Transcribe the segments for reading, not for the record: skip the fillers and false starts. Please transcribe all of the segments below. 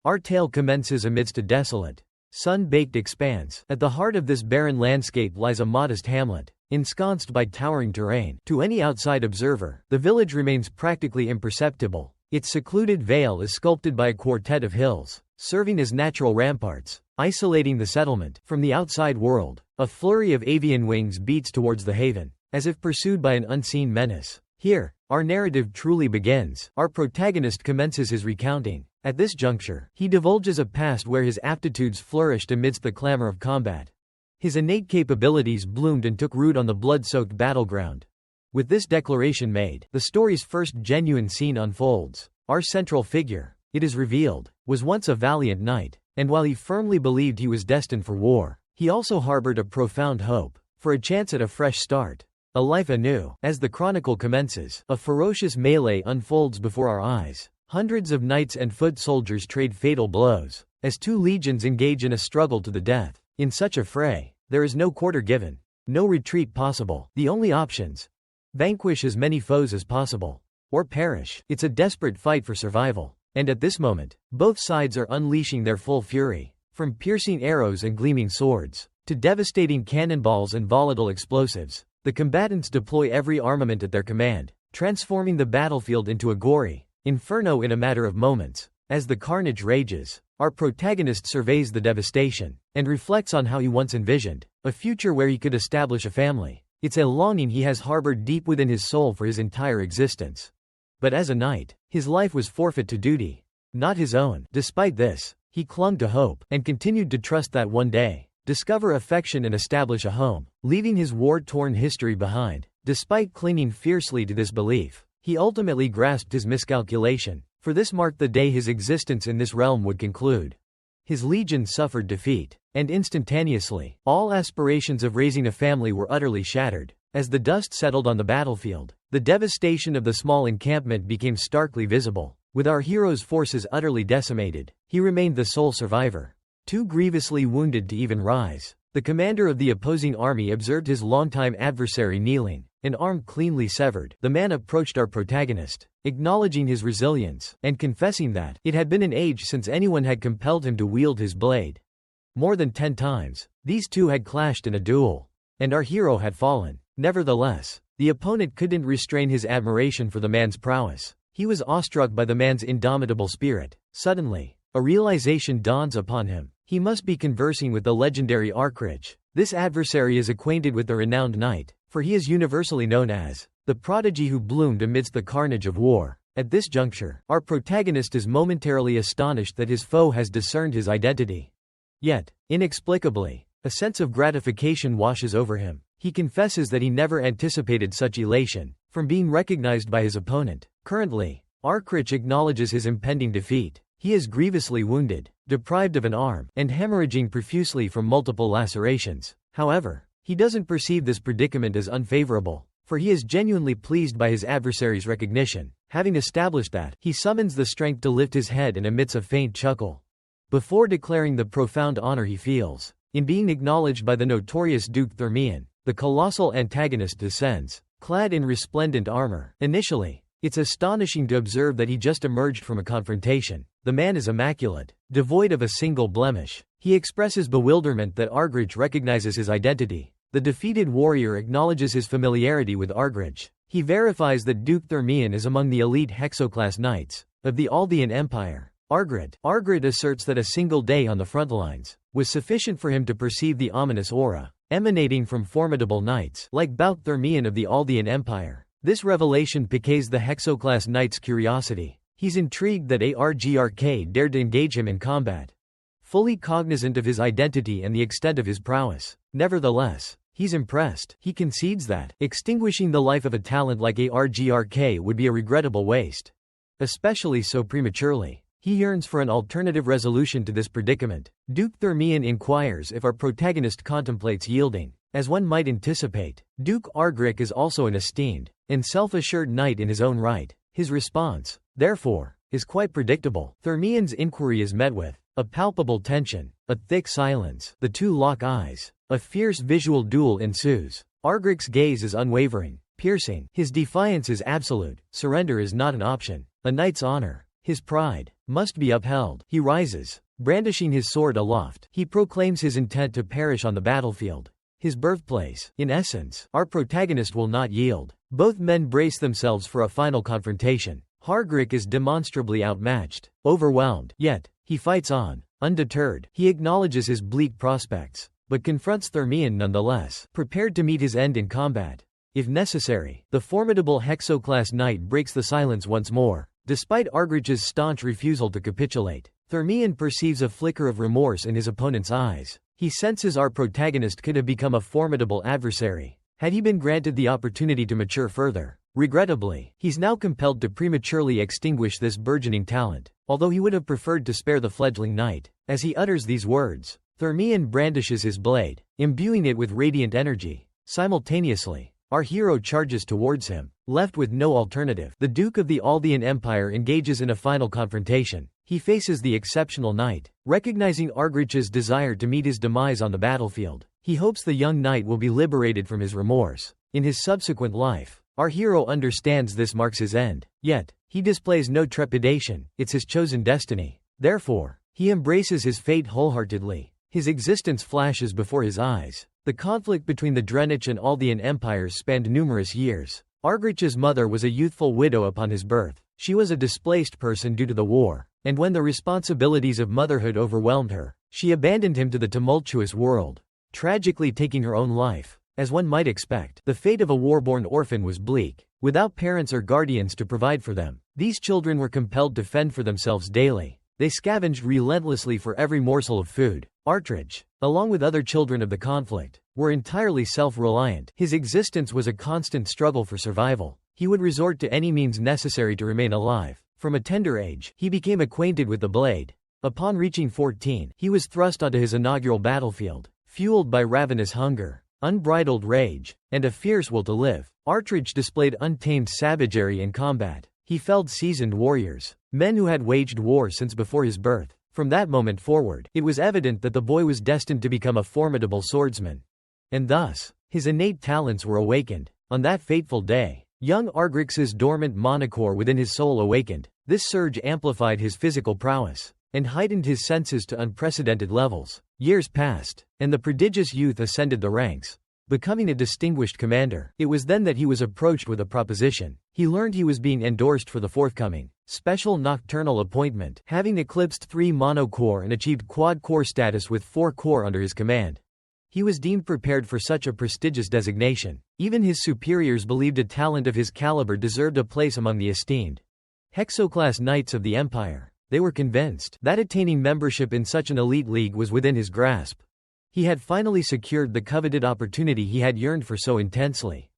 Our tale commences amidst a desolate, sun-baked expanse. At the heart of this barren landscape lies a modest hamlet, ensconced by towering terrain. To any outside observer, the village remains practically imperceptible. Its secluded vale is sculpted by a quartet of hills, serving as natural ramparts, isolating the settlement from the outside world. A flurry of avian wings beats towards the haven, as if pursued by an unseen menace. Here, our narrative truly begins. Our protagonist commences his recounting. At this juncture, he divulges a past where his aptitudes flourished amidst the clamor of combat. His innate capabilities bloomed and took root on the blood-soaked battleground. With this declaration made, the story's first genuine scene unfolds. Our central figure, it is revealed, was once a valiant knight, and while he firmly believed he was destined for war, he also harbored a profound hope for a chance at a fresh start, a life anew. As the chronicle commences, a ferocious melee unfolds before our eyes. Hundreds of knights and foot soldiers trade fatal blows, as two legions engage in a struggle to the death. In such a fray, there is no quarter given, no retreat possible. The only options: vanquish as many foes as possible, or perish. It's a desperate fight for survival. And at this moment, both sides are unleashing their full fury. From piercing arrows and gleaming swords, to devastating cannonballs and volatile explosives, the combatants deploy every armament at their command, transforming the battlefield into a gory inferno in a matter of moments. As the carnage rages, our protagonist surveys the devastation, and reflects on how he once envisioned a future where he could establish a family. It's a longing he has harbored deep within his soul for his entire existence. But as a knight, his life was forfeit to duty, not his own. Despite this, he clung to hope, and continued to trust that one day, discover affection and establish a home, leaving his war-torn history behind. Despite clinging fiercely to this belief, he ultimately grasped his miscalculation, for this marked the day his existence in this realm would conclude. His legion suffered defeat, and instantaneously, all aspirations of raising a family were utterly shattered. As the dust settled on the battlefield, the devastation of the small encampment became starkly visible. With our hero's forces utterly decimated, he remained the sole survivor, too grievously wounded to even rise. The commander of the opposing army observed his longtime adversary kneeling, an arm cleanly severed. The man approached our protagonist, acknowledging his resilience, and confessing that it had been an age since anyone had compelled him to wield his blade. More than 10 times, these two had clashed in a duel, and our hero had fallen. Nevertheless, the opponent couldn't restrain his admiration for the man's prowess. He was awestruck by the man's indomitable spirit. Suddenly, a realization dawns upon him. He must be conversing with the legendary Arkrich. This adversary is acquainted with the renowned knight, for he is universally known as the Prodigy who bloomed amidst the carnage of war. At this juncture, our protagonist is momentarily astonished that his foe has discerned his identity. Yet, inexplicably, a sense of gratification washes over him. He confesses that he never anticipated such elation from being recognized by his opponent. Currently, Arkrich acknowledges his impending defeat. He is grievously wounded, deprived of an arm, and hemorrhaging profusely from multiple lacerations. However, he doesn't perceive this predicament as unfavorable, for he is genuinely pleased by his adversary's recognition. Having established that, he summons the strength to lift his head and emits a faint chuckle, before declaring the profound honor he feels in being acknowledged by the notorious Duke Theran. The colossal antagonist descends, clad in resplendent armor. Initially, it's astonishing to observe that he just emerged from a confrontation. The man is immaculate, devoid of a single blemish. He expresses bewilderment that Arkrich recognizes his identity. The defeated warrior acknowledges his familiarity with Arkrich. He verifies that Duke Theran is among the elite hexoclass knights of the Aldean Empire. Arkrich asserts that a single day on the front lines was sufficient for him to perceive the ominous aura emanating from formidable knights like Duke Theran of the Aldean Empire. This revelation piques the hexoclass knight's curiosity. He's intrigued that Arkrich dared to engage him in combat, fully cognizant of his identity and the extent of his prowess. Nevertheless, he's impressed. He concedes that extinguishing the life of a talent like Arkrich would be a regrettable waste, especially so prematurely. He yearns for an alternative resolution to this predicament. Duke Theran inquires if our protagonist contemplates yielding. As one might anticipate, Duke Arkrich is also an esteemed and self-assured knight in his own right. His response, therefore, is quite predictable. Theran's inquiry is met with a palpable tension, a thick silence. The two lock eyes. A fierce visual duel ensues. Arkrich's gaze is unwavering, piercing. His defiance is absolute. Surrender is not an option. A knight's honor, His pride must be upheld. He rises, brandishing his sword aloft. He proclaims his intent to perish on the battlefield. His birthplace. In essence, our protagonist will not yield. Both men brace themselves for a final confrontation. Hargrik is demonstrably outmatched, overwhelmed, yet he fights on, undeterred. He acknowledges his bleak prospects, but confronts Thermion nonetheless, prepared to meet his end in combat. If necessary, the formidable Hexoclass Knight breaks the silence once more. Despite Argrich's staunch refusal to capitulate, Thermion perceives a flicker of remorse in his opponent's eyes. He senses our protagonist could have become a formidable adversary had he been granted the opportunity to mature further. Regrettably, he's now compelled to prematurely extinguish this burgeoning talent, although he would have preferred to spare the fledgling knight. As he utters these words, Thermion brandishes his blade, imbuing it with radiant energy. Simultaneously, our hero charges towards him. Left with no alternative, the Duke of the Aldean Empire engages in a final confrontation. He faces the exceptional knight. Recognizing Argrich's desire to meet his demise on the battlefield, he hopes the young knight will be liberated from his remorse. In his subsequent life, our hero understands this marks his end. Yet, he displays no trepidation. It's his chosen destiny. Therefore, he embraces his fate wholeheartedly. His existence flashes before his eyes. The conflict between the Drenich and Aldean empires spanned numerous years. Argrich's mother was a youthful widow upon his birth. She was a displaced person due to the war, and when the responsibilities of motherhood overwhelmed her, she abandoned him to the tumultuous world, tragically taking her own life. As one might expect, the fate of a war-born orphan was bleak. Without parents or guardians to provide for them, these children were compelled to fend for themselves daily. They scavenged relentlessly for every morsel of food. Artrich, along with other children of the conflict, were entirely self-reliant. His existence was a constant struggle for survival. He would resort to any means necessary to remain alive. From a tender age, he became acquainted with the blade. Upon reaching 14, he was thrust onto his inaugural battlefield. Fueled by ravenous hunger, unbridled rage, and a fierce will to live, Artrich displayed untamed savagery in combat. He felled seasoned warriors, men who had waged war since before his birth. From that moment forward, it was evident that the boy was destined to become a formidable swordsman. And thus, his innate talents were awakened. On that fateful day, young Argrich's dormant monocore within his soul awakened. This surge amplified his physical prowess and heightened his senses to unprecedented levels. Years passed, and the prodigious youth ascended the ranks, becoming a distinguished commander. It was then that he was approached with a proposition. He learned he was being endorsed for the forthcoming special nocturnal appointment, having eclipsed 3 monocore and achieved quad-core status with 4 corps under his command. He was deemed prepared for such a prestigious designation. Even his superiors believed a talent of his caliber deserved a place among the esteemed Hexoclass Knights of the Empire. They were convinced that attaining membership in such an elite league was within his grasp. He had finally secured the coveted opportunity he had yearned for so intensely.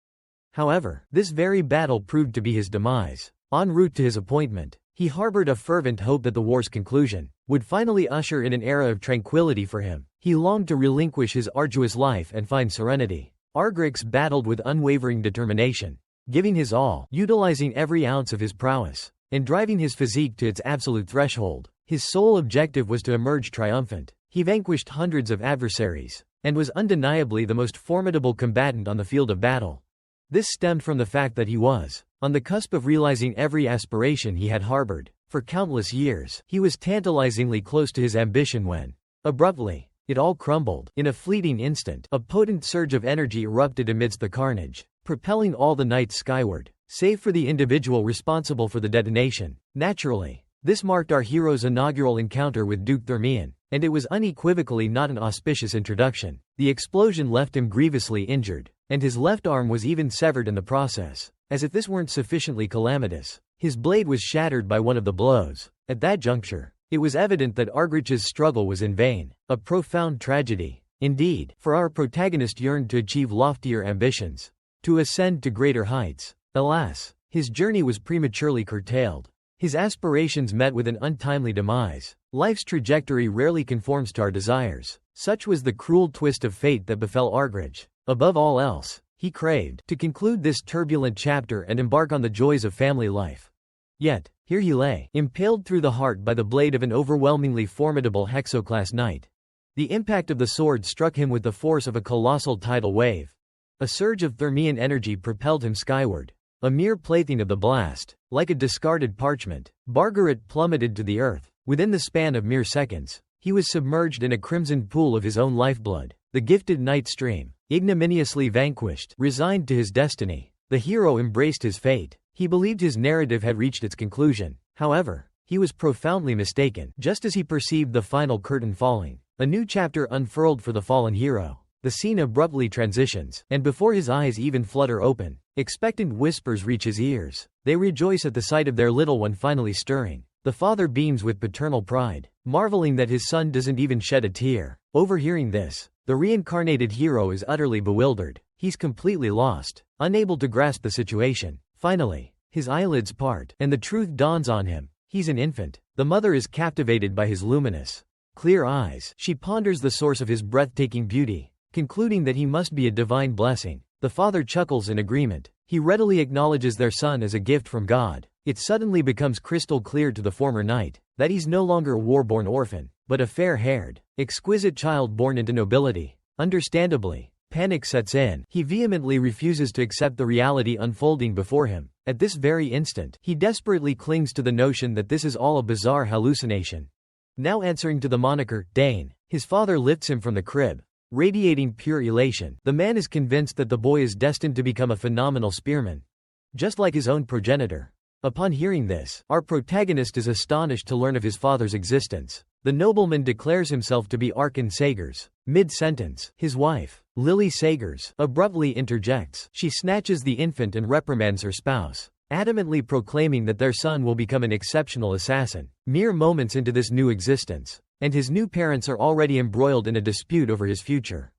However, this very battle proved to be his demise. En route to his appointment, he harbored a fervent hope that the war's conclusion would finally usher in an era of tranquility for him. He longed to relinquish his arduous life and find serenity. Argrichs battled with unwavering determination, giving his all, utilizing every ounce of his prowess, and driving his physique to its absolute threshold. His sole objective was to emerge triumphant. He vanquished hundreds of adversaries, and was undeniably the most formidable combatant on the field of battle. This stemmed from the fact that he was on the cusp of realizing every aspiration he had harbored. For countless years, he was tantalizingly close to his ambition when, abruptly, it all crumbled. In a fleeting instant, a potent surge of energy erupted amidst the carnage, propelling all the knights skyward, save for the individual responsible for the detonation. Naturally, this marked our hero's inaugural encounter with Duke Theran, and it was unequivocally not an auspicious introduction. The explosion left him grievously injured, and his left arm was even severed in the process. As if this weren't sufficiently calamitous, his blade was shattered by one of the blows. At that juncture, it was evident that Argrich's struggle was in vain. A profound tragedy, indeed, for our protagonist yearned to achieve loftier ambitions, to ascend to greater heights. Alas, his journey was prematurely curtailed. His aspirations met with an untimely demise. Life's trajectory rarely conforms to our desires. Such was the cruel twist of fate that befell Argrich. Above all else, he craved to conclude this turbulent chapter and embark on the joys of family life. Yet, here he lay, impaled through the heart by the blade of an overwhelmingly formidable Hexoclass Knight. The impact of the sword struck him with the force of a colossal tidal wave. A surge of Thermion energy propelled him skyward. A mere plaything of the blast, Like a discarded parchment, Bargaret plummeted to the earth. Within the span of mere seconds, he was submerged in a crimson pool of his own lifeblood. The gifted Night Stream, ignominiously vanquished, resigned to his destiny. The hero embraced his fate. He believed his narrative had reached its conclusion. However, he was profoundly mistaken. Just as he perceived the final curtain falling, a new chapter unfurled for the fallen hero. The scene abruptly transitions, and before his eyes even flutter open, expectant whispers reach his ears. They rejoice at the sight of their little one finally stirring. The father beams with paternal pride, marveling that his son doesn't even shed a tear. Overhearing this, the reincarnated hero is utterly bewildered. He's completely lost, unable to grasp the situation. Finally, his eyelids part, and the truth dawns on him. He's an infant. The mother is captivated by his luminous, clear eyes. She ponders the source of his breathtaking beauty, concluding that he must be a divine blessing. The father chuckles in agreement. He readily acknowledges their son as a gift from God. It suddenly becomes crystal clear to the former knight that he's no longer a war-born orphan, but a fair-haired, exquisite child born into nobility. Understandably, panic sets in. He vehemently refuses to accept the reality unfolding before him. At this very instant, he desperately clings to the notion that this is all a bizarre hallucination. Now answering to the moniker, Dane, his father lifts him from the crib. Radiating pure elation, the man is convinced that the boy is destined to become a phenomenal spearman, just like his own progenitor. Upon hearing this, our protagonist is astonished to learn of his father's existence. The nobleman declares himself to be Arkan Sagers. Mid-sentence, his wife, Lily Sagers, abruptly interjects. She snatches the infant and reprimands her spouse, adamantly proclaiming that their son will become an exceptional assassin. Mere moments into this new existence, and his new parents are already embroiled in a dispute over his future.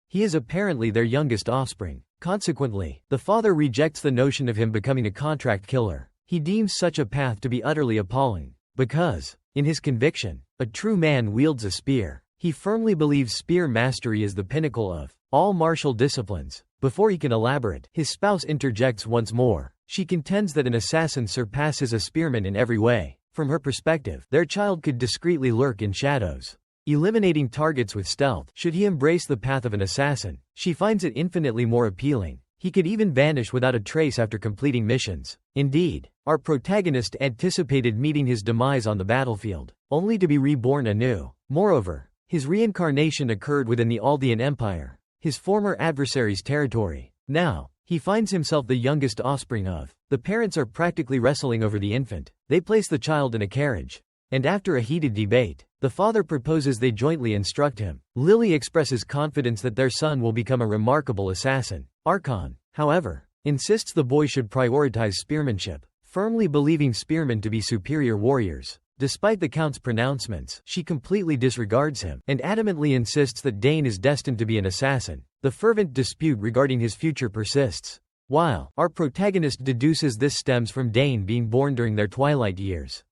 He is apparently their youngest offspring. Consequently, the father rejects the notion of him becoming a contract killer. He deems such a path to be utterly appalling, because, in his conviction, a true man wields a spear. He firmly believes spear mastery is the pinnacle of all martial disciplines. Before he can elaborate, his spouse interjects once more. She contends that an assassin surpasses a spearman in every way. From her perspective, their child could discreetly lurk in shadows, eliminating targets with stealth. Should he embrace the path of an assassin, she finds it infinitely more appealing. He could even vanish without a trace after completing missions. Indeed, our protagonist anticipated meeting his demise on the battlefield, only to be reborn anew. Moreover, his reincarnation occurred within the Aldean Empire, his former adversary's territory. Now, he finds himself the youngest offspring of. The parents are practically wrestling over the infant. They place the child in a carriage, and after a heated debate, the father proposes they jointly instruct him. Lily expresses confidence that their son will become a remarkable assassin. Arkan, however, insists the boy should prioritize spearmanship, firmly believing spearmen to be superior warriors. Despite the count's pronouncements, she completely disregards him, and adamantly insists that Dane is destined to be an assassin. The fervent dispute regarding his future persists, while our protagonist deduces this stems from Dane being born during their twilight years.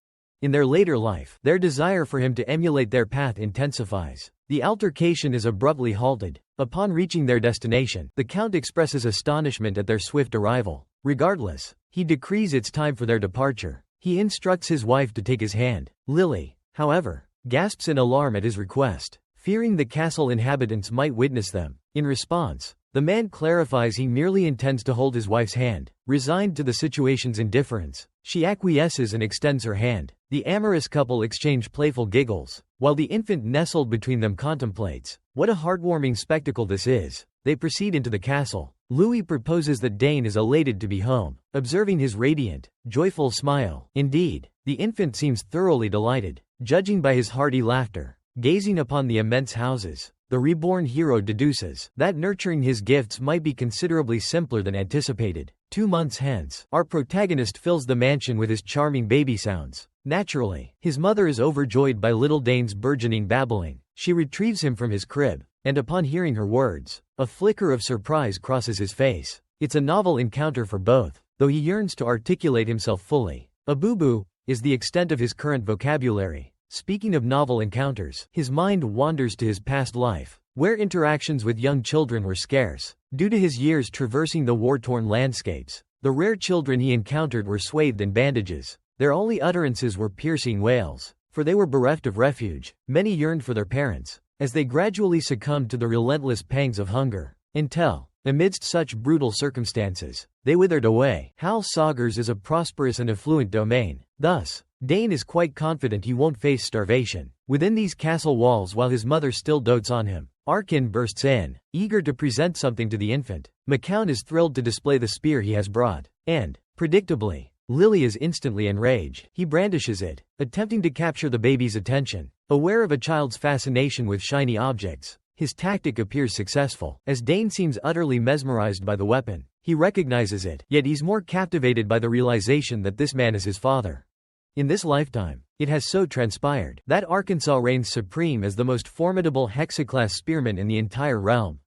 In their later life, their desire for him to emulate their path intensifies. The altercation is abruptly halted. Upon reaching their destination, the Count expresses astonishment at their swift arrival. Regardless, he decrees it's time for their departure. He instructs his wife to take his hand. Lily, however, gasps in alarm at his request, fearing the castle inhabitants might witness them. In response, the man clarifies he merely intends to hold his wife's hand. Resigned to the situation's indifference, she acquiesces and extends her hand. The amorous couple exchange playful giggles, while the infant nestled between them contemplates. What a heartwarming spectacle this is. They proceed into the castle. Louis proposes that Dane is elated to be home, observing his radiant, joyful smile. Indeed, the infant seems thoroughly delighted, judging by his hearty laughter. Gazing upon the immense houses, the reborn hero deduces that nurturing his gifts might be considerably simpler than anticipated. 2 months hence, our protagonist fills the mansion with his charming baby sounds. Naturally, his mother is overjoyed by little Dane's burgeoning babbling. She retrieves him from his crib, and upon hearing her words, a flicker of surprise crosses his face. It's a novel encounter for both, though he yearns to articulate himself fully. A boo-boo is the extent of his current vocabulary. Speaking of novel encounters, his mind wanders to his past life, where interactions with young children were scarce. Due to his years traversing the war-torn landscapes, the rare children he encountered were swathed in bandages. Their only utterances were piercing wails, for they were bereft of refuge. Many yearned for their parents, as they gradually succumbed to the relentless pangs of hunger, until, Amidst such brutal circumstances, they withered away. Hal Saugers is a prosperous and affluent domain. Thus, Dane is quite confident he won't face starvation within these castle walls while his mother still dotes on him. Arkin bursts in, eager to present something to the infant. McCown is thrilled to display the spear he has brought. And, predictably, Lily is instantly enraged. He brandishes it, attempting to capture the baby's attention. Aware of a child's fascination with shiny objects, his tactic appears successful, as Dane seems utterly mesmerized by the weapon. He recognizes it, yet he's more captivated by the realization that this man is his father. In this lifetime, it has so transpired that Arkansas reigns supreme as the most formidable hexaclass spearman in the entire realm.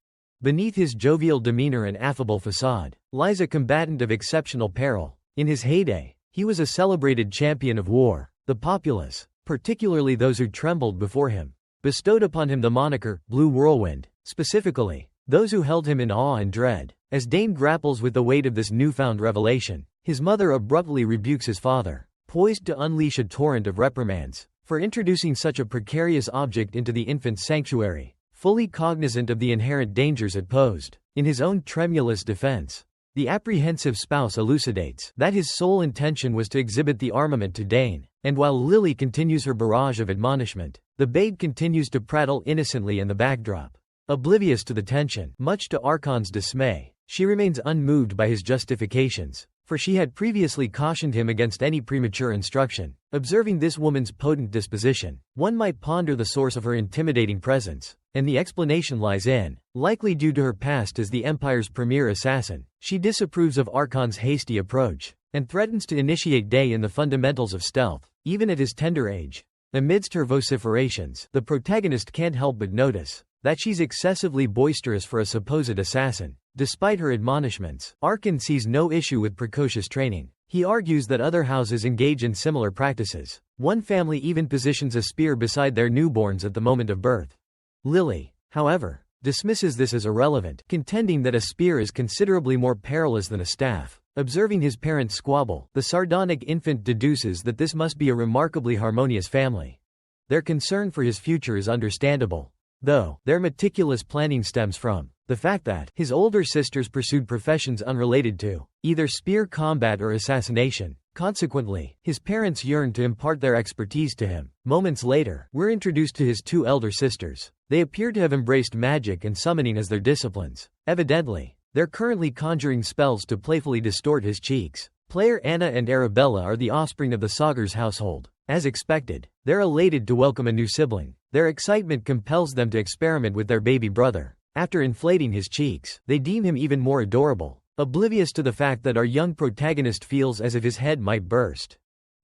Beneath his jovial demeanor and affable facade, lies a combatant of exceptional peril. In his heyday, he was a celebrated champion of war. The populace, particularly those who trembled before him, bestowed upon him the moniker, Blue Whirlwind. Specifically, those who held him in awe and dread. As Dane grapples with the weight of this newfound revelation, his mother abruptly rebukes his father, poised to unleash a torrent of reprimands for introducing such a precarious object into the infant's sanctuary. Fully cognizant of the inherent dangers it posed, in his own tremulous defense, the apprehensive spouse elucidates that his sole intention was to exhibit the armament to Dane, and while Lily continues her barrage of admonishment, the babe continues to prattle innocently in the backdrop. Oblivious to the tension, much to Archon's dismay, she remains unmoved by his justifications, for she had previously cautioned him against any premature instruction. Observing this woman's potent disposition, one might ponder the source of her intimidating presence, and the explanation lies in, likely due to her past as the Empire's premier assassin. She disapproves of Archon's hasty approach, and threatens to initiate Day in the fundamentals of stealth, even at his tender age. Amidst her vociferations, the protagonist can't help but notice that she's excessively boisterous for a supposed assassin. Despite her admonishments, Arkin sees no issue with precocious training. He argues that other houses engage in similar practices. One family even positions a spear beside their newborns at the moment of birth. Lily, however, dismisses this as irrelevant, contending that a spear is considerably more perilous than a staff. Observing his parents squabble, the sardonic infant deduces that this must be a remarkably harmonious family. Their concern for his future is understandable, though their meticulous planning stems from the fact that his older sisters pursued professions unrelated to either spear combat or assassination. Consequently, his parents yearned to impart their expertise to him. Moments later, we're introduced to his two elder sisters. They appear to have embraced magic and summoning as their disciplines. Evidently, they're currently conjuring spells to playfully distort his cheeks. Player Anna and Arabella are the offspring of the Saugers household. As expected, they're elated to welcome a new sibling. Their excitement compels them to experiment with their baby brother. After inflating his cheeks, they deem him even more adorable, oblivious to the fact that our young protagonist feels as if his head might burst.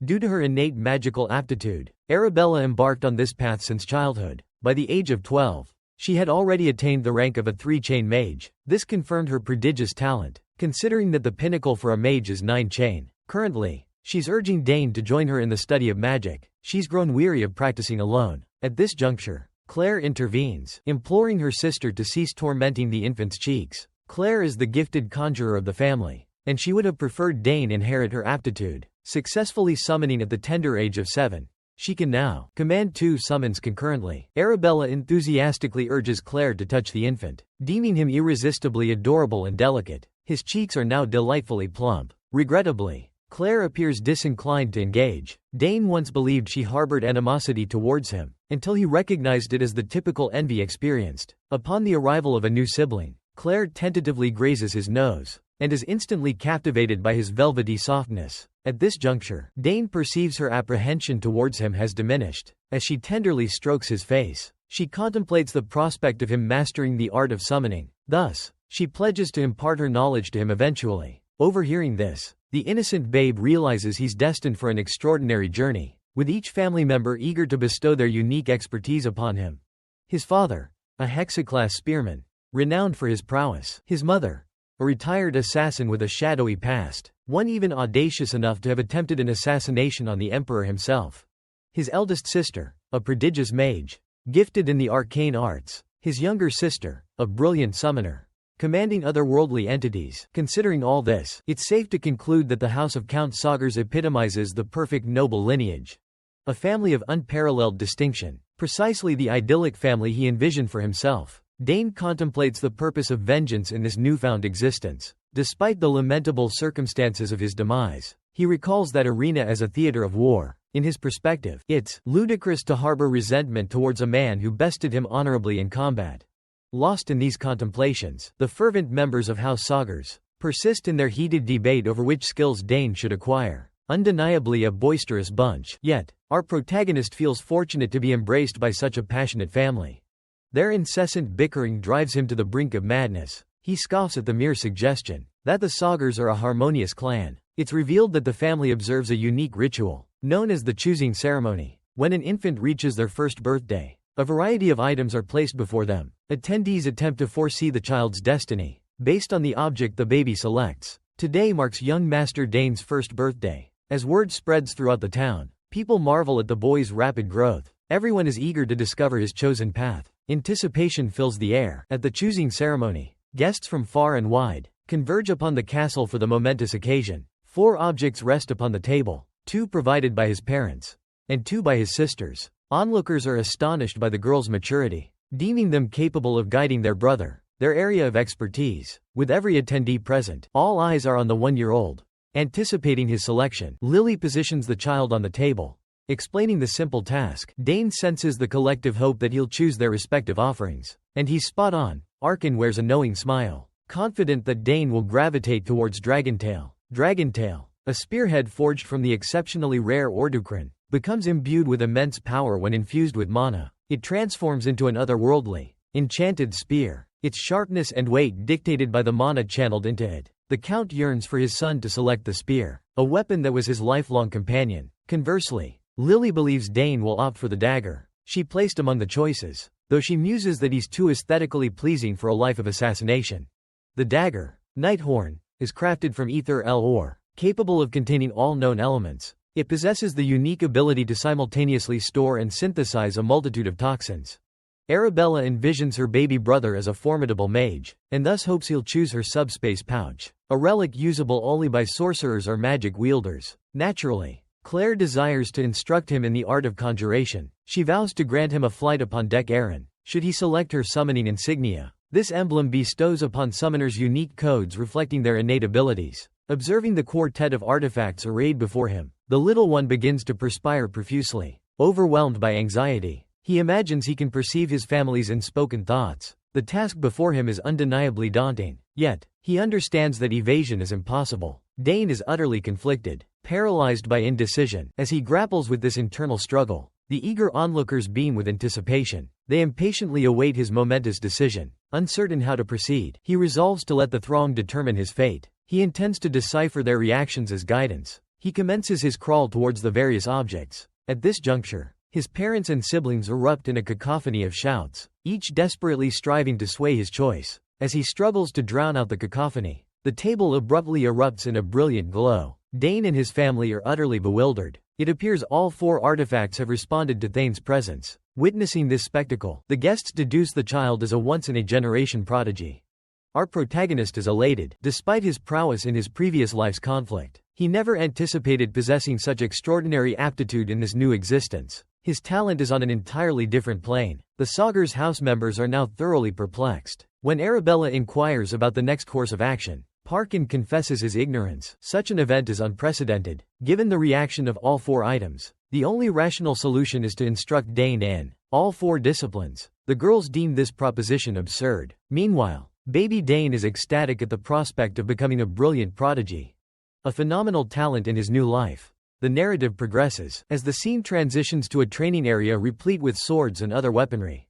Due to her innate magical aptitude, Arabella embarked on this path since childhood. By the age of 12, she had already attained the rank of a 3-chain mage. This confirmed her prodigious talent, considering that the pinnacle for a mage is 9-chain. Currently, she's urging Dane to join her in the study of magic. She's grown weary of practicing alone. At this juncture, Claire intervenes, imploring her sister to cease tormenting the infant's cheeks. Claire is the gifted conjurer of the family, and she would have preferred Dane inherit her aptitude. Successfully summoning at the tender age of 7, she can now command 2 summons concurrently. Arabella enthusiastically urges Claire to touch the infant, deeming him irresistibly adorable and delicate. His cheeks are now delightfully plump. Regrettably, Claire appears disinclined to engage. Dane once believed she harbored animosity towards him, until he recognized it as the typical envy experienced. Upon the arrival of a new sibling, Claire tentatively grazes his nose, and is instantly captivated by his velvety softness. At this juncture, Dane perceives her apprehension towards him has diminished. As she tenderly strokes his face, she contemplates the prospect of him mastering the art of summoning. Thus, she pledges to impart her knowledge to him eventually. Overhearing this, the innocent babe realizes he's destined for an extraordinary journey, with each family member eager to bestow their unique expertise upon him. His father, a hexaclass spearman, renowned for his prowess. His mother, a retired assassin with a shadowy past, one even audacious enough to have attempted an assassination on the emperor himself. His eldest sister, a prodigious mage, gifted in the arcane arts. His younger sister, a brilliant summoner, commanding otherworldly entities. Considering all this, it's safe to conclude that the House of Count Saugers epitomizes the perfect noble lineage. A family of unparalleled distinction, precisely the idyllic family he envisioned for himself. Dane contemplates the purpose of vengeance in this newfound existence. Despite the lamentable circumstances of his demise, he recalls that arena as a theater of war. In his perspective, it's ludicrous to harbor resentment towards a man who bested him honorably in combat. Lost in these contemplations, the fervent members of House Saugers persist in their heated debate over which skills Dane should acquire. Undeniably a boisterous bunch, yet, our protagonist feels fortunate to be embraced by such a passionate family. Their incessant bickering drives him to the brink of madness. He scoffs at the mere suggestion that the Saugers are a harmonious clan. It's revealed that the family observes a unique ritual, known as the choosing ceremony. When an infant reaches their first birthday, a variety of items are placed before them. Attendees attempt to foresee the child's destiny, based on the object the baby selects. Today marks young Master Dane's first birthday. As word spreads throughout the town, people marvel at the boy's rapid growth. Everyone is eager to discover his chosen path. Anticipation fills the air. At the choosing ceremony, guests from far and wide converge upon the castle for the momentous occasion. 4 objects rest upon the table, 2 provided by his parents, and 2 by his sisters. Onlookers are astonished by the girl's maturity, deeming them capable of guiding their brother, their area of expertise. With every attendee present, all eyes are on the 1-year-old. Anticipating his selection, Lily positions the child on the table. Explaining the simple task, Dane senses the collective hope that he'll choose their respective offerings. And he's spot on. Arkin wears a knowing smile, confident that Dane will gravitate towards Dragontail. Dragontail, a spearhead forged from the exceptionally rare Orducran, becomes imbued with immense power when infused with mana. It transforms into an otherworldly, enchanted spear, its sharpness and weight dictated by the mana channeled into it. The Count yearns for his son to select the spear, a weapon that was his lifelong companion. Conversely, Lily believes Dane will opt for the dagger she placed among the choices, though she muses that he's too aesthetically pleasing for a life of assassination. The dagger, Nighthorn, is crafted from ether ore, capable of containing all known elements. It possesses the unique ability to simultaneously store and synthesize a multitude of toxins. Arabella envisions her baby brother as a formidable mage, and thus hopes he'll choose her subspace pouch, a relic usable only by sorcerers or magic wielders. Naturally, Claire desires to instruct him in the art of conjuration. She vows to grant him a flight upon deck Aaron, should he select her summoning insignia. This emblem bestows upon summoners unique codes reflecting their innate abilities. Observing the quartet of artifacts arrayed before him, the little one begins to perspire profusely. Overwhelmed by anxiety, he imagines he can perceive his family's unspoken thoughts. The task before him is undeniably daunting, yet, he understands that evasion is impossible. Dane is utterly conflicted, paralyzed by indecision. As he grapples with this internal struggle, the eager onlookers beam with anticipation. They impatiently await his momentous decision. Uncertain how to proceed, he resolves to let the throng determine his fate. He intends to decipher their reactions as guidance. He commences his crawl towards the various objects. At this juncture, his parents and siblings erupt in a cacophony of shouts, each desperately striving to sway his choice. As he struggles to drown out the cacophony, the table abruptly erupts in a brilliant glow. Dane and his family are utterly bewildered. It appears all 4 artifacts have responded to Thane's presence. Witnessing this spectacle, the guests deduce the child as a once-in-a-generation prodigy. Our protagonist is elated. Despite his prowess in his previous life's conflict, he never anticipated possessing such extraordinary aptitude in this new existence. His talent is on an entirely different plane. The Saugers house members are now thoroughly perplexed. When Arabella inquires about the next course of action, Parkin confesses his ignorance. Such an event is unprecedented. Given the reaction of all 4 items, the only rational solution is to instruct Dane in all 4 disciplines. The girls deem this proposition absurd. Meanwhile, baby Dane is ecstatic at the prospect of becoming a brilliant prodigy, a phenomenal talent in his new life. The narrative progresses, as the scene transitions to a training area replete with swords and other weaponry.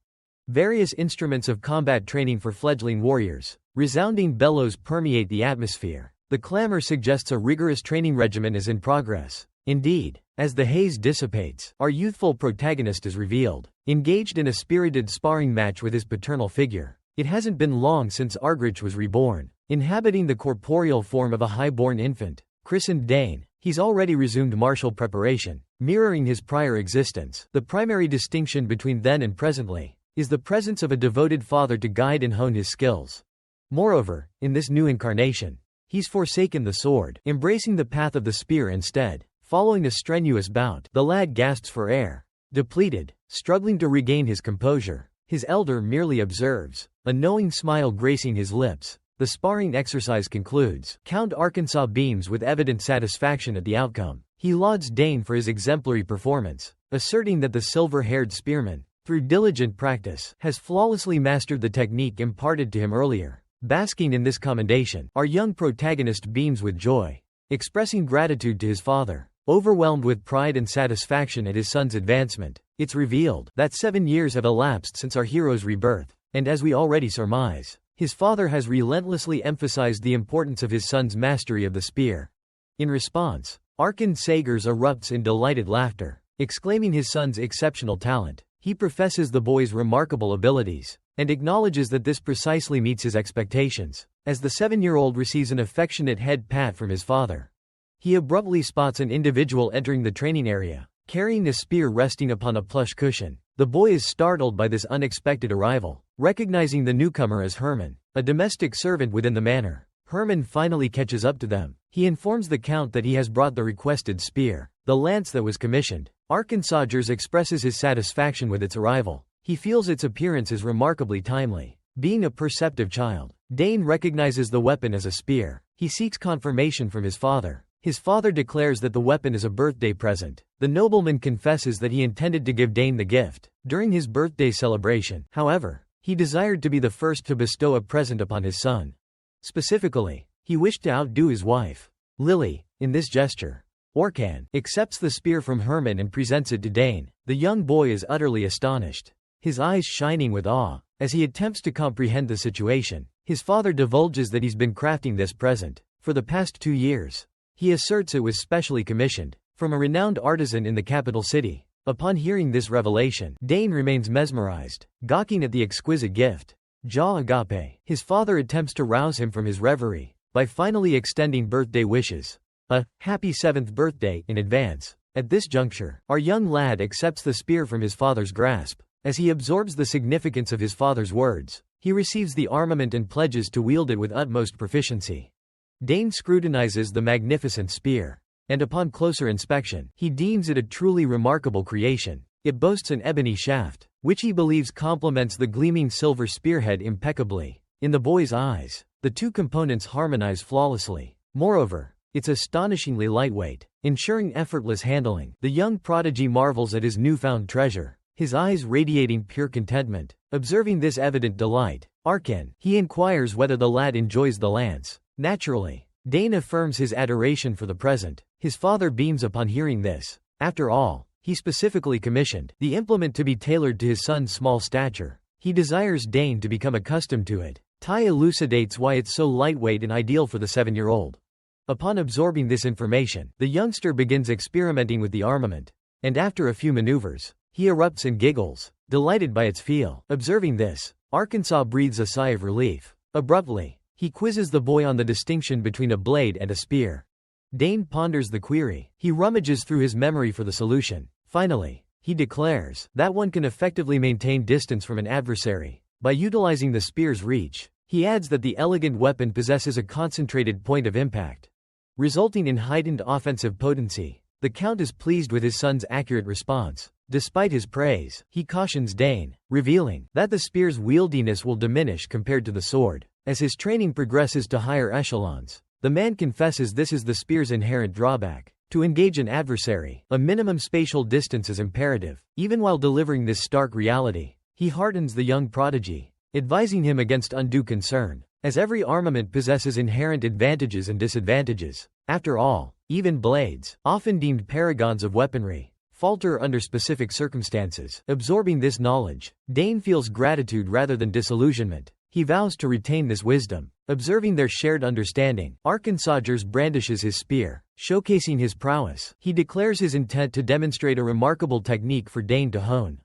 Various instruments of combat training for fledgling warriors. Resounding bellows permeate the atmosphere. The clamor suggests a rigorous training regimen is in progress. Indeed, as the haze dissipates, our youthful protagonist is revealed, engaged in a spirited sparring match with his paternal figure. It hasn't been long since Argrich was reborn, inhabiting the corporeal form of a high-born infant. Christened Dane, he's already resumed martial preparation, mirroring his prior existence. The primary distinction between then and presently is the presence of a devoted father to guide and hone his skills. Moreover, in this new incarnation, he's forsaken the sword, embracing the path of the spear instead. Following a strenuous bout, the lad gasps for air. Depleted, struggling to regain his composure, his elder merely observes. a knowing smile gracing his lips. The sparring exercise concludes. Count Arkansas beams with evident satisfaction at the outcome. He lauds Dane for his exemplary performance, asserting that the silver-haired spearman, through diligent practice, has flawlessly mastered the technique imparted to him earlier. Basking in this commendation, our young protagonist beams with joy, expressing gratitude to his father. Overwhelmed with pride and satisfaction at his son's advancement, it's revealed that 7 years have elapsed since our hero's rebirth, and as we already surmise, his father has relentlessly emphasized the importance of his son's mastery of the spear. In response, Arkan Sagers erupts in delighted laughter, exclaiming his son's exceptional talent. He professes the boy's remarkable abilities, and acknowledges that this precisely meets his expectations. As the 7-year-old receives an affectionate head pat from his father, he abruptly spots an individual entering the training area, carrying a spear resting upon a plush cushion. The boy is startled by this unexpected arrival. Recognizing the newcomer as Herman, a domestic servant within the manor, Herman finally catches up to them. He informs the count that he has brought the requested spear, the lance that was commissioned. Arkansas expresses his satisfaction with its arrival. He feels its appearance is remarkably timely. Being a perceptive child, Dane recognizes the weapon as a spear. He seeks confirmation from his father. His father declares that the weapon is a birthday present. The nobleman confesses that he intended to give Dane the gift during his birthday celebration. However, he desired to be the first to bestow a present upon his son. Specifically, he wished to outdo his wife, Lily, in this gesture. Orkan accepts the spear from Herman and presents it to Dane. The young boy is utterly astonished, his eyes shining with awe. As he attempts to comprehend the situation, his father divulges that he's been crafting this present for the past 2 years. He asserts it was specially commissioned from a renowned artisan in the capital city. Upon hearing this revelation, Dane remains mesmerized, gawking at the exquisite gift. Ja agape. His father attempts to rouse him from his reverie by finally extending birthday wishes. A happy 7th birthday in advance. At this juncture, our young lad accepts the spear from his father's grasp. As he absorbs the significance of his father's words, he receives the armament and pledges to wield it with utmost proficiency. Dane scrutinizes the magnificent spear, and upon closer inspection, he deems it a truly remarkable creation. It boasts an ebony shaft, which he believes complements the gleaming silver spearhead impeccably. In the boy's eyes, the two components harmonize flawlessly. Moreover, it's astonishingly lightweight, ensuring effortless handling. The young prodigy marvels at his newfound treasure, his eyes radiating pure contentment. Observing this evident delight, he inquires whether the lad enjoys the lance. Naturally, Dane affirms his adoration for the present. His father beams upon hearing this. After all, he specifically commissioned the implement to be tailored to his son's small stature. He desires Dane to become accustomed to it. Tai elucidates why it's so lightweight and ideal for the 7-year-old. Upon absorbing this information, the youngster begins experimenting with the armament, and after a few maneuvers, he erupts and giggles, delighted by its feel. Observing this, Arkansas breathes a sigh of relief. Abruptly, he quizzes the boy on the distinction between a blade and a spear. Dane ponders the query. He rummages through his memory for the solution. Finally, he declares that one can effectively maintain distance from an adversary by utilizing the spear's reach. He adds that the elegant weapon possesses a concentrated point of impact, resulting in heightened offensive potency. The Count is pleased with his son's accurate response. Despite his praise, he cautions Dane, revealing that the spear's wieldiness will diminish compared to the sword. As his training progresses to higher echelons, the man confesses this is the spear's inherent drawback. To engage an adversary, a minimum spatial distance is imperative. Even while delivering this stark reality, he heartens the young prodigy, advising him against undue concern, as every armament possesses inherent advantages and disadvantages. After all, even blades, often deemed paragons of weaponry, falter under specific circumstances. Absorbing this knowledge, Dane feels gratitude rather than disillusionment. He vows to retain this wisdom. Observing their shared understanding, Arkansas brandishes his spear, showcasing his prowess. He declares his intent to demonstrate a remarkable technique for Dane to hone.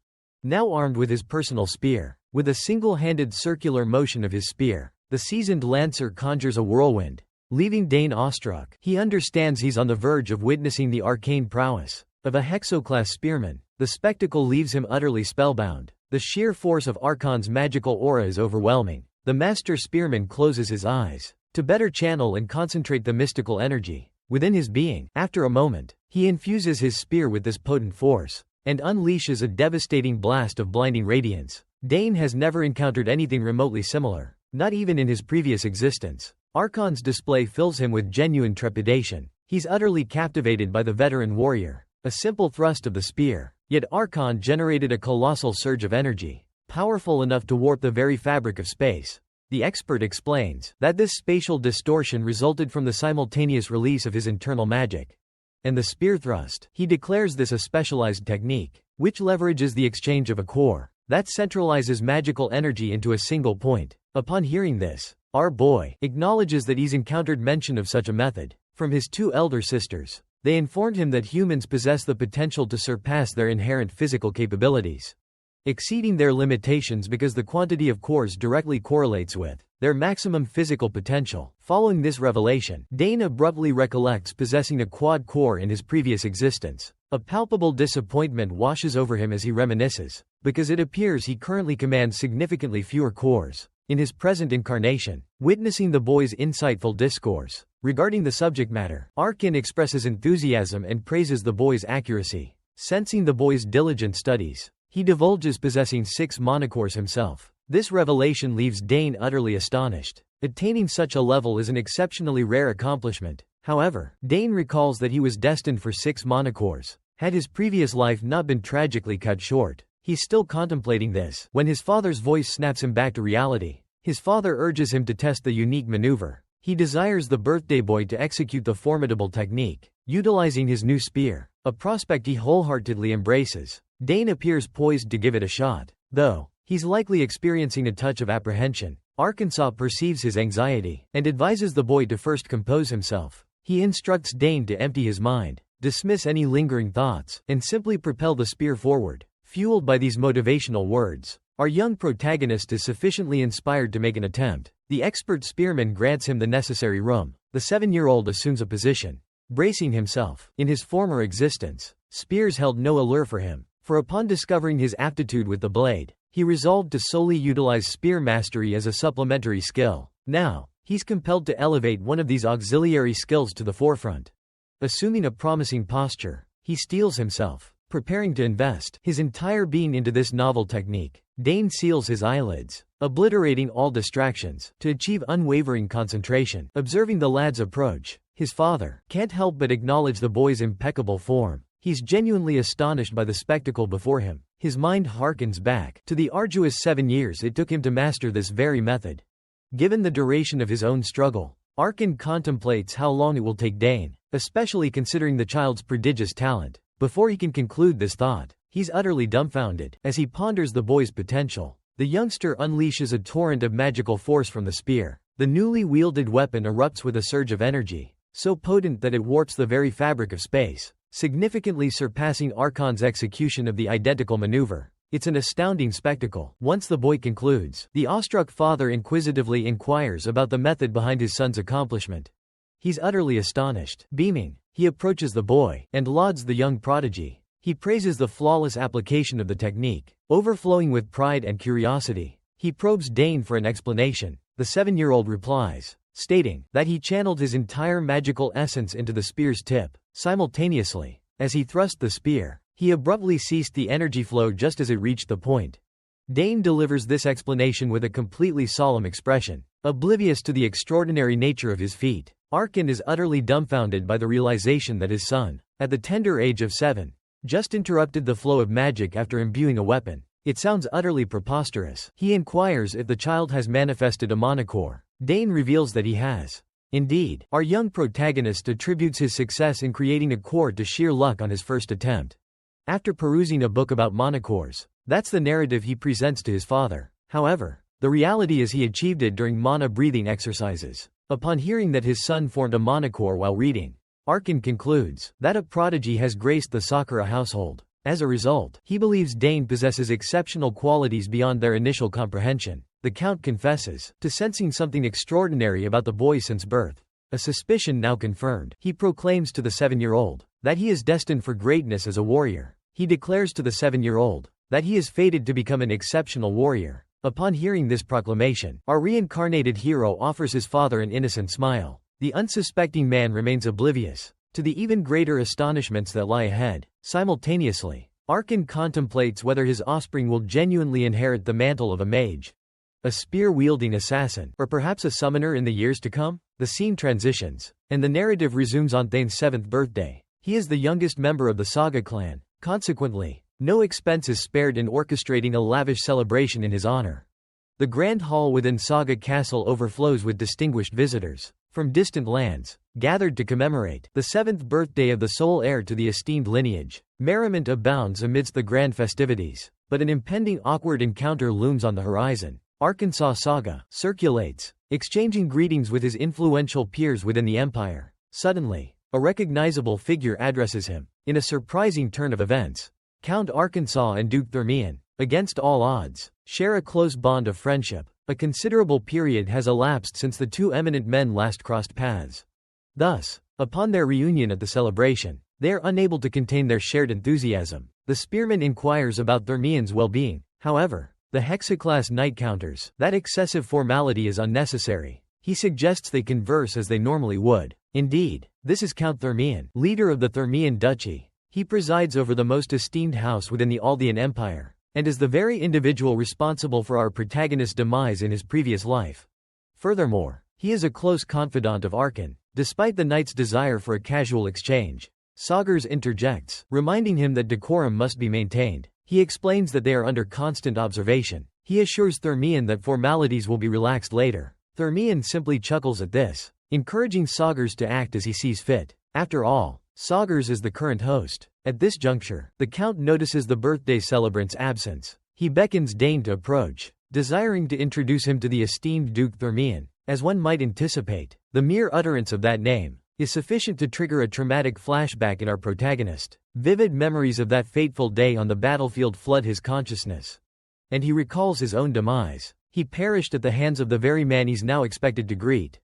Now armed with his personal spear, with a single-handed circular motion of his spear, the seasoned lancer conjures a whirlwind, leaving Dane awestruck. He understands he's on the verge of witnessing the arcane prowess of a hexoclass spearman. The spectacle leaves him utterly spellbound. The sheer force of Arkan's magical aura is overwhelming. The master spearman closes his eyes to better channel and concentrate the mystical energy within his being. After a moment, he infuses his spear with this potent force and unleashes a devastating blast of blinding radiance. Dane has never encountered anything remotely similar, not even in his previous existence. Archon's display fills him with genuine trepidation. He's utterly captivated by the veteran warrior. A simple thrust of the spear, yet Archon generated a colossal surge of energy, powerful enough to warp the very fabric of space. The expert explains that this spatial distortion resulted from the simultaneous release of his internal magic and the spear thrust. He declares this a specialized technique, which leverages the exchange of a core that centralizes magical energy into a single point. Upon hearing this, our boy acknowledges that he's encountered mention of such a method from his two elder sisters. They informed him that humans possess the potential to surpass their inherent physical capabilities, exceeding their limitations because the quantity of cores directly correlates with their maximum physical potential. Following this revelation, Dane abruptly recollects possessing a quad core in his previous existence. A palpable disappointment washes over him as he reminisces, because it appears he currently commands significantly fewer cores in his present incarnation. Witnessing the boy's insightful discourse regarding the subject matter, Arkin expresses enthusiasm and praises the boy's accuracy. Sensing the boy's diligent studies, he divulges possessing 6 manacores himself. This revelation leaves Dane utterly astonished. Attaining such a level is an exceptionally rare accomplishment. However, Dane recalls that he was destined for 6 manacores, had his previous life not been tragically cut short. He's still contemplating this when his father's voice snaps him back to reality. His father urges him to test the unique maneuver. He desires the birthday boy to execute the formidable technique, utilizing his new spear, a prospect he wholeheartedly embraces. Dane appears poised to give it a shot, though he's likely experiencing a touch of apprehension. Arkansas perceives his anxiety and advises the boy to first compose himself. He instructs Dane to empty his mind, dismiss any lingering thoughts, and simply propel the spear forward. Fueled by these motivational words, our young protagonist is sufficiently inspired to make an attempt. The expert spearman grants him the necessary room. The 7-year-old assumes a position, bracing himself. In his former existence, spears held no allure for him, for upon discovering his aptitude with the blade, he resolved to solely utilize spear mastery as a supplementary skill. Now, he's compelled to elevate one of these auxiliary skills to the forefront. Assuming a promising posture, he steels himself, preparing to invest his entire being into this novel technique. Dane seals his eyelids, obliterating all distractions, to achieve unwavering concentration. Observing the lad's approach, his father can't help but acknowledge the boy's impeccable form. He's genuinely astonished by the spectacle before him. His mind harkens back to the arduous 7 years it took him to master this very method. Given the duration of his own struggle, Arkin contemplates how long it will take Dane, especially considering the child's prodigious talent. Before he can conclude this thought, he's utterly dumbfounded. As he ponders the boy's potential, the youngster unleashes a torrent of magical force from the spear. The newly wielded weapon erupts with a surge of energy, so potent that it warps the very fabric of space, significantly surpassing Archon's execution of the identical maneuver. It's an astounding spectacle. Once the boy concludes, the awestruck father inquisitively inquires about the method behind his son's accomplishment. He's utterly astonished. Beaming, he approaches the boy and lauds the young prodigy. He praises the flawless application of the technique. Overflowing with pride and curiosity, he probes Dane for an explanation. The 7-year-old replies, stating that he channeled his entire magical essence into the spear's tip. Simultaneously, as he thrust the spear, he abruptly ceased the energy flow just as it reached the point. Dane delivers this explanation with a completely solemn expression, oblivious to the extraordinary nature of his feat. Arkin is utterly dumbfounded by the realization that his son, at the tender age of 7, just interrupted the flow of magic after imbuing a weapon. It sounds utterly preposterous. He inquires if the child has manifested a manacore. Dane reveals that he has. Indeed, our young protagonist attributes his success in creating a core to sheer luck on his first attempt. After perusing a book about manacores, that's the narrative he presents to his father. However, the reality is he achieved it during mana breathing exercises. Upon hearing that his son formed a manacore while reading, Arkin concludes that a prodigy has graced the Sakura household. As a result, he believes Dane possesses exceptional qualities beyond their initial comprehension. The Count confesses to sensing something extraordinary about the boy since birth. A suspicion now confirmed, he proclaims to the 7-year-old that he is destined for greatness as a warrior. He declares to the 7-year-old that he is fated to become an exceptional warrior. Upon hearing this proclamation, our reincarnated hero offers his father an innocent smile. The unsuspecting man remains oblivious to the even greater astonishments that lie ahead. Simultaneously, Arkan contemplates whether his offspring will genuinely inherit the mantle of a mage, a spear-wielding assassin, or perhaps a summoner in the years to come. The scene transitions, and the narrative resumes on Thane's 7th birthday. He is the youngest member of the Saga clan. Consequently, no expense is spared in orchestrating a lavish celebration in his honor. The grand hall within Saga Castle overflows with distinguished visitors from distant lands, gathered to commemorate the 7th birthday of the sole heir to the esteemed lineage. Merriment abounds amidst the grand festivities, but an impending awkward encounter looms on the horizon. Arkansas Saga circulates, exchanging greetings with his influential peers within the empire. Suddenly, a recognizable figure addresses him. In a surprising turn of events, Count Arkansas and Duke Theran, against all odds, share a close bond of friendship. A considerable period has elapsed since the two eminent men last crossed paths. Thus, upon their reunion at the celebration, they are unable to contain their shared enthusiasm. The spearman inquires about Theran's well-being. However, the hexaclass knight counters that excessive formality is unnecessary. He suggests they converse as they normally would. Indeed, this is Count Theran, leader of the Theran Duchy. He presides over the most esteemed house within the Aldean Empire, and is the very individual responsible for our protagonist's demise in his previous life. Furthermore, he is a close confidant of Arkan. Despite the knight's desire for a casual exchange, Sagers interjects, reminding him that decorum must be maintained. He explains that they are under constant observation. He assures Theran that formalities will be relaxed later. Theran simply chuckles at this, encouraging Sagers to act as he sees fit. After all, Sagers is the current host. At this juncture, the Count notices the birthday celebrant's absence. He beckons Dane to approach, desiring to introduce him to the esteemed Duke Theran. As one might anticipate, the mere utterance of that name is sufficient to trigger a traumatic flashback in our protagonist. Vivid memories of that fateful day on the battlefield flood his consciousness, and he recalls his own demise. He perished at the hands of the very man he's now expected to greet.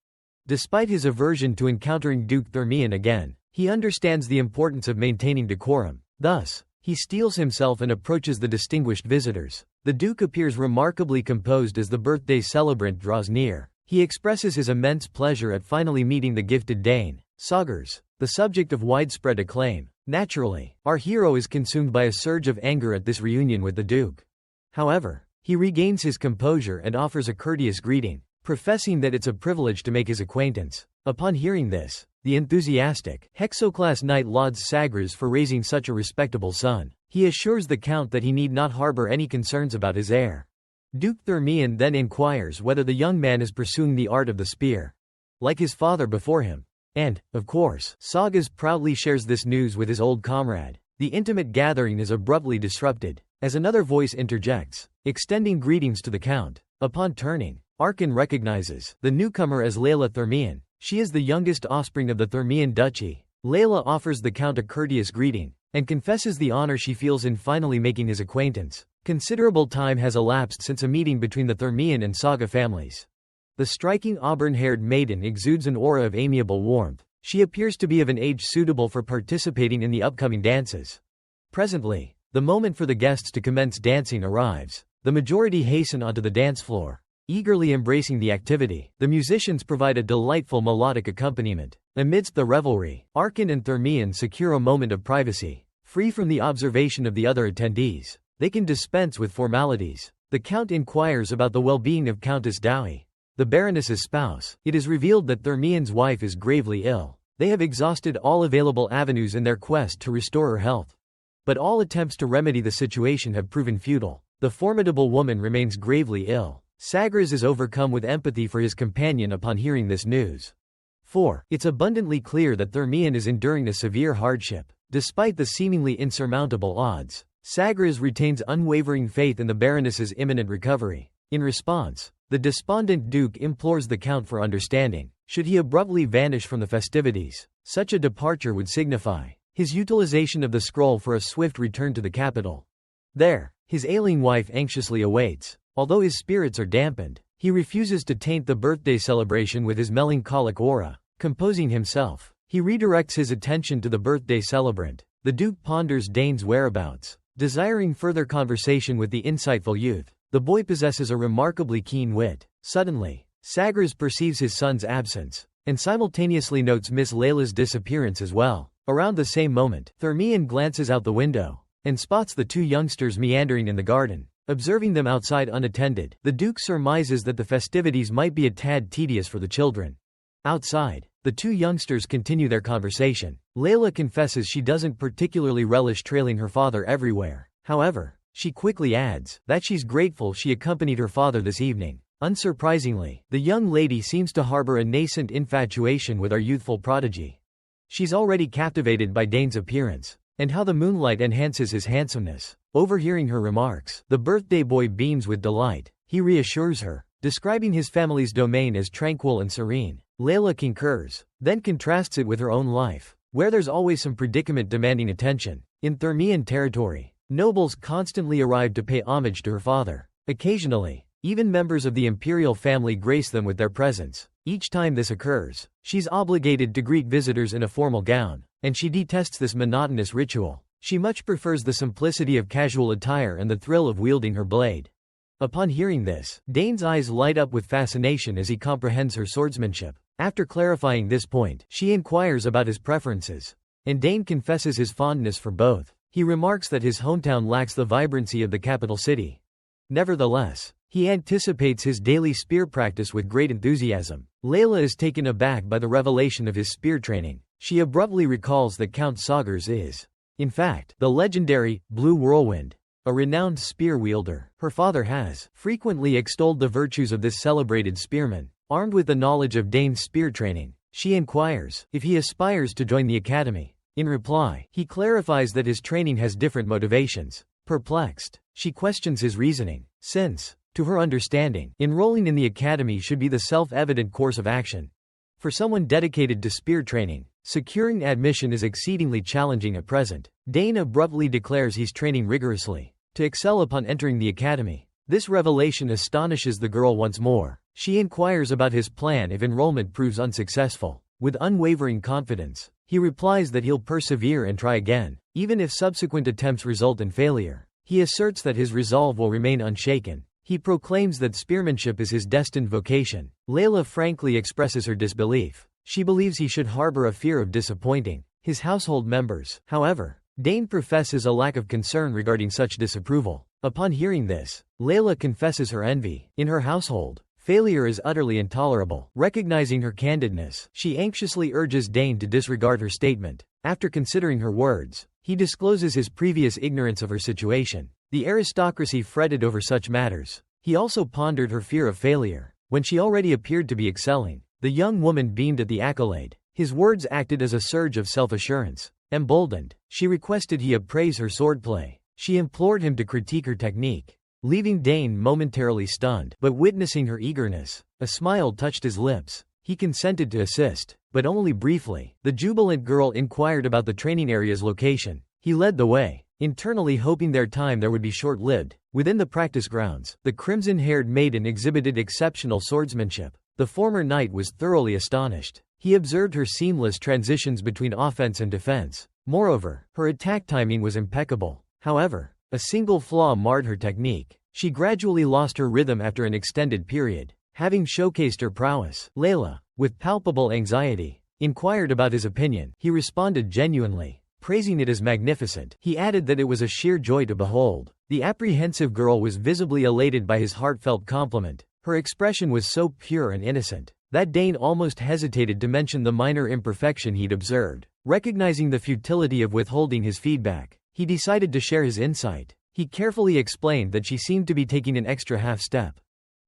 Despite his aversion to encountering Duke Theran again, he understands the importance of maintaining decorum. Thus, he steels himself and approaches the distinguished visitors. The Duke appears remarkably composed as the birthday celebrant draws near. He expresses his immense pleasure at finally meeting the gifted Dane, Sagers, the subject of widespread acclaim. Naturally, our hero is consumed by a surge of anger at this reunion with the Duke. However, he regains his composure and offers a courteous greeting, professing that it's a privilege to make his acquaintance. Upon hearing this, the enthusiastic, hexaclass knight lauds Sagres for raising such a respectable son. He assures the Count that he need not harbor any concerns about his heir. Duke Theran then inquires whether the young man is pursuing the art of the spear, like his father before him. And, of course, Sagas proudly shares this news with his old comrade. The intimate gathering is abruptly disrupted, as another voice interjects, extending greetings to the Count. Upon turning, Arkan recognizes the newcomer as Layla Theran. She is the youngest offspring of the Theran Duchy. Layla offers the Count a courteous greeting, and confesses the honor she feels in finally making his acquaintance. Considerable time has elapsed since a meeting between the Theran and Saga families. The striking auburn-haired maiden exudes an aura of amiable warmth. She appears to be of an age suitable for participating in the upcoming dances. Presently, the moment for the guests to commence dancing arrives. The majority hasten onto the dance floor, eagerly embracing the activity. The musicians provide a delightful melodic accompaniment. Amidst the revelry, Arkan and Theran secure a moment of privacy, free from the observation of the other attendees. They can dispense with formalities. The Count inquires about the well-being of Countess Dowie, the Baroness's spouse. It is revealed that Theran's wife is gravely ill. They have exhausted all available avenues in their quest to restore her health, but all attempts to remedy the situation have proven futile. The formidable woman remains gravely ill. Sagres is overcome with empathy for his companion upon hearing this news. 4. It's abundantly clear that Theran is enduring a severe hardship. Despite the seemingly insurmountable odds, Sagres retains unwavering faith in the Baroness's imminent recovery. In response, the despondent Duke implores the Count for understanding. Should he abruptly vanish from the festivities, such a departure would signify his utilization of the scroll for a swift return to the capital. There, his ailing wife anxiously awaits. Although his spirits are dampened, he refuses to taint the birthday celebration with his melancholic aura. Composing himself, he redirects his attention to the birthday celebrant. The Duke ponders Dane's whereabouts, desiring further conversation with the insightful youth. The boy possesses a remarkably keen wit. Suddenly, Sagres perceives his son's absence, and simultaneously notes Miss Layla's disappearance as well. Around the same moment, Theran glances out the window, and spots the two youngsters meandering in the garden. Observing them outside unattended, the Duke surmises that the festivities might be a tad tedious for the children. Outside, the two youngsters continue their conversation. Layla confesses she doesn't particularly relish trailing her father everywhere. However, she quickly adds that she's grateful she accompanied her father this evening. Unsurprisingly, the young lady seems to harbor a nascent infatuation with our youthful prodigy. She's already captivated by Dane's appearance, and how the moonlight enhances his handsomeness. Overhearing her remarks, the birthday boy beams with delight. He reassures her, describing his family's domain as tranquil and serene. Layla concurs, then contrasts it with her own life, where there's always some predicament demanding attention. In Thermian territory, nobles constantly arrive to pay homage to her father. Occasionally, even members of the imperial family grace them with their presence. Each time this occurs, she's obligated to greet visitors in a formal gown, and she detests this monotonous ritual. She much prefers the simplicity of casual attire and the thrill of wielding her blade. Upon hearing this, Dane's eyes light up with fascination as he comprehends her swordsmanship. After clarifying this point, she inquires about his preferences, and Dane confesses his fondness for both. He remarks that his hometown lacks the vibrancy of the capital city. Nevertheless, he anticipates his daily spear practice with great enthusiasm. Layla is taken aback by the revelation of his spear training. She abruptly recalls that Count Sagers is, in fact, the legendary Blue Whirlwind, a renowned spear wielder. Her father has frequently extolled the virtues of this celebrated spearman. Armed with the knowledge of Dane's spear training, she inquires if he aspires to join the academy. In reply, he clarifies that his training has different motivations. Perplexed, she questions his reasoning, since, to her understanding, enrolling in the academy should be the self-evident course of action. For someone dedicated to spear training, securing admission is exceedingly challenging at present. Dane abruptly declares he's training rigorously to excel upon entering the academy. This revelation astonishes the girl once more. She inquires about his plan if enrollment proves unsuccessful. With unwavering confidence, he replies that he'll persevere and try again, even if subsequent attempts result in failure. He asserts that his resolve will remain unshaken. He proclaims that spearmanship is his destined vocation. Layla frankly expresses her disbelief. She believes he should harbor a fear of disappointing his household members. However, Dane professes a lack of concern regarding such disapproval. Upon hearing this, Layla confesses her envy. In her household, failure is utterly intolerable. Recognizing her candidness, she anxiously urges Dane to disregard her statement. After considering her words, he discloses his previous ignorance of her situation. The aristocracy fretted over such matters. He also pondered her fear of failure. When she already appeared to be excelling, the young woman beamed at the accolade. His words acted as a surge of self-assurance. Emboldened, she requested he appraise her swordplay. She implored him to critique her technique, leaving Dane momentarily stunned. But witnessing her eagerness, a smile touched his lips. He consented to assist, but only briefly. The jubilant girl inquired about the training area's location. He led the way, internally hoping their time there would be short-lived. Within the practice grounds, the crimson-haired maiden exhibited exceptional swordsmanship. The former knight was thoroughly astonished. He observed her seamless transitions between offense and defense. Moreover, her attack timing was impeccable. However, a single flaw marred her technique. She gradually lost her rhythm after an extended period. Having showcased her prowess, Layla, with palpable anxiety, inquired about his opinion. He responded genuinely, praising it as magnificent. He added that it was a sheer joy to behold. The apprehensive girl was visibly elated by his heartfelt compliment. Her expression was so pure and innocent that Dane almost hesitated to mention the minor imperfection he'd observed. Recognizing the futility of withholding his feedback, he decided to share his insight. He carefully explained that she seemed to be taking an extra half step,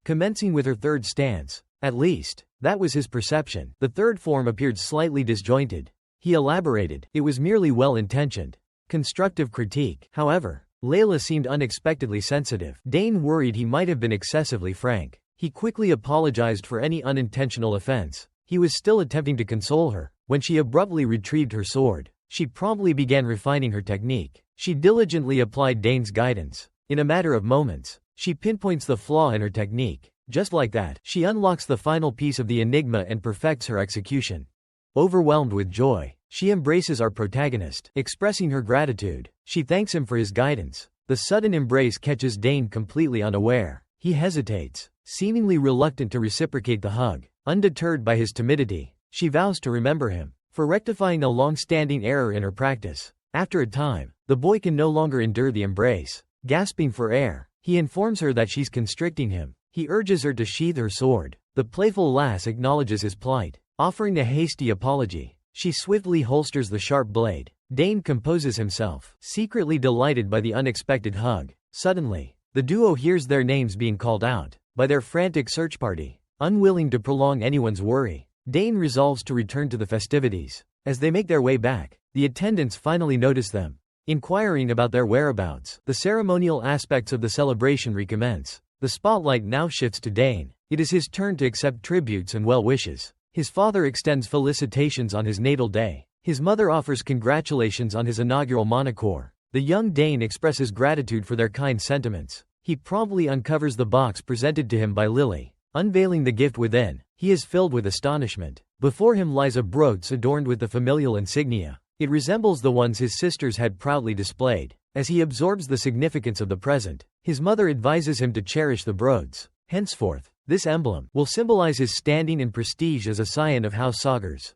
commencing with her third stance. At least, that was his perception. The third form appeared slightly disjointed. He elaborated, it was merely well-intentioned, constructive critique. However, Layla seemed unexpectedly sensitive. Dane worried he might have been excessively frank. He quickly apologized for any unintentional offense. He was still attempting to console her, when she abruptly retrieved her sword. She promptly began refining her technique. She diligently applied Dane's guidance. In a matter of moments, she pinpoints the flaw in her technique. Just like that, she unlocks the final piece of the enigma and perfects her execution. Overwhelmed with joy, she embraces our protagonist, expressing her gratitude. She thanks him for his guidance. The sudden embrace catches Dane completely unaware. He hesitates, seemingly reluctant to reciprocate the hug. Undeterred by his timidity, she vows to remember him for rectifying a long-standing error in her practice. After a time, The boy can no longer endure the embrace. Gasping for air, he informs her that she's constricting him. He urges her to sheath her sword. The playful lass acknowledges his plight, offering a hasty apology. She swiftly holsters the sharp blade. Dane composes himself, secretly delighted by the unexpected hug. Suddenly, the duo hears their names being called out by their frantic search party. Unwilling to prolong anyone's worry, Dane resolves to return to the festivities. As they make their way back, the attendants finally notice them, inquiring about their whereabouts. The ceremonial aspects of the celebration recommence. The spotlight now shifts to Dane. It is his turn to accept tributes and well wishes. His father extends felicitations on his natal day. His mother offers congratulations on his inaugural monocore. The young Dane expresses gratitude for their kind sentiments. He promptly uncovers the box presented to him by Lily. Unveiling the gift within, he is filled with astonishment. Before him lies a brooch adorned with the familial insignia. It resembles the ones his sisters had proudly displayed. As he absorbs the significance of the present, his mother advises him to cherish the brooch. Henceforth, this emblem will symbolize his standing and prestige as a scion of House Saugers.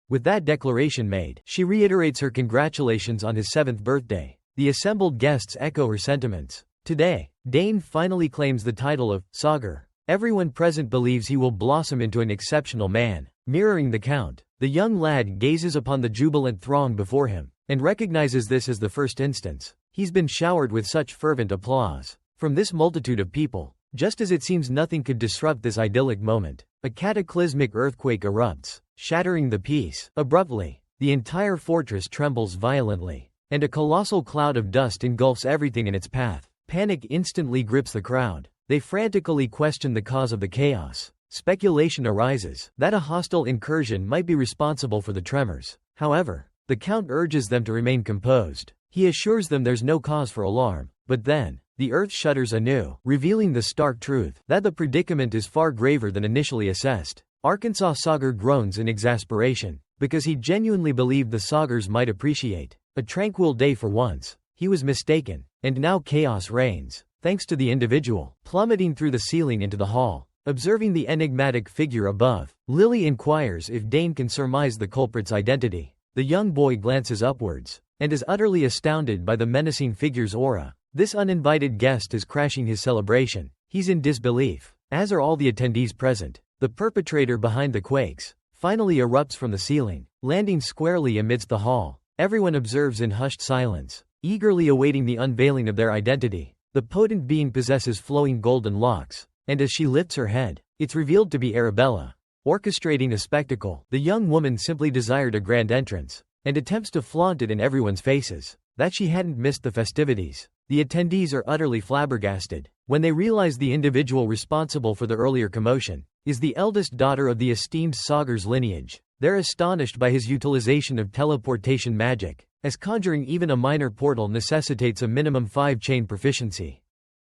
With that declaration made, she reiterates her congratulations on his 7th birthday. The assembled guests echo her sentiments. Today, Dane finally claims the title of Sauger. Everyone present believes he will blossom into an exceptional man. Mirroring the count, the young lad gazes upon the jubilant throng before him, and recognizes this as the first instance. He's been showered with such fervent applause from this multitude of people. Just as it seems nothing could disrupt this idyllic moment, a cataclysmic earthquake erupts, shattering the peace. Abruptly, the entire fortress trembles violently, and a colossal cloud of dust engulfs everything in its path. Panic instantly grips the crowd. They frantically question the cause of the chaos. Speculation arises that a hostile incursion might be responsible for the tremors. However, the Count urges them to remain composed. He assures them there's no cause for alarm. But then, the earth shudders anew, revealing the stark truth that the predicament is far graver than initially assessed. Arkansas Sauger groans in exasperation, because he genuinely believed the Saugers might appreciate a tranquil day for once. He was mistaken, and now chaos reigns, thanks to the individual plummeting through the ceiling into the hall. Observing the enigmatic figure above, Lily inquires if Dane can surmise the culprit's identity. The young boy glances upwards, and is utterly astounded by the menacing figure's aura. This uninvited guest is crashing his celebration. He's in disbelief, as are all the attendees present. The perpetrator behind the quakes finally erupts from the ceiling, landing squarely amidst the hall. Everyone observes in hushed silence, eagerly awaiting the unveiling of their identity. The potent being possesses flowing golden locks, and as she lifts her head, it's revealed to be Arabella. Orchestrating a spectacle, the young woman simply desired a grand entrance, and attempts to flaunt it in everyone's faces, that she hadn't missed the festivities. The attendees are utterly flabbergasted when they realize the individual responsible for the earlier commotion is the eldest daughter of the esteemed Sauger's lineage. They're astonished by his utilization of teleportation magic, as conjuring even a minor portal necessitates a minimum 5-chain proficiency.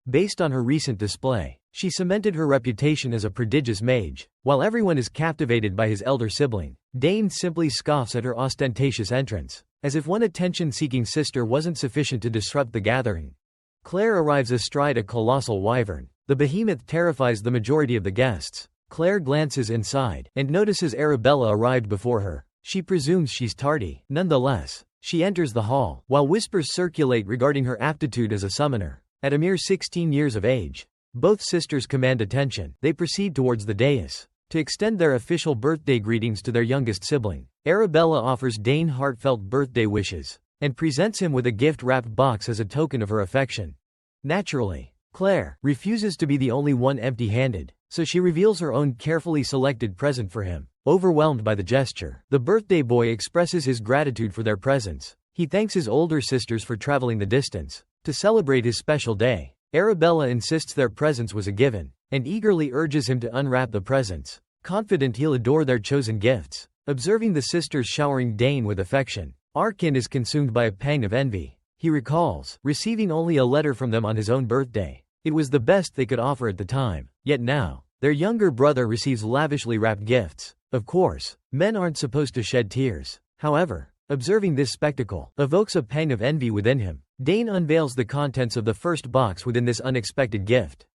Based on her recent display, she cemented her reputation as a prodigious mage. While everyone is captivated by his elder sibling, Dane simply scoffs at her ostentatious entrance, as if one attention-seeking sister wasn't sufficient to disrupt the gathering. Claire arrives astride a colossal wyvern. The behemoth terrifies the majority of the guests. Claire glances inside, and notices Arabella arrived before her. She presumes she's tardy. Nonetheless, she enters the hall, while whispers circulate regarding her aptitude as a summoner. At a mere 16 years of age, both sisters command attention. They proceed towards the dais to extend their official birthday greetings to their youngest sibling. Arabella offers Dane heartfelt birthday wishes, and presents him with a gift-wrapped box as a token of her affection. Naturally, Claire refuses to be the only one empty-handed, so she reveals her own carefully selected present for him. Overwhelmed by the gesture, the birthday boy expresses his gratitude for their presence. He thanks his older sisters for traveling the distance to celebrate his special day. Arabella insists their presence was a given, and eagerly urges him to unwrap the presents, confident he'll adore their chosen gifts. Observing the sisters showering Dane with affection, Arkin is consumed by a pang of envy. He recalls receiving only a letter from them on his own birthday. It was the best they could offer at the time. Yet now, their younger brother receives lavishly wrapped gifts. Of course, men aren't supposed to shed tears. However, observing this spectacle evokes a pang of envy within him. Dane unveils the contents of the first box within this unexpected gift.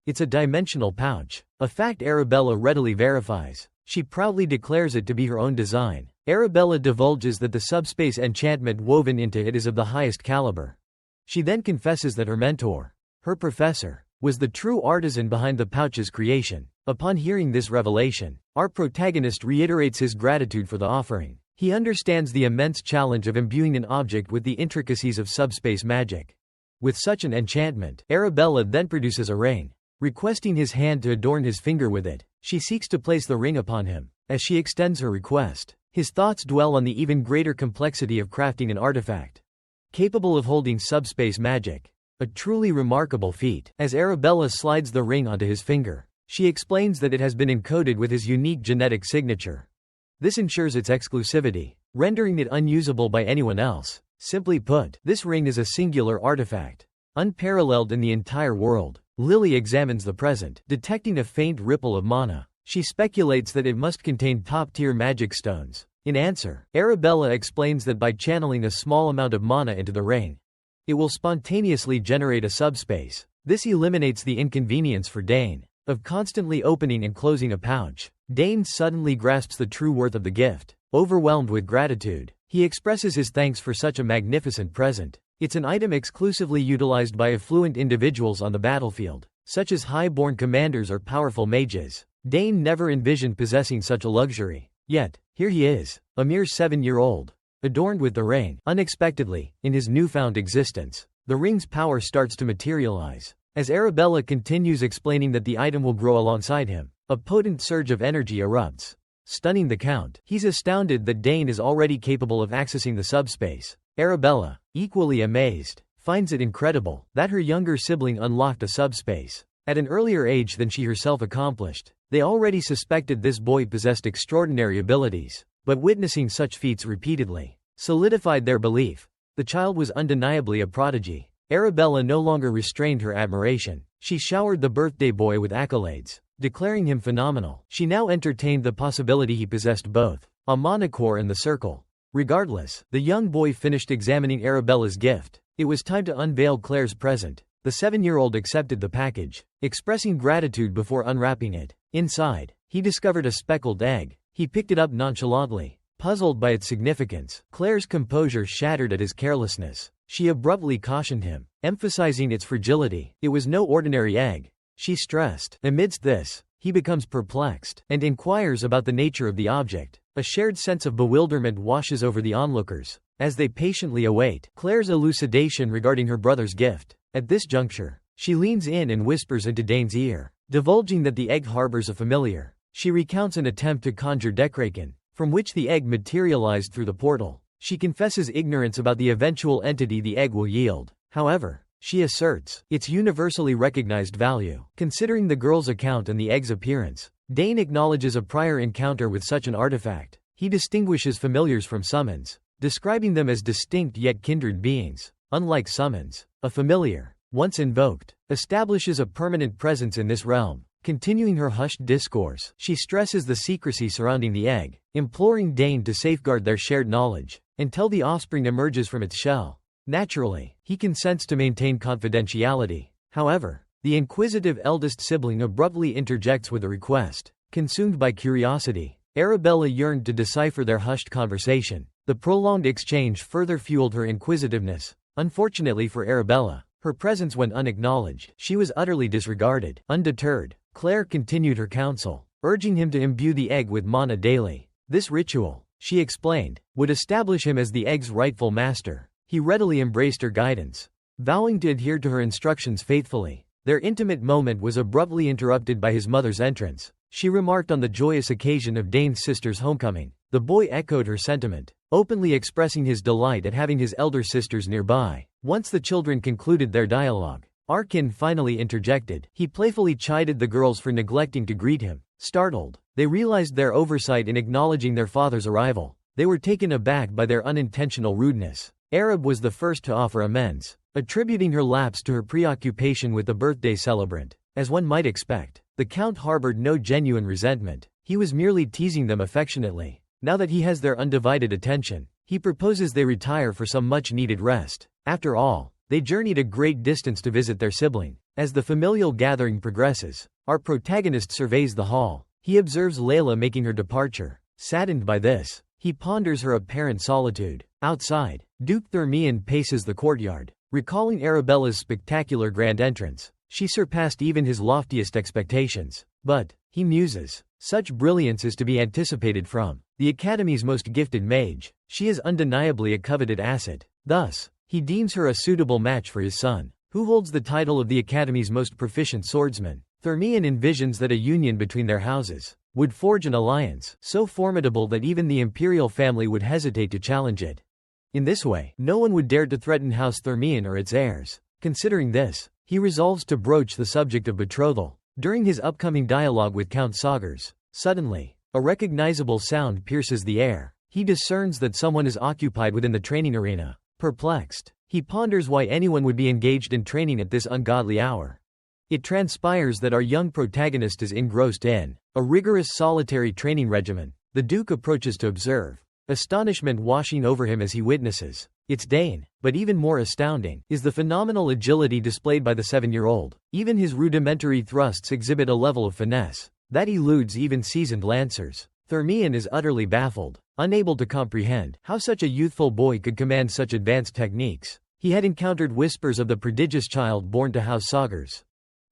It's a dimensional pouch, a fact Arabella readily verifies. She proudly declares it to be her own design. Arabella divulges that the subspace enchantment woven into it is of the highest caliber. She then confesses that her mentor, her professor, was the true artisan behind the pouch's creation. Upon hearing this revelation, our protagonist reiterates his gratitude for the offering. He understands the immense challenge of imbuing an object with the intricacies of subspace magic. With such an enchantment, Arabella then produces a ring. Requesting his hand to adorn his finger with it, she seeks to place the ring upon him. As she extends her request, his thoughts dwell on the even greater complexity of crafting an artifact capable of holding subspace magic. A truly remarkable feat. As Arabella slides the ring onto his finger, she explains that it has been encoded with his unique genetic signature. This ensures its exclusivity, rendering it unusable by anyone else. Simply put, this ring is a singular artifact, unparalleled in the entire world. Lily examines the present, detecting a faint ripple of mana. She speculates that it must contain top-tier magic stones. In answer, Arabella explains that by channeling a small amount of mana into the ring, it will spontaneously generate a subspace. This eliminates the inconvenience for Dane of constantly opening and closing a pouch. Dane suddenly grasps the true worth of the gift. Overwhelmed with gratitude, he expresses his thanks for such a magnificent present. It's an item exclusively utilized by affluent individuals on the battlefield, such as high-born commanders or powerful mages. Dane never envisioned possessing such a luxury. Yet, here he is, a mere 7-year-old, adorned with the ring. Unexpectedly, in his newfound existence, the ring's power starts to materialize. As Arabella continues explaining that the item will grow alongside him, a potent surge of energy erupts, stunning the Count. He's astounded that Dane is already capable of accessing the subspace. Arabella, equally amazed, finds it incredible that her younger sibling unlocked a subspace at an earlier age than she herself accomplished. They already suspected this boy possessed extraordinary abilities, but witnessing such feats repeatedly solidified their belief. The child was undeniably a prodigy. Arabella no longer restrained her admiration. She showered the birthday boy with accolades, declaring him phenomenal. She now entertained the possibility he possessed both a monocore and the circle. Regardless, the young boy finished examining Arabella's gift. It was time to unveil Claire's present. The 7-year-old accepted the package, expressing gratitude before unwrapping it. Inside, he discovered a speckled egg. He picked it up nonchalantly, puzzled by its significance. Claire's composure shattered at his carelessness. She abruptly cautioned him, emphasizing its fragility. It was no ordinary egg, she stressed. Amidst this, he becomes perplexed and inquires about the nature of the object. A shared sense of bewilderment washes over the onlookers as they patiently await Claire's elucidation regarding her brother's gift. At this juncture, she leans in and whispers into Dane's ear, divulging that the egg harbors a familiar. She recounts an attempt to conjure Dekraken, from which the egg materialized through the portal. She confesses ignorance about the eventual entity the egg will yield. However, she asserts its universally recognized value. Considering the girl's account and the egg's appearance, Dane acknowledges a prior encounter with such an artifact. He distinguishes familiars from summons, describing them as distinct yet kindred beings. Unlike summons, a familiar, once invoked, establishes a permanent presence in this realm. Continuing her hushed discourse, she stresses the secrecy surrounding the egg, imploring Dane to safeguard their shared knowledge until the offspring emerges from its shell. Naturally, he consents to maintain confidentiality. However, the inquisitive eldest sibling abruptly interjects with a request. Consumed by curiosity, Arabella yearned to decipher their hushed conversation. The prolonged exchange further fueled her inquisitiveness. Unfortunately for Arabella, her presence went unacknowledged. She was utterly disregarded. Undeterred, Claire continued her counsel, urging him to imbue the egg with mana daily. This ritual, she explained, would establish him as the egg's rightful master. He readily embraced her guidance, vowing to adhere to her instructions faithfully. Their intimate moment was abruptly interrupted by his mother's entrance. She remarked on the joyous occasion of Dane's sister's homecoming. The boy echoed her sentiment, openly expressing his delight at having his elder sisters nearby. Once the children concluded their dialogue, Arkin finally interjected. He playfully chided the girls for neglecting to greet him. Startled, they realized their oversight in acknowledging their father's arrival. They were taken aback by their unintentional rudeness. Arab was the first to offer amends, attributing her lapse to her preoccupation with the birthday celebrant. As one might expect, the Count harbored no genuine resentment. He was merely teasing them affectionately. Now that he has their undivided attention, he proposes they retire for some much-needed rest. After all, they journeyed a great distance to visit their sibling. As the familial gathering progresses, our protagonist surveys the hall. He observes Layla making her departure. Saddened by this, He ponders her apparent solitude. Outside, Duke Theran paces the courtyard, recalling Arabella's spectacular grand entrance. She surpassed even his loftiest expectations. But, he muses, such brilliance is to be anticipated from the Academy's most gifted mage. She is undeniably a coveted asset. Thus, he deems her a suitable match for his son, who holds the title of the Academy's most proficient swordsman. Theran envisions that a union between their houses would forge an alliance so formidable that even the imperial family would hesitate to challenge it. In this way, no one would dare to threaten House Theran or its heirs. Considering this, he resolves to broach the subject of betrothal. During his upcoming dialogue with Count Sagers, suddenly, a recognizable sound pierces the air. He discerns that someone is occupied within the training arena. Perplexed, he ponders why anyone would be engaged in training at this ungodly hour. It transpires that our young protagonist is engrossed in a rigorous solitary training regimen. The Duke approaches to observe, astonishment washing over him as he witnesses. It's Dane, but even more astounding is the phenomenal agility displayed by the 7-year-old. Even his rudimentary thrusts exhibit a level of finesse that eludes even seasoned lancers. Theran is utterly baffled, unable to comprehend how such a youthful boy could command such advanced techniques. He had encountered whispers of the prodigious child born to House Sagers,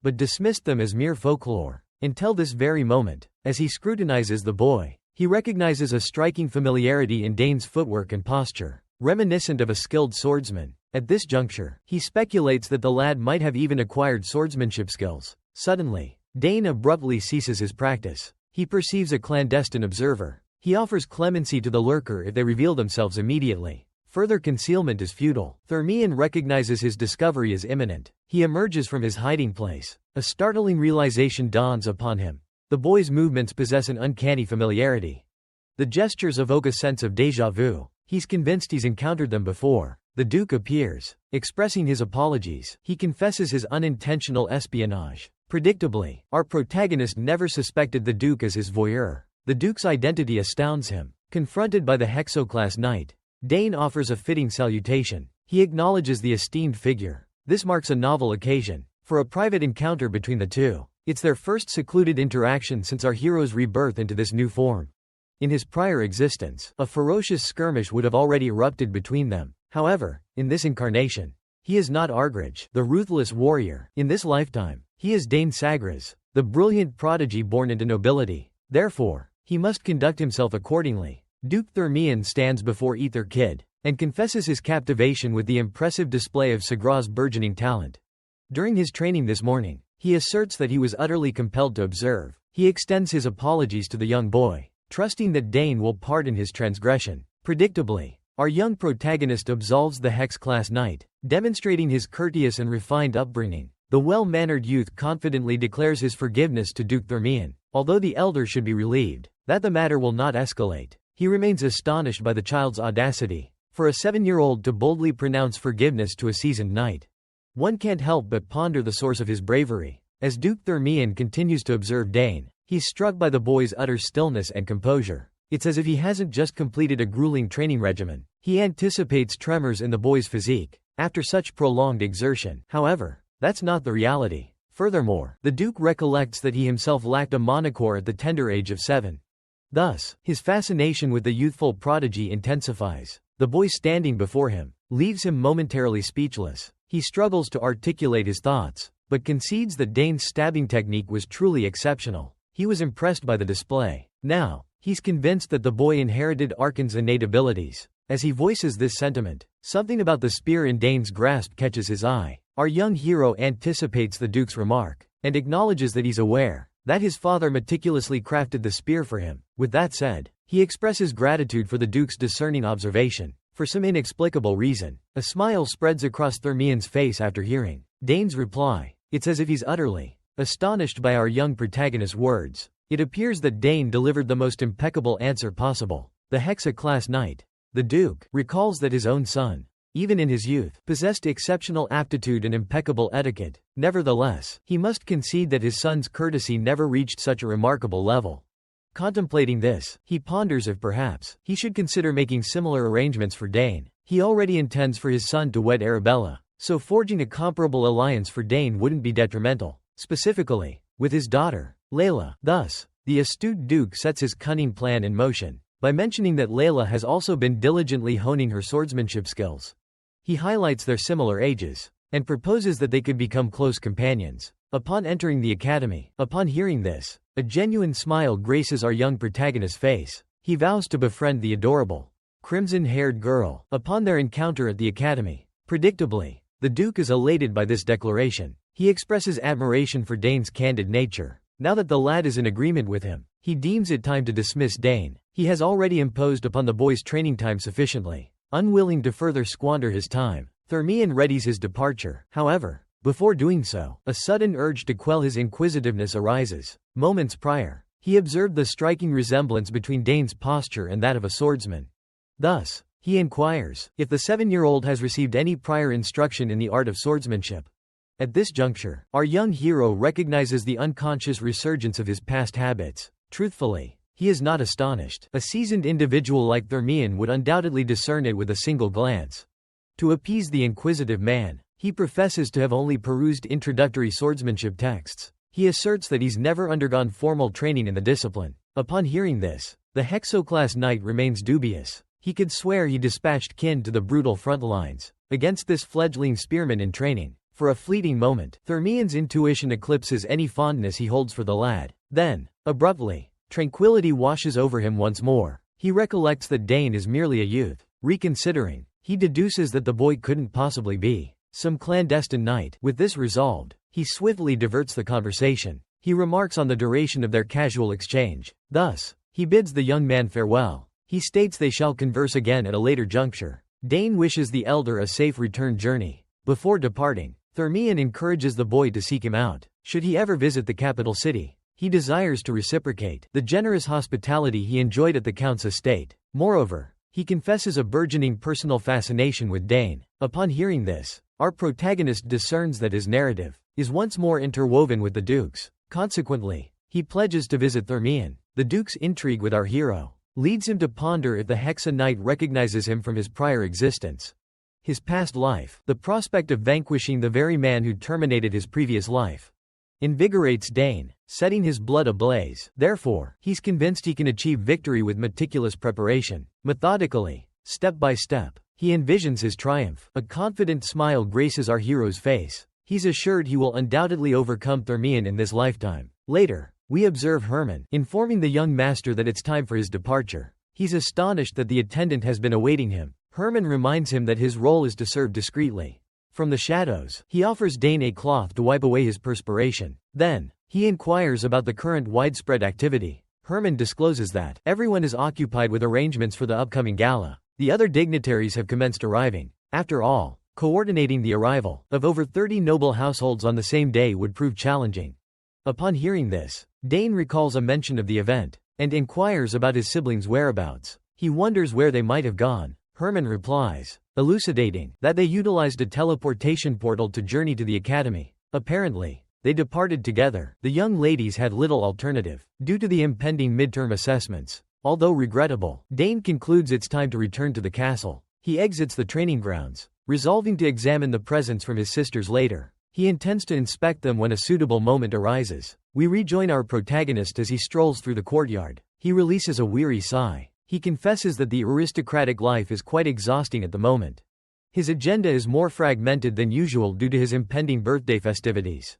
but dismissed them as mere folklore. Until this very moment, as he scrutinizes the boy, he recognizes a striking familiarity in Dane's footwork and posture, reminiscent of a skilled swordsman. At this juncture, he speculates that the lad might have even acquired swordsmanship skills. Suddenly, Dane abruptly ceases his practice. He perceives a clandestine observer. He offers clemency to the lurker if they reveal themselves immediately. Further concealment is futile. Theran recognizes his discovery as imminent. He emerges from his hiding place. A startling realization dawns upon him. The boy's movements possess an uncanny familiarity. The gestures evoke a sense of déjà vu. He's convinced he's encountered them before. The Duke appears, expressing his apologies. He confesses his unintentional espionage. Predictably, our protagonist never suspected the Duke as his voyeur. The Duke's identity astounds him. Confronted by the Hexoclass Knight, Dane offers a fitting salutation. He acknowledges the esteemed figure. This marks a novel occasion for a private encounter between the two. It's their first secluded interaction since our hero's rebirth into this new form. In his prior existence, a ferocious skirmish would have already erupted between them. However, in this incarnation, he is not Argrage, the ruthless warrior. In this lifetime, he is Dane Sagres, the brilliant prodigy born into nobility. Therefore, he must conduct himself accordingly. Duke Theran stands before Ether Kid and confesses his captivation with the impressive display of Sagras' burgeoning talent. During his training this morning, he asserts that he was utterly compelled to observe. He extends his apologies to the young boy, trusting that Dane will pardon his transgression. Predictably, our young protagonist absolves the Hex-class knight, demonstrating his courteous and refined upbringing. The well-mannered youth confidently declares his forgiveness to Duke Theran, although the elder should be relieved that the matter will not escalate. He remains astonished by the child's audacity. For a 7-year-old to boldly pronounce forgiveness to a seasoned knight, one can't help but ponder the source of his bravery. As Duke Theran continues to observe Dane, he's struck by the boy's utter stillness and composure. It's as if he hasn't just completed a grueling training regimen. He anticipates tremors in the boy's physique after such prolonged exertion. However, that's not the reality. Furthermore, the Duke recollects that he himself lacked a monocore at the tender age of 7. Thus, his fascination with the youthful prodigy intensifies. The boy standing before him leaves him momentarily speechless. He struggles to articulate his thoughts, but concedes that Dane's stabbing technique was truly exceptional. He was impressed by the display. Now, he's convinced that the boy inherited Arkan's innate abilities. As he voices this sentiment, something about the spear in Dane's grasp catches his eye. Our young hero anticipates the Duke's remark, and acknowledges that he's aware that his father meticulously crafted the spear for him. With that said, he expresses gratitude for the Duke's discerning observation. For some inexplicable reason, a smile spreads across Theran's face after hearing Dane's reply. It's as if he's utterly astonished by our young protagonist's words. It appears that Dane delivered the most impeccable answer possible. The Hexa-class knight, the Duke, recalls that his own son, even in his youth, possessed exceptional aptitude and impeccable etiquette. Nevertheless, he must concede that his son's courtesy never reached such a remarkable level. Contemplating this, he ponders if perhaps he should consider making similar arrangements for Dane. He already intends for his son to wed Arabella, so forging a comparable alliance for Dane wouldn't be detrimental, specifically with his daughter, Layla. Thus, the astute Duke sets his cunning plan in motion. by mentioning that Layla has also been diligently honing her swordsmanship skills. He highlights their similar ages, and proposes that they could become close companions. Upon entering the academy, upon hearing this, a genuine smile graces our young protagonist's face. He vows to befriend the adorable, crimson-haired girl. Upon their encounter at the academy, predictably, the Duke is elated by this declaration. He expresses admiration for Dane's candid nature. Now that the lad is in agreement with him, he deems it time to dismiss Dane. He has already imposed upon the boy's training time sufficiently. Unwilling to further squander his time, Thermion readies his departure. However, before doing so, a sudden urge to quell his inquisitiveness arises. Moments prior, he observed the striking resemblance between Dane's posture and that of a swordsman. Thus, he inquires if the 7-year-old has received any prior instruction in the art of swordsmanship. At this juncture, our young hero recognizes the unconscious resurgence of his past habits. Truthfully, he is not astonished. A seasoned individual like Thermion would undoubtedly discern it with a single glance. To appease the inquisitive man, he professes to have only perused introductory swordsmanship texts. He asserts that he's never undergone formal training in the discipline. Upon hearing this, the Hexoclass knight remains dubious. He could swear he dispatched kin to the brutal front lines against this fledgling spearman in training. For a fleeting moment, Thermion's intuition eclipses any fondness he holds for the lad. Then, abruptly, tranquility washes over him once more. He recollects that Dane is merely a youth. Reconsidering, he deduces that the boy couldn't possibly be some clandestine knight. With this resolved, he swiftly diverts the conversation. He remarks on the duration of their casual exchange. Thus, he bids the young man farewell. He states they shall converse again at a later juncture. Dane wishes the elder a safe return journey. Before departing, Thermion encourages the boy to seek him out. Should he ever visit the capital city, he desires to reciprocate the generous hospitality he enjoyed at the Count's estate. Moreover, he confesses a burgeoning personal fascination with Dane. Upon hearing this, our protagonist discerns that his narrative is once more interwoven with the Duke's. Consequently, he pledges to visit Thermion. The Duke's intrigue with our hero leads him to ponder if the Hexa Knight recognizes him from his prior existence. His past life, the prospect of vanquishing the very man who terminated his previous life, invigorates Dane, setting his blood ablaze. Therefore, he's convinced he can achieve victory with meticulous preparation. Methodically, step by step, he envisions his triumph. A confident smile graces our hero's face. He's assured he will undoubtedly overcome Thermion in this lifetime. Later, we observe Herman informing the young master that it's time for his departure. He's astonished that the attendant has been awaiting him. Herman reminds him that his role is to serve discreetly. From the shadows, he offers Dane a cloth to wipe away his perspiration. Then, he inquires about the current widespread activity. Herman discloses that everyone is occupied with arrangements for the upcoming gala. The other dignitaries have commenced arriving. After all, coordinating the arrival of over 30 noble households on the same day would prove challenging. Upon hearing this, Dane recalls a mention of the event, and inquires about his siblings' whereabouts. He wonders where they might have gone. Herman replies, elucidating that they utilized a teleportation portal to journey to the academy. Apparently, they departed together. The young ladies had little alternative, due to the impending midterm assessments. Although regrettable, Dane concludes it's time to return to the castle. He exits the training grounds, resolving to examine the presents from his sisters later. He intends to inspect them when a suitable moment arises. We rejoin our protagonist as he strolls through the courtyard. He releases a weary sigh. He confesses that the aristocratic life is quite exhausting at the moment. His agenda is more fragmented than usual due to his impending birthday festivities.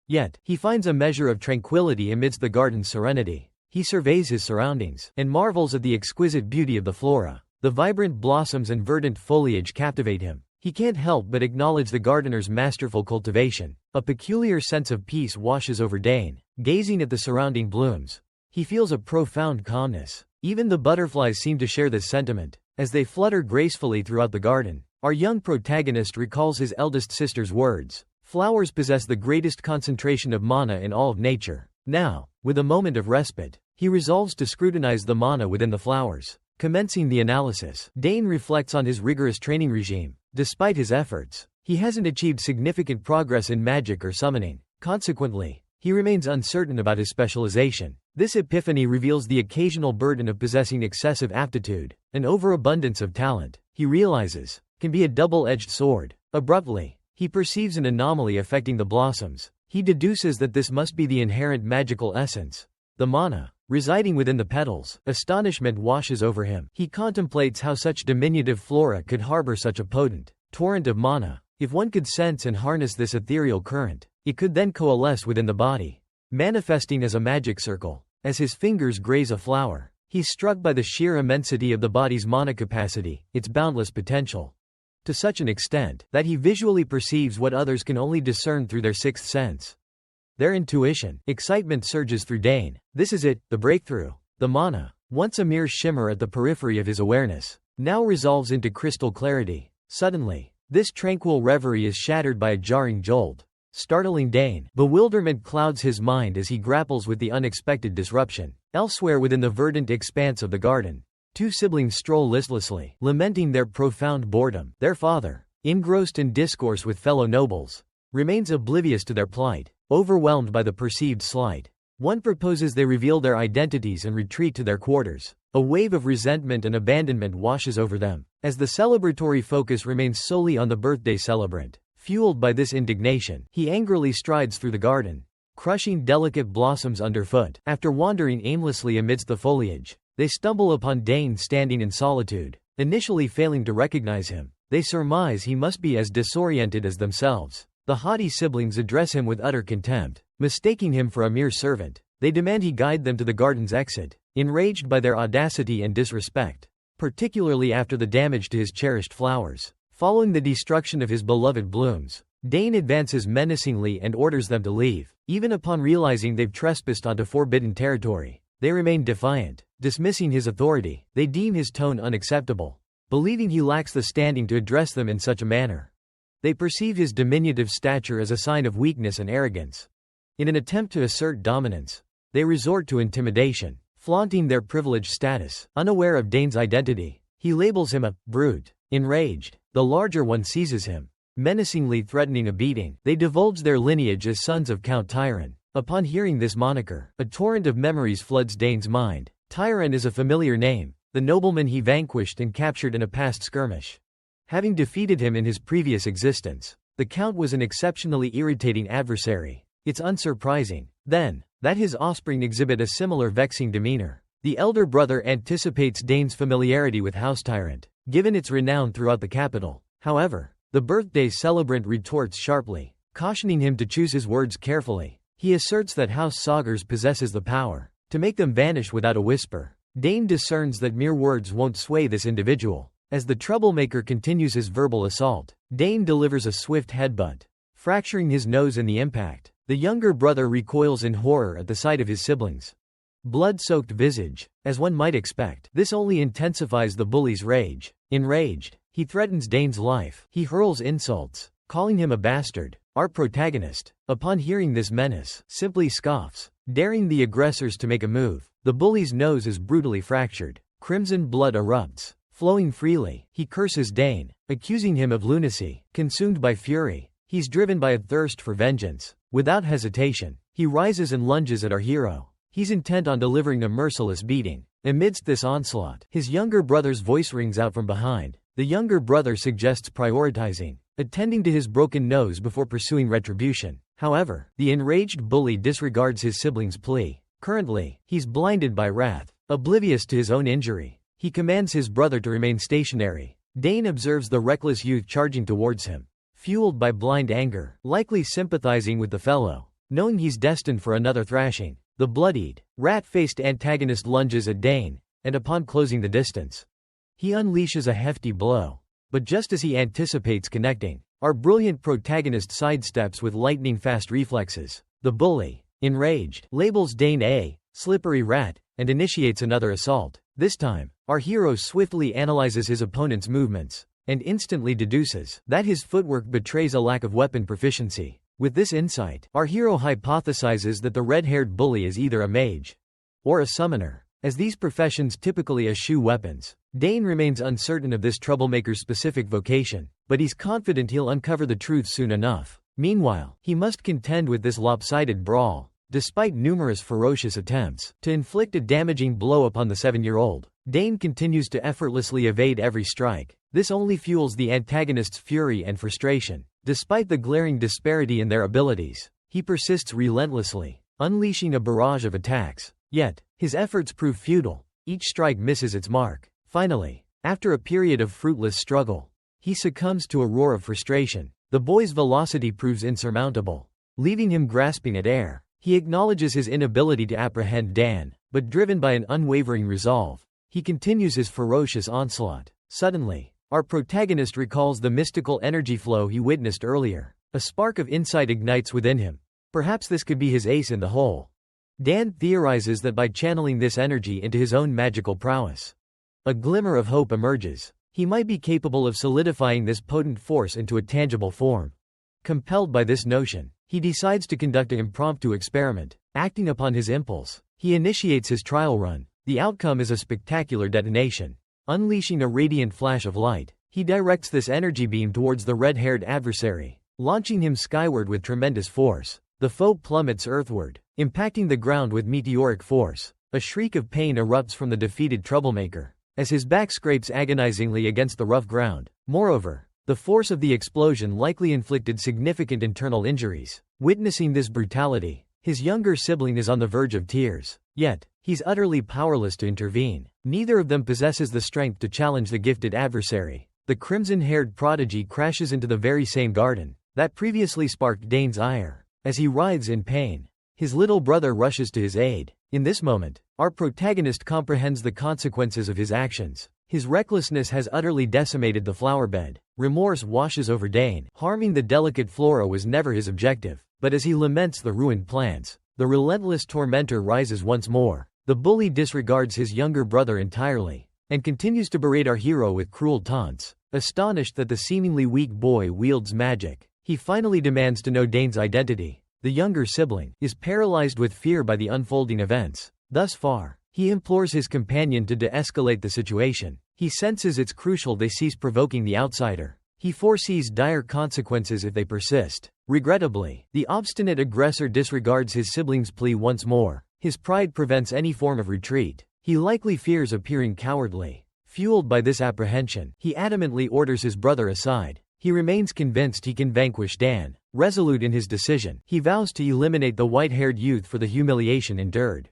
Yet, he finds a measure of tranquility amidst the garden's serenity. He surveys his surroundings, and marvels at the exquisite beauty of the flora. The vibrant blossoms and verdant foliage captivate him. He can't help but acknowledge the gardener's masterful cultivation. A peculiar sense of peace washes over Dane. Gazing at the surrounding blooms, he feels a profound calmness. Even the butterflies seem to share this sentiment, as they flutter gracefully throughout the garden. Our young protagonist recalls his eldest sister's words. Flowers possess the greatest concentration of mana in all of nature. Now, with a moment of respite, he resolves to scrutinize the mana within the flowers. Commencing the analysis, Dane reflects on his rigorous training regime. Despite his efforts, he hasn't achieved significant progress in magic or summoning. Consequently, he remains uncertain about his specialization. This epiphany reveals the occasional burden of possessing excessive aptitude. An overabundance of talent, he realizes, can be a double-edged sword. Abruptly, he perceives an anomaly affecting the blossoms. He deduces that this must be the inherent magical essence, the mana, Residing within the petals, astonishment washes over him. He contemplates how such diminutive flora could harbor such a potent torrent of mana. If one could sense and harness this ethereal current, it could then coalesce within the body, manifesting as a magic circle. As his fingers graze a flower, he's struck by the sheer immensity of the body's mana capacity, its boundless potential. To such an extent that he visually perceives what others can only discern through their sixth sense. Their intuition. Excitement surges through Dane. This is it, the breakthrough. The mana, once a mere shimmer at the periphery of his awareness, now resolves into crystal clarity. Suddenly, this tranquil reverie is shattered by a jarring jolt. Startling Dane. Bewilderment clouds his mind as he grapples with the unexpected disruption. Elsewhere within the verdant expanse of the garden, two siblings stroll listlessly, lamenting their profound boredom. Their father, engrossed in discourse with fellow nobles, remains oblivious to their plight, overwhelmed by the perceived slight. One proposes they reveal their identities and retreat to their quarters. A wave of resentment and abandonment washes over them, as the celebratory focus remains solely on the birthday celebrant. Fueled by this indignation, he angrily strides through the garden, crushing delicate blossoms underfoot. After wandering aimlessly amidst the foliage, they stumble upon Dane standing in solitude. Initially failing to recognize him, they surmise he must be as disoriented as themselves. The haughty siblings address him with utter contempt. Mistaking him for a mere servant, they demand he guide them to the garden's exit, enraged by their audacity and disrespect, particularly after the damage to his cherished flowers. Following the destruction of his beloved blooms, Dane advances menacingly and orders them to leave. Even upon realizing they've trespassed onto forbidden territory, they remain defiant. Dismissing his authority, they deem his tone unacceptable, believing he lacks the standing to address them in such a manner. They perceive his diminutive stature as a sign of weakness and arrogance. In an attempt to assert dominance, they resort to intimidation, flaunting their privileged status. Unaware of Dane's identity, he labels him a brute. Enraged, the larger one seizes him, menacingly threatening a beating. They divulge their lineage as sons of Count Theran. Upon hearing this moniker, a torrent of memories floods Dane's mind. Theran is a familiar name, the nobleman he vanquished and captured in a past skirmish. Having defeated him in his previous existence, the Count was an exceptionally irritating adversary. It's unsurprising, then, that his offspring exhibit a similar vexing demeanor. The elder brother anticipates Dane's familiarity with House Tyrant, given its renown throughout the capital. However, the birthday celebrant retorts sharply, cautioning him to choose his words carefully. He asserts that House Saugers possesses the power to make them vanish without a whisper. Dane discerns that mere words won't sway this individual. As the troublemaker continues his verbal assault, Dane delivers a swift headbutt, fracturing his nose in the impact. The younger brother recoils in horror at the sight of his siblings' blood-soaked visage. As one might expect, this only intensifies the bully's rage. Enraged, he threatens Dane's life. He hurls insults, calling him a bastard. Our protagonist, upon hearing this menace, simply scoffs, daring the aggressors to make a move. The bully's nose is brutally fractured. Crimson blood erupts, flowing freely. He curses Dane, accusing him of lunacy. Consumed by fury, he's driven by a thirst for vengeance. Without hesitation, he rises and lunges at our hero. He's intent on delivering a merciless beating. Amidst this onslaught, his younger brother's voice rings out from behind. The younger brother suggests prioritizing, attending to his broken nose before pursuing retribution. However, the enraged bully disregards his sibling's plea. Currently, he's blinded by wrath. Oblivious to his own injury, he commands his brother to remain stationary. Dane observes the reckless youth charging towards him, fueled by blind anger, likely sympathizing with the fellow. Knowing he's destined for another thrashing, the bloodied, rat-faced antagonist lunges at Dane, and upon closing the distance, he unleashes a hefty blow. But just as he anticipates connecting, our brilliant protagonist sidesteps with lightning-fast reflexes. The bully, enraged, labels Dane a slippery rat, and initiates another assault. This time, our hero swiftly analyzes his opponent's movements, and instantly deduces that his footwork betrays a lack of weapon proficiency. With this insight, our hero hypothesizes that the red-haired bully is either a mage or a summoner. As these professions typically eschew weapons, Dane remains uncertain of this troublemaker's specific vocation, but he's confident he'll uncover the truth soon enough. Meanwhile, he must contend with this lopsided brawl. Despite numerous ferocious attempts to inflict a damaging blow upon the 7-year-old, Dane continues to effortlessly evade every strike. This only fuels the antagonist's fury and frustration. Despite the glaring disparity in their abilities, he persists relentlessly, unleashing a barrage of attacks. Yet, his efforts prove futile. Each strike misses its mark. Finally, after a period of fruitless struggle, he succumbs to a roar of frustration. The boy's velocity proves insurmountable, leaving him grasping at air. He acknowledges his inability to apprehend Dan, but driven by an unwavering resolve, he continues his ferocious onslaught. Suddenly, our protagonist recalls the mystical energy flow he witnessed earlier. A spark of insight ignites within him. Perhaps this could be his ace in the hole. Dan theorizes that by channeling this energy into his own magical prowess, a glimmer of hope emerges. He might be capable of solidifying this potent force into a tangible form. Compelled by this notion, he decides to conduct an impromptu experiment. Acting upon his impulse, he initiates his trial run. The outcome is a spectacular detonation. Unleashing a radiant flash of light, he directs this energy beam towards the red-haired adversary, launching him skyward with tremendous force. The foe plummets earthward, impacting the ground with meteoric force. A shriek of pain erupts from the defeated troublemaker, as his back scrapes agonizingly against the rough ground. Moreover, the force of the explosion likely inflicted significant internal injuries. Witnessing this brutality, his younger sibling is on the verge of tears. Yet, he's utterly powerless to intervene. Neither of them possesses the strength to challenge the gifted adversary. The crimson-haired prodigy crashes into the very same garden that previously sparked Dane's ire. As he writhes in pain, his little brother rushes to his aid. In this moment, our protagonist comprehends the consequences of his actions. His recklessness has utterly decimated the flowerbed. Remorse washes over Dane. Harming the delicate flora was never his objective. But as he laments the ruined plans, the relentless tormentor rises once more. The bully disregards his younger brother entirely, and continues to berate our hero with cruel taunts. Astonished that the seemingly weak boy wields magic, he finally demands to know Dane's identity. The younger sibling is paralyzed with fear by the unfolding events. Thus far, he implores his companion to de-escalate the situation. He senses it's crucial they cease provoking the outsider. He foresees dire consequences if they persist. Regrettably, the obstinate aggressor disregards his sibling's plea once more. His pride prevents any form of retreat. He likely fears appearing cowardly. Fueled by this apprehension, he adamantly orders his brother aside. He remains convinced he can vanquish Dan. Resolute in his decision, he vows to eliminate the white-haired youth for the humiliation endured.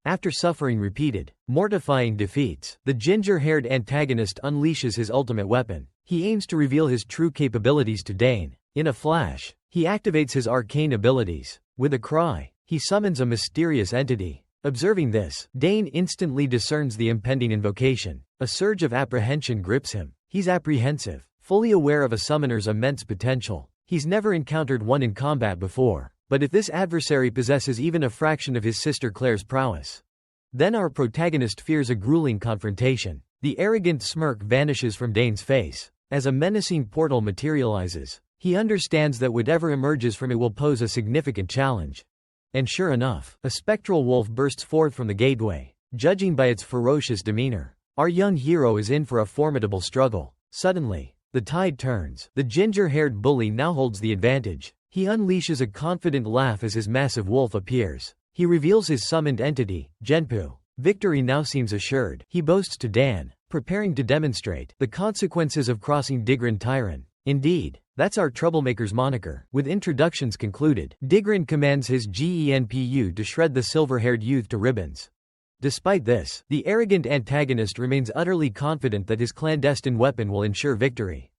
After suffering repeated, mortifying defeats, the ginger-haired antagonist unleashes his ultimate weapon. He aims to reveal his true capabilities to Dane. In a flash, he activates his arcane abilities. With a cry, he summons a mysterious entity. Observing this, Dane instantly discerns the impending invocation. A surge of apprehension grips him. He's apprehensive, fully aware of a summoner's immense potential. He's never encountered one in combat before. But if this adversary possesses even a fraction of his sister Claire's prowess, then our protagonist fears a grueling confrontation. The arrogant smirk vanishes from Dane's face. As a menacing portal materializes, he understands that whatever emerges from it will pose a significant challenge. And sure enough, a spectral wolf bursts forth from the gateway. Judging by its ferocious demeanor, our young hero is in for a formidable struggle. Suddenly, the tide turns. The ginger-haired bully now holds the advantage. He unleashes a confident laugh as his massive wolf appears. He reveals his summoned entity, Genpu. Victory now seems assured. He boasts to Dan, preparing to demonstrate the consequences of crossing Digran Tyran. Indeed, that's our troublemaker's moniker. With introductions concluded, Digran commands his GENPU to shred the silver-haired youth to ribbons. Despite this, the arrogant antagonist remains utterly confident that his clandestine weapon will ensure victory.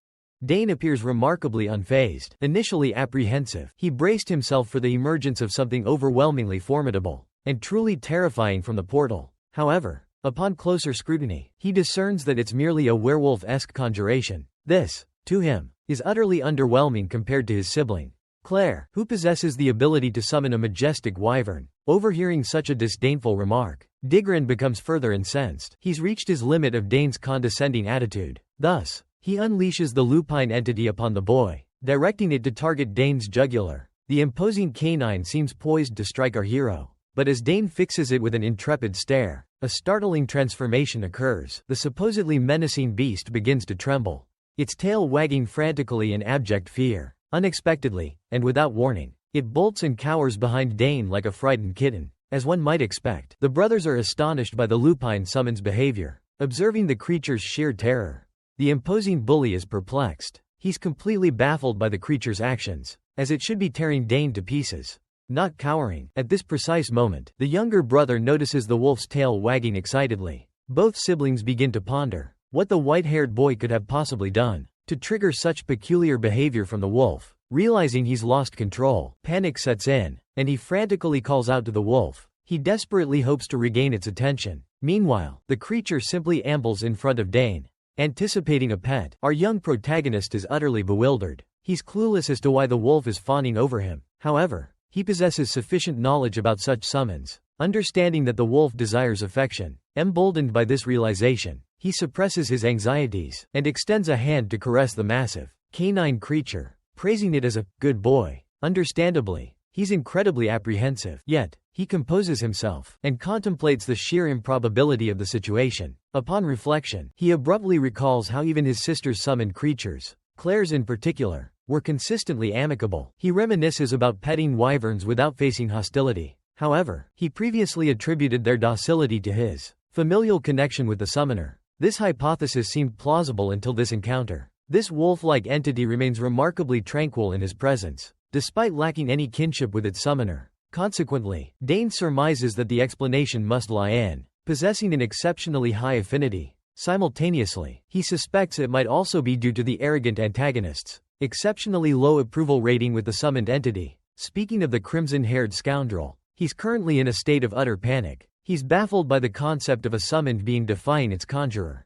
Dane appears remarkably unfazed. Initially apprehensive, he braced himself for the emergence of something overwhelmingly formidable and truly terrifying from the portal. However, upon closer scrutiny, he discerns that it's merely a werewolf-esque conjuration. This, to him, is utterly underwhelming compared to his sibling, Claire, who possesses the ability to summon a majestic wyvern. Overhearing such a disdainful remark, Digran becomes further incensed. He's reached his limit of Dane's condescending attitude. Thus, he unleashes the lupine entity upon the boy, directing it to target Dane's jugular. The imposing canine seems poised to strike our hero, but as Dane fixes it with an intrepid stare, a startling transformation occurs. The supposedly menacing beast begins to tremble, its tail wagging frantically in abject fear. Unexpectedly, and without warning, it bolts and cowers behind Dane like a frightened kitten. As one might expect, the brothers are astonished by the lupine summon's behavior. Observing the creature's sheer terror, the imposing bully is perplexed. He's completely baffled by the creature's actions, as it should be tearing Dane to pieces. not cowering. At this precise moment, the younger brother notices the wolf's tail wagging excitedly. Both siblings begin to ponder what the white-haired boy could have possibly done to trigger such peculiar behavior from the wolf. Realizing he's lost control, panic sets in, and he frantically calls out to the wolf. He desperately hopes to regain its attention. Meanwhile, the creature simply ambles in front of Dane. Anticipating a pet, our young protagonist is utterly bewildered. He's clueless as to why the wolf is fawning over him. However, he possesses sufficient knowledge about such summons. Understanding that the wolf desires affection, emboldened by this realization, he suppresses his anxieties and extends a hand to caress the massive, canine creature, praising it as a good boy. Understandably, he's incredibly apprehensive. Yet, he composes himself and contemplates the sheer improbability of the situation. Upon reflection, he abruptly recalls how even his sister's summoned creatures, Claire's in particular, were consistently amicable. He reminisces about petting wyverns without facing hostility. However, he previously attributed their docility to his familial connection with the summoner. This hypothesis seemed plausible until this encounter. This wolf-like entity remains remarkably tranquil in his presence, despite lacking any kinship with its summoner. Consequently, Dane surmises that the explanation must lie in possessing an exceptionally high affinity. Simultaneously, he suspects it might also be due to the arrogant antagonist's exceptionally low approval rating with the summoned entity. Speaking of the crimson-haired scoundrel, he's currently in a state of utter panic. He's baffled by the concept of a summoned being defying its conjurer.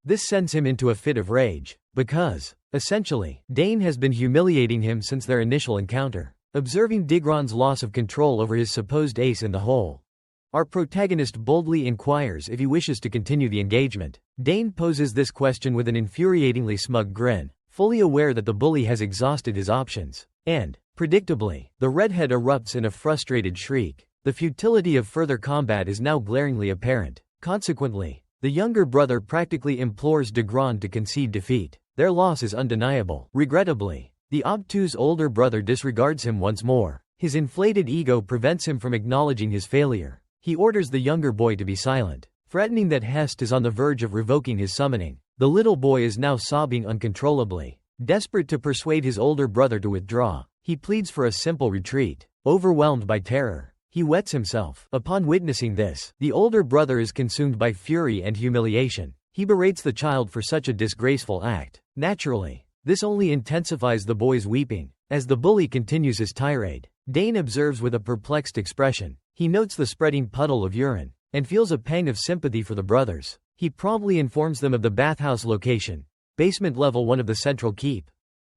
This sends him into a fit of rage, because, essentially, Dane has been humiliating him since their initial encounter. Observing Digron's loss of control over his supposed ace in the hole, our protagonist boldly inquires if he wishes to continue the engagement. Dane poses this question with an infuriatingly smug grin, fully aware that the bully has exhausted his options. And, predictably, the redhead erupts in a frustrated shriek. The futility of further combat is now glaringly apparent. Consequently, the younger brother practically implores Digron to concede defeat. Their loss is undeniable. Regrettably, the obtuse older brother disregards him once more. His inflated ego prevents him from acknowledging his failure. He orders the younger boy to be silent, threatening that Hest is on the verge of revoking his summoning. The little boy is now sobbing uncontrollably. Desperate to persuade his older brother to withdraw, he pleads for a simple retreat. Overwhelmed by terror, he wets himself. Upon witnessing this, the older brother is consumed by fury and humiliation. He berates the child for such a disgraceful act. Naturally, this only intensifies the boy's weeping. As the bully continues his tirade, Dane observes with a perplexed expression. He notes the spreading puddle of urine, and feels a pang of sympathy for the brothers. He promptly informs them of the bathhouse location, basement level 1 of the central keep.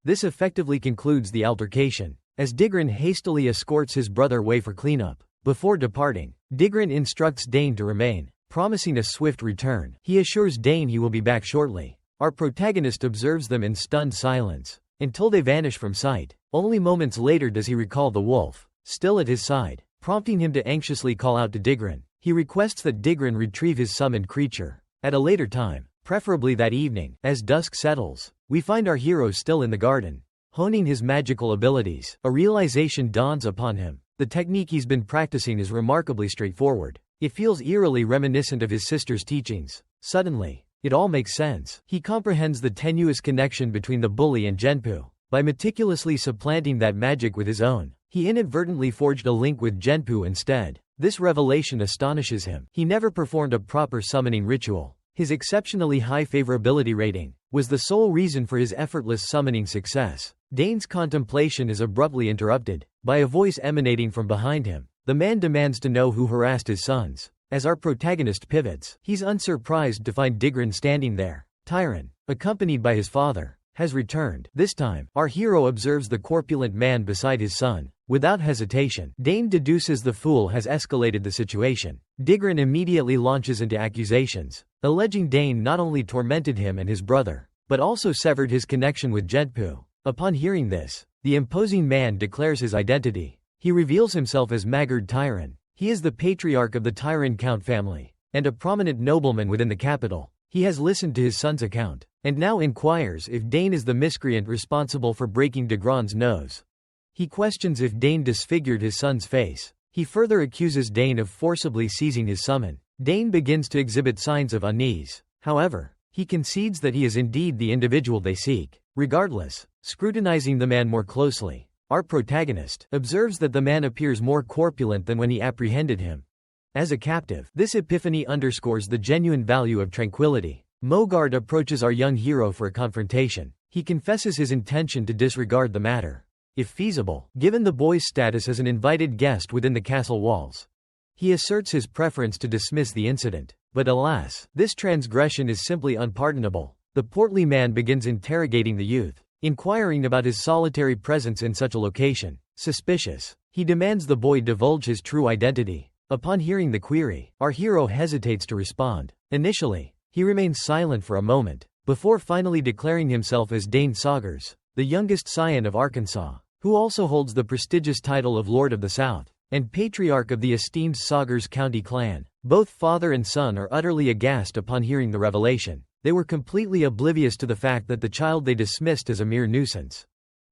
This effectively concludes the altercation, as Digron hastily escorts his brother away for cleanup. Before departing, Digron instructs Dane to remain, promising a swift return. He assures Dane he will be back shortly. Our protagonist observes them in stunned silence, until they vanish from sight. Only moments later does he recall the wolf, still at his side, prompting him to anxiously call out to Digron. He requests that Digron retrieve his summoned creature. At a later time, preferably that evening, as dusk settles, we find our hero still in the garden, honing his magical abilities. A realization dawns upon him. The technique he's been practicing is remarkably straightforward. It feels eerily reminiscent of his sister's teachings. Suddenly, it all makes sense. He comprehends the tenuous connection between the bully and Genpu. By meticulously supplanting that magic with his own, he inadvertently forged a link with Genpu instead. This revelation astonishes him. He never performed a proper summoning ritual. His exceptionally high favorability rating was the sole reason for his effortless summoning success. Dane's contemplation is abruptly interrupted by a voice emanating from behind him. The man demands to know who harassed his sons. As our protagonist pivots, he's unsurprised to find Digron standing there. Theran, accompanied by his father, has returned. This time, our hero observes the corpulent man beside his son. Without hesitation, Dane deduces the fool has escalated the situation. Digron immediately launches into accusations, alleging Dane not only tormented him and his brother, but also severed his connection with Genpu. Upon hearing this, the imposing man declares his identity. He reveals himself as Magard Theran. He is the patriarch of the Theran Count family, and a prominent nobleman within the capital. He has listened to his son's account, and now inquires if Dane is the miscreant responsible for breaking Digron's nose. He questions if Dane disfigured his son's face. He further accuses Dane of forcibly seizing his summon. Dane begins to exhibit signs of unease. However, he concedes that he is indeed the individual they seek. Regardless, scrutinizing the man more closely, Our protagonist observes that the man appears more corpulent than when he apprehended him. As a captive, this epiphany underscores the genuine value of tranquility. Mogard approaches our young hero for a confrontation. He confesses his intention to disregard the matter, if feasible, given the boy's status as an invited guest within the castle walls. He asserts his preference to dismiss the incident. But alas, this transgression is simply unpardonable. The portly man begins interrogating the youth, inquiring about his solitary presence in such a location. Suspicious, he demands the boy divulge his true identity. Upon hearing the query, our hero hesitates to respond. Initially, he remains silent for a moment, before finally declaring himself as Dane Saugers, the youngest scion of Arkansas, who also holds the prestigious title of Lord of the South, and patriarch of the esteemed Saugers County clan. Both father and son are utterly aghast upon hearing the revelation. They were completely oblivious to the fact that the child they dismissed as a mere nuisance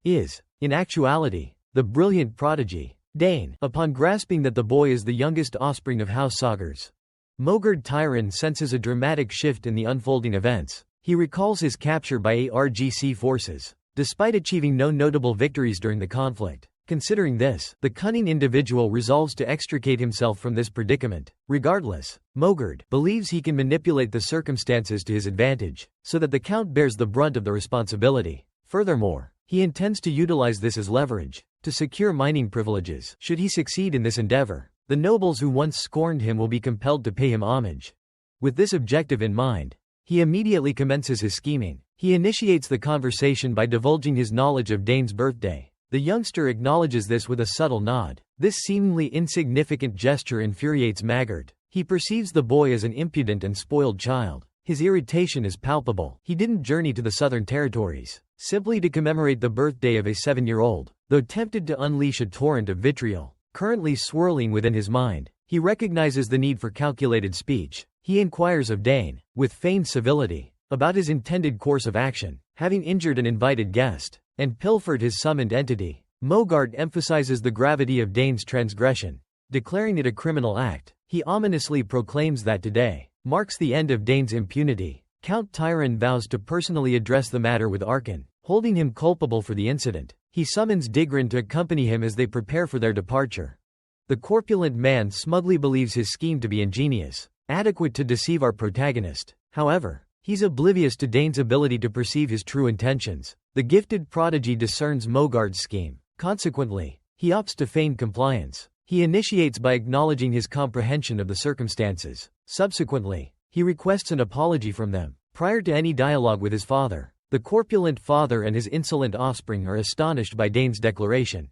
is, in actuality, the brilliant prodigy, Dane. Upon grasping that the boy is the youngest offspring of House Saugers, Duke Theran senses a dramatic shift in the unfolding events. He recalls his capture by ARGC forces, despite achieving no notable victories during the conflict. Considering this, the cunning individual resolves to extricate himself from this predicament. Regardless, Mogard believes he can manipulate the circumstances to his advantage, so that the Count bears the brunt of the responsibility. Furthermore, he intends to utilize this as leverage to secure mining privileges. Should he succeed in this endeavor, the nobles who once scorned him will be compelled to pay him homage. With this objective in mind, he immediately commences his scheming. He initiates the conversation by divulging his knowledge of Dane's birthday. The youngster acknowledges this with a subtle nod. This seemingly insignificant gesture infuriates Mogard. He perceives the boy as an impudent and spoiled child. His irritation is palpable. He didn't journey to the Southern Territories simply to commemorate the birthday of a 7-year-old. Though tempted to unleash a torrent of vitriol currently swirling within his mind, he recognizes the need for calculated speech. He inquires of Dane, with feigned civility, about his intended course of action. Having injured an invited guest and pilfered his summoned entity, Mogard emphasizes the gravity of Dane's transgression, declaring it a criminal act. He ominously proclaims that today marks the end of Dane's impunity. Count Theran vows to personally address the matter with Arkan, holding him culpable for the incident. He summons Digran to accompany him as they prepare for their departure. The corpulent man smugly believes his scheme to be ingenious, adequate to deceive our protagonist. However, he's oblivious to Dane's ability to perceive his true intentions. The gifted prodigy discerns Mogard's scheme. Consequently, he opts to feign compliance. He initiates by acknowledging his comprehension of the circumstances. Subsequently, he requests an apology from them. Prior to any dialogue with his father, the corpulent father and his insolent offspring are astonished by Dane's declaration.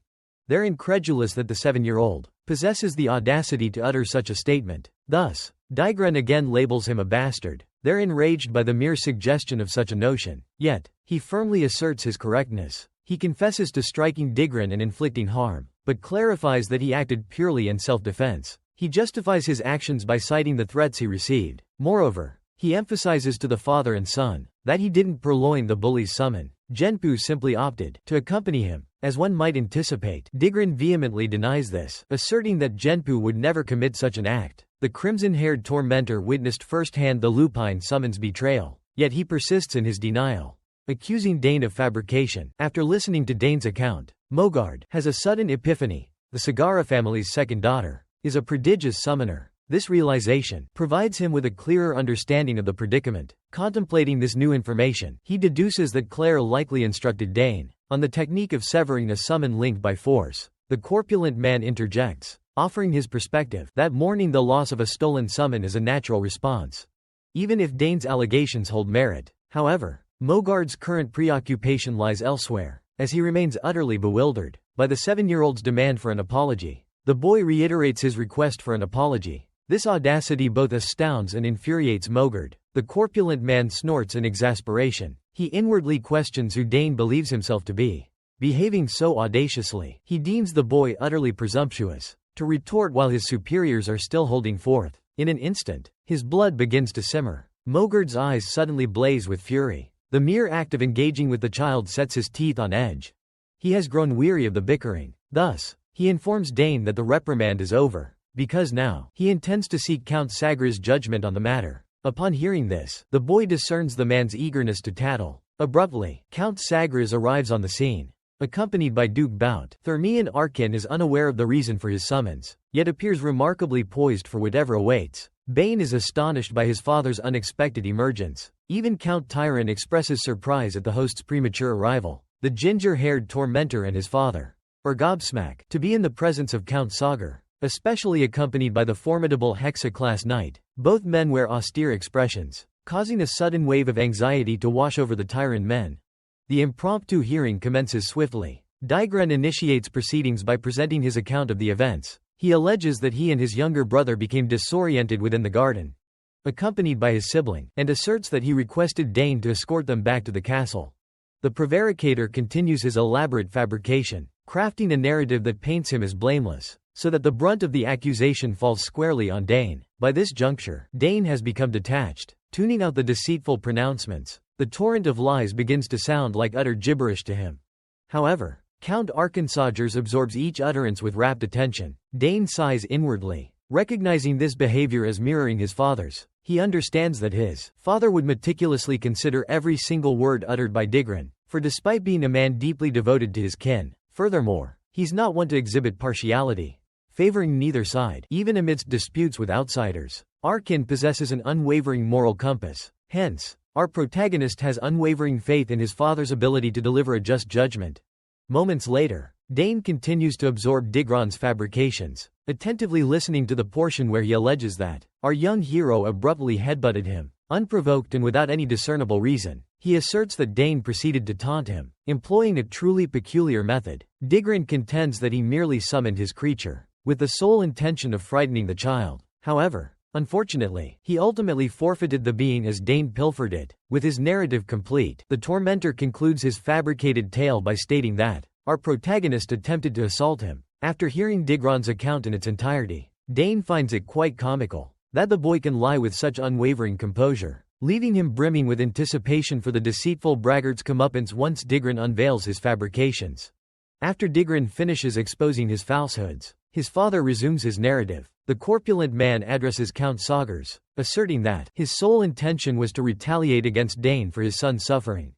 They're incredulous that the 7-year-old possesses the audacity to utter such a statement. Thus, Digran again labels him a bastard. They're enraged by the mere suggestion of such a notion. Yet, he firmly asserts his correctness. He confesses to striking Digran and inflicting harm, but clarifies that he acted purely in self-defense. He justifies his actions by citing the threats he received. Moreover, he emphasizes to the father and son that he didn't purloin the bully's summon. Genpu simply opted to accompany him. As one might anticipate, Digran vehemently denies this, asserting that Genpu would never commit such an act. The crimson-haired tormentor witnessed firsthand the lupine summon's betrayal, yet he persists in his denial, accusing Dane of fabrication. After listening to Dane's account, Mogard has a sudden epiphany. The Sagara family's second daughter is a prodigious summoner. This realization provides him with a clearer understanding of the predicament. Contemplating this new information, he deduces that Claire likely instructed Dane on the technique of severing a summon link by force. The corpulent man interjects, offering his perspective that mourning the loss of a stolen summon is a natural response, even if Dane's allegations hold merit. However, Mogard's current preoccupation lies elsewhere, as he remains utterly bewildered by the 7-year-old's demand for an apology. The boy reiterates his request for an apology. This audacity both astounds and infuriates Mogard. The corpulent man snorts in exasperation. He inwardly questions who Dane believes himself to be. Behaving so audaciously, he deems the boy utterly presumptuous to retort while his superiors are still holding forth. In an instant, his blood begins to simmer. Mogard's eyes suddenly blaze with fury. The mere act of engaging with the child sets his teeth on edge. He has grown weary of the bickering. Thus, he informs Dane that the reprimand is over, because now he intends to seek Count Sagra's judgment on the matter. Upon hearing this, the boy discerns the man's eagerness to tattle. Abruptly, Count Sagras arrives on the scene. Accompanied by Duke Theran, Arkin is unaware of the reason for his summons, yet appears remarkably poised for whatever awaits. Bane is astonished by his father's unexpected emergence. Even Count Tyran expresses surprise at the host's premature arrival. The ginger-haired tormentor and his father are gobsmacked to be in the presence of Count Sagar, especially accompanied by the formidable Hexa-class knight. Both men wear austere expressions, causing a sudden wave of anxiety to wash over the Tyran men. The impromptu hearing commences swiftly. Digren initiates proceedings by presenting his account of the events. He alleges that he and his younger brother became disoriented within the garden, accompanied by his sibling, and asserts that he requested Dane to escort them back to the castle. The prevaricator continues his elaborate fabrication, crafting a narrative that paints him as blameless, so that the brunt of the accusation falls squarely on Dane. By this juncture, Dane has become detached, tuning out the deceitful pronouncements. The torrent of lies begins to sound like utter gibberish to him. However, Count Arkensagers absorbs each utterance with rapt attention. Dane sighs inwardly, recognizing this behavior as mirroring his father's. He understands that his father would meticulously consider every single word uttered by Digren, for despite being a man deeply devoted to his kin, furthermore, he's not one to exhibit partiality, favoring neither side. Even amidst disputes with outsiders, Arkin possesses an unwavering moral compass. Hence, our protagonist has unwavering faith in his father's ability to deliver a just judgment. Moments later, Dane continues to absorb Digron's fabrications, attentively listening to the portion where he alleges that our young hero abruptly headbutted him, unprovoked and without any discernible reason. He asserts that Dane proceeded to taunt him, employing a truly peculiar method. Digren contends that he merely summoned his creature, with the sole intention of frightening the child. However, unfortunately, he ultimately forfeited the being as Dane pilfered it. With his narrative complete, the tormentor concludes his fabricated tale by stating that our protagonist attempted to assault him. After hearing Digron's account in its entirety, Dane finds it quite comical that the boy can lie with such unwavering composure, leaving him brimming with anticipation for the deceitful braggart's comeuppance once Digren unveils his fabrications. After Digren finishes exposing his falsehoods, his father resumes his narrative. The corpulent man addresses Count Sagars, asserting that his sole intention was to retaliate against Dane for his son's suffering.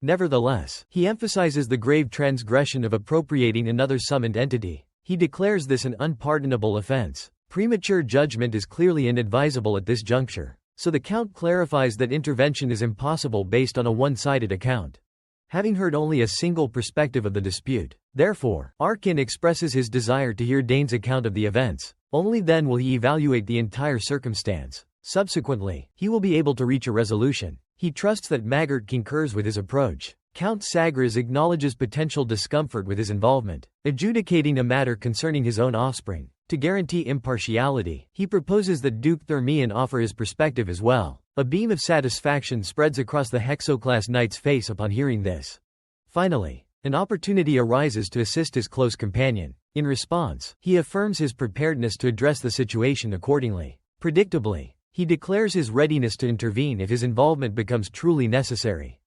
Nevertheless, he emphasizes the grave transgression of appropriating another summoned entity. He declares this an unpardonable offense. Premature judgment is clearly inadvisable at this juncture, so the Count clarifies that intervention is impossible based on a one-sided account, having heard only a single perspective of the dispute. Therefore, Arkin expresses his desire to hear Dane's account of the events. Only then will he evaluate the entire circumstance. Subsequently, he will be able to reach a resolution. He trusts that Maggart concurs with his approach. Count Sagras acknowledges potential discomfort with his involvement, adjudicating a matter concerning his own offspring. To guarantee impartiality, he proposes that Duke Theran offer his perspective as well. A beam of satisfaction spreads across the Hexoclass knight's face upon hearing this. Finally, an opportunity arises to assist his close companion. In response, he affirms his preparedness to address the situation accordingly. Predictably, he declares his readiness to intervene if his involvement becomes truly necessary.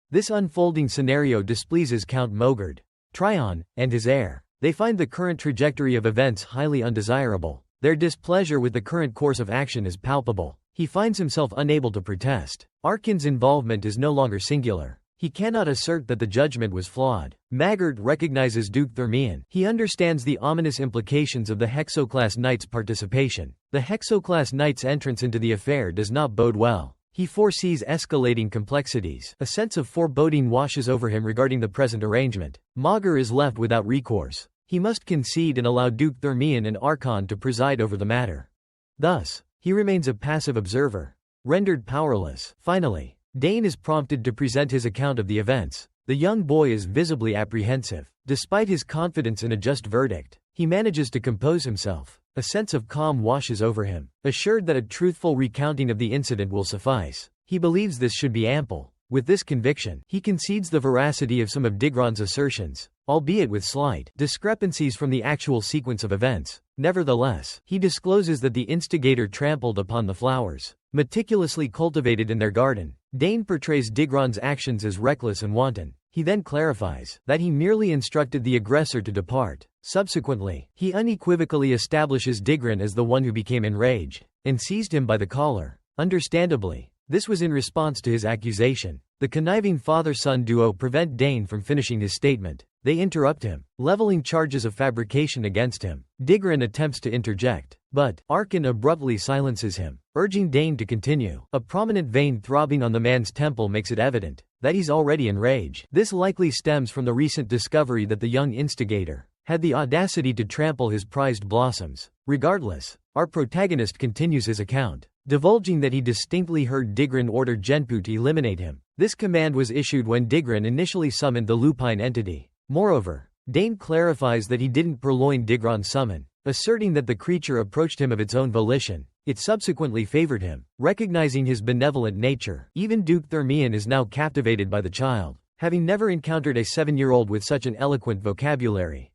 This unfolding scenario displeases Count Mogard, Tryon, and his heir. They find the current trajectory of events highly undesirable. Their displeasure with the current course of action is palpable. He finds himself unable to protest. Arkin's involvement is no longer singular. He cannot assert that the judgment was flawed. Maggart recognizes Duke Theran. He understands the ominous implications of the Hexoclass knight's participation. The Hexoclass knight's entrance into the affair does not bode well. He foresees escalating complexities. A sense of foreboding washes over him regarding the present arrangement. Magar is left without recourse. He must concede and allow Duke Theran and Archon to preside over the matter. Thus, he remains a passive observer, rendered powerless. Finally, Dane is prompted to present his account of the events. The young boy is visibly apprehensive. Despite his confidence in a just verdict, he manages to compose himself. A sense of calm washes over him. Assured that a truthful recounting of the incident will suffice, he believes this should be ample. With this conviction, he concedes the veracity of some of Digron's assertions, albeit with slight discrepancies from the actual sequence of events. Nevertheless, he discloses that the instigator trampled upon the flowers, meticulously cultivated in their garden. Dane portrays Digron's actions as reckless and wanton. He then clarifies that he merely instructed the aggressor to depart. Subsequently, he unequivocally establishes Digron as the one who became enraged and seized him by the collar. Understandably, this was in response to his accusation. The conniving father-son duo prevent Dane from finishing his statement. They interrupt him, leveling charges of fabrication against him. Digran attempts to interject, but Arkan abruptly silences him, urging Dane to continue. A prominent vein throbbing on the man's temple makes it evident that he's already enraged. This likely stems from the recent discovery that the young instigator had the audacity to trample his prized blossoms. Regardless, our protagonist continues his account, divulging that he distinctly heard Digran order Genpu to eliminate him. This command was issued when Digran initially summoned the lupine entity. Moreover, Dane clarifies that he didn't purloin Digran's summon, asserting that the creature approached him of its own volition. It subsequently favored him, recognizing his benevolent nature. Even Duke Theran is now captivated by the child, having never encountered a 7-year-old with such an eloquent vocabulary.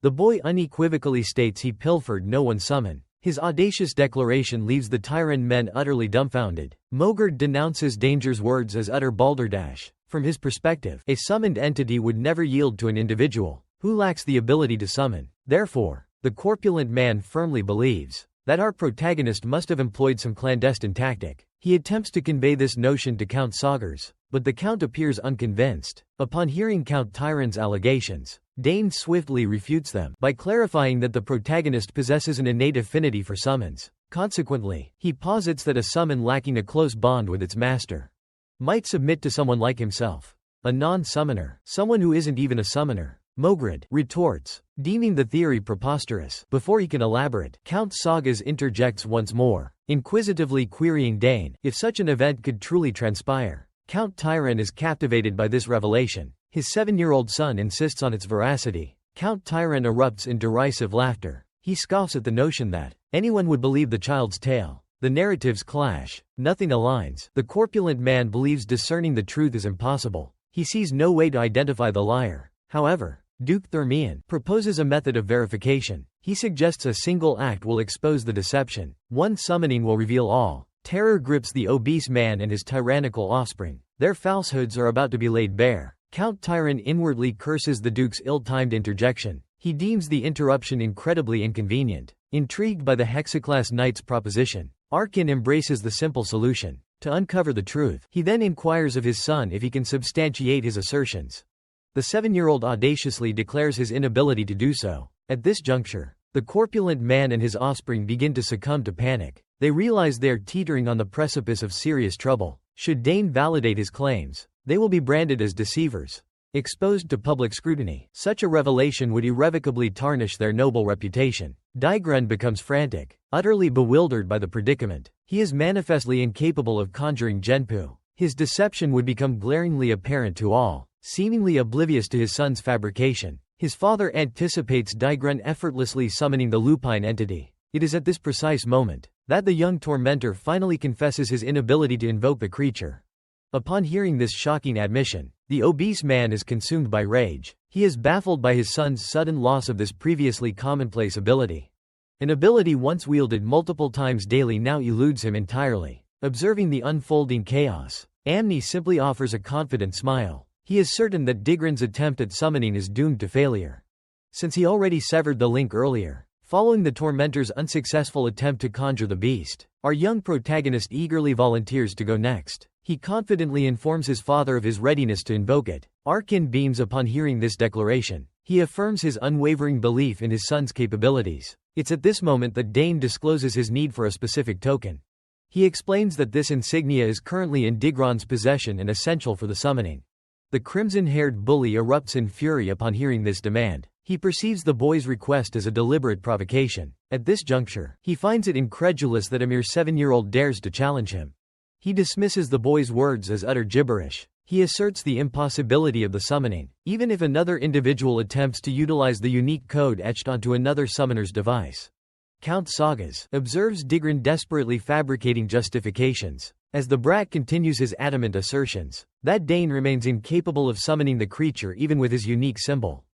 The boy unequivocally states he pilfered no one's summon. His audacious declaration leaves the Tyran men utterly dumbfounded. Mogard denounces Danger's words as utter balderdash. From his perspective, a summoned entity would never yield to an individual who lacks the ability to summon. Therefore, the corpulent man firmly believes that our protagonist must have employed some clandestine tactic. He attempts to convey this notion to Count Sagars, but the Count appears unconvinced. Upon hearing Count Tyran's allegations, Dane swiftly refutes them by clarifying that the protagonist possesses an innate affinity for summons. Consequently, he posits that a summon lacking a close bond with its master might submit to someone like himself, a non-summoner, someone who isn't even a summoner. Mogrid retorts, deeming the theory preposterous. Before he can elaborate, Count Sagas interjects once more, inquisitively querying Dane if such an event could truly transpire. Count Tyran is captivated by this revelation. His 7-year-old son insists on its veracity. Count Tyran erupts in derisive laughter. He scoffs at the notion that anyone would believe the child's tale. The narratives clash. Nothing aligns. The corpulent man believes discerning the truth is impossible. He sees no way to identify the liar. However, Duke Theran proposes a method of verification. He suggests a single act will expose the deception. One summoning will reveal all. Terror grips the obese man and his tyrannical offspring. Their falsehoods are about to be laid bare. Count Tyran inwardly curses the Duke's ill-timed interjection. He deems the interruption incredibly inconvenient. Intrigued by the Hexaclass Knight's proposition, Arkan embraces the simple solution to uncover the truth. He then inquires of his son if he can substantiate his assertions. The 7-year-old audaciously declares his inability to do so. At this juncture, the corpulent man and his offspring begin to succumb to panic. They realize they are teetering on the precipice of serious trouble. Should Dane validate his claims, they will be branded as deceivers, exposed to public scrutiny. Such a revelation would irrevocably tarnish their noble reputation. Digran becomes frantic, utterly bewildered by the predicament. He is manifestly incapable of conjuring Genpu. His deception would become glaringly apparent to all. Seemingly oblivious to his son's fabrication, his father anticipates Digran effortlessly summoning the lupine entity. It is at this precise moment that the young tormentor finally confesses his inability to invoke the creature. Upon hearing this shocking admission, the obese man is consumed by rage. He is baffled by his son's sudden loss of this previously commonplace ability. An ability once wielded multiple times daily now eludes him entirely. Observing the unfolding chaos, Amni simply offers a confident smile. He is certain that Digran's attempt at summoning is doomed to failure, since he already severed the link earlier. Following the tormentor's unsuccessful attempt to conjure the beast, our young protagonist eagerly volunteers to go next. He confidently informs his father of his readiness to invoke it. Arkan beams upon hearing this declaration. He affirms his unwavering belief in his son's capabilities. It's at this moment that Dane discloses his need for a specific token. He explains that this insignia is currently in Digran's possession and essential for the summoning. The crimson-haired bully erupts in fury upon hearing this demand. He perceives the boy's request as a deliberate provocation. At this juncture, he finds it incredulous that a mere 7-year-old dares to challenge him. He dismisses the boy's words as utter gibberish. He asserts the impossibility of the summoning, even if another individual attempts to utilize the unique code etched onto another summoner's device. Count Sagas observes Digran desperately fabricating justifications. As the brat continues his adamant assertions that Dane remains incapable of summoning the creature even with his unique symbol.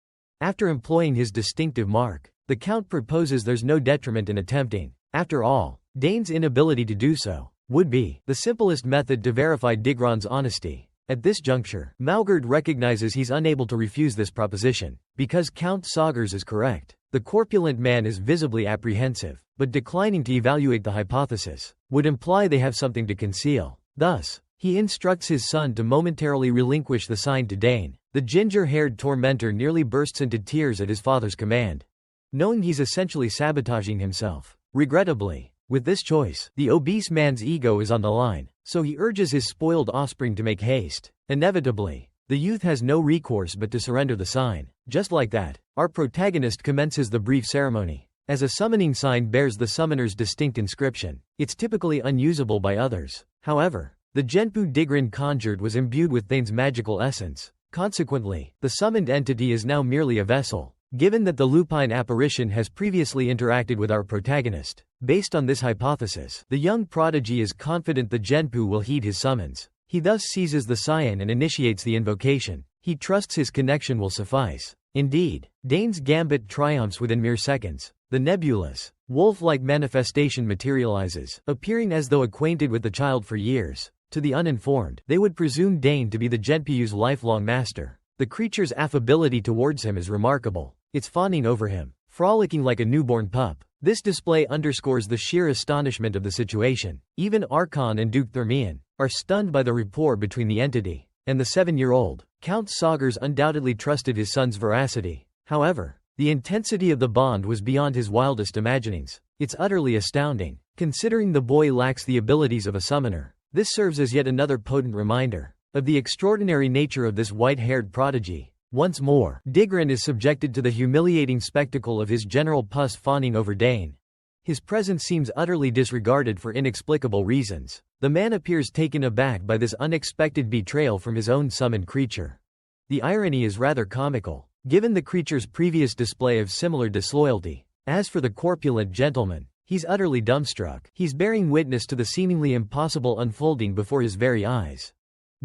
After employing his distinctive mark, the Count proposes there's no detriment in attempting. After all, Dane's inability to do so would be the simplest method to verify Digran's honesty. At this juncture, Mogard recognizes he's unable to refuse this proposition. Because Count Sagars is correct, the corpulent man is visibly apprehensive, but declining to evaluate the hypothesis would imply they have something to conceal. Thus, He instructs his son to momentarily relinquish the sign to Dane. The ginger-haired tormentor nearly bursts into tears at his father's command, knowing he's essentially sabotaging himself. Regrettably, with this choice, the obese man's ego is on the line, so he urges his spoiled offspring to make haste. Inevitably, the youth has no recourse but to surrender the sign. Just like that, our protagonist commences the brief ceremony. As a summoning sign bears the summoner's distinct inscription, it's typically unusable by others. However, the Genpu Digran conjured was imbued with Thane's magical essence. Consequently, the summoned entity is now merely a vessel. Given that the lupine apparition has previously interacted with our protagonist, based on this hypothesis, the young prodigy is confident the Genpu will heed his summons. He thus seizes the cyan and initiates the invocation. He trusts his connection will suffice. Indeed, Dane's gambit triumphs within mere seconds. The nebulous, wolf-like manifestation materializes, appearing as though acquainted with the child for years. To the uninformed, they would presume Dane to be the Genpu's lifelong master. The creature's affability towards him is remarkable. It's fawning over him, frolicking like a newborn pup. This display underscores the sheer astonishment of the situation. Even Archon and Duke Theran are stunned by the rapport between the entity and the 7-year-old. Count Sagers undoubtedly trusted his son's veracity. However, the intensity of the bond was beyond his wildest imaginings. It's utterly astounding, considering the boy lacks the abilities of a summoner. This serves as yet another potent reminder of the extraordinary nature of this white-haired prodigy. Once more, Digran is subjected to the humiliating spectacle of his General Puss fawning over Dane. His presence seems utterly disregarded for inexplicable reasons. The man appears taken aback by this unexpected betrayal from his own summoned creature. The irony is rather comical, given the creature's previous display of similar disloyalty. As for the corpulent gentleman, he's utterly dumbstruck. He's bearing witness to the seemingly impossible unfolding before his very eyes.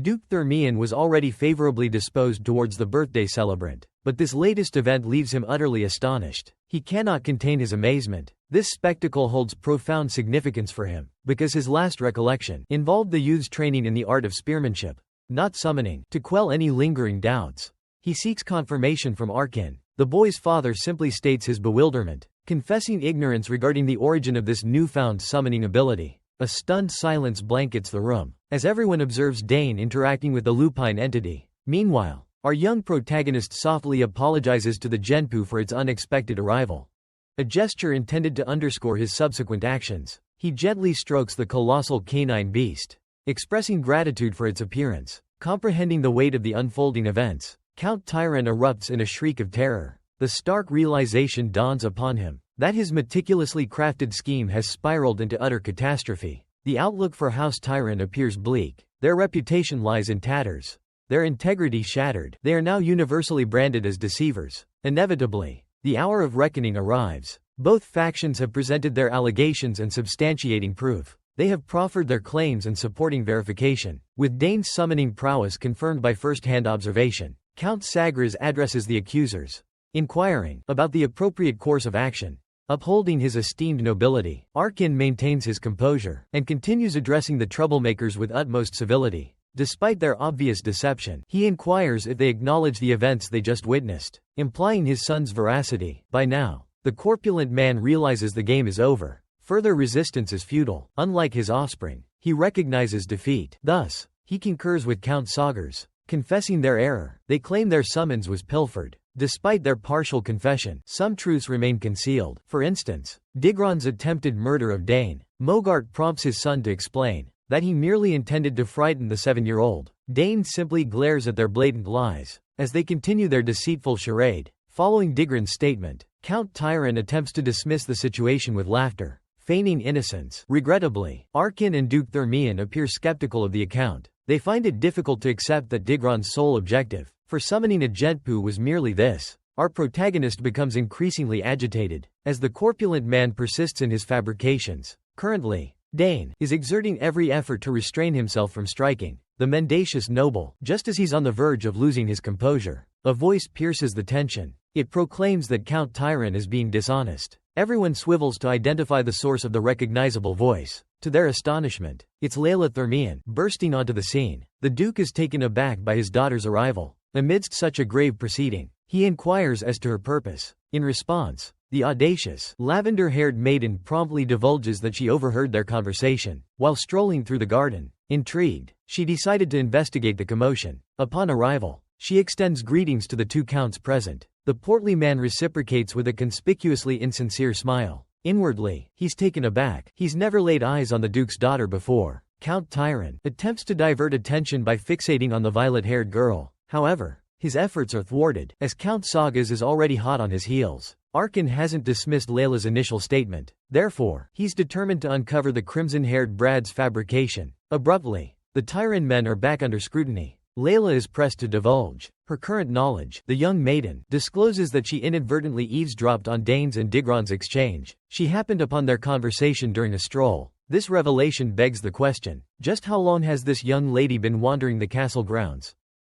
Duke Theran was already favorably disposed towards the birthday celebrant, but this latest event leaves him utterly astonished. He cannot contain his amazement. This spectacle holds profound significance for him, because his last recollection involved the youth's training in the art of spearmanship, not summoning. To quell any lingering doubts, he seeks confirmation from Arkin. The boy's father simply states his bewilderment, confessing ignorance regarding the origin of this newfound summoning ability. A stunned silence blankets the room, as everyone observes Dane interacting with the lupine entity. Meanwhile, our young protagonist softly apologizes to the Genpu for its unexpected arrival, a gesture intended to underscore his subsequent actions. He gently strokes the colossal canine beast, expressing gratitude for its appearance. Comprehending the weight of the unfolding events, Count Theran erupts in a shriek of terror. The stark realization dawns upon him that his meticulously crafted scheme has spiraled into utter catastrophe. The outlook for House Theran appears bleak. Their reputation lies in tatters, their integrity shattered. They are now universally branded as deceivers. Inevitably, the hour of reckoning arrives. Both factions have presented their allegations and substantiating proof. They have proffered their claims and supporting verification. With Dane's summoning prowess confirmed by first-hand observation, Count Sagres addresses the accusers, inquiring about the appropriate course of action. Upholding his esteemed nobility, Arkin maintains his composure, and continues addressing the troublemakers with utmost civility. Despite their obvious deception, he inquires if they acknowledge the events they just witnessed, implying his son's veracity. By now, the corpulent man realizes the game is over. Further resistance is futile. Unlike his offspring, he recognizes defeat. Thus, he concurs with Count Sagers, confessing their error. They claim their summons was pilfered. Despite their partial confession, some truths remain concealed. For instance, Digran's attempted murder of Dane. Mogart prompts his son to explain that he merely intended to frighten the 7-year-old. Dane simply glares at their blatant lies as they continue their deceitful charade. Following Digran's statement, Count Theran attempts to dismiss the situation with laughter, feigning innocence. Regrettably, Arkin and Duke Theran appear skeptical of the account. They find it difficult to accept that Digran's sole objective for summoning a Genpu was merely this. Our protagonist becomes increasingly agitated as the corpulent man persists in his fabrications. Currently, Dane is exerting every effort to restrain himself from striking the mendacious noble. Just as he's on the verge of losing his composure, a voice pierces the tension. It proclaims that Count Theran is being dishonest. Everyone swivels to identify the source of the recognizable voice. To their astonishment, it's Layla Theran bursting onto the scene. The Duke is taken aback by his daughter's arrival. Amidst such a grave proceeding, he inquires as to her purpose. In response, the audacious, lavender-haired maiden promptly divulges that she overheard their conversation while strolling through the garden. Intrigued, she decided to investigate the commotion. Upon arrival, she extends greetings to the two counts present. The portly man reciprocates with a conspicuously insincere smile. Inwardly, he's taken aback. He's never laid eyes on the Duke's daughter before. Count Theran attempts to divert attention by fixating on the violet-haired girl. However, his efforts are thwarted, as Count Sagas is already hot on his heels. Arkan hasn't dismissed Layla's initial statement. Therefore, he's determined to uncover the crimson-haired Brad's fabrication. Abruptly, the Tyran men are back under scrutiny. Layla is pressed to divulge her current knowledge. The young maiden discloses that she inadvertently eavesdropped on Dane's and Digron's exchange. She happened upon their conversation during a stroll. This revelation begs the question, just how long has this young lady been wandering the castle grounds?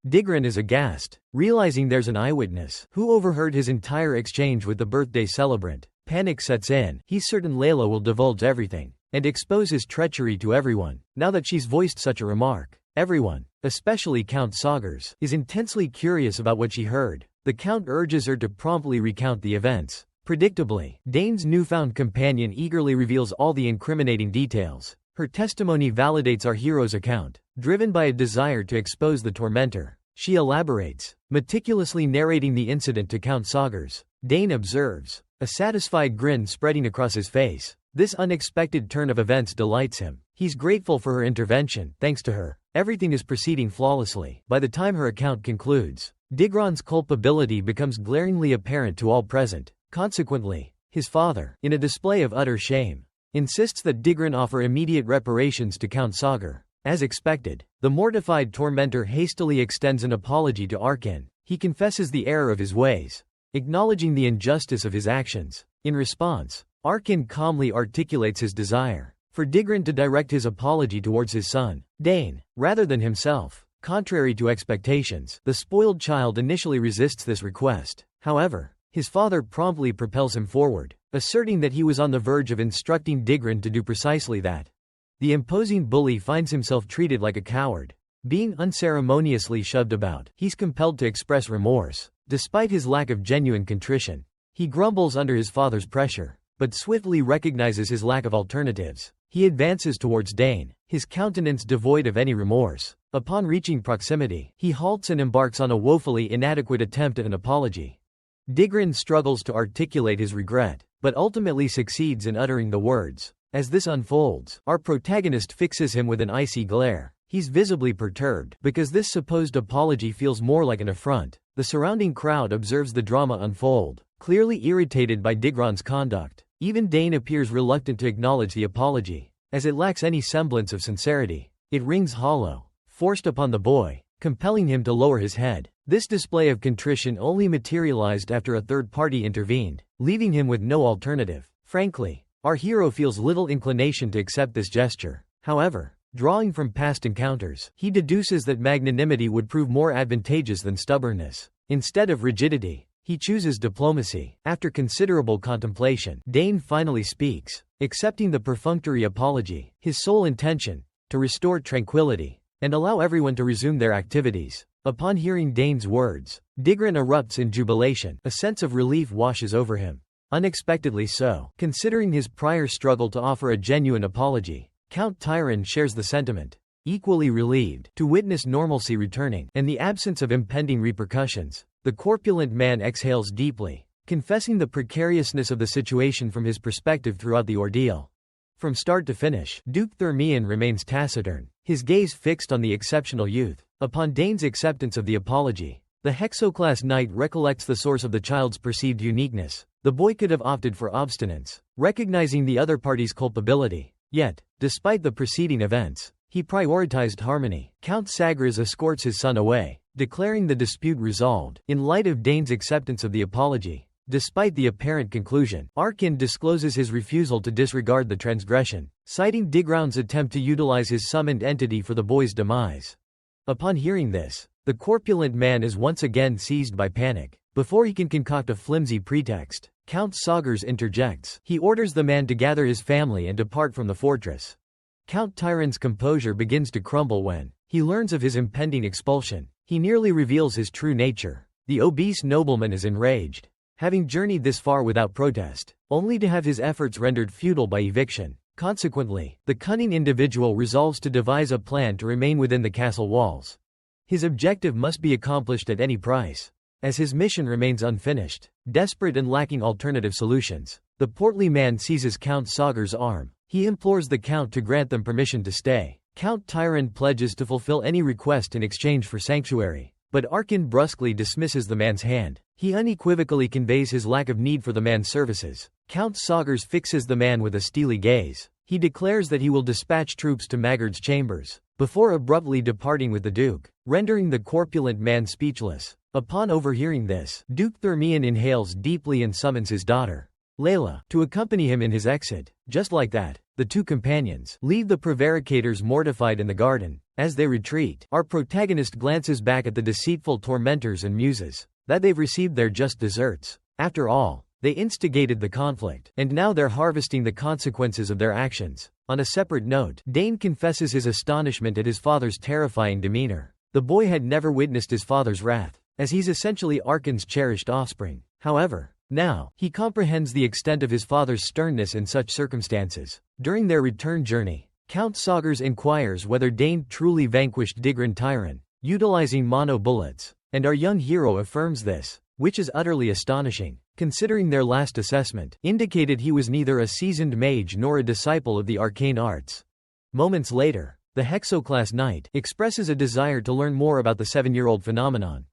Digron is aghast, realizing there's an eyewitness who overheard his entire exchange with the birthday celebrant. Panic sets in. He's certain Layla will divulge everything and expose his treachery to everyone. Now that she's voiced such a remark, everyone, especially Count Sagas, is intensely curious about what she heard. The Count urges her to promptly recount the events. Predictably, Dane's newfound companion eagerly reveals all the incriminating details. Her testimony validates our hero's account. Driven by a desire to expose the tormentor, she elaborates, meticulously narrating the incident to Count Sagas. Dane observes, a satisfied grin spreading across his face. This unexpected turn of events delights him. He's grateful for her intervention. Thanks to her, everything is proceeding flawlessly. By the time her account concludes, Digron's culpability becomes glaringly apparent to all present. Consequently, his father, in a display of utter shame, insists that Digron offer immediate reparations to Count Sagas. As expected, the mortified tormentor hastily extends an apology to Arkan. He confesses the error of his ways, acknowledging the injustice of his actions. In response, Arkan calmly articulates his desire for Digron to direct his apology towards his son, Dane, rather than himself. Contrary to expectations, the spoiled child initially resists this request. However, his father promptly propels him forward, asserting that he was on the verge of instructing Digron to do precisely that. The imposing bully finds himself treated like a coward. Being unceremoniously shoved about, he's compelled to express remorse. Despite his lack of genuine contrition, he grumbles under his father's pressure, but swiftly recognizes his lack of alternatives. He advances towards Dane, his countenance devoid of any remorse. Upon reaching proximity, he halts and embarks on a woefully inadequate attempt at an apology. Digron struggles to articulate his regret, but ultimately succeeds in uttering the words. As this unfolds, our protagonist fixes him with an icy glare. He's visibly perturbed, because this supposed apology feels more like an affront. The surrounding crowd observes the drama unfold, clearly irritated by Digron's conduct. Even Dane appears reluctant to acknowledge the apology, as it lacks any semblance of sincerity. It rings hollow, forced upon the boy, compelling him to lower his head. This display of contrition only materialized after a third party intervened, leaving him with no alternative. Frankly, our hero feels little inclination to accept this gesture. However, drawing from past encounters, he deduces that magnanimity would prove more advantageous than stubbornness. Instead of rigidity, he chooses diplomacy. After considerable contemplation, Dane finally speaks, accepting the perfunctory apology. His sole intention, to restore tranquility and allow everyone to resume their activities. Upon hearing Dane's words, Digron erupts in jubilation. A sense of relief washes over him. Unexpectedly so, considering his prior struggle to offer a genuine apology. Count Theran shares the sentiment, equally relieved to witness normalcy returning and the absence of impending repercussions. The corpulent man exhales deeply, confessing the precariousness of the situation from his perspective throughout the ordeal. From start to finish, Duke Theran remains taciturn, his gaze fixed on the exceptional youth. Upon Dane's acceptance of the apology, the Hexoclass Knight recollects the source of the child's perceived uniqueness. The boy could have opted for obstinance, recognizing the other party's culpability. Yet, despite the preceding events, he prioritized harmony. Count Sagas escorts his son away, declaring the dispute resolved. In light of Dane's acceptance of the apology, despite the apparent conclusion, Arkan discloses his refusal to disregard the transgression, citing Digron's attempt to utilize his summoned entity for the boy's demise. Upon hearing this, the corpulent man is once again seized by panic. Before he can concoct a flimsy pretext, Count Sagas interjects. He orders the man to gather his family and depart from the fortress. Count Theran's composure begins to crumble when he learns of his impending expulsion. He nearly reveals his true nature. The obese nobleman is enraged, having journeyed this far without protest, only to have his efforts rendered futile by eviction. Consequently, the cunning individual resolves to devise a plan to remain within the castle walls. His objective must be accomplished at any price. As his mission remains unfinished, desperate and lacking alternative solutions, the portly man seizes Count Sagar's arm. He implores the Count to grant them permission to stay. Count Theran pledges to fulfill any request in exchange for sanctuary, but Arkan brusquely dismisses the man's hand. He unequivocally conveys his lack of need for the man's services. Count Sagars fixes the man with a steely gaze. He declares that he will dispatch troops to Magard's chambers, before abruptly departing with the Duke, rendering the corpulent man speechless. Upon overhearing this, Duke Theran inhales deeply and summons his daughter, Layla, to accompany him in his exit. Just like that, the two companions leave the prevaricators mortified in the garden. As they retreat, our protagonist glances back at the deceitful tormentors and muses that they've received their just deserts. After all, they instigated the conflict, and now they're harvesting the consequences of their actions. On a separate note, Dane confesses his astonishment at his father's terrifying demeanor. The boy had never witnessed his father's wrath, as he's essentially Arkan's cherished offspring. However, now, he comprehends the extent of his father's sternness in such circumstances. During their return journey, Count Sagars inquires whether Dane truly vanquished Digran Tyran, utilizing mono bullets, and our young hero affirms this, which is utterly astonishing, considering their last assessment indicated he was neither a seasoned mage nor a disciple of the arcane arts. Moments later, the Hexoclass Knight expresses a desire to learn more about the 7-year-old phenomenon.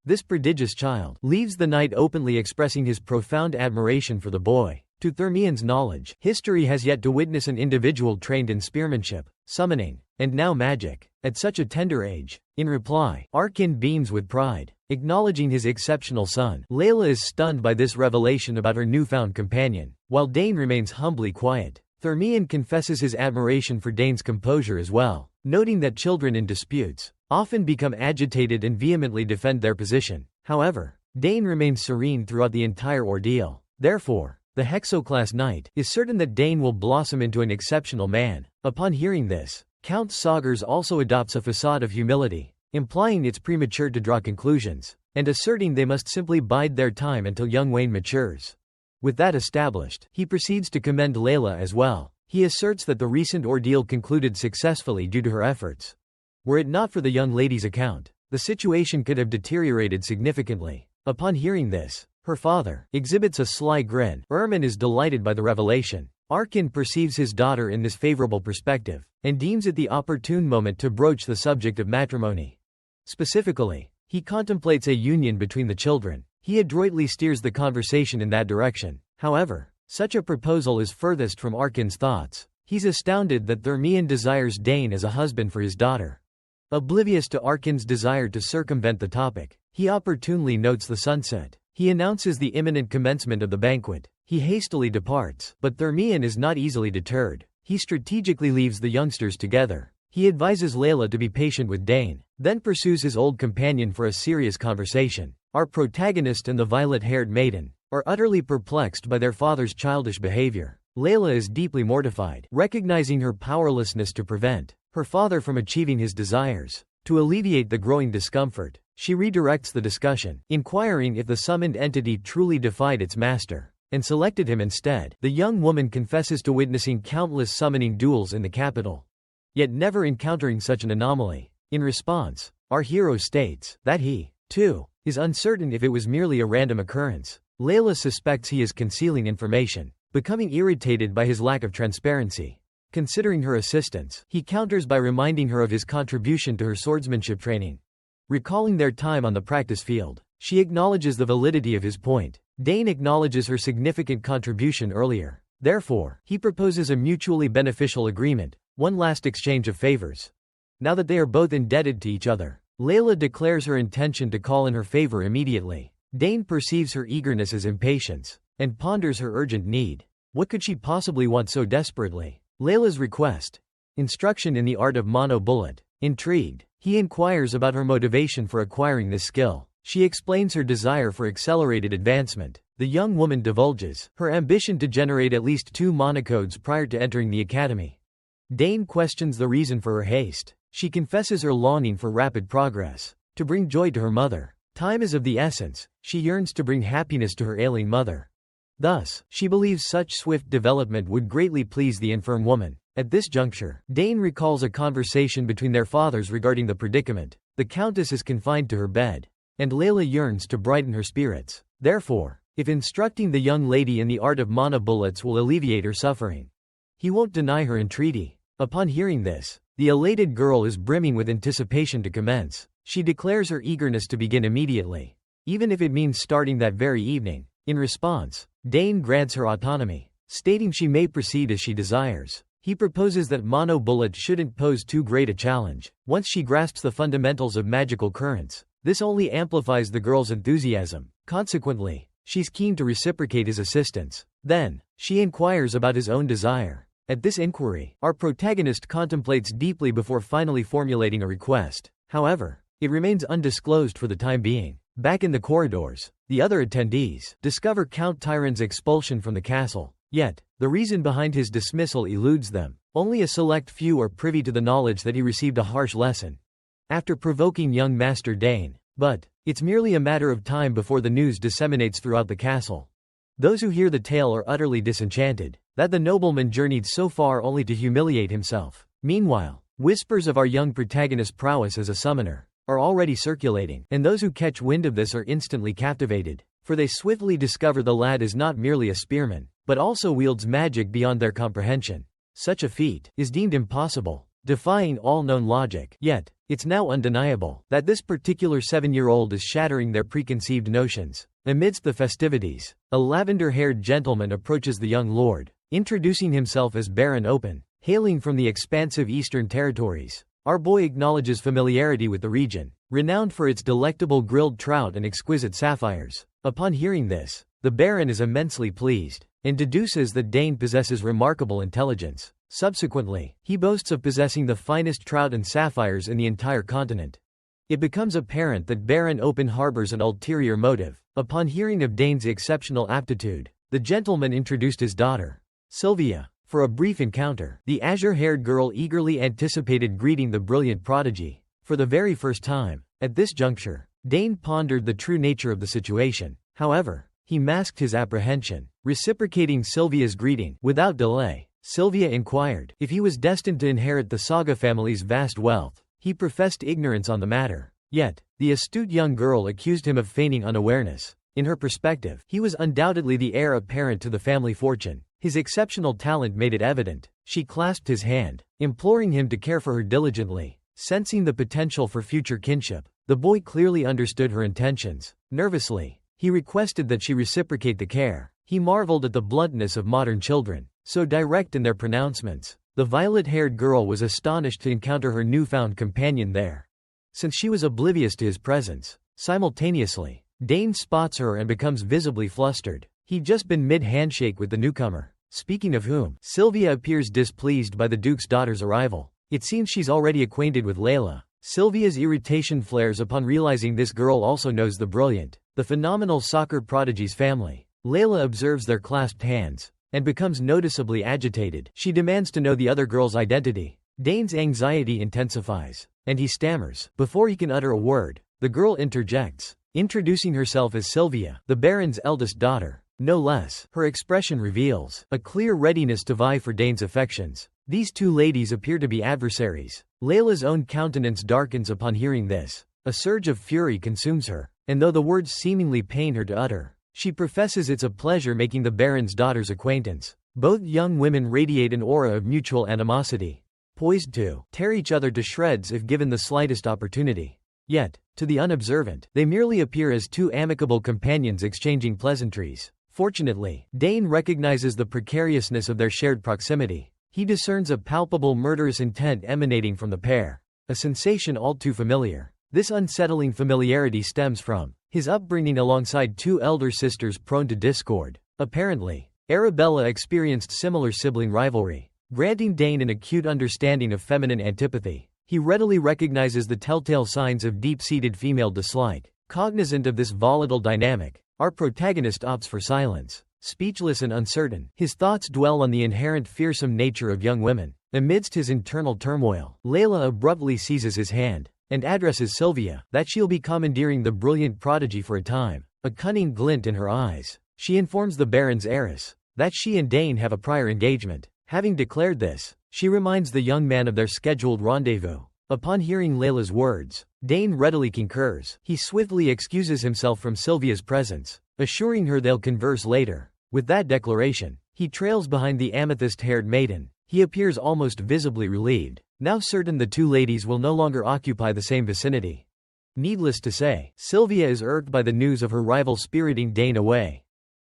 This prodigious child leaves the knight openly expressing his profound admiration for the boy. To Thermian's knowledge, history has yet to witness an individual trained in spearmanship, summoning, and now magic, at such a tender age. In reply, Arkan beams with pride, acknowledging his exceptional son. Layla is stunned by this revelation about her newfound companion, while Dane remains humbly quiet. Thermian confesses his admiration for Dane's composure as well, noting that children in disputes often become agitated and vehemently defend their position. However, Dane remains serene throughout the entire ordeal. Therefore, the Hexoclass Knight is certain that Dane will blossom into an exceptional man. Upon hearing this, Count Sagars also adopts a facade of humility, implying it's premature to draw conclusions, and asserting they must simply bide their time until young Wayne matures. With that established, he proceeds to commend Layla as well. He asserts that the recent ordeal concluded successfully due to her efforts. Were it not for the young lady's account, the situation could have deteriorated significantly. Upon hearing this, her father exhibits a sly grin. Ermin is delighted by the revelation. Arkan perceives his daughter in this favorable perspective, and deems it the opportune moment to broach the subject of matrimony. Specifically, he contemplates a union between the children. He adroitly steers the conversation in that direction. However, such a proposal is furthest from Arkan's thoughts. He's astounded that Thermian desires Dane as a husband for his daughter. Oblivious to Arkan's desire to circumvent the topic, he opportunely notes the sunset. He announces the imminent commencement of the banquet. He hastily departs, but Thermian is not easily deterred. He strategically leaves the youngsters together. He advises Layla to be patient with Dane, then pursues his old companion for a serious conversation. Our protagonist and the violet-haired maiden are utterly perplexed by their father's childish behavior. Layla is deeply mortified, recognizing her powerlessness to prevent her father from achieving his desires. To alleviate the growing discomfort, she redirects the discussion, inquiring if the summoned entity truly defied its master, and selected him instead. The young woman confesses to witnessing countless summoning duels in the capital, yet never encountering such an anomaly. In response, our hero states that he, too, is uncertain if it was merely a random occurrence. Layla suspects he is concealing information, becoming irritated by his lack of transparency. Considering her assistance, he counters by reminding her of his contribution to her swordsmanship training. Recalling their time on the practice field, she acknowledges the validity of his point. Dane acknowledges her significant contribution earlier. Therefore, he proposes a mutually beneficial agreement, one last exchange of favors. Now that they are both indebted to each other, Layla declares her intention to call in her favor immediately. Dane perceives her eagerness as impatience, and ponders her urgent need. What could she possibly want so desperately? Layla's request: instruction in the art of mono bullet. Intrigued, he inquires about her motivation for acquiring this skill. She explains her desire for accelerated advancement. The young woman divulges her ambition to generate at least 2 monocodes prior to entering the academy. Dane questions the reason for her haste. She confesses her longing for rapid progress, to bring joy to her mother. Time is of the essence. She yearns to bring happiness to her ailing mother. Thus, she believes such swift development would greatly please the infirm woman. At this juncture, Dane recalls a conversation between their fathers regarding the predicament. The Countess is confined to her bed, and Layla yearns to brighten her spirits. Therefore, if instructing the young lady in the art of mana bullets will alleviate her suffering, he won't deny her entreaty. Upon hearing this, the elated girl is brimming with anticipation to commence. She declares her eagerness to begin immediately, even if it means starting that very evening. In response, Dane grants her autonomy, stating she may proceed as she desires. He proposes that mono bullets shouldn't pose too great a challenge. Once she grasps the fundamentals of magical currents, this only amplifies the girl's enthusiasm. Consequently, she's keen to reciprocate his assistance. Then, she inquires about his own desire. At this inquiry, our protagonist contemplates deeply before finally formulating a request. However, it remains undisclosed for the time being. Back in the corridors, the other attendees discover Count Tyran's expulsion from the castle. Yet, the reason behind his dismissal eludes them. Only a select few are privy to the knowledge that he received a harsh lesson after provoking young Master Dane. But, it's merely a matter of time before the news disseminates throughout the castle. Those who hear the tale are utterly disenchanted that the nobleman journeyed so far only to humiliate himself. Meanwhile, whispers of our young protagonist's prowess as a summoner are already circulating, and those who catch wind of this are instantly captivated, for they swiftly discover the lad is not merely a spearman, but also wields magic beyond their comprehension. Such a feat is deemed impossible, defying all known logic. Yet, it's now undeniable that this particular 7-year-old is shattering their preconceived notions. Amidst the festivities, a lavender-haired gentleman approaches the young lord, introducing himself as Baron Open, hailing from the expansive eastern territories. Our boy acknowledges familiarity with the region, renowned for its delectable grilled trout and exquisite sapphires. Upon hearing this, the Baron is immensely pleased, and deduces that Dane possesses remarkable intelligence. Subsequently, he boasts of possessing the finest trout and sapphires in the entire continent. It becomes apparent that Baron Open harbors an ulterior motive. Upon hearing of Dane's exceptional aptitude, the gentleman introduced his daughter, Sylvia, for a brief encounter. The azure-haired girl eagerly anticipated greeting the brilliant prodigy for the very first time. At this juncture, Dane pondered the true nature of the situation. However, he masked his apprehension, reciprocating Sylvia's greeting. Without delay, Sylvia inquired if he was destined to inherit the Saga family's vast wealth. He professed ignorance on the matter. Yet, the astute young girl accused him of feigning unawareness. In her perspective, he was undoubtedly the heir apparent to the family fortune. His exceptional talent made it evident. She clasped his hand, imploring him to care for her diligently. Sensing the potential for future kinship, the boy clearly understood her intentions. Nervously, he requested that she reciprocate the care. He marveled at the bluntness of modern children, so direct in their pronouncements. The violet-haired girl was astonished to encounter her newfound companion there, since she was oblivious to his presence. Simultaneously, Dane spots her and becomes visibly flustered. He'd just been mid-handshake with the newcomer, speaking of whom, Sylvia appears displeased by the Duke's daughter's arrival. It seems she's already acquainted with Layla. Sylvia's irritation flares upon realizing this girl also knows the phenomenal soccer prodigy's family. Layla observes their clasped hands, and becomes noticeably agitated. She demands to know the other girl's identity. Dane's anxiety intensifies, and he stammers. Before he can utter a word, the girl interjects, introducing herself as Sylvia, the Baron's eldest daughter. No less, her expression reveals a clear readiness to vie for Dane's affections. These two ladies appear to be adversaries. Layla's own countenance darkens upon hearing this. A surge of fury consumes her, and though the words seemingly pain her to utter, she professes it's a pleasure making the Baron's daughter's acquaintance. Both young women radiate an aura of mutual animosity, poised to tear each other to shreds if given the slightest opportunity. Yet, to the unobservant, they merely appear as two amicable companions exchanging pleasantries. Fortunately, Dane recognizes the precariousness of their shared proximity. He discerns a palpable murderous intent emanating from the pair, a sensation all too familiar. This unsettling familiarity stems from his upbringing alongside two elder sisters prone to discord. Apparently, Arabella experienced similar sibling rivalry, granting Dane an acute understanding of feminine antipathy. He readily recognizes the telltale signs of deep-seated female dislike. Cognizant of this volatile dynamic, our protagonist opts for silence. Speechless and uncertain, his thoughts dwell on the inherent fearsome nature of young women. Amidst his internal turmoil, Layla abruptly seizes his hand and addresses Sylvia, that she'll be commandeering the brilliant prodigy for a time. A cunning glint in her eyes, She informs the Baron's heiress that she and Dane have a prior engagement. Having declared this, she reminds the young man of their scheduled rendezvous. Upon hearing Layla's words, Dane readily concurs. He swiftly excuses himself from Sylvia's presence, assuring her they'll converse later. With that declaration, he trails behind the amethyst-haired maiden. He appears almost visibly relieved, now certain the two ladies will no longer occupy the same vicinity. Needless to say, Sylvia is irked by the news of her rival spiriting Dane away.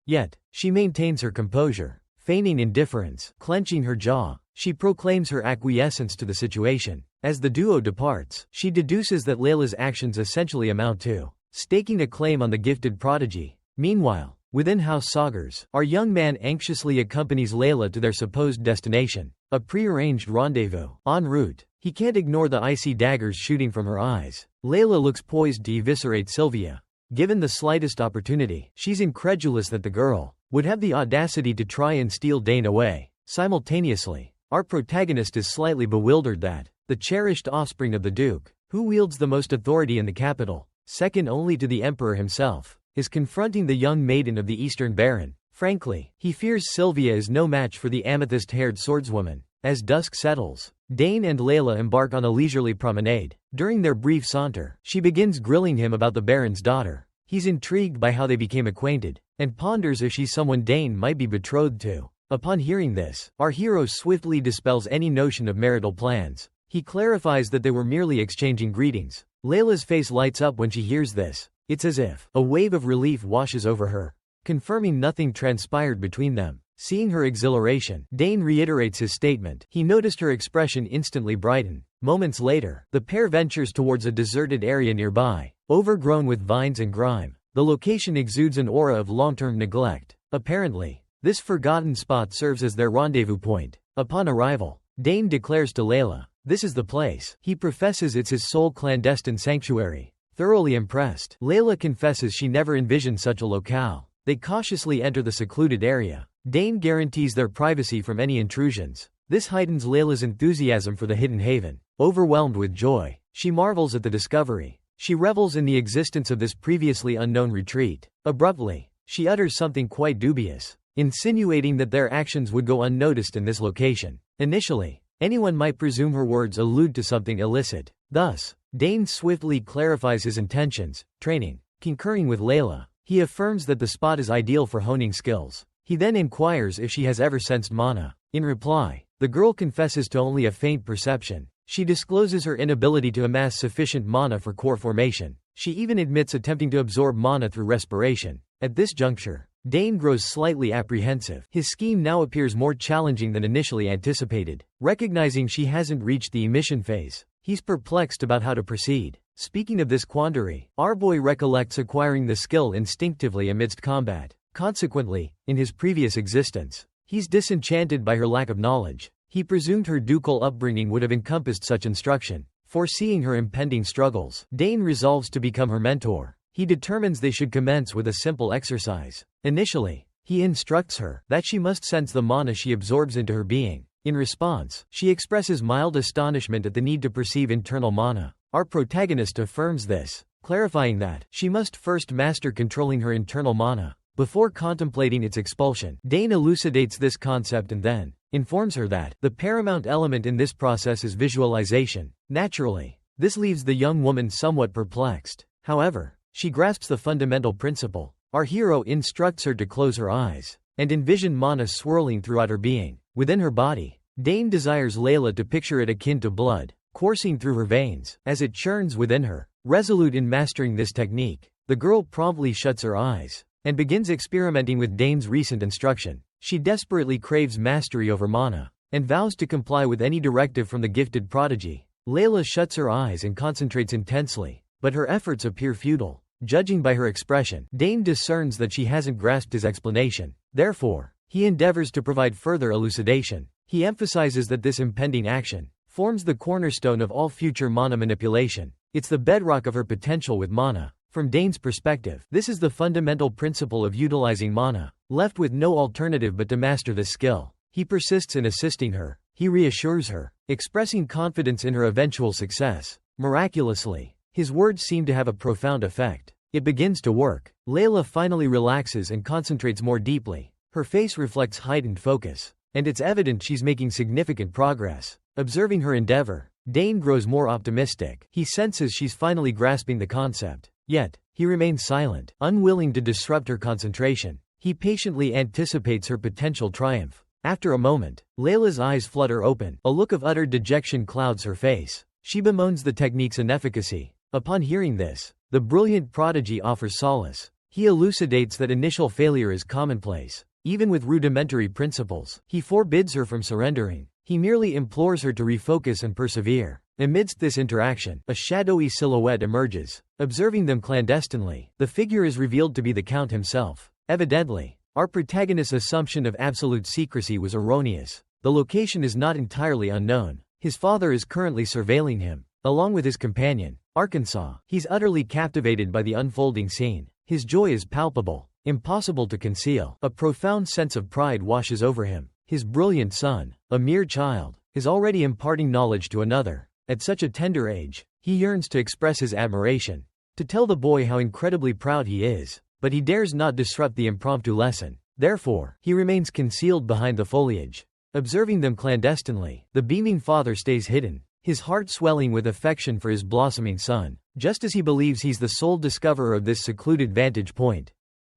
Yet, she maintains her composure. Feigning indifference, clenching her jaw, she proclaims her acquiescence to the situation. As the duo departs, she deduces that Layla's actions essentially amount to staking a claim on the gifted prodigy. Meanwhile, within House Sagars, our young man anxiously accompanies Layla to their supposed destination, a prearranged rendezvous. En route, he can't ignore the icy daggers shooting from her eyes. Layla looks poised to eviscerate Sylvia. Given the slightest opportunity, she's incredulous that the girl would have the audacity to try and steal Dane away. Simultaneously, our protagonist is slightly bewildered that the cherished offspring of the Duke, who wields the most authority in the capital, second only to the Emperor himself, is confronting the young maiden of the Eastern Baron. Frankly, he fears Sylvia is no match for the amethyst-haired swordswoman. As dusk settles, Dane and Layla embark on a leisurely promenade. During their brief saunter, she begins grilling him about the Baron's daughter. He's intrigued by how they became acquainted, and ponders if she's someone Dane might be betrothed to. Upon hearing this, our hero swiftly dispels any notion of marital plans. He clarifies that they were merely exchanging greetings. Layla's face lights up when she hears this. It's as if a wave of relief washes over her, confirming nothing transpired between them. Seeing her exhilaration, Dane reiterates his statement. He noticed her expression instantly brighten. Moments later, the pair ventures towards a deserted area nearby, overgrown with vines and grime. The location exudes an aura of long-term neglect. Apparently, this forgotten spot serves as their rendezvous point. Upon arrival, Dane declares to Layla, "This is the place." He professes it's his sole clandestine sanctuary. Thoroughly impressed, Layla confesses she never envisioned such a locale. They cautiously enter the secluded area. Dane guarantees their privacy from any intrusions. This heightens Layla's enthusiasm for the hidden haven. Overwhelmed with joy, she marvels at the discovery. She revels in the existence of this previously unknown retreat. Abruptly, she utters something quite dubious, insinuating that their actions would go unnoticed in this location. Initially, anyone might presume her words allude to something illicit. Thus, Dane swiftly clarifies his intentions. Training. Concurring with Layla, he affirms that the spot is ideal for honing skills. He then inquires if she has ever sensed mana. In reply, the girl confesses to only a faint perception. She discloses her inability to amass sufficient mana for core formation. She even admits attempting to absorb mana through respiration. At this juncture, Dane grows slightly apprehensive. His scheme now appears more challenging than initially anticipated. Recognizing she hasn't reached the emission phase, he's perplexed about how to proceed. Speaking of this quandary, our boy recollects acquiring the skill instinctively amidst combat. Consequently, in his previous existence, he's disenchanted by her lack of knowledge. He presumed her ducal upbringing would have encompassed such instruction. Foreseeing her impending struggles, Dane resolves to become her mentor. He determines they should commence with a simple exercise. Initially, he instructs her that she must sense the mana she absorbs into her being. In response, she expresses mild astonishment at the need to perceive internal mana. Our protagonist affirms this, clarifying that she must first master controlling her internal mana before contemplating its expulsion. Dane elucidates this concept and then informs her that the paramount element in this process is visualization. Naturally, this leaves the young woman somewhat perplexed. However, she grasps the fundamental principle. Our hero instructs her to close her eyes and envision mana swirling throughout her being. Within her body, Dane desires Layla to picture it akin to blood, coursing through her veins. As it churns within her, resolute in mastering this technique, the girl promptly shuts her eyes and begins experimenting with Dane's recent instruction. She desperately craves mastery over mana and vows to comply with any directive from the gifted prodigy. Layla shuts her eyes and concentrates intensely, but her efforts appear futile. Judging by her expression, Dane discerns that she hasn't grasped his explanation. Therefore, he endeavors to provide further elucidation. He emphasizes that this impending action forms the cornerstone of all future mana manipulation. It's the bedrock of her potential with mana. From Dane's perspective, this is the fundamental principle of utilizing mana. Left with no alternative but to master this skill, he persists in assisting her. He reassures her, expressing confidence in her eventual success. Miraculously, his words seem to have a profound effect. It begins to work. Layla finally relaxes and concentrates more deeply. Her face reflects heightened focus, and it's evident she's making significant progress. Observing her endeavor, Dane grows more optimistic. He senses she's finally grasping the concept. Yet, he remains silent, unwilling to disrupt her concentration. He patiently anticipates her potential triumph. After a moment, Layla's eyes flutter open. A look of utter dejection clouds her face. She bemoans the technique's inefficacy. Upon hearing this, the brilliant Prodigy offers solace. He elucidates that initial failure is commonplace, even with rudimentary principles. He forbids her from surrendering. He merely implores her to refocus and persevere. Amidst this interaction, a shadowy silhouette emerges. Observing them clandestinely, the figure is revealed to be the Count himself. Evidently, our protagonist's assumption of absolute secrecy was erroneous. The location is not entirely unknown. His father is currently surveilling him, along with his companion, Arkansas. He's utterly captivated by the unfolding scene. His joy is palpable, impossible to conceal. A profound sense of pride washes over him. His brilliant son, a mere child, is already imparting knowledge to another. At such a tender age, he yearns to express his admiration, to tell the boy how incredibly proud he is, but he dares not disrupt the impromptu lesson. Therefore, he remains concealed behind the foliage. Observing them clandestinely, the beaming father stays hidden, his heart swelling with affection for his blossoming son, just as he believes he's the sole discoverer of this secluded vantage point.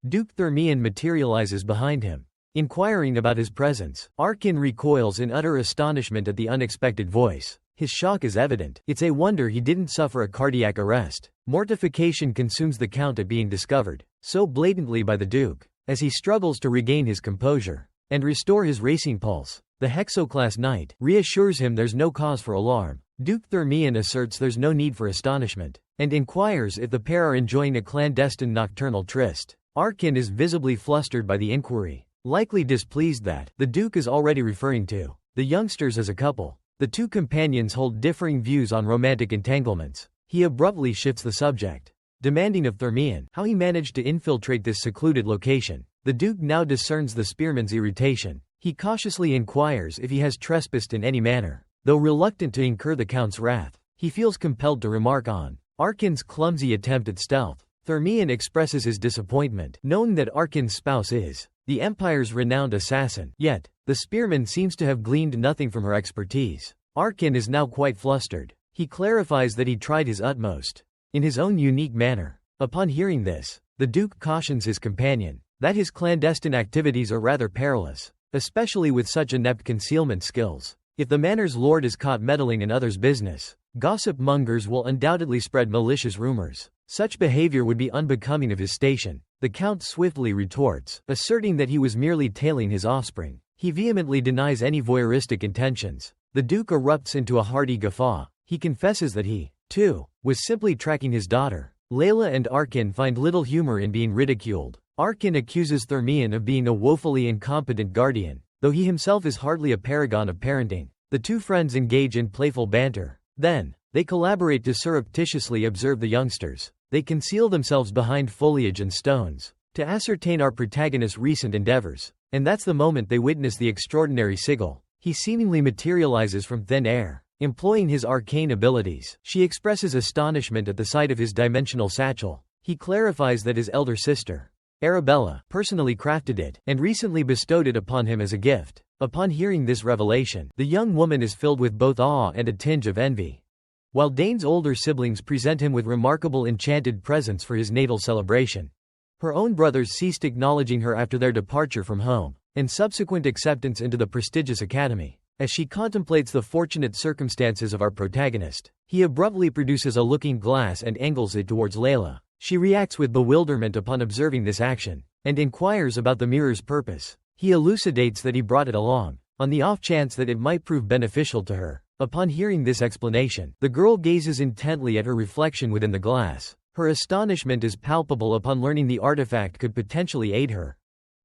Duke Theran materializes behind him, inquiring about his presence. Arkin recoils in utter astonishment at the unexpected voice. His shock is evident. It's a wonder he didn't suffer a cardiac arrest. Mortification consumes the Count at being discovered so blatantly by the Duke. As he struggles to regain his composure and restore his racing pulse, the Hexoclass Knight reassures him there's no cause for alarm. Duke Theran asserts there's no need for astonishment, and inquires if the pair are enjoying a clandestine nocturnal tryst. Arkin is visibly flustered by the inquiry, likely displeased that the Duke is already referring to the youngsters as a couple. The two companions hold differing views on romantic entanglements. He abruptly shifts the subject, demanding of Theran how he managed to infiltrate this secluded location. The Duke now discerns the spearman's irritation. He cautiously inquires if he has trespassed in any manner. Though reluctant to incur the Count's wrath, he feels compelled to remark on Arkin's clumsy attempt at stealth. Theran expresses his disappointment, knowing that Arkin's spouse is the Empire's renowned assassin. Yet, the spearman seems to have gleaned nothing from her expertise. Arkin is now quite flustered. He clarifies that he tried his utmost, in his own unique manner. Upon hearing this, the Duke cautions his companion that his clandestine activities are rather perilous, especially with such inept concealment skills. If the manor's lord is caught meddling in others' business, gossip mongers will undoubtedly spread malicious rumors. Such behavior would be unbecoming of his station. The Count swiftly retorts, asserting that he was merely tailing his offspring. He vehemently denies any voyeuristic intentions. The Duke erupts into a hearty guffaw. He confesses that he, too, was simply tracking his daughter. Layla and Arkin find little humor in being ridiculed. Arkin accuses Theran of being a woefully incompetent guardian, though he himself is hardly a paragon of parenting. The two friends engage in playful banter. Then, they collaborate to surreptitiously observe the youngsters. They conceal themselves behind foliage and stones to ascertain our protagonist's recent endeavors. And that's the moment they witness the extraordinary Sigil. He seemingly materializes from thin air, employing his arcane abilities. She expresses astonishment at the sight of his dimensional satchel. He clarifies that his elder sister, Arabella, personally crafted it and recently bestowed it upon him as a gift. Upon hearing this revelation, the young woman is filled with both awe and a tinge of envy. While Dane's older siblings present him with remarkable enchanted presents for his natal celebration, her own brothers ceased acknowledging her after their departure from home and subsequent acceptance into the prestigious academy. As she contemplates the fortunate circumstances of our protagonist, he abruptly produces a looking glass and angles it towards Layla. She reacts with bewilderment upon observing this action, and inquires about the mirror's purpose. He elucidates that he brought it along, on the off chance that it might prove beneficial to her. Upon hearing this explanation, the girl gazes intently at her reflection within the glass. Her astonishment is palpable upon learning the artifact could potentially aid her,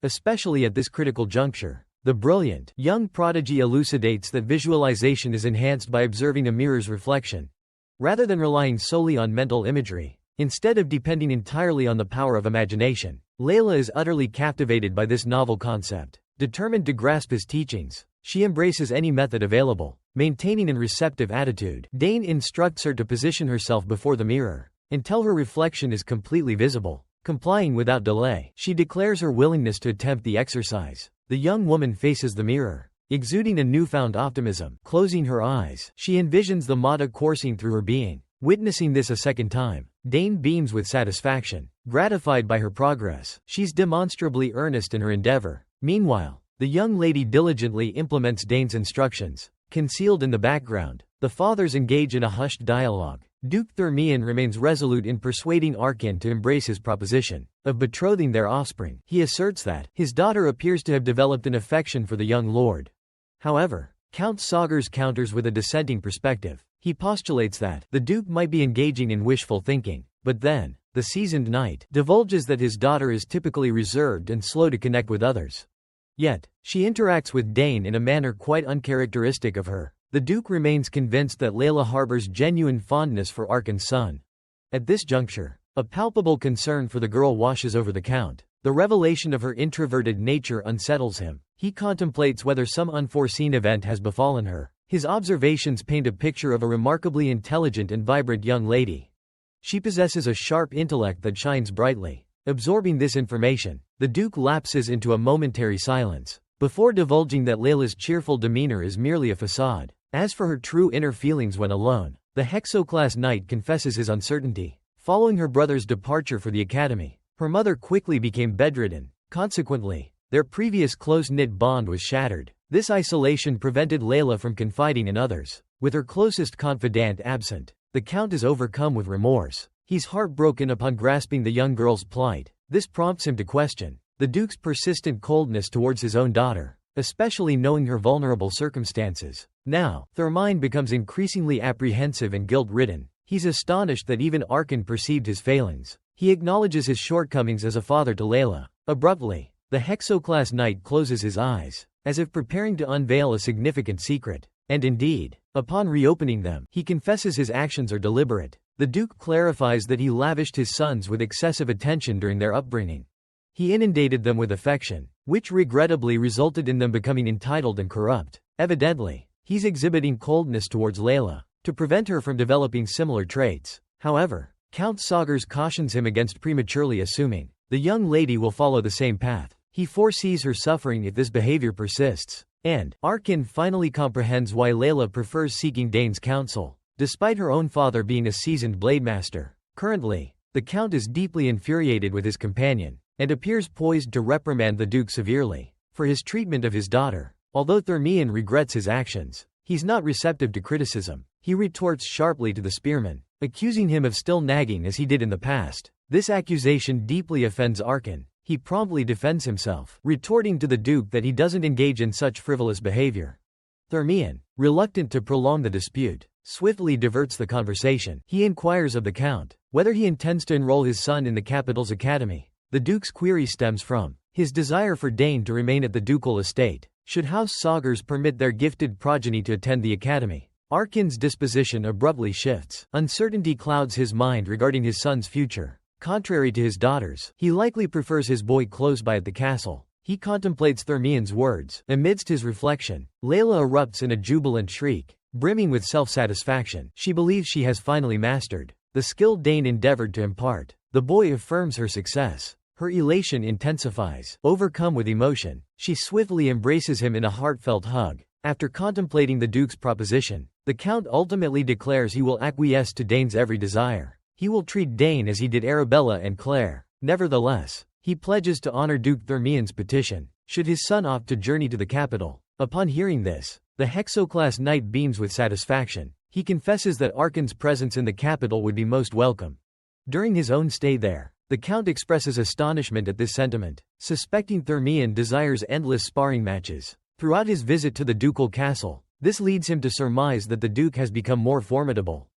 especially at this critical juncture. The brilliant, young Prodigy elucidates that visualization is enhanced by observing a mirror's reflection, rather than relying solely on mental imagery. Instead of depending entirely on the power of imagination, Layla is utterly captivated by this novel concept. Determined to grasp his teachings, she embraces any method available, maintaining an receptive attitude. Dane instructs her to position herself before the mirror. until her reflection is completely visible. Complying without delay, she declares her willingness to attempt the exercise. The young woman faces the mirror, exuding a newfound optimism. Closing her eyes, she envisions the mada coursing through her being. Witnessing this a second time, Dane beams with satisfaction, gratified by her progress. She's demonstrably earnest in her endeavor. Meanwhile, the young lady diligently implements Dane's instructions. Concealed in the background, the fathers engage in a hushed dialogue. Duke Theran remains resolute in persuading Arkin to embrace his proposition of betrothing their offspring. He asserts that his daughter appears to have developed an affection for the young lord. However, Count Sagers counters with a dissenting perspective. He postulates that the Duke might be engaging in wishful thinking, but then, the seasoned knight divulges that his daughter is typically reserved and slow to connect with others. Yet, she interacts with Dane in a manner quite uncharacteristic of her. The Duke remains convinced that Layla harbors genuine fondness for Arkin's son. At this juncture, a palpable concern for the girl washes over the Count. The revelation of her introverted nature unsettles him. He contemplates whether some unforeseen event has befallen her. His observations paint a picture of a remarkably intelligent and vibrant young lady. She possesses a sharp intellect that shines brightly. Absorbing this information, the Duke lapses into a momentary silence, before divulging that Layla's cheerful demeanor is merely a facade. As for her true inner feelings when alone, the Hexoclass Knight confesses his uncertainty. Following her brother's departure for the academy, her mother quickly became bedridden. Consequently, their previous close-knit bond was shattered. This isolation prevented Layla from confiding in others. With her closest confidant absent, the Count is overcome with remorse. He's heartbroken upon grasping the young girl's plight. This prompts him to question the Duke's persistent coldness towards his own daughter, especially knowing her vulnerable circumstances. Now, Theran becomes increasingly apprehensive and guilt-ridden. He's astonished that even Arkin perceived his failings. He acknowledges his shortcomings as a father to Layla. Abruptly, the Hexoclass Knight closes his eyes, as if preparing to unveil a significant secret. And indeed, upon reopening them, he confesses his actions are deliberate. The Duke clarifies that he lavished his sons with excessive attention during their upbringing. He inundated them with affection, which regrettably resulted in them becoming entitled and corrupt. Evidently, he's exhibiting coldness towards Layla, to prevent her from developing similar traits. However, Count Sagers cautions him against prematurely assuming the young lady will follow the same path. He foresees her suffering if this behavior persists. And Arkin finally comprehends why Layla prefers seeking Dane's counsel, despite her own father being a seasoned blademaster. Currently, the Count is deeply infuriated with his companion, and appears poised to reprimand the Duke severely for his treatment of his daughter. Although Theran regrets his actions, he's not receptive to criticism. He retorts sharply to the spearman, accusing him of still nagging as he did in the past. This accusation deeply offends Arkin. He promptly defends himself, retorting to the Duke that he doesn't engage in such frivolous behavior. Theran, reluctant to prolong the dispute, swiftly diverts the conversation. He inquires of the Count whether he intends to enroll his son in the capital's academy. The Duke's query stems from his desire for Dane to remain at the ducal estate, should House Sagers permit their gifted progeny to attend the academy. Arkin's disposition abruptly shifts. Uncertainty clouds his mind regarding his son's future. Contrary to his daughters, he likely prefers his boy close by at the castle. He contemplates Theran's words. Amidst his reflection, Layla erupts in a jubilant shriek, brimming with self-satisfaction. She believes she has finally mastered the skill Dane endeavored to impart. The boy affirms her success. Her elation intensifies. Overcome with emotion, she swiftly embraces him in a heartfelt hug. After contemplating the Duke's proposition, the Count ultimately declares he will acquiesce to Dane's every desire. He will treat Dane as he did Arabella and Claire. Nevertheless, he pledges to honor Duke Theran's petition, should his son opt to journey to the capital. Upon hearing this, the Hexoclass Knight beams with satisfaction. He confesses that Arkin's presence in the capital would be most welcome. During his own stay there, the Count expresses astonishment at this sentiment, suspecting Theran desires endless sparring matches. Throughout his visit to the ducal castle, this leads him to surmise that the Duke has become more formidable.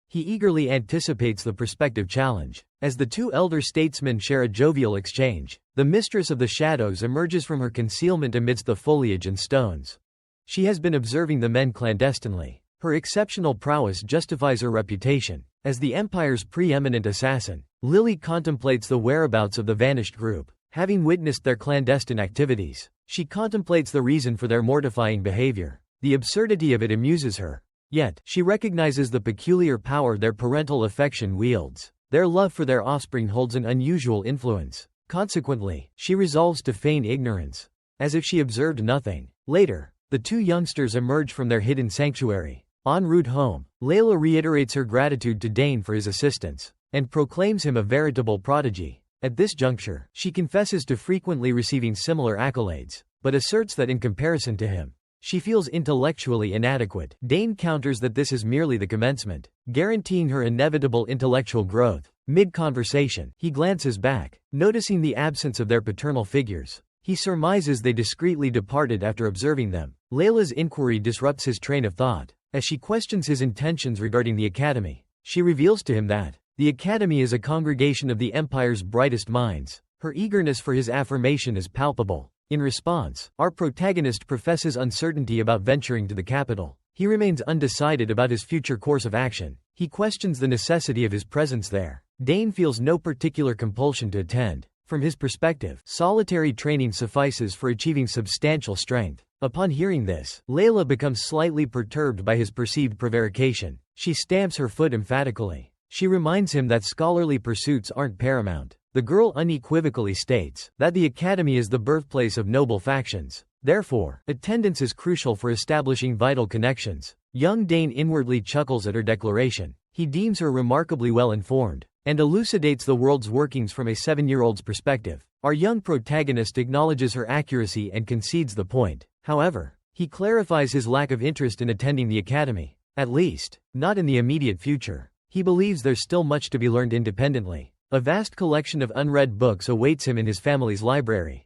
He eagerly anticipates the prospective challenge. As the two elder statesmen share a jovial exchange, the Mistress of the Shadows emerges from her concealment amidst the foliage and stones. She has been observing the men clandestinely. Her exceptional prowess justifies her reputation as the Empire's preeminent assassin. Lily contemplates the whereabouts of the vanished group. Having witnessed their clandestine activities, she contemplates the reason for their mortifying behavior. The absurdity of it amuses her. Yet, she recognizes the peculiar power their parental affection wields. Their love for their offspring holds an unusual influence. Consequently, she resolves to feign ignorance, as if she observed nothing. Later, the two youngsters emerge from their hidden sanctuary. En route home, Layla reiterates her gratitude to Dane for his assistance, and proclaims him a veritable prodigy. At this juncture, she confesses to frequently receiving similar accolades, but asserts that in comparison to him, she feels intellectually inadequate. Dane counters that this is merely the commencement, guaranteeing her inevitable intellectual growth. Mid-conversation, he glances back, noticing the absence of their paternal figures. He surmises they discreetly departed after observing them. Layla's inquiry disrupts his train of thought. As she questions his intentions regarding the academy, she reveals to him that the academy is a congregation of the Empire's brightest minds. Her eagerness for his affirmation is palpable. In response, our protagonist professes uncertainty about venturing to the capital. He remains undecided about his future course of action. He questions the necessity of his presence there. Dane feels no particular compulsion to attend. From his perspective, solitary training suffices for achieving substantial strength. Upon hearing this, Layla becomes slightly perturbed by his perceived prevarication. She stamps her foot emphatically. She reminds him that scholarly pursuits aren't paramount. The girl unequivocally states that the academy is the birthplace of noble factions. Therefore, attendance is crucial for establishing vital connections. Young Dane inwardly chuckles at her declaration. He deems her remarkably well informed, and elucidates the world's workings from a 7-year-old's perspective. Our young protagonist acknowledges her accuracy and concedes the point. However, he clarifies his lack of interest in attending the academy, at least, not in the immediate future. He believes there's still much to be learned independently. A vast collection of unread books awaits him in his family's library.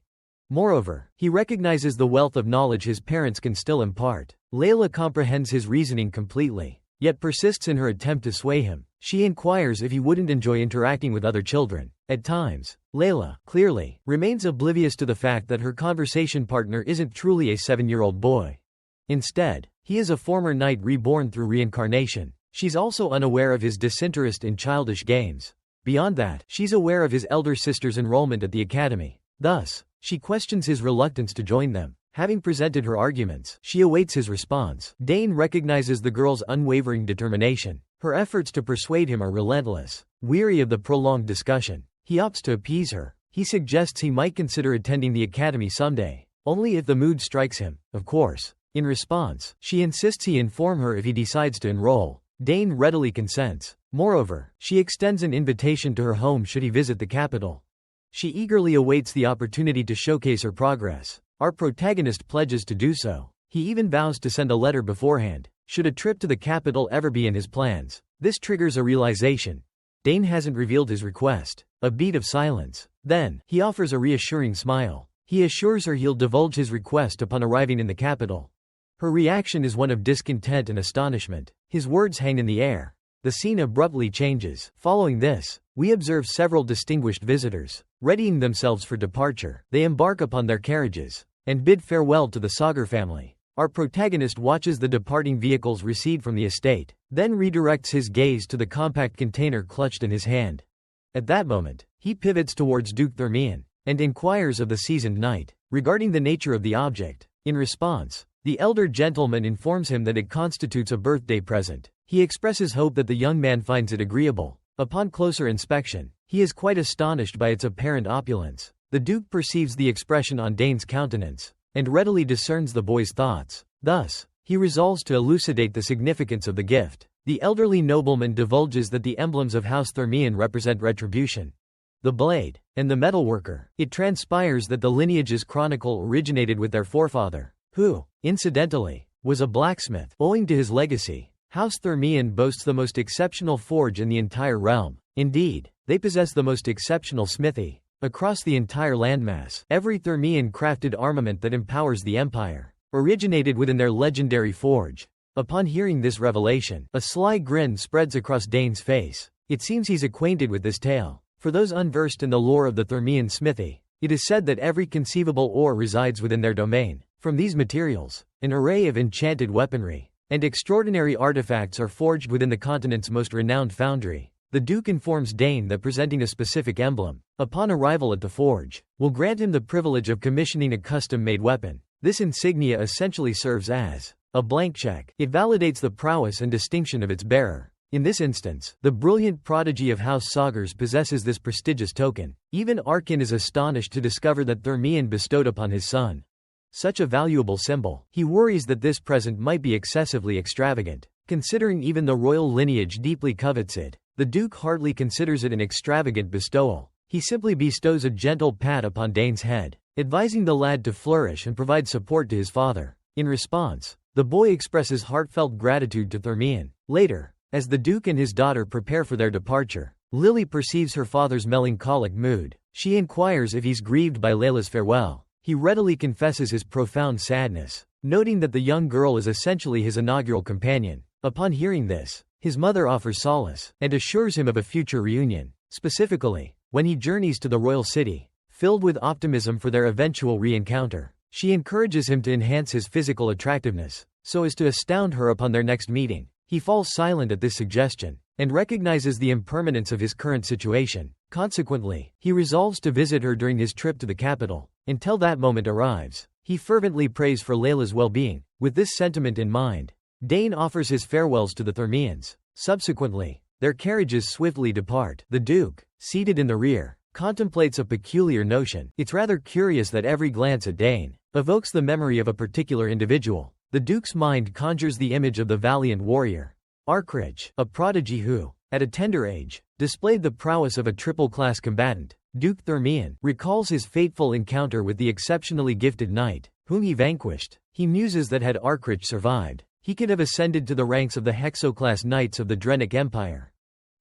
Moreover, he recognizes the wealth of knowledge his parents can still impart. Layla comprehends his reasoning completely, yet persists in her attempt to sway him. She inquires if he wouldn't enjoy interacting with other children. At times, Layla, clearly, remains oblivious to the fact that her conversation partner isn't truly a 7-year-old boy. Instead, he is a former knight reborn through reincarnation. She's also unaware of his disinterest in childish games. Beyond that, she's aware of his elder sister's enrollment at the academy. Thus, she questions his reluctance to join them. Having presented her arguments, she awaits his response. Dane recognizes the girl's unwavering determination. Her efforts to persuade him are relentless. Weary of the prolonged discussion, he opts to appease her. He suggests he might consider attending the academy someday, only if the mood strikes him, of course. In response, she insists he inform her if he decides to enroll. Dane readily consents. Moreover, she extends an invitation to her home should he visit the capital. She eagerly awaits the opportunity to showcase her progress. Our protagonist pledges to do so. He even vows to send a letter beforehand, should a trip to the capital ever be in his plans. This triggers a realization. Dane hasn't revealed his request. A beat of silence. Then, he offers a reassuring smile. He assures her he'll divulge his request upon arriving in the capital. Her reaction is one of discontent and astonishment. His words hang in the air. The scene abruptly changes. Following this, we observe several distinguished visitors, readying themselves for departure. They embark upon their carriages, and bid farewell to the Sagar family. Our protagonist watches the departing vehicles recede from the estate, then redirects his gaze to the compact container clutched in his hand. At that moment, he pivots towards Duke Theran, and inquires of the seasoned knight regarding the nature of the object. In response, the elder gentleman informs him that it constitutes a birthday present. He expresses hope that the young man finds it agreeable. Upon closer inspection, he is quite astonished by its apparent opulence. The Duke perceives the expression on Dane's countenance, and readily discerns the boy's thoughts. Thus, he resolves to elucidate the significance of the gift. The elderly nobleman divulges that the emblems of House Thermian represent retribution, the blade, and the metalworker. It transpires that the Lineage's chronicle originated with their forefather, who, incidentally, was a blacksmith. Owing to his legacy, House Thermian boasts the most exceptional forge in the entire realm. Indeed, they possess the most exceptional smithy across the entire landmass. Every Thermian crafted armament that empowers the Empire originated within their legendary forge. Upon hearing this revelation, a sly grin spreads across Dane's face. It seems he's acquainted with this tale. For those unversed in the lore of the Thermian smithy, it is said that every conceivable ore resides within their domain. From these materials, an array of enchanted weaponry and extraordinary artifacts are forged within the continent's most renowned foundry. The Duke informs Dane that presenting a specific emblem, upon arrival at the forge, will grant him the privilege of commissioning a custom-made weapon. This insignia essentially serves as a blank check. It validates the prowess and distinction of its bearer. In this instance, the brilliant prodigy of House Sagars possesses this prestigious token. Even Arkin is astonished to discover that Thermion bestowed upon his son such a valuable symbol. He worries that this present might be excessively extravagant, considering even the royal lineage deeply covets it. The Duke hardly considers it an extravagant bestowal. He simply bestows a gentle pat upon Dane's head, advising the lad to flourish and provide support to his father. In response, the boy expresses heartfelt gratitude to Thermion. Later, as the Duke and his daughter prepare for their departure, Lily perceives her father's melancholic mood. She inquires if he's grieved by Layla's farewell. He readily confesses his profound sadness, noting that the young girl is essentially his inaugural companion. Upon hearing this, his mother offers solace, and assures him of a future reunion. Specifically, when he journeys to the royal city, filled with optimism for their eventual re-encounter, she encourages him to enhance his physical attractiveness, so as to astound her upon their next meeting. He falls silent at this suggestion, and recognizes the impermanence of his current situation. Consequently, he resolves to visit her during his trip to the capital. Until that moment arrives, he fervently prays for Layla's well-being. With this sentiment in mind, Dane offers his farewells to the Thermians. Subsequently, their carriages swiftly depart. The Duke, seated in the rear, contemplates a peculiar notion. It's rather curious that every glance at Dane evokes the memory of a particular individual. The Duke's mind conjures the image of the valiant warrior Arkridge, a prodigy who, at a tender age, displayed the prowess of a triple-class combatant. Duke Thermion recalls his fateful encounter with the exceptionally gifted knight, whom he vanquished. He muses that had Arkridge survived, he could have ascended to the ranks of the Hexo-class knights of the Drenic Empire.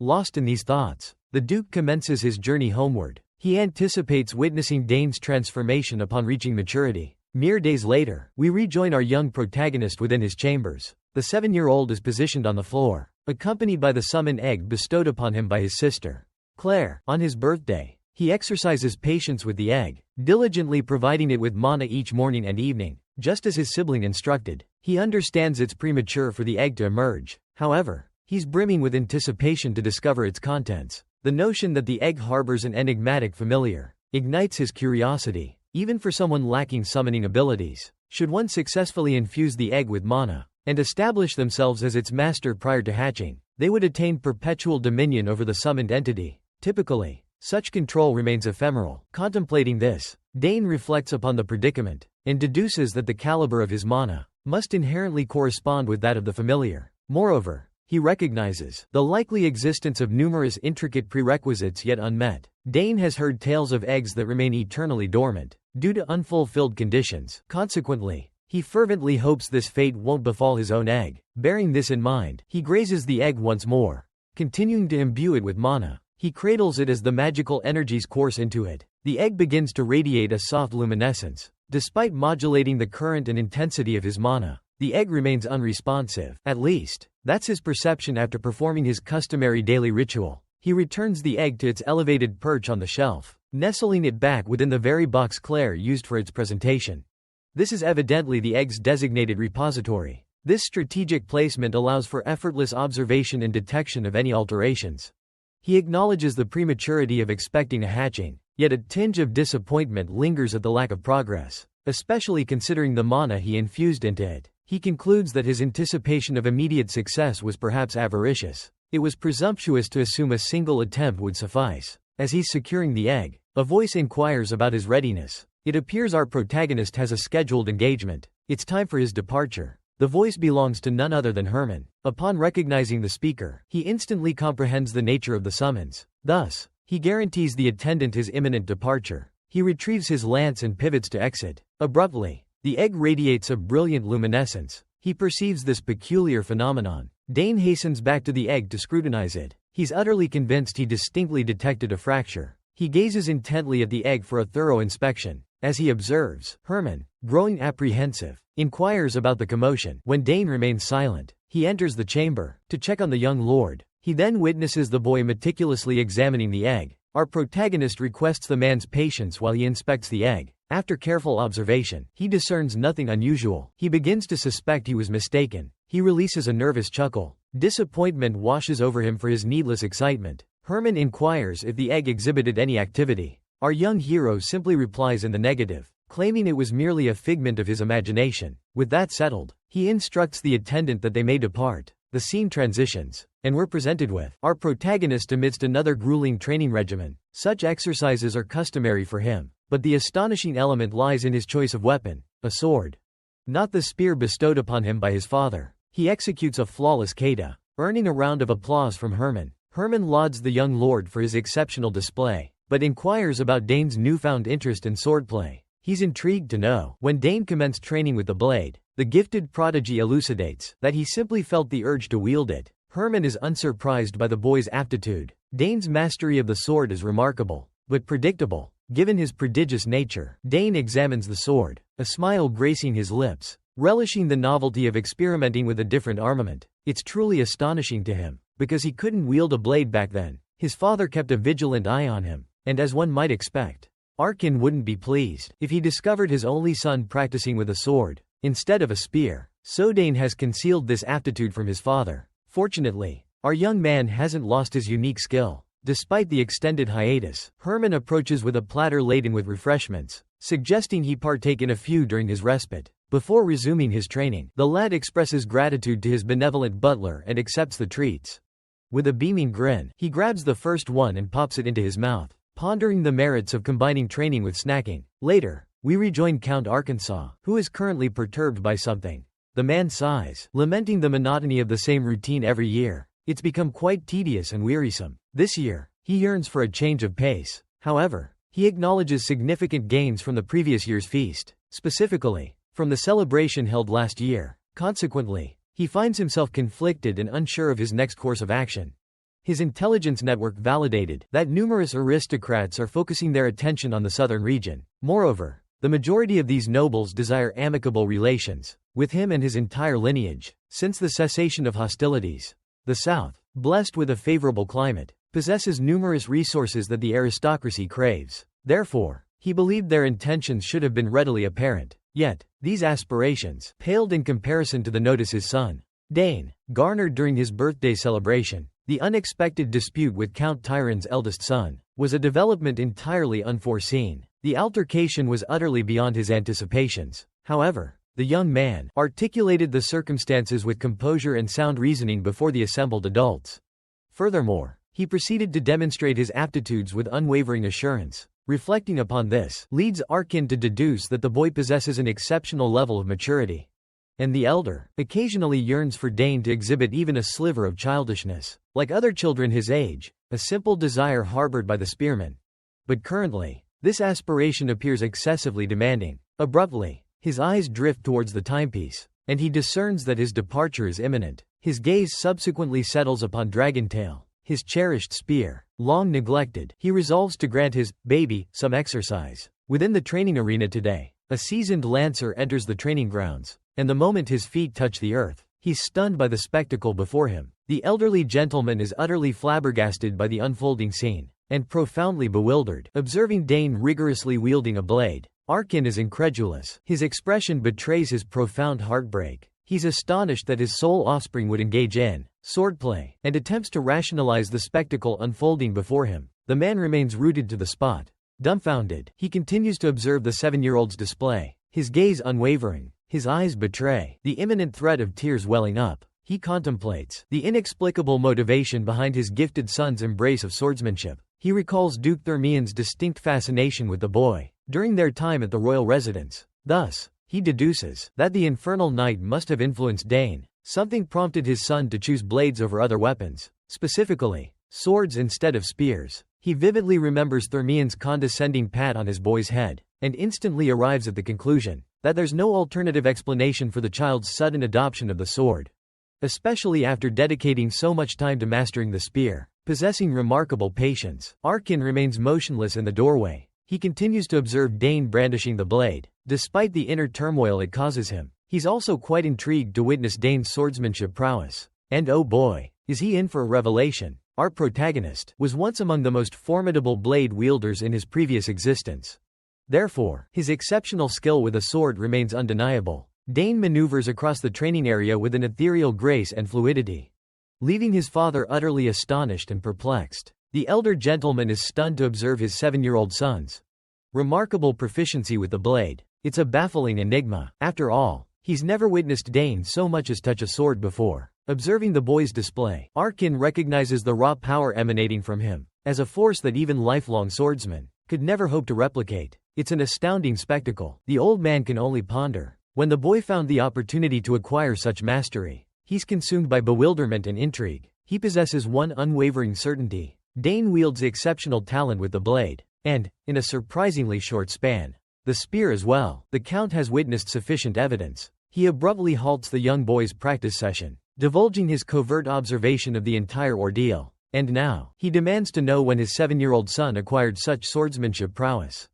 Lost in these thoughts, the Duke commences his journey homeward. He anticipates witnessing Dane's transformation upon reaching maturity. Mere days later, we rejoin our young protagonist within his chambers. The 7-year-old is positioned on the floor, accompanied by the summon egg bestowed upon him by his sister, Claire. On his birthday, he exercises patience with the egg, diligently providing it with mana each morning and evening, just as his sibling instructed. He understands it's premature for the egg to emerge. However, he's brimming with anticipation to discover its contents. The notion that the egg harbors an enigmatic familiar ignites his curiosity. Even for someone lacking summoning abilities, should one successfully infuse the egg with mana and establish themselves as its master prior to hatching, they would attain perpetual dominion over the summoned entity. Typically, such control remains ephemeral. Contemplating this, Dane reflects upon the predicament, and deduces that the caliber of his mana must inherently correspond with that of the familiar. Moreover, he recognizes the likely existence of numerous intricate prerequisites yet unmet. Dane has heard tales of eggs that remain eternally dormant, due to unfulfilled conditions. Consequently, he fervently hopes this fate won't befall his own egg. Bearing this in mind, he grazes the egg once more, continuing to imbue it with mana. He cradles it as the magical energies course into it. The egg begins to radiate a soft luminescence. Despite modulating the current and intensity of his mana, the egg remains unresponsive. At least, that's his perception after performing his customary daily ritual. He returns the egg to its elevated perch on the shelf, nestling it back within the very box Claire used for its presentation. This is evidently the egg's designated repository. This strategic placement allows for effortless observation and detection of any alterations. He acknowledges the prematurity of expecting a hatching, yet a tinge of disappointment lingers at the lack of progress, especially considering the mana he infused into it. He concludes that his anticipation of immediate success was perhaps avaricious. It was presumptuous to assume a single attempt would suffice. As he's securing the egg, a voice inquires about his readiness. It appears our protagonist has a scheduled engagement. It's time for his departure. The voice belongs to none other than Herman. Upon recognizing the speaker, he instantly comprehends the nature of the summons. Thus, he guarantees the attendant his imminent departure. He retrieves his lance and pivots to exit. Abruptly, the egg radiates a brilliant luminescence. He perceives this peculiar phenomenon. Dane hastens back to the egg to scrutinize it. He's utterly convinced he distinctly detected a fracture. He gazes intently at the egg for a thorough inspection. As he observes, Herman, growing apprehensive, inquires about the commotion. When Dane remains silent, he enters the chamber to check on the young lord. He then witnesses the boy meticulously examining the egg. Our protagonist requests the man's patience while he inspects the egg. After careful observation, he discerns nothing unusual. He begins to suspect he was mistaken. He releases a nervous chuckle. Disappointment washes over him for his needless excitement. Herman inquires if the egg exhibited any activity. Our young hero simply replies in the negative, claiming it was merely a figment of his imagination. With that settled, he instructs the attendant that they may depart. The scene transitions, and we're presented with our protagonist amidst another grueling training regimen. Such exercises are customary for him, but the astonishing element lies in his choice of weapon, a sword. Not the spear bestowed upon him by his father. He executes a flawless kata, earning a round of applause from Herman. Herman lauds the young lord for his exceptional display, but inquires about Dane's newfound interest in swordplay. He's intrigued to know. When Dane commenced training with the blade, the gifted prodigy elucidates that he simply felt the urge to wield it. Herman is unsurprised by the boy's aptitude. Dane's mastery of the sword is remarkable, but predictable, given his prodigious nature. Dane examines the sword, a smile gracing his lips, relishing the novelty of experimenting with a different armament. It's truly astonishing to him, because he couldn't wield a blade back then. His father kept a vigilant eye on him, and as one might expect, Arkin wouldn't be pleased if he discovered his only son practicing with a sword instead of a spear. So Dane has concealed this aptitude from his father. Fortunately, our young man hasn't lost his unique skill. Despite the extended hiatus, Herman approaches with a platter laden with refreshments, suggesting he partake in a few during his respite. Before resuming his training, the lad expresses gratitude to his benevolent butler and accepts the treats. With a beaming grin, he grabs the first one and pops it into his mouth, pondering the merits of combining training with snacking. Later, we rejoin Count Arkansas, who is currently perturbed by something. The man sighs, lamenting the monotony of the same routine every year. It's become quite tedious and wearisome. This year, he yearns for a change of pace. However, he acknowledges significant gains from the previous year's feast, specifically from the celebration held last year. Consequently, he finds himself conflicted and unsure of his next course of action. His intelligence network validated that numerous aristocrats are focusing their attention on the southern region. Moreover, the majority of these nobles desire amicable relations with him and his entire lineage. Since the cessation of hostilities, the south, blessed with a favorable climate, possesses numerous resources that the aristocracy craves. Therefore, he believed their intentions should have been readily apparent. Yet, these aspirations paled in comparison to the notice his son, Dane, garnered during his birthday celebration. The unexpected dispute with Count Tyron's eldest son was a development entirely unforeseen. The altercation was utterly beyond his anticipations. However, the young man articulated the circumstances with composure and sound reasoning before the assembled adults. Furthermore, he proceeded to demonstrate his aptitudes with unwavering assurance. Reflecting upon this, leads Arkin to deduce that the boy possesses an exceptional level of maturity. And the elder occasionally yearns for Dane to exhibit even a sliver of childishness, like other children his age, a simple desire harbored by the spearman. But currently, this aspiration appears excessively demanding. Abruptly, his eyes drift towards the timepiece, and he discerns that his departure is imminent. His gaze subsequently settles upon Dragontail, his cherished spear. Long neglected, he resolves to grant his baby some exercise. Within the training arena today, a seasoned lancer enters the training grounds, and the moment his feet touch the earth, he's stunned by the spectacle before him. The elderly gentleman is utterly flabbergasted by the unfolding scene, and profoundly bewildered. Observing Dane rigorously wielding a blade, Arkin is incredulous. His expression betrays his profound heartbreak. He's astonished that his sole offspring would engage in swordplay, and attempts to rationalize the spectacle unfolding before him. The man remains rooted to the spot. Dumbfounded, he continues to observe the 7-year-old's display, his gaze unwavering. His eyes betray the imminent threat of tears welling up. He contemplates the inexplicable motivation behind his gifted son's embrace of swordsmanship. He recalls Duke Theran's distinct fascination with the boy during their time at the royal residence. Thus, he deduces that the infernal knight must have influenced Dane. Something prompted his son to choose blades over other weapons, specifically swords instead of spears. He vividly remembers Theran's condescending pat on his boy's head, and instantly arrives at the conclusion that there's no alternative explanation for the child's sudden adoption of the sword. Especially after dedicating so much time to mastering the spear, possessing remarkable patience, Arkin remains motionless in the doorway. He continues to observe Dane brandishing the blade, despite the inner turmoil it causes him. He's also quite intrigued to witness Dane's swordsmanship prowess. And oh boy, is he in for a revelation. Our protagonist was once among the most formidable blade wielders in his previous existence. Therefore, his exceptional skill with a sword remains undeniable. Dane maneuvers across the training area with an ethereal grace and fluidity, leaving his father utterly astonished and perplexed. The elder gentleman is stunned to observe his 7-year-old son's remarkable proficiency with the blade. It's a baffling enigma. After all, he's never witnessed Dane so much as touch a sword before. Observing the boy's display, Arkin recognizes the raw power emanating from him, as a force that even lifelong swordsmen could never hope to replicate. It's an astounding spectacle. The old man can only ponder. When the boy found the opportunity to acquire such mastery, he's consumed by bewilderment and intrigue. He possesses one unwavering certainty. Dane wields exceptional talent with the blade, and, in a surprisingly short span, the spear as well. The Count has witnessed sufficient evidence. He abruptly halts the young boy's practice session, divulging his covert observation of the entire ordeal. And now, he demands to know when his 7-year-old son acquired such swordsmanship prowess.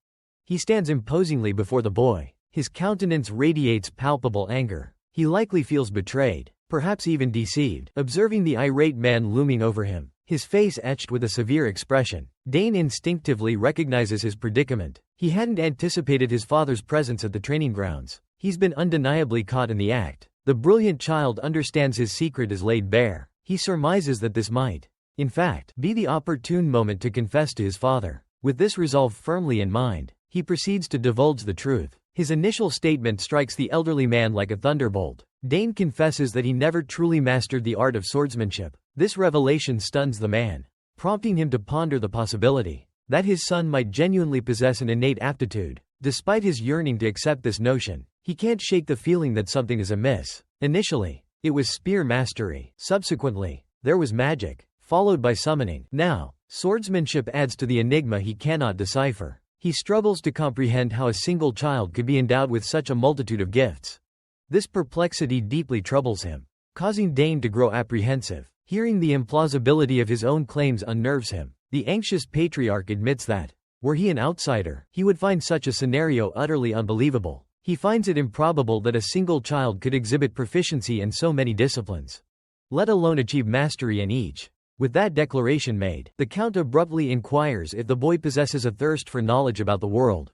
He stands imposingly before the boy. His countenance radiates palpable anger. He likely feels betrayed, perhaps even deceived. Observing the irate man looming over him, his face etched with a severe expression, Dane instinctively recognizes his predicament. He hadn't anticipated his father's presence at the training grounds. He's been undeniably caught in the act. The brilliant child understands his secret is laid bare. He surmises that this might, in fact, be the opportune moment to confess to his father. With this resolve firmly in mind, he proceeds to divulge the truth. His initial statement strikes the elderly man like a thunderbolt. Dane confesses that he never truly mastered the art of swordsmanship. This revelation stuns the man, prompting him to ponder the possibility that his son might genuinely possess an innate aptitude. Despite his yearning to accept this notion, he can't shake the feeling that something is amiss. Initially, it was spear mastery. Subsequently, there was magic, followed by summoning. Now, swordsmanship adds to the enigma he cannot decipher. He struggles to comprehend how a single child could be endowed with such a multitude of gifts. This perplexity deeply troubles him, causing Dane to grow apprehensive. Hearing the implausibility of his own claims unnerves him. The anxious patriarch admits that, were he an outsider, he would find such a scenario utterly unbelievable. He finds it improbable that a single child could exhibit proficiency in so many disciplines, let alone achieve mastery in each. With that declaration made, the Count abruptly inquires if the boy possesses a thirst for knowledge about the world.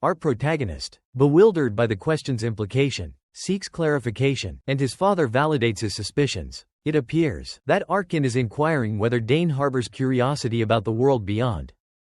Our protagonist, bewildered by the question's implication, seeks clarification, and his father validates his suspicions. It appears that Arkin is inquiring whether Dane harbors curiosity about the world beyond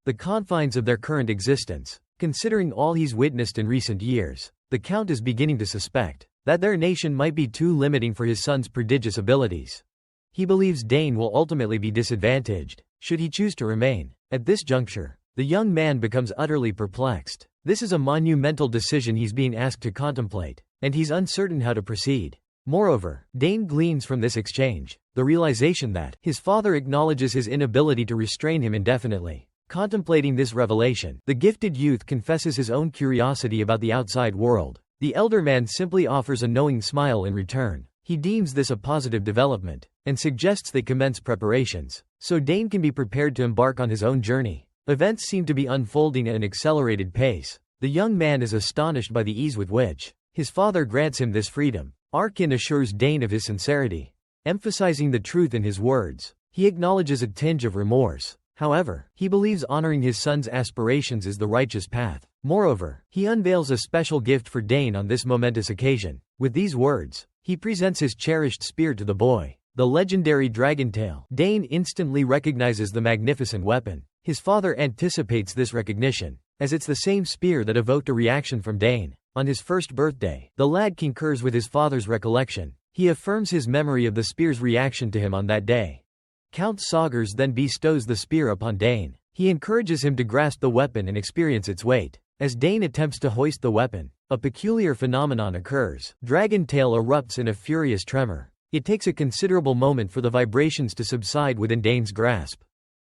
the confines of their current existence. Considering all he's witnessed in recent years, the Count is beginning to suspect that their nation might be too limiting for his son's prodigious abilities. He believes Dane will ultimately be disadvantaged, should he choose to remain. At this juncture, the young man becomes utterly perplexed. This is a monumental decision he's being asked to contemplate, and he's uncertain how to proceed. Moreover, Dane gleans from this exchange the realization that his father acknowledges his inability to restrain him indefinitely. Contemplating this revelation, the gifted youth confesses his own curiosity about the outside world. The elder man simply offers a knowing smile in return. He deems this a positive development, and suggests they commence preparations, so Dane can be prepared to embark on his own journey. Events seem to be unfolding at an accelerated pace. The young man is astonished by the ease with which his father grants him this freedom. Arkin assures Dane of his sincerity, emphasizing the truth in his words. He acknowledges a tinge of remorse. However, he believes honoring his son's aspirations is the righteous path. Moreover, he unveils a special gift for Dane on this momentous occasion. With these words, he presents his cherished spear to the boy, the legendary dragontail. Dane instantly recognizes the magnificent weapon. His father anticipates this recognition, as it's the same spear that evoked a reaction from Dane on his first birthday. The lad concurs with his father's recollection. He affirms his memory of the spear's reaction to him on that day. Count Saugers then bestows the spear upon Dane. He encourages him to grasp the weapon and experience its weight. As Dane attempts to hoist the weapon, a peculiar phenomenon occurs. Dragontail erupts in a furious tremor. It takes a considerable moment for the vibrations to subside within Dane's grasp.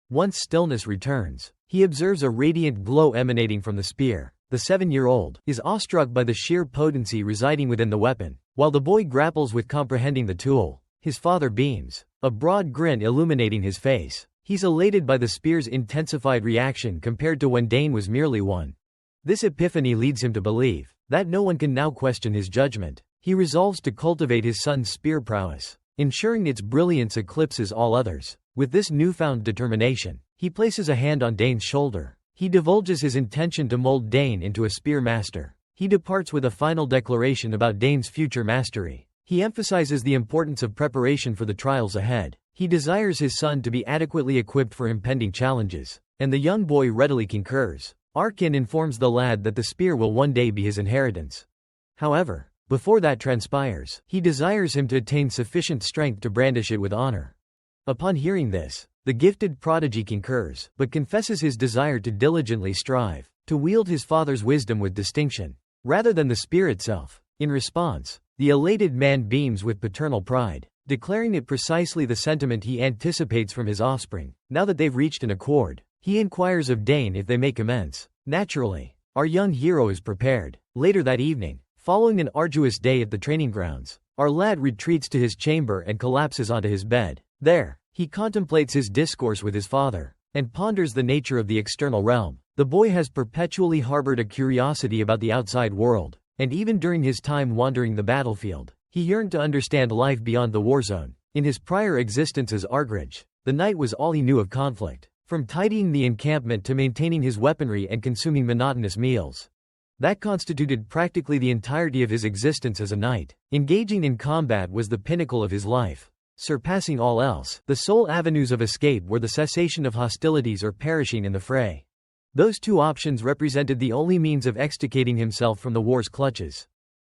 Once stillness returns, he observes a radiant glow emanating from the spear. The 7-year-old is awestruck by the sheer potency residing within the weapon. While the boy grapples with comprehending the tool, his father beams, a broad grin illuminating his face. He's elated by the spear's intensified reaction compared to when Dane was merely one. This epiphany leads him to believe that no one can now question his judgment. He resolves to cultivate his son's spear prowess, ensuring its brilliance eclipses all others. With this newfound determination, he places a hand on Dane's shoulder. He divulges his intention to mold Dane into a spear master. He departs with a final declaration about Dane's future mastery. He emphasizes the importance of preparation for the trials ahead. He desires his son to be adequately equipped for impending challenges, and the young boy readily concurs. Arkin informs the lad that the spear will one day be his inheritance. However, Before that transpires, he desires him to attain sufficient strength to brandish it with honor. Upon hearing this, the gifted prodigy concurs, but confesses his desire to diligently strive to wield his father's wisdom with distinction, rather than the spear itself. In response, the elated man beams with paternal pride, declaring it precisely the sentiment he anticipates from his offspring. Now that they've reached an accord, he inquires of Dane if they may commence. Naturally, our young hero is prepared. Later that evening, following an arduous day at the training grounds, our lad retreats to his chamber and collapses onto his bed. There, he contemplates his discourse with his father, and ponders the nature of the external realm. The boy has perpetually harbored a curiosity about the outside world, and even during his time wandering the battlefield, he yearned to understand life beyond the war zone. In his prior existence as Argridge, the knight was all he knew of conflict, from tidying the encampment to maintaining his weaponry and consuming monotonous meals. That constituted practically the entirety of his existence as a knight. Engaging in combat was the pinnacle of his life. Surpassing all else, the sole avenues of escape were the cessation of hostilities or perishing in the fray. Those two options represented the only means of extricating himself from the war's clutches.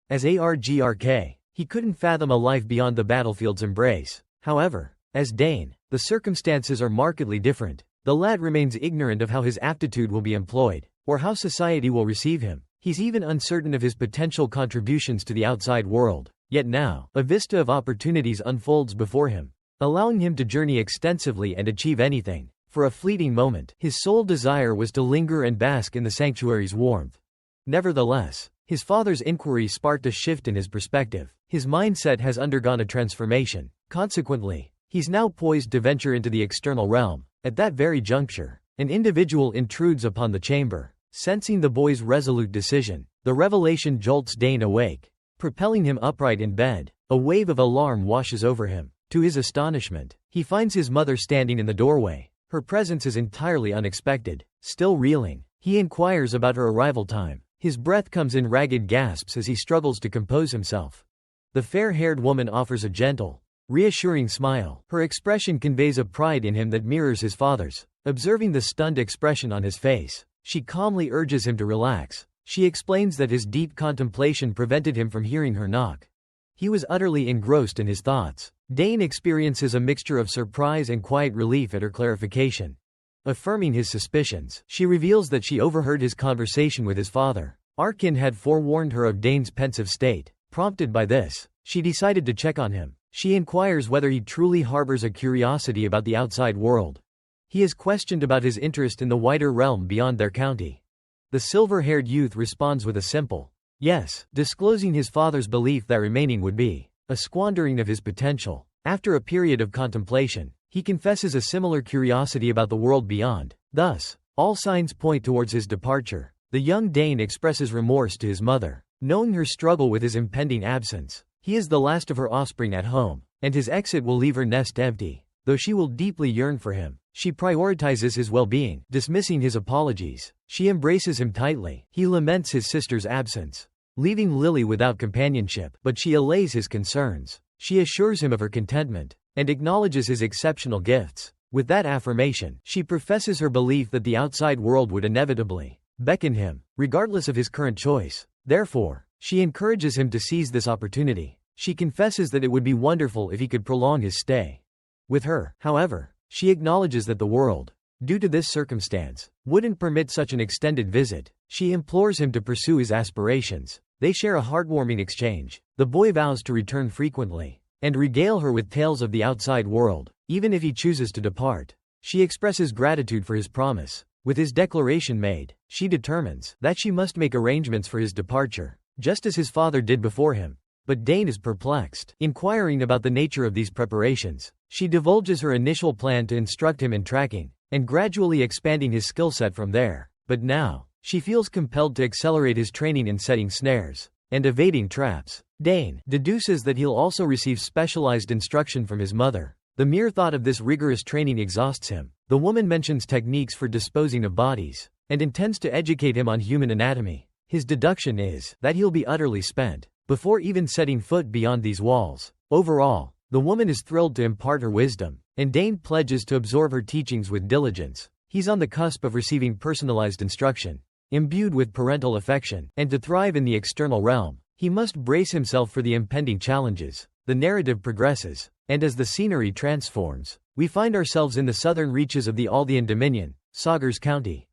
As Argrk, he couldn't fathom a life beyond the battlefield's embrace. However, as Dane, the circumstances are markedly different. The lad remains ignorant of how his aptitude will be employed, or how society will receive him. He's even uncertain of his potential contributions to the outside world. Yet now, a vista of opportunities unfolds before him, allowing him to journey extensively and achieve anything. For a fleeting moment, his sole desire was to linger and bask in the sanctuary's warmth. Nevertheless, his father's inquiry sparked a shift in his perspective. His mindset has undergone a transformation. Consequently, he's now poised to venture into the external realm. At that very juncture, an individual intrudes upon the chamber. Sensing the boy's resolute decision, the revelation jolts Dane awake, propelling him upright in bed. A wave of alarm washes over him. To his astonishment, he finds his mother standing in the doorway. Her presence is entirely unexpected. Still reeling, he inquires about her arrival time. His breath comes in ragged gasps as he struggles to compose himself. The fair-haired woman offers a gentle, reassuring smile. Her expression conveys a pride in him that mirrors his father's. Observing the stunned expression on his face, she calmly urges him to relax. She explains that his deep contemplation prevented him from hearing her knock. He was utterly engrossed in his thoughts. Dane experiences a mixture of surprise and quiet relief at her clarification. Affirming his suspicions, she reveals that she overheard his conversation with his father. Arkin had forewarned her of Dane's pensive state. Prompted by this, she decided to check on him. She inquires whether he truly harbors a curiosity about the outside world. He is questioned about his interest in the wider realm beyond their county. The silver-haired youth responds with a simple yes, disclosing his father's belief that remaining would be a squandering of his potential. After a period of contemplation, he confesses a similar curiosity about the world beyond. Thus, all signs point towards his departure. The young Dane expresses remorse to his mother, knowing her struggle with his impending absence. He is the last of her offspring at home, and his exit will leave her nest empty. Though she will deeply yearn for him, she prioritizes his well-being. Dismissing his apologies, she embraces him tightly. He laments his sister's absence, leaving Lily without companionship, but she allays his concerns. She assures him of her contentment, and acknowledges his exceptional gifts. With that affirmation, she professes her belief that the outside world would inevitably beckon him, regardless of his current choice. Therefore, she encourages him to seize this opportunity. She confesses that it would be wonderful if he could prolong his stay with her. However, she acknowledges that the world, due to this circumstance, wouldn't permit such an extended visit. She implores him to pursue his aspirations. They share a heartwarming exchange. The boy vows to return frequently, and regale her with tales of the outside world, even if he chooses to depart. She expresses gratitude for his promise. With his declaration made, she determines that she must make arrangements for his departure, just as his father did before him. But Dane is perplexed. Inquiring about the nature of these preparations, she divulges her initial plan to instruct him in tracking, and gradually expanding his skill set from there. But now, she feels compelled to accelerate his training in setting snares and evading traps. Dane deduces that he'll also receive specialized instruction from his mother. The mere thought of this rigorous training exhausts him. The woman mentions techniques for disposing of bodies, and intends to educate him on human anatomy. His deduction is that he'll be utterly spent before even setting foot beyond these walls. Overall, the woman is thrilled to impart her wisdom, and Dane pledges to absorb her teachings with diligence. He's on the cusp of receiving personalized instruction, imbued with parental affection, and to thrive in the external realm. He must brace himself for the impending challenges. The narrative progresses, and as the scenery transforms, we find ourselves in the southern reaches of the Aldean Dominion, Sagar's County.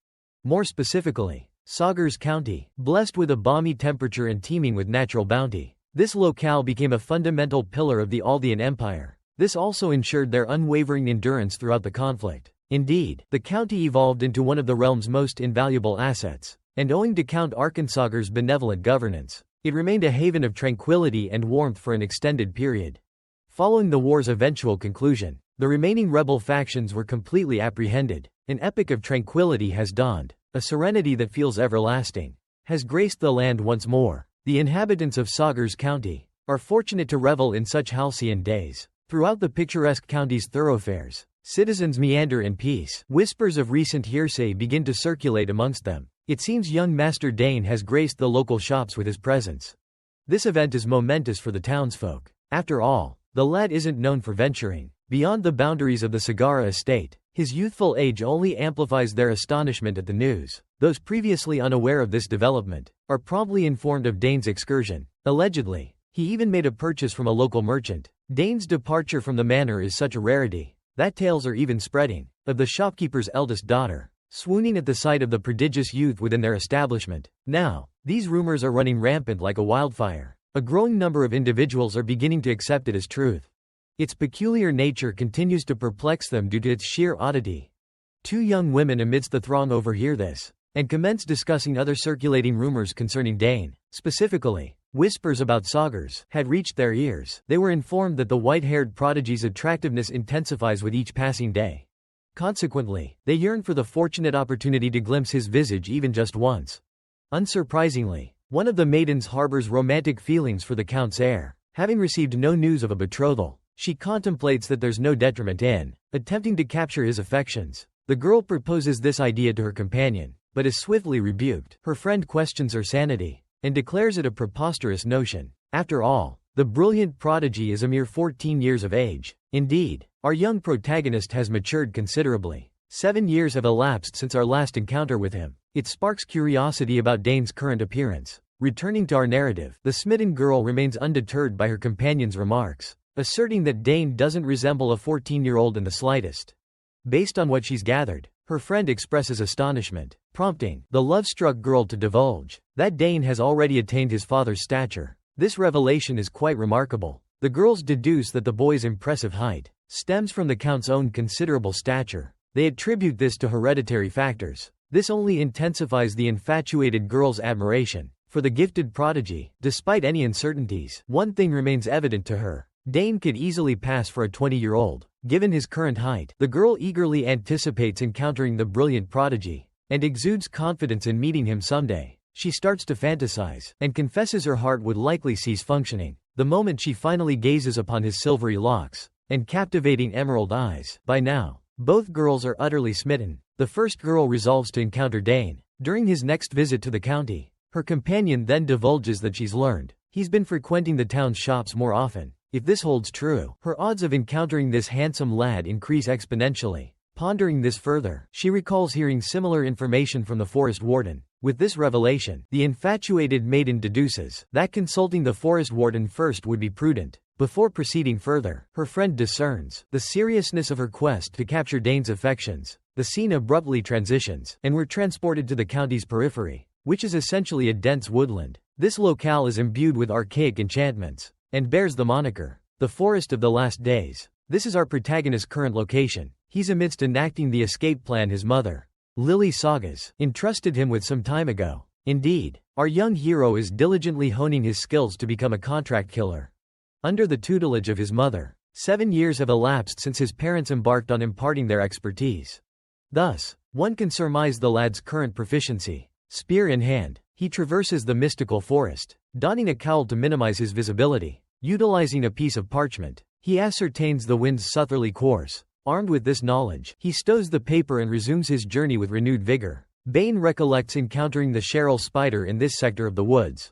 More specifically, Sagar's County, blessed with a balmy temperature and teeming with natural bounty. This locale became a fundamental pillar of the Aldean Empire. This also ensured their unwavering endurance throughout the conflict. Indeed, the county evolved into one of the realm's most invaluable assets, and owing to Count Arkansagar's benevolent governance, it remained a haven of tranquility and warmth for an extended period. Following the war's eventual conclusion, the remaining rebel factions were completely apprehended. An epoch of tranquility has dawned. A serenity that feels everlasting has graced the land once more. The inhabitants of Sagar's County are fortunate to revel in such halcyon days. Throughout the picturesque county's thoroughfares, citizens meander in peace. Whispers of recent hearsay begin to circulate amongst them. It seems young Master Dane has graced the local shops with his presence. This event is momentous for the townsfolk. After all, the lad isn't known for venturing beyond the boundaries of the Sagara estate. His youthful age only amplifies their astonishment at the news. Those previously unaware of this development are promptly informed of Dane's excursion. Allegedly, he even made a purchase from a local merchant. Dane's departure from the manor is such a rarity that tales are even spreading of the shopkeeper's eldest daughter swooning at the sight of the prodigious youth within their establishment. Now, these rumors are running rampant like a wildfire. A growing number of individuals are beginning to accept it as truth. Its peculiar nature continues to perplex them due to its sheer oddity. Two young women amidst the throng overhear this and commence discussing other circulating rumors concerning Dane. Specifically, whispers about Sagars had reached their ears. They were informed that the white-haired prodigy's attractiveness intensifies with each passing day. Consequently, they yearn for the fortunate opportunity to glimpse his visage even just once. Unsurprisingly, one of the maidens harbors romantic feelings for the Count's heir. Having received no news of a betrothal, she contemplates that there's no detriment in attempting to capture his affections. The girl proposes this idea to her companion, but is swiftly rebuked. Her friend questions her sanity and declares it a preposterous notion. After all, the brilliant prodigy is a mere 14 years of age. Indeed, our young protagonist has matured considerably. 7 years have elapsed since our last encounter with him. It sparks curiosity about Dane's current appearance. Returning to our narrative, the smitten girl remains undeterred by her companion's remarks, asserting that Dane doesn't resemble a 14-year-old in the slightest. Based on what she's gathered, her friend expresses astonishment, prompting the love-struck girl to divulge that Dane has already attained his father's stature. This revelation is quite remarkable. The girls deduce that the boy's impressive height stems from the Count's own considerable stature. They attribute this to hereditary factors. This only intensifies the infatuated girl's admiration for the gifted prodigy. Despite any uncertainties, one thing remains evident to her. Dane could easily pass for a 20-year-old. Given his current height, the girl eagerly anticipates encountering the brilliant prodigy and exudes confidence in meeting him someday. She starts to fantasize and confesses her heart would likely cease functioning the moment she finally gazes upon his silvery locks and captivating emerald eyes. By now, both girls are utterly smitten. The first girl resolves to encounter Dane during his next visit to the county. Her companion then divulges that she's learned he's been frequenting the town's shops more often. If this holds true, her odds of encountering this handsome lad increase exponentially. Pondering this further, she recalls hearing similar information from the forest warden. With this revelation, the infatuated maiden deduces that consulting the forest warden first would be prudent. Before proceeding further, her friend discerns the seriousness of her quest to capture Dane's affections. The scene abruptly transitions, and we're transported to the county's periphery, which is essentially a dense woodland. This locale is imbued with archaic enchantments and bears the moniker, the Forest of the Last Days. This is our protagonist's current location. He's amidst enacting the escape plan his mother, Lily Sagas, entrusted him with some time ago. Indeed, our young hero is diligently honing his skills to become a contract killer. Under the tutelage of his mother, 7 years have elapsed since his parents embarked on imparting their expertise. Thus, one can surmise the lad's current proficiency. Spear in hand, he traverses the mystical forest, donning a cowl to minimize his visibility. Utilizing a piece of parchment, he ascertains the wind's southerly course. Armed with this knowledge, he stows the paper and resumes his journey with renewed vigor. Bane recollects encountering the Cheryl spider in this sector of the woods.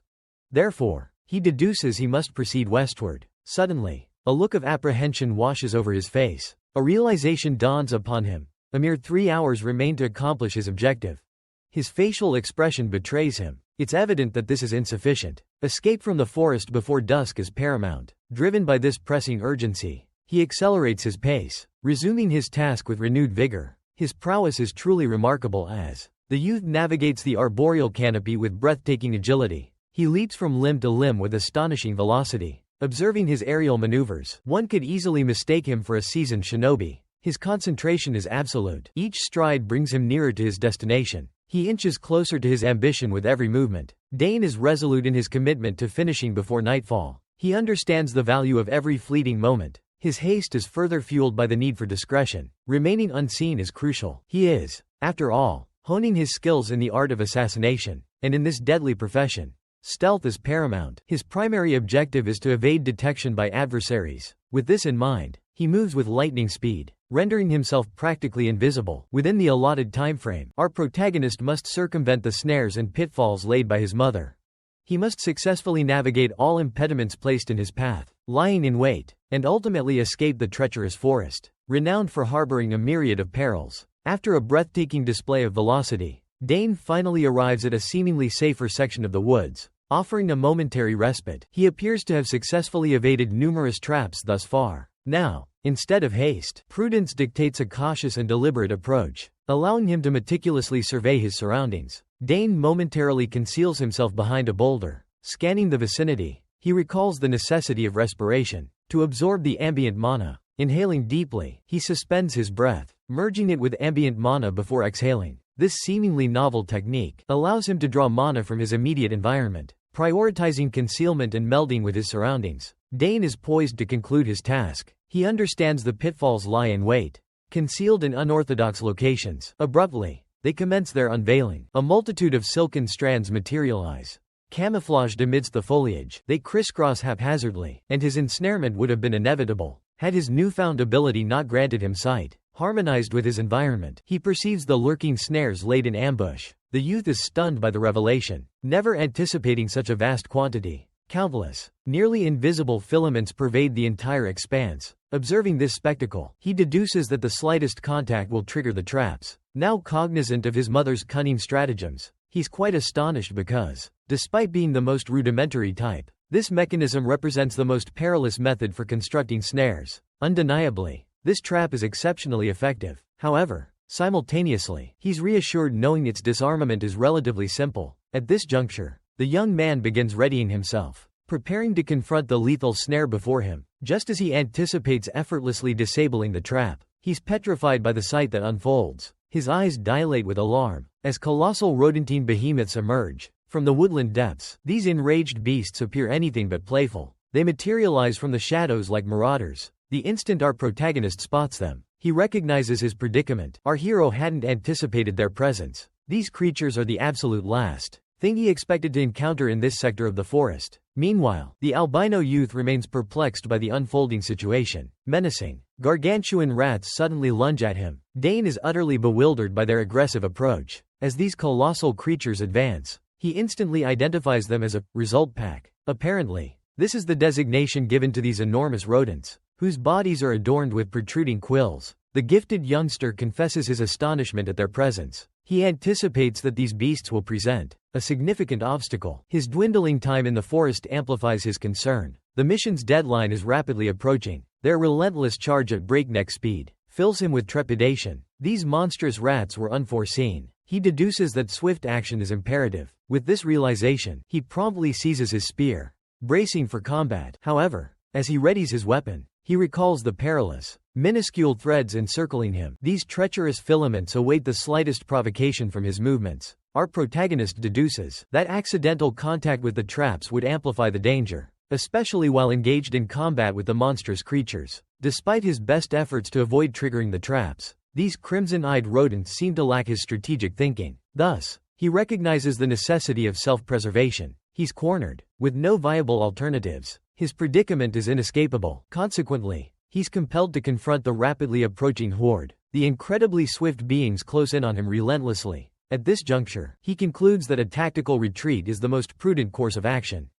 Therefore, he deduces he must proceed westward. Suddenly, a look of apprehension washes over his face. A realization dawns upon him. A mere 3 hours remain to accomplish his objective. His facial expression betrays him. It's evident that this is insufficient. Escape from the forest before dusk is paramount. Driven by this pressing urgency, he accelerates his pace, resuming his task with renewed vigor. His prowess is truly remarkable as the youth navigates the arboreal canopy with breathtaking agility. He leaps from limb to limb with astonishing velocity. Observing his aerial maneuvers, one could easily mistake him for a seasoned shinobi. His concentration is absolute. Each stride brings him nearer to his destination. He inches closer to his ambition with every movement. Dane is resolute in his commitment to finishing before nightfall. He understands the value of every fleeting moment. His haste is further fueled by the need for discretion. Remaining unseen is crucial. He is, after all, honing his skills in the art of assassination, and in this deadly profession, stealth is paramount. His primary objective is to evade detection by adversaries. With this in mind, he moves with lightning speed, rendering himself practically invisible. Within the allotted timeframe, our protagonist must circumvent the snares and pitfalls laid by his mother. He must successfully navigate all impediments placed in his path, lying in wait, and ultimately escape the treacherous forest, renowned for harboring a myriad of perils. After a breathtaking display of velocity, Dane finally arrives at a seemingly safer section of the woods, offering a momentary respite. He appears to have successfully evaded numerous traps thus far. Now, instead of haste, prudence dictates a cautious and deliberate approach, allowing him to meticulously survey his surroundings. Dane momentarily conceals himself behind a boulder. Scanning the vicinity, he recalls the necessity of respiration to absorb the ambient mana. Inhaling deeply, he suspends his breath, merging it with ambient mana before exhaling. This seemingly novel technique allows him to draw mana from his immediate environment, prioritizing concealment and melding with his surroundings. Dane is poised to conclude his task. He understands the pitfalls lie in wait, concealed in unorthodox locations. Abruptly, they commence their unveiling. A multitude of silken strands materialize. Camouflaged amidst the foliage, they crisscross haphazardly, and his ensnarement would have been inevitable had his newfound ability not granted him sight. Harmonized with his environment, he perceives the lurking snares laid in ambush. The youth is stunned by the revelation, never anticipating such a vast quantity. Countless, nearly invisible filaments pervade the entire expanse. Observing this spectacle, he deduces that the slightest contact will trigger the traps. Now cognizant of his mother's cunning stratagems, he's quite astonished because, despite being the most rudimentary type, this mechanism represents the most perilous method for constructing snares. Undeniably, this trap is exceptionally effective. However, simultaneously, he's reassured knowing its disarmament is relatively simple. At this juncture, the young man begins readying himself, preparing to confront the lethal snare before him. Just as he anticipates effortlessly disabling the trap, he's petrified by the sight that unfolds. His eyes dilate with alarm as colossal rodentine behemoths emerge from the woodland depths. These enraged beasts appear anything but playful. They materialize from the shadows like marauders. The instant our protagonist spots them, he recognizes his predicament. Our hero hadn't anticipated their presence. These creatures are the absolute last thing he expected to encounter in this sector of the forest. Meanwhile, the albino youth remains perplexed by the unfolding situation. Menacing, gargantuan rats suddenly lunge at him. Dane is utterly bewildered by their aggressive approach. As these colossal creatures advance, he instantly identifies them as a result pack. Apparently, this is the designation given to these enormous rodents, whose bodies are adorned with protruding quills. The gifted youngster confesses his astonishment at their presence. He anticipates that these beasts will present a significant obstacle. His dwindling time in the forest amplifies his concern. The mission's deadline is rapidly approaching. Their relentless charge at breakneck speed fills him with trepidation. These monstrous rats were unforeseen. He deduces that swift action is imperative. With this realization, he promptly seizes his spear, bracing for combat. However, as he readies his weapon, he recalls the perilous, minuscule threads encircling him. These treacherous filaments await the slightest provocation from his movements. Our protagonist deduces that accidental contact with the traps would amplify the danger, especially while engaged in combat with the monstrous creatures. Despite his best efforts to avoid triggering the traps, these crimson-eyed rodents seem to lack his strategic thinking. Thus, he recognizes the necessity of self-preservation. He's cornered, with no viable alternatives. His predicament is inescapable. Consequently, he's compelled to confront the rapidly approaching horde. The incredibly swift beings close in on him relentlessly. At this juncture, he concludes that a tactical retreat is the most prudent course of action.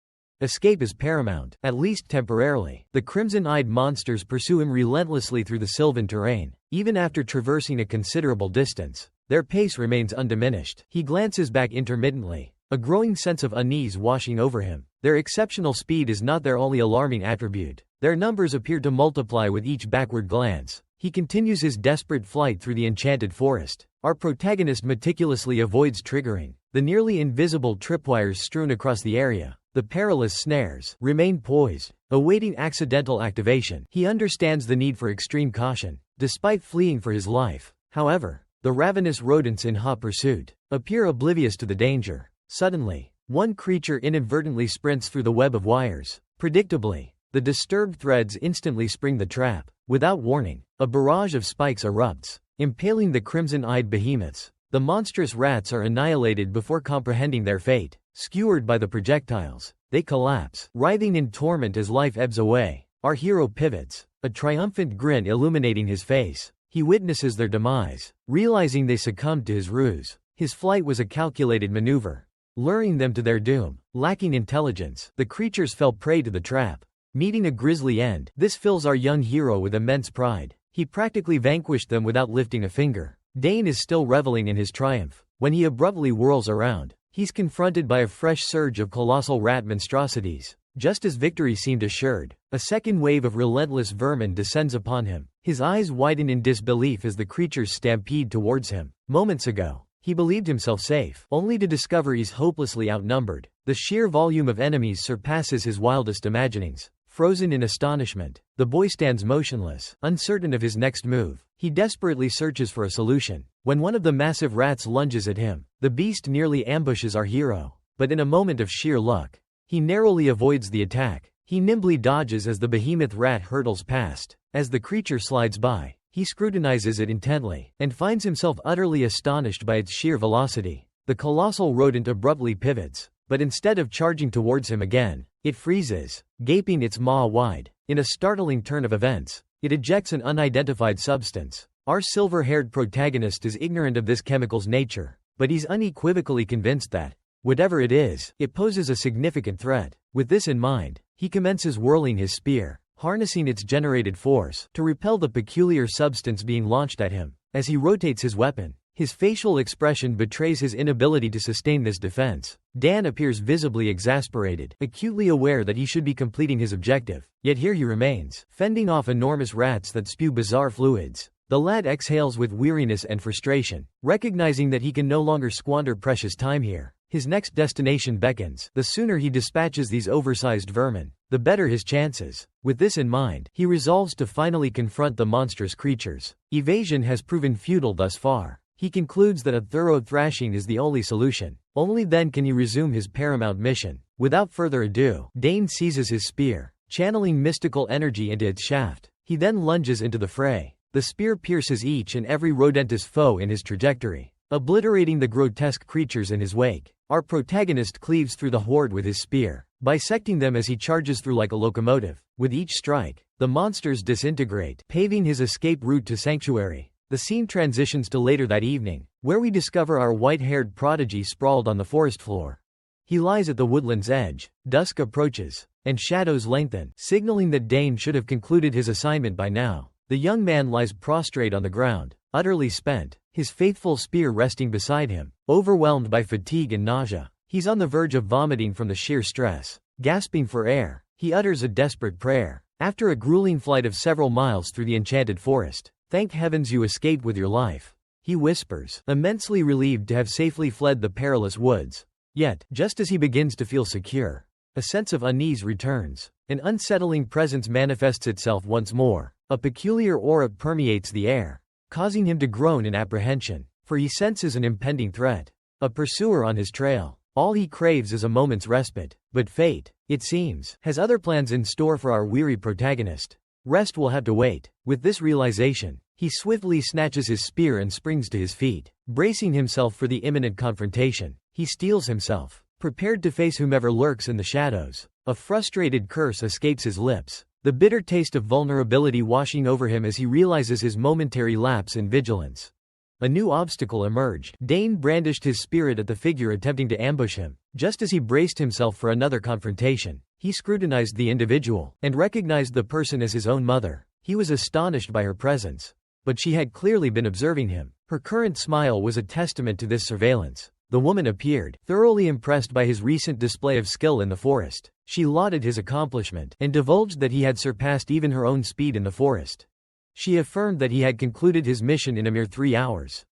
Escape is paramount, at least temporarily. The crimson-eyed monsters pursue him relentlessly through the sylvan terrain. Even after traversing a considerable distance, their pace remains undiminished. He glances back intermittently, a growing sense of unease washing over him. Their exceptional speed is not their only alarming attribute. Their numbers appear to multiply with each backward glance. He continues his desperate flight through the enchanted forest. Our protagonist meticulously avoids triggering the nearly invisible tripwires strewn across the area. The perilous snares remain poised, awaiting accidental activation. He understands the need for extreme caution, despite fleeing for his life. However, the ravenous rodents in hot pursuit appear oblivious to the danger. Suddenly, one creature inadvertently sprints through the web of wires. Predictably, the disturbed threads instantly spring the trap. Without warning, a barrage of spikes erupts, impaling the crimson-eyed behemoths. The monstrous rats are annihilated before comprehending their fate. Skewered by the projectiles, they collapse, writhing in torment as life ebbs away. Our hero pivots, a triumphant grin illuminating his face. He witnesses their demise, realizing they succumbed to his ruse. His flight was a calculated maneuver, luring them to their doom. Lacking intelligence, the creatures fell prey to the trap, meeting a grisly end. This fills our young hero with immense pride. He practically vanquished them without lifting a finger. Dane is still reveling in his triumph. When he abruptly whirls around, he's confronted by a fresh surge of colossal rat monstrosities. Just as victory seemed assured, a second wave of relentless vermin descends upon him. His eyes widen in disbelief as the creatures stampede towards him. Moments ago, he believed himself safe, only to discover he's hopelessly outnumbered. The sheer volume of enemies surpasses his wildest imaginings. Frozen in astonishment, the boy stands motionless, uncertain of his next move. He desperately searches for a solution. When one of the massive rats lunges at him, the beast nearly ambushes our hero. But in a moment of sheer luck, he narrowly avoids the attack. He nimbly dodges as the behemoth rat hurtles past. As the creature slides by, he scrutinizes it intently, and finds himself utterly astonished by its sheer velocity. The colossal rodent abruptly pivots, but instead of charging towards him again, it freezes, gaping its maw wide. In a startling turn of events, it ejects an unidentified substance. Our silver-haired protagonist is ignorant of this chemical's nature, but he's unequivocally convinced that, whatever it is, it poses a significant threat. With this in mind, he commences whirling his spear, harnessing its generated force to repel the peculiar substance being launched at him. As he rotates his weapon, his facial expression betrays his inability to sustain this defense. Dan appears visibly exasperated, acutely aware that he should be completing his objective. Yet here he remains, fending off enormous rats that spew bizarre fluids. The lad exhales with weariness and frustration, recognizing that he can no longer squander precious time here. His next destination beckons. The sooner he dispatches these oversized vermin, the better his chances. With this in mind, he resolves to finally confront the monstrous creatures. Evasion has proven futile thus far. He concludes that a thorough thrashing is the only solution. Only then can he resume his paramount mission. Without further ado, Dane seizes his spear, channeling mystical energy into its shaft. He then lunges into the fray. The spear pierces each and every rodentous foe in his trajectory, obliterating the grotesque creatures in his wake. Our protagonist cleaves through the horde with his spear, bisecting them as he charges through like a locomotive. With each strike, the monsters disintegrate, paving his escape route to sanctuary. The scene transitions to later that evening, where we discover our white-haired prodigy sprawled on the forest floor. He lies at the woodland's edge. Dusk approaches, and shadows lengthen, signaling that Dane should have concluded his assignment by now. The young man lies prostrate on the ground, utterly spent, his faithful spear resting beside him. Overwhelmed by fatigue and nausea, he's on the verge of vomiting from the sheer stress. Gasping for air, he utters a desperate prayer. After a grueling flight of several miles through the enchanted forest, "Thank heavens you escaped with your life," he whispers, immensely relieved to have safely fled the perilous woods. Yet, just as he begins to feel secure, a sense of unease returns. An unsettling presence manifests itself once more. A peculiar aura permeates the air, causing him to groan in apprehension, for he senses an impending threat. A pursuer on his trail. All he craves is a moment's respite, but fate, it seems, has other plans in store for our weary protagonist. Rest will have to wait. With this realization, he swiftly snatches his spear and springs to his feet. Bracing himself for the imminent confrontation, he steels himself, prepared to face whomever lurks in the shadows. A frustrated curse escapes his lips, the bitter taste of vulnerability washing over him as he realizes his momentary lapse in vigilance. A new obstacle emerged. Dane brandished his spear at the figure attempting to ambush him. Just as he braced himself for another confrontation, he scrutinized the individual, and recognized the person as his own mother. He was astonished by her presence, but she had clearly been observing him. Her current smile was a testament to this surveillance. The woman appeared, thoroughly impressed by his recent display of skill in the forest. She lauded his accomplishment, and divulged that he had surpassed even her own speed in the forest. She affirmed that he had concluded his mission in a mere 3 hours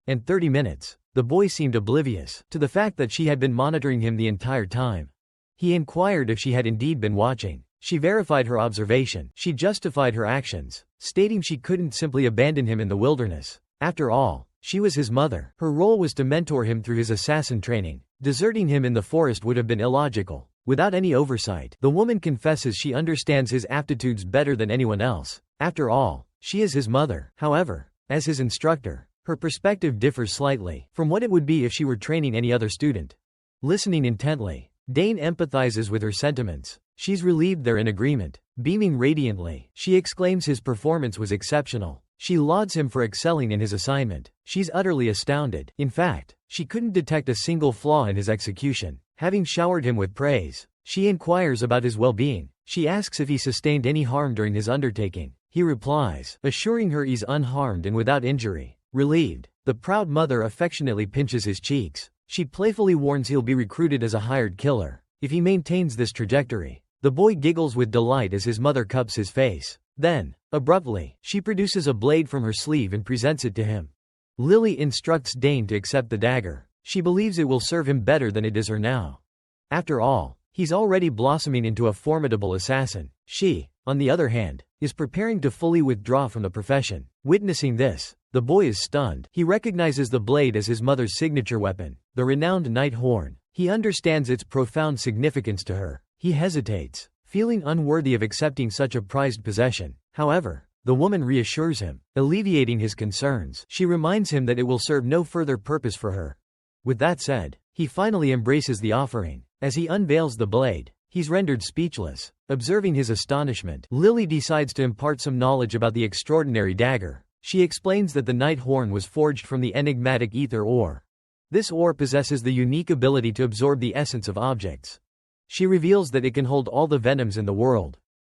and 30 minutes. The boy seemed oblivious to the fact that she had been monitoring him the entire time. He inquired if she had indeed been watching. She verified her observation. She justified her actions, stating she couldn't simply abandon him in the wilderness. After all, she was his mother. Her role was to mentor him through his assassin training. Deserting him in the forest would have been illogical. Without any oversight, the woman confesses she understands his aptitudes better than anyone else. After all, she is his mother. However, as his instructor, her perspective differs slightly from what it would be if she were training any other student. Listening intently, Dane empathizes with her sentiments. She's relieved they're in agreement. Beaming radiantly, she exclaims his performance was exceptional. She lauds him for excelling in his assignment. She's utterly astounded. In fact, she couldn't detect a single flaw in his execution. Having showered him with praise, she inquires about his well-being. She asks if he sustained any harm during his undertaking. He replies, assuring her he's unharmed and without injury. Relieved, the proud mother affectionately pinches his cheeks. She playfully warns he'll be recruited as a hired killer if he maintains this trajectory. The boy giggles with delight as his mother cups his face. Then, abruptly, she produces a blade from her sleeve and presents it to him. Lily instructs Dane to accept the dagger. She believes it will serve him better than it does her now. After all, he's already blossoming into a formidable assassin. She, on the other hand, is preparing to fully withdraw from the profession. Witnessing this, the boy is stunned. He recognizes the blade as his mother's signature weapon, the renowned night horn. He understands its profound significance to her. He hesitates, feeling unworthy of accepting such a prized possession. However, the woman reassures him, alleviating his concerns. She reminds him that it will serve no further purpose for her. With that said, he finally embraces the offering. As he unveils the blade, he's rendered speechless. Observing his astonishment, Lily decides to impart some knowledge about the extraordinary dagger. She explains that the night horn was forged from the enigmatic ether ore. This ore possesses the unique ability to absorb the essence of objects. She reveals that it can hold all the venoms in the world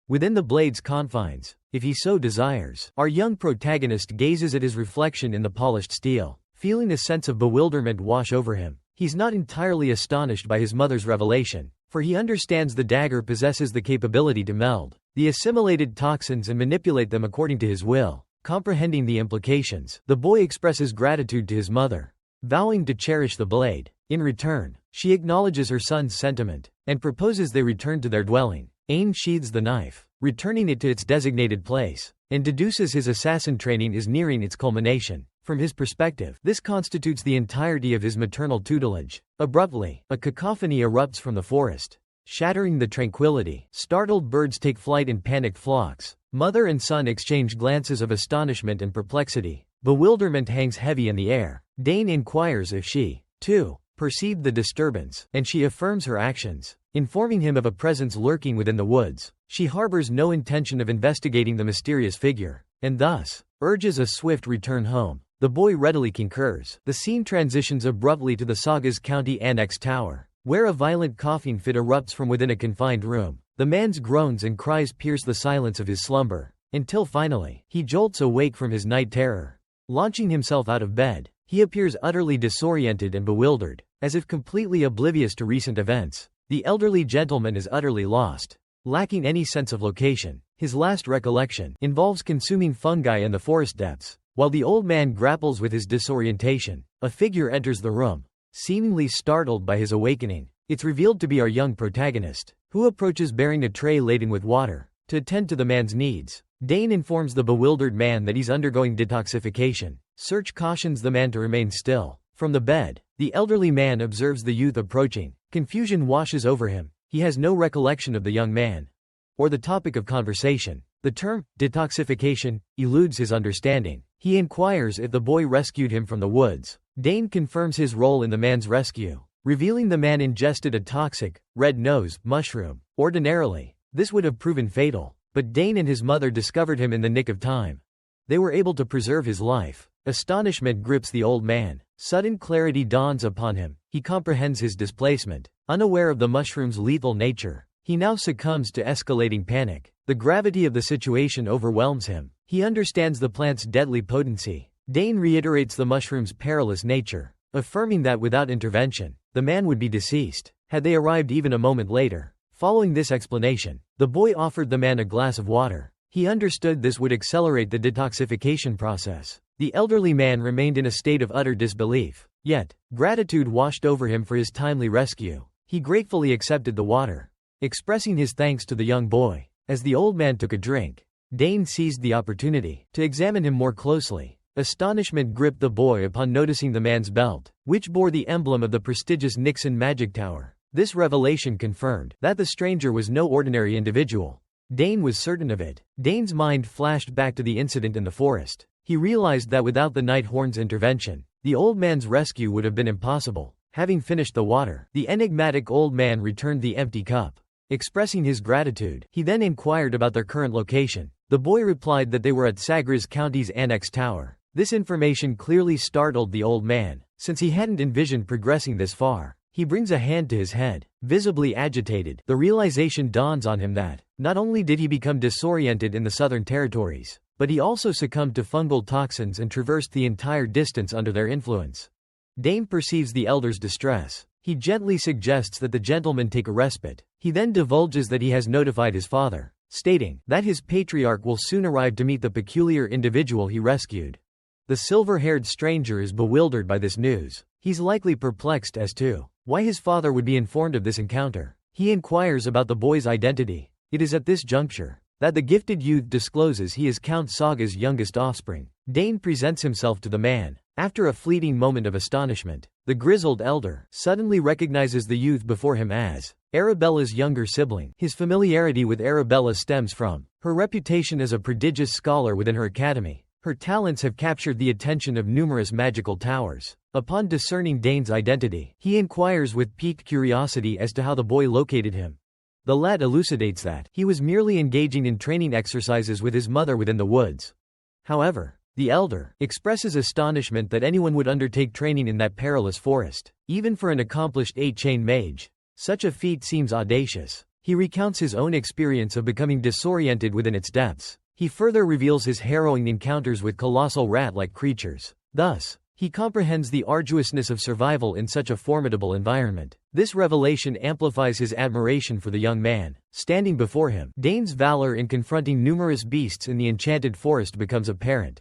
within the blade's confines, if he so desires. Our young protagonist gazes at his reflection in the polished steel, feeling a sense of bewilderment wash over him. He's not entirely astonished by his mother's revelation, for he understands the dagger possesses the capability to meld the assimilated toxins and manipulate them according to his will. Comprehending the implications, the boy expresses gratitude to his mother, vowing to cherish the blade. In return, she acknowledges her son's sentiment and proposes they return to their dwelling. Ain sheathes the knife, returning it to its designated place, and deduces his assassin training is nearing its culmination. From his perspective, this constitutes the entirety of his maternal tutelage. Abruptly, a cacophony erupts from the forest, shattering the tranquility. Startled birds take flight in panicked flocks. Mother and son exchange glances of astonishment and perplexity. Bewilderment hangs heavy in the air. Dane inquires if she, too, perceived the disturbance, and she affirms her actions, informing him of a presence lurking within the woods. She harbors no intention of investigating the mysterious figure, and thus urges a swift return home. The boy readily concurs. The scene transitions abruptly to the saga's county annex tower, where a violent coughing fit erupts from within a confined room. The man's groans and cries pierce the silence of his slumber, until finally, he jolts awake from his night terror. Launching himself out of bed, he appears utterly disoriented and bewildered, as if completely oblivious to recent events. The elderly gentleman is utterly lost, lacking any sense of location. His last recollection involves consuming fungi in the forest depths. While the old man grapples with his disorientation, a figure enters the room, seemingly startled by his awakening. It's revealed to be our young protagonist, who approaches bearing a tray laden with water to attend to the man's needs. Dane informs the bewildered man that he's undergoing detoxification. Search cautions the man to remain still. From the bed, the elderly man observes the youth approaching. Confusion washes over him. He has no recollection of the young man or the topic of conversation. The term, detoxification, eludes his understanding. He inquires if the boy rescued him from the woods. Dane confirms his role in the man's rescue, revealing the man ingested a toxic, red-nosed mushroom. Ordinarily, this would have proven fatal, but Dane and his mother discovered him in the nick of time. They were able to preserve his life. Astonishment grips the old man. Sudden clarity dawns upon him. He comprehends his displacement. Unaware of the mushroom's lethal nature, he now succumbs to escalating panic. The gravity of the situation overwhelms him. He understands the plant's deadly potency. Dane reiterates the mushroom's perilous nature, affirming that without intervention, the man would be deceased, had they arrived even a moment later. Following this explanation, the boy offered the man a glass of water. He understood this would accelerate the detoxification process. The elderly man remained in a state of utter disbelief. Yet, gratitude washed over him for his timely rescue. He gratefully accepted the water, expressing his thanks to the young boy. As the old man took a drink, Dane seized the opportunity to examine him more closely. Astonishment gripped the boy upon noticing the man's belt, which bore the emblem of the prestigious Nixon Magic Tower. This revelation confirmed that the stranger was no ordinary individual. Dane was certain of it. Dane's mind flashed back to the incident in the forest. He realized that without the Nighthorn's intervention, the old man's rescue would have been impossible. Having finished the water, the enigmatic old man returned the empty cup. Expressing his gratitude, he then inquired about their current location. The boy replied that they were at Sagres County's Annex Tower. This information clearly startled the old man, since he hadn't envisioned progressing this far. He brings a hand to his head, visibly agitated. The realization dawns on him that, not only did he become disoriented in the Southern Territories, but he also succumbed to fungal toxins and traversed the entire distance under their influence. Dane perceives the elder's distress. He gently suggests that the gentleman take a respite. He then divulges that he has notified his father, stating that his patriarch will soon arrive to meet the peculiar individual he rescued. The silver-haired stranger is bewildered by this news. He's likely perplexed as to why his father would be informed of this encounter. He inquires about the boy's identity. It is at this juncture that the gifted youth discloses he is Count Saga's youngest offspring. Dane presents himself to the man. After a fleeting moment of astonishment, the grizzled elder suddenly recognizes the youth before him as Arabella's younger sibling. His familiarity with Arabella stems from her reputation as a prodigious scholar within her academy. Her talents have captured the attention of numerous magical towers. Upon discerning Dane's identity, he inquires with piqued curiosity as to how the boy located him. The lad elucidates that he was merely engaging in training exercises with his mother within the woods. However, the elder expresses astonishment that anyone would undertake training in that perilous forest, even for an accomplished 8-chain mage. Such a feat seems audacious. He recounts his own experience of becoming disoriented within its depths. He further reveals his harrowing encounters with colossal rat-like creatures. Thus, he comprehends the arduousness of survival in such a formidable environment. This revelation amplifies his admiration for the young man standing before him. Dane's valor in confronting numerous beasts in the enchanted forest becomes apparent.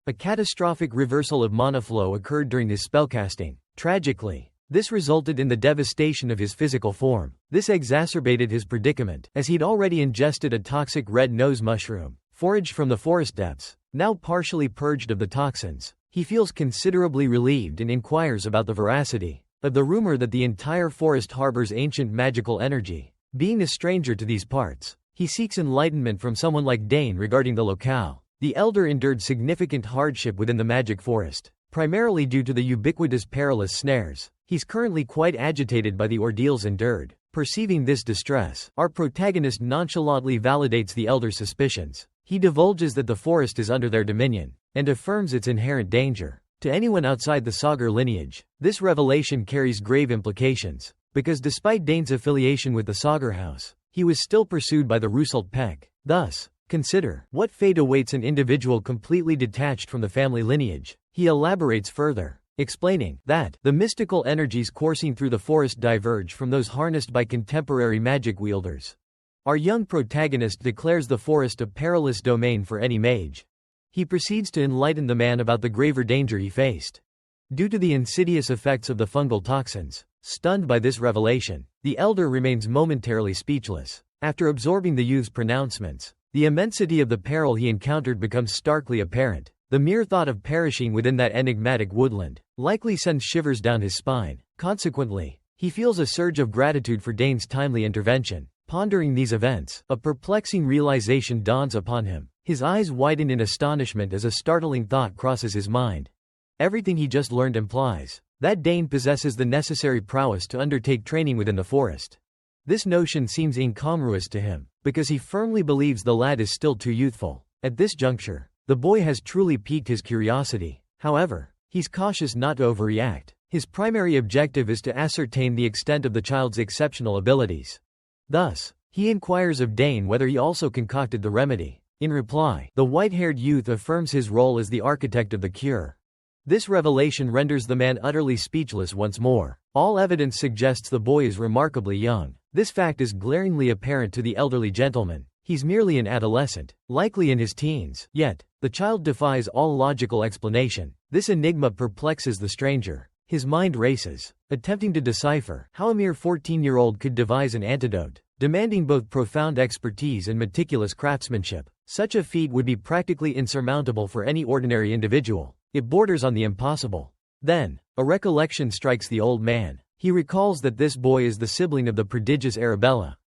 A catastrophic reversal of mana flow occurred during his spellcasting. Tragically, this resulted in the devastation of his physical form. This exacerbated his predicament, as he'd already ingested a toxic red nose mushroom, foraged from the forest depths. Now partially purged of the toxins, he feels considerably relieved and inquires about the veracity of the rumor that the entire forest harbors ancient magical energy. Being a stranger to these parts, he seeks enlightenment from someone like Dane regarding the locale. The elder endured significant hardship within the magic forest, primarily due to the ubiquitous perilous snares. He's currently quite agitated by the ordeals endured. Perceiving this distress, our protagonist nonchalantly validates the elder's suspicions. He divulges that the forest is under their dominion, and affirms its inherent danger to anyone outside the Sagar lineage. This revelation carries grave implications, because despite Dane's affiliation with the Sagar house, he was still pursued by the Rusult Peck. Thus, consider what fate awaits an individual completely detached from the family lineage. He elaborates further, explaining that the mystical energies coursing through the forest diverge from those harnessed by contemporary magic wielders. Our young protagonist declares the forest a perilous domain for any mage. He proceeds to enlighten the man about the graver danger he faced due to the insidious effects of the fungal toxins. Stunned by this revelation, the elder remains momentarily speechless. After absorbing the youth's pronouncements, the immensity of the peril he encountered becomes starkly apparent. The mere thought of perishing within that enigmatic woodland likely sends shivers down his spine. Consequently, he feels a surge of gratitude for Dane's timely intervention. Pondering these events, a perplexing realization dawns upon him. His eyes widen in astonishment as a startling thought crosses his mind. Everything he just learned implies that Dane possesses the necessary prowess to undertake training within the forest. This notion seems incongruous to him, because he firmly believes the lad is still too youthful. At this juncture, the boy has truly piqued his curiosity. However, he's cautious not to overreact. His primary objective is to ascertain the extent of the child's exceptional abilities. Thus, he inquires of Dane whether he also concocted the remedy. In reply, the white-haired youth affirms his role as the architect of the cure. This revelation renders the man utterly speechless once more. All evidence suggests the boy is remarkably young. This fact is glaringly apparent to the elderly gentleman. He's merely an adolescent, likely in his teens. Yet, the child defies all logical explanation. This enigma perplexes the stranger. His mind races, attempting to decipher how a mere 14-year-old could devise an antidote, demanding both profound expertise and meticulous craftsmanship. Such a feat would be practically insurmountable for any ordinary individual. It borders on the impossible. Then, a recollection strikes the old man. He recalls that this boy is the sibling of the prodigious Arabella.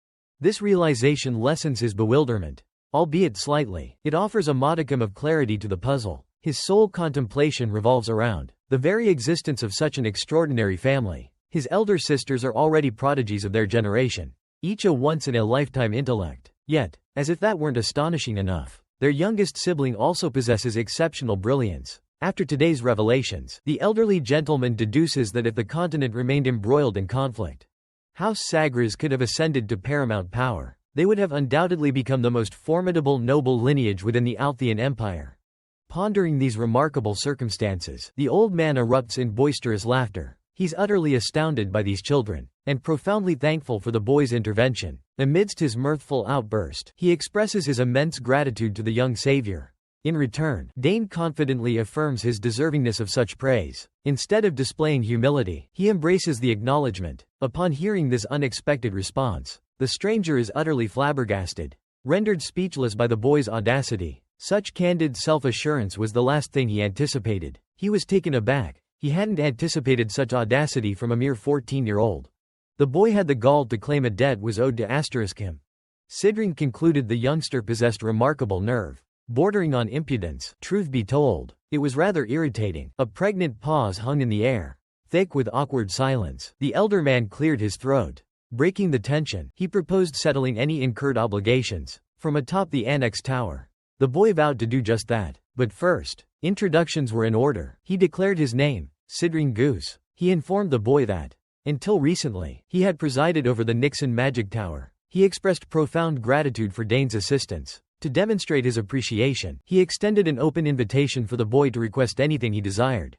This realization lessens his bewilderment, albeit slightly. It offers a modicum of clarity to the puzzle. His sole contemplation revolves around the very existence of such an extraordinary family. His elder sisters are already prodigies of their generation, each a once-in-a-lifetime intellect. Yet, as if that weren't astonishing enough, their youngest sibling also possesses exceptional brilliance. After today's revelations, the elderly gentleman deduces that if the continent remained embroiled in conflict, House Sagres could have ascended to paramount power. They would have undoubtedly become the most formidable noble lineage within the Althian Empire. Pondering these remarkable circumstances, the old man erupts in boisterous laughter. He's utterly astounded by these children, and profoundly thankful for the boy's intervention. Amidst his mirthful outburst, he expresses his immense gratitude to the young savior. In return, Dane confidently affirms his deservingness of such praise. Instead of displaying humility, he embraces the acknowledgement. Upon hearing this unexpected response, the stranger is utterly flabbergasted, rendered speechless by the boy's audacity. Such candid self-assurance was the last thing he anticipated. He was taken aback. He hadn't anticipated such audacity from a mere 14-year-old. The boy had the gall to claim a debt was owed to him. Sidring concluded the youngster possessed remarkable nerve, bordering on impudence. Truth be told, it was rather irritating. A pregnant pause hung in the air, thick with awkward silence. The elder man cleared his throat. Breaking the tension, he proposed settling any incurred obligations from atop the annex tower. The boy vowed to do just that. But first, introductions were in order. He declared his name, Sidring Goose. He informed the boy that, until recently, he had presided over the Nixon Magic Tower. He expressed profound gratitude for Dane's assistance. To demonstrate his appreciation, he extended an open invitation for the boy to request anything he desired.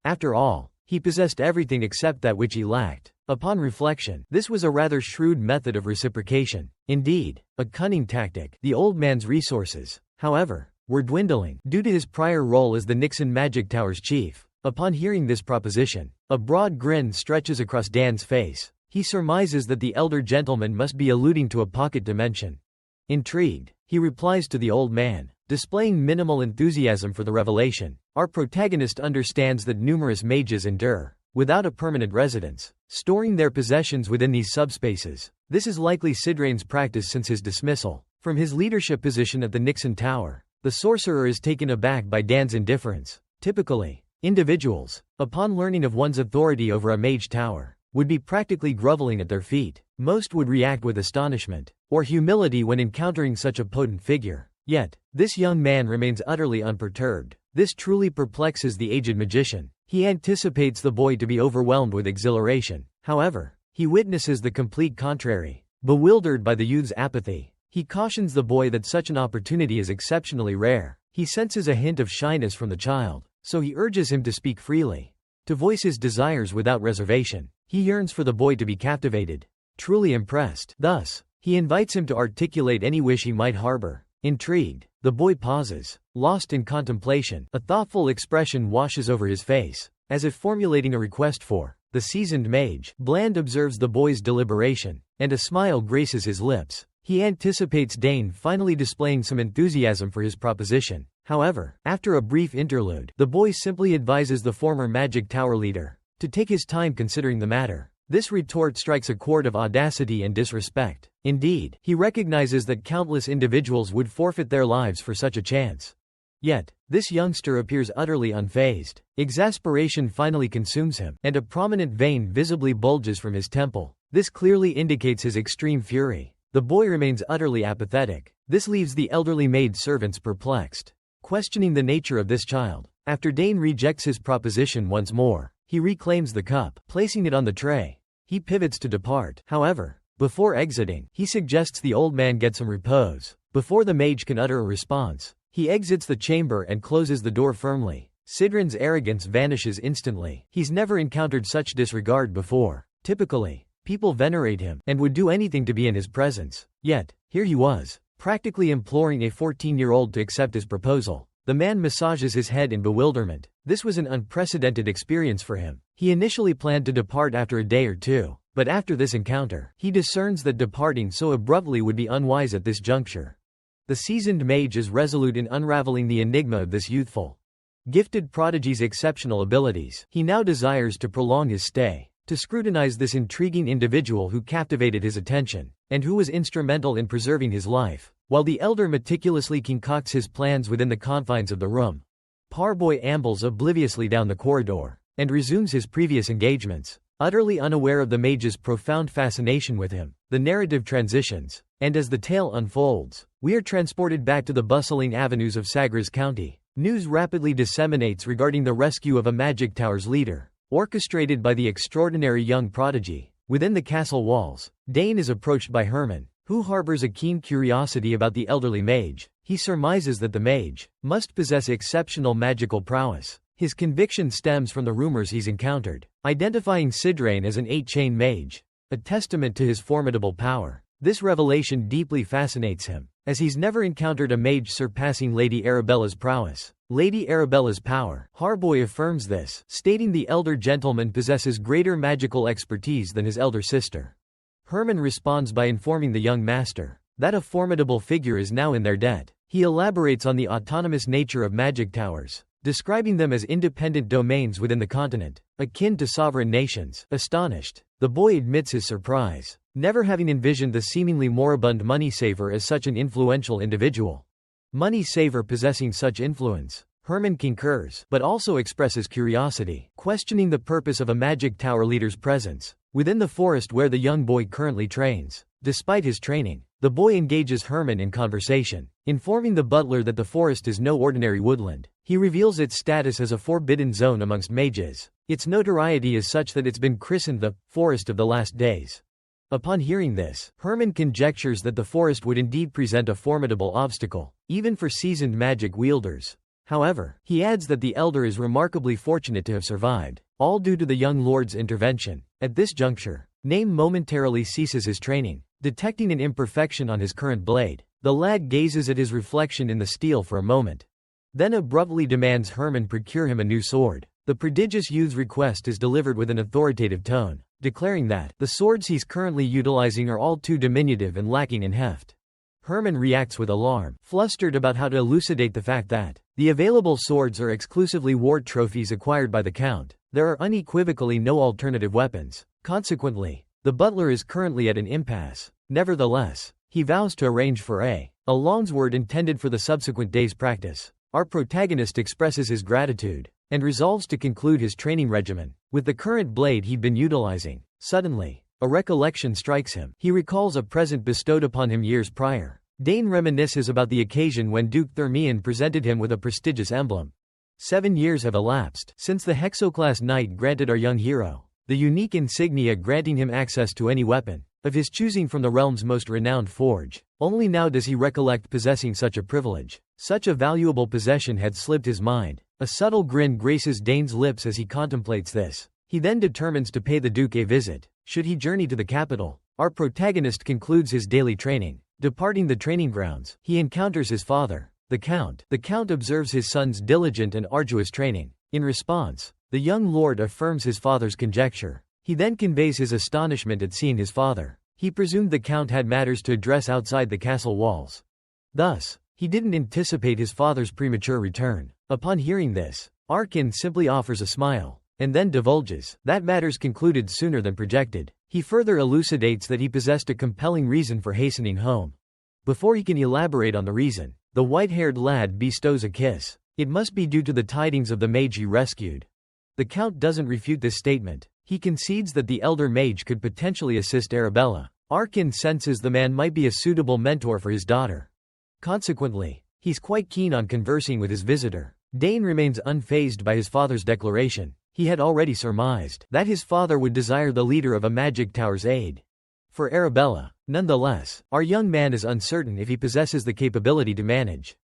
After all, he possessed everything except that which he lacked. Upon reflection, this was a rather shrewd method of reciprocation. Indeed, a cunning tactic. The old man's resources, however, were dwindling due to his prior role as the Nixon Magic Tower's chief. Upon hearing this proposition, a broad grin stretches across Dan's face. He surmises that the elder gentleman must be alluding to a pocket dimension. Intrigued, he replies to the old man, displaying minimal enthusiasm for the revelation. Our protagonist understands that numerous mages endure without a permanent residence, storing their possessions within these subspaces. This is likely Sidrain's practice since his dismissal from his leadership position at the Nixon Tower. The sorcerer is taken aback by Dan's indifference. Typically, individuals, upon learning of one's authority over a mage tower, would be practically groveling at their feet. Most would react with astonishment or humility when encountering such a potent figure. Yet, this young man remains utterly unperturbed. This truly perplexes the aged magician. He anticipates the boy to be overwhelmed with exhilaration. However, he witnesses the complete contrary. Bewildered by the youth's apathy, he cautions the boy that such an opportunity is exceptionally rare. He senses a hint of shyness from the child, so he urges him to speak freely, to voice his desires without reservation. He yearns for the boy to be captivated, truly impressed. Thus, he invites him to articulate any wish he might harbor. Intrigued, the boy pauses, lost in contemplation. A thoughtful expression washes over his face, as if formulating a request for. The seasoned mage, Bland, observes the boy's deliberation, and a smile graces his lips. He anticipates Dane finally displaying some enthusiasm for his proposition. However, after a brief interlude, the boy simply advises the former Magic Tower leader to take his time considering the matter. This retort strikes a chord of audacity and disrespect. Indeed, he recognizes that countless individuals would forfeit their lives for such a chance. Yet, this youngster appears utterly unfazed. Exasperation finally consumes him, and a prominent vein visibly bulges from his temple. This clearly indicates his extreme fury. The boy remains utterly apathetic. This leaves the elderly maid servants perplexed, questioning the nature of this child. After Dane rejects his proposition once more, he reclaims the cup, placing it on the tray. He pivots to depart. However, before exiting, he suggests the old man get some repose. Before the mage can utter a response, he exits the chamber and closes the door firmly. Sidran's arrogance vanishes instantly. He's never encountered such disregard before. Typically, people venerate him and would do anything to be in his presence. Yet, here he was, practically imploring a 14-year-old to accept his proposal. The man massages his head in bewilderment. This was an unprecedented experience for him. He initially planned to depart after a day or two, but after this encounter, he discerns that departing so abruptly would be unwise at this juncture. The seasoned mage is resolute in unraveling the enigma of this youthful, gifted prodigy's exceptional abilities. He now desires to prolong his stay, to scrutinize this intriguing individual who captivated his attention, and who was instrumental in preserving his life. While the elder meticulously concocts his plans within the confines of the room, Parboy ambles obliviously down the corridor, and resumes his previous engagements, utterly unaware of the mage's profound fascination with him. The narrative transitions, and as the tale unfolds, we are transported back to the bustling avenues of Sagres County. News rapidly disseminates regarding the rescue of a magic tower's leader, orchestrated by the extraordinary young prodigy. Within the castle walls, Dane is approached by Herman, who harbors a keen curiosity about the elderly mage. He surmises that the mage must possess exceptional magical prowess. His conviction stems from the rumors he's encountered, identifying Sidrain as an 8-chain mage, a testament to his formidable power. This revelation deeply fascinates him, as he's never encountered a mage surpassing Lady Arabella's prowess. Lady Arabella's power. Harboy affirms this, stating the elder gentleman possesses greater magical expertise than his elder sister. Herman responds by informing the young master that a formidable figure is now in their debt. He elaborates on the autonomous nature of magic towers, describing them as independent domains within the continent, akin to sovereign nations. Astonished, the boy admits his surprise, never having envisioned the seemingly moribund Moneysaver as such an influential individual. Moneysaver possessing such influence. Herman concurs, but also expresses curiosity, questioning the purpose of a magic tower leader's presence within the forest where the young boy currently trains. Despite his training, the boy engages Herman in conversation, informing the butler that the forest is no ordinary woodland. He reveals its status as a forbidden zone amongst mages. Its notoriety is such that it's been christened the Forest of the Last Days. Upon hearing this, Herman conjectures that the forest would indeed present a formidable obstacle, even for seasoned magic wielders. However, he adds that the elder is remarkably fortunate to have survived, all due to the young lord's intervention. At this juncture, Name momentarily ceases his training, detecting an imperfection on his current blade. The lad gazes at his reflection in the steel for a moment, then abruptly demands Herman procure him a new sword. The prodigious youth's request is delivered with an authoritative tone, declaring that the swords he's currently utilizing are all too diminutive and lacking in heft. Herman reacts with alarm, flustered about how to elucidate the fact that the available swords are exclusively war trophies acquired by the Count. There are unequivocally no alternative weapons. Consequently, the butler is currently at an impasse. Nevertheless, he vows to arrange for a longsword intended for the subsequent day's practice. Our protagonist expresses his gratitude and resolves to conclude his training regimen with the current blade he'd been utilizing. Suddenly, a recollection strikes him. He recalls a present bestowed upon him years prior. Dane reminisces about the occasion when Duke Theran presented him with a prestigious emblem. 7 years have elapsed since the Hexoclass Knight granted our young hero the unique insignia, granting him access to any weapon of his choosing from the realm's most renowned forge. Only now does he recollect possessing such a privilege. Such a valuable possession had slipped his mind. A subtle grin graces Dane's lips as he contemplates this. He then determines to pay the Duke a visit, should he journey to the capital. Our protagonist concludes his daily training. Departing the training grounds, he encounters his father, the Count. The Count observes his son's diligent and arduous training. In response, the young lord affirms his father's conjecture. He then conveys his astonishment at seeing his father. He presumed the Count had matters to address outside the castle walls. Thus, he didn't anticipate his father's premature return. Upon hearing this, Arkin simply offers a smile, and then divulges that matters concluded sooner than projected. He further elucidates that he possessed a compelling reason for hastening home. Before he can elaborate on the reason, the white-haired lad bestows a kiss. It must be due to the tidings of the mage he rescued. The Count doesn't refute this statement. He concedes that the elder mage could potentially assist Arabella. Arkin senses the man might be a suitable mentor for his daughter. Consequently, he's quite keen on conversing with his visitor. Dane remains unfazed by his father's declaration. He had already surmised that his father would desire the leader of a magic tower's aid for Arabella. Nonetheless, our young man is uncertain if he possesses the capability to manage.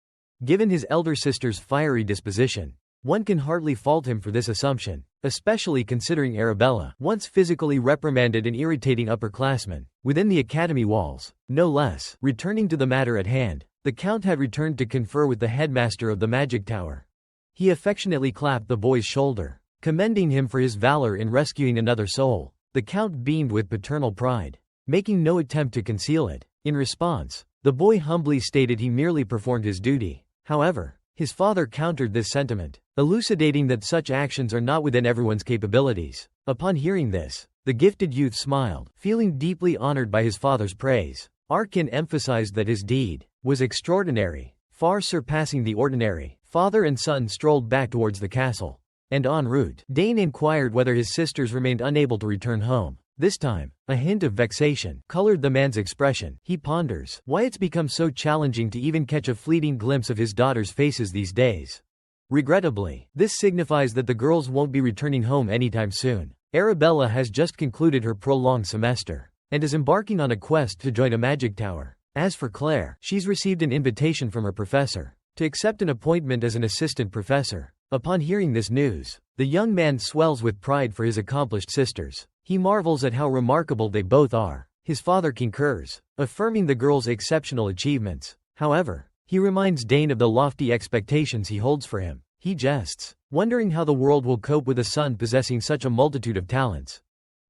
Given his elder sister's fiery disposition, One can hardly fault him for this assumption, especially considering Arabella once physically reprimanded an irritating upperclassman, within the academy walls, no less. Returning to the matter at hand, the Count had returned to confer with the headmaster of the magic tower. He affectionately clapped the boy's shoulder, commending him for his valor in rescuing another soul. The Count beamed with paternal pride, making no attempt to conceal it. In response, the boy humbly stated he merely performed his duty. However, his father countered this sentiment, elucidating that such actions are not within everyone's capabilities. Upon hearing this, the gifted youth smiled, feeling deeply honored by his father's praise. Arkin emphasized that his deed was extraordinary, far surpassing the ordinary. Father and son strolled back towards the castle, and en route, Dane inquired whether his sisters remained unable to return home. This time, a hint of vexation colored the man's expression. He ponders why it's become so challenging to even catch a fleeting glimpse of his daughter's faces these days. Regrettably, this signifies that the girls won't be returning home anytime soon. Arabella has just concluded her prolonged semester, and is embarking on a quest to join a magic tower. As for Claire, she's received an invitation from her professor to accept an appointment as an assistant professor. Upon hearing this news, the young man swells with pride for his accomplished sisters. He marvels at how remarkable they both are. His father concurs, affirming the girls' exceptional achievements. However, he reminds Dane of the lofty expectations he holds for him. He jests, wondering how the world will cope with a son possessing such a multitude of talents.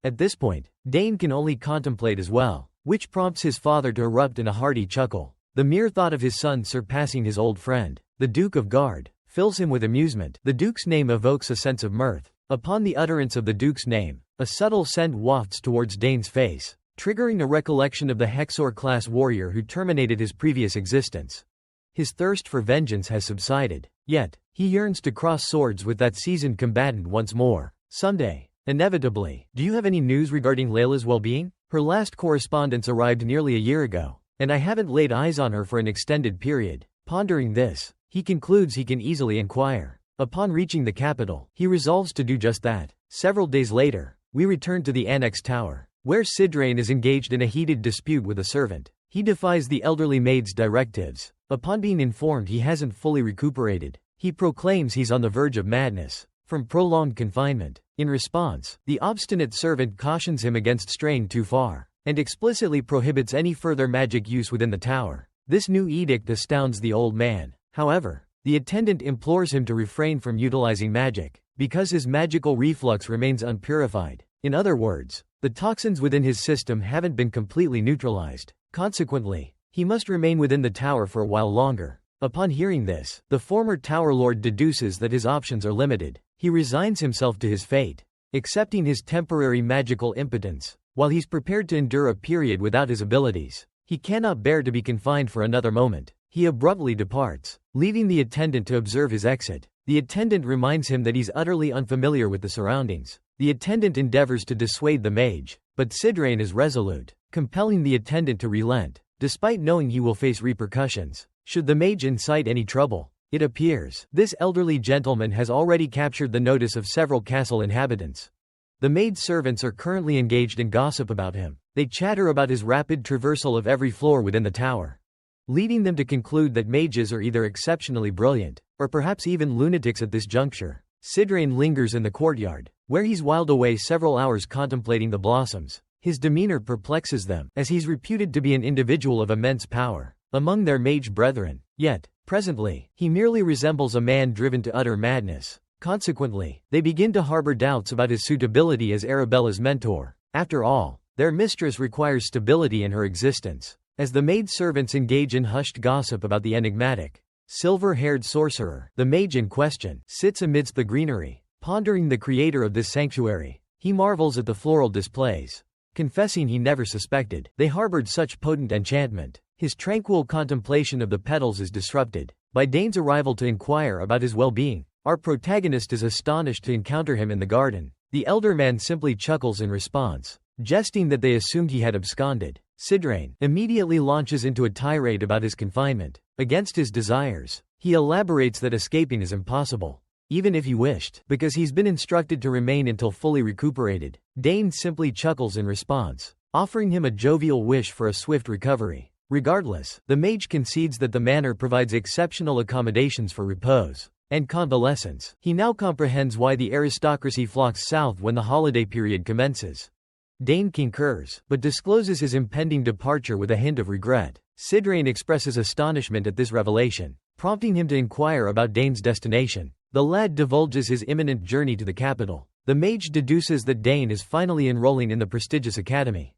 At this point, Dane can only contemplate as well, which prompts his father to erupt in a hearty chuckle. The mere thought of his son surpassing his old friend, the Duke of Guard, fills him with amusement. The Duke's name evokes a sense of mirth. Upon the utterance of the Duke's name, a subtle scent wafts towards Dane's face, triggering a recollection of the Hexor-class warrior who terminated his previous existence. His thirst for vengeance has subsided, yet, he yearns to cross swords with that seasoned combatant once more. Someday, inevitably. Do you have any news regarding Layla's well-being? Her last correspondence arrived nearly a year ago, and I haven't laid eyes on her for an extended period. Pondering this, he concludes he can easily inquire. Upon reaching the capital, he resolves to do just that. Several days later, we return to the Annex Tower, where Sidrain is engaged in a heated dispute with a servant. He defies the elderly maid's directives. Upon being informed he hasn't fully recuperated, he proclaims he's on the verge of madness from prolonged confinement. In response, the obstinate servant cautions him against straying too far, and explicitly prohibits any further magic use within the tower. This new edict astounds the old man. However, the attendant implores him to refrain from utilizing magic, because his magical reflux remains unpurified. In other words, the toxins within his system haven't been completely neutralized. Consequently, he must remain within the tower for a while longer. Upon hearing this, the former Tower Lord deduces that his options are limited. He resigns himself to his fate, accepting his temporary magical impotence. While he's prepared to endure a period without his abilities, he cannot bear to be confined for another moment. He abruptly departs, leaving the attendant to observe his exit. The attendant reminds him that he's utterly unfamiliar with the surroundings. The attendant endeavors to dissuade the mage, but Sidrain is resolute, compelling the attendant to relent, despite knowing he will face repercussions should the mage incite any trouble. It appears this elderly gentleman has already captured the notice of several castle inhabitants. The maid servants are currently engaged in gossip about him. They chatter about his rapid traversal of every floor within the tower, leading them to conclude that mages are either exceptionally brilliant, or perhaps even lunatics at this juncture. Sidrain lingers in the courtyard, where he's whiled away several hours contemplating the blossoms. His demeanor perplexes them, as he's reputed to be an individual of immense power among their mage brethren. Yet, presently, he merely resembles a man driven to utter madness. Consequently, they begin to harbor doubts about his suitability as Arabella's mentor. After all, their mistress requires stability in her existence. As the maid servants engage in hushed gossip about the enigmatic, silver-haired sorcerer, the mage in question sits amidst the greenery, pondering the creator of this sanctuary. He marvels at the floral displays, confessing he never suspected they harbored such potent enchantment. His tranquil contemplation of the petals is disrupted by Dane's arrival to inquire about his well-being. Our protagonist is astonished to encounter him in the garden. The elder man simply chuckles in response, jesting that they assumed he had absconded. Sidrain immediately launches into a tirade about his confinement. Against his desires, he elaborates that escaping is impossible, even if he wished, because he's been instructed to remain until fully recuperated. Dane simply chuckles in response, offering him a jovial wish for a swift recovery. Regardless, the mage concedes that the manor provides exceptional accommodations for repose. and convalescence. He now comprehends why the aristocracy flocks south when the holiday period commences. Dane concurs, but discloses his impending departure with a hint of regret. Sidrain expresses astonishment at this revelation, prompting him to inquire about Dane's destination. The lad divulges his imminent journey to the capital. The mage deduces that Dane is finally enrolling in the prestigious academy.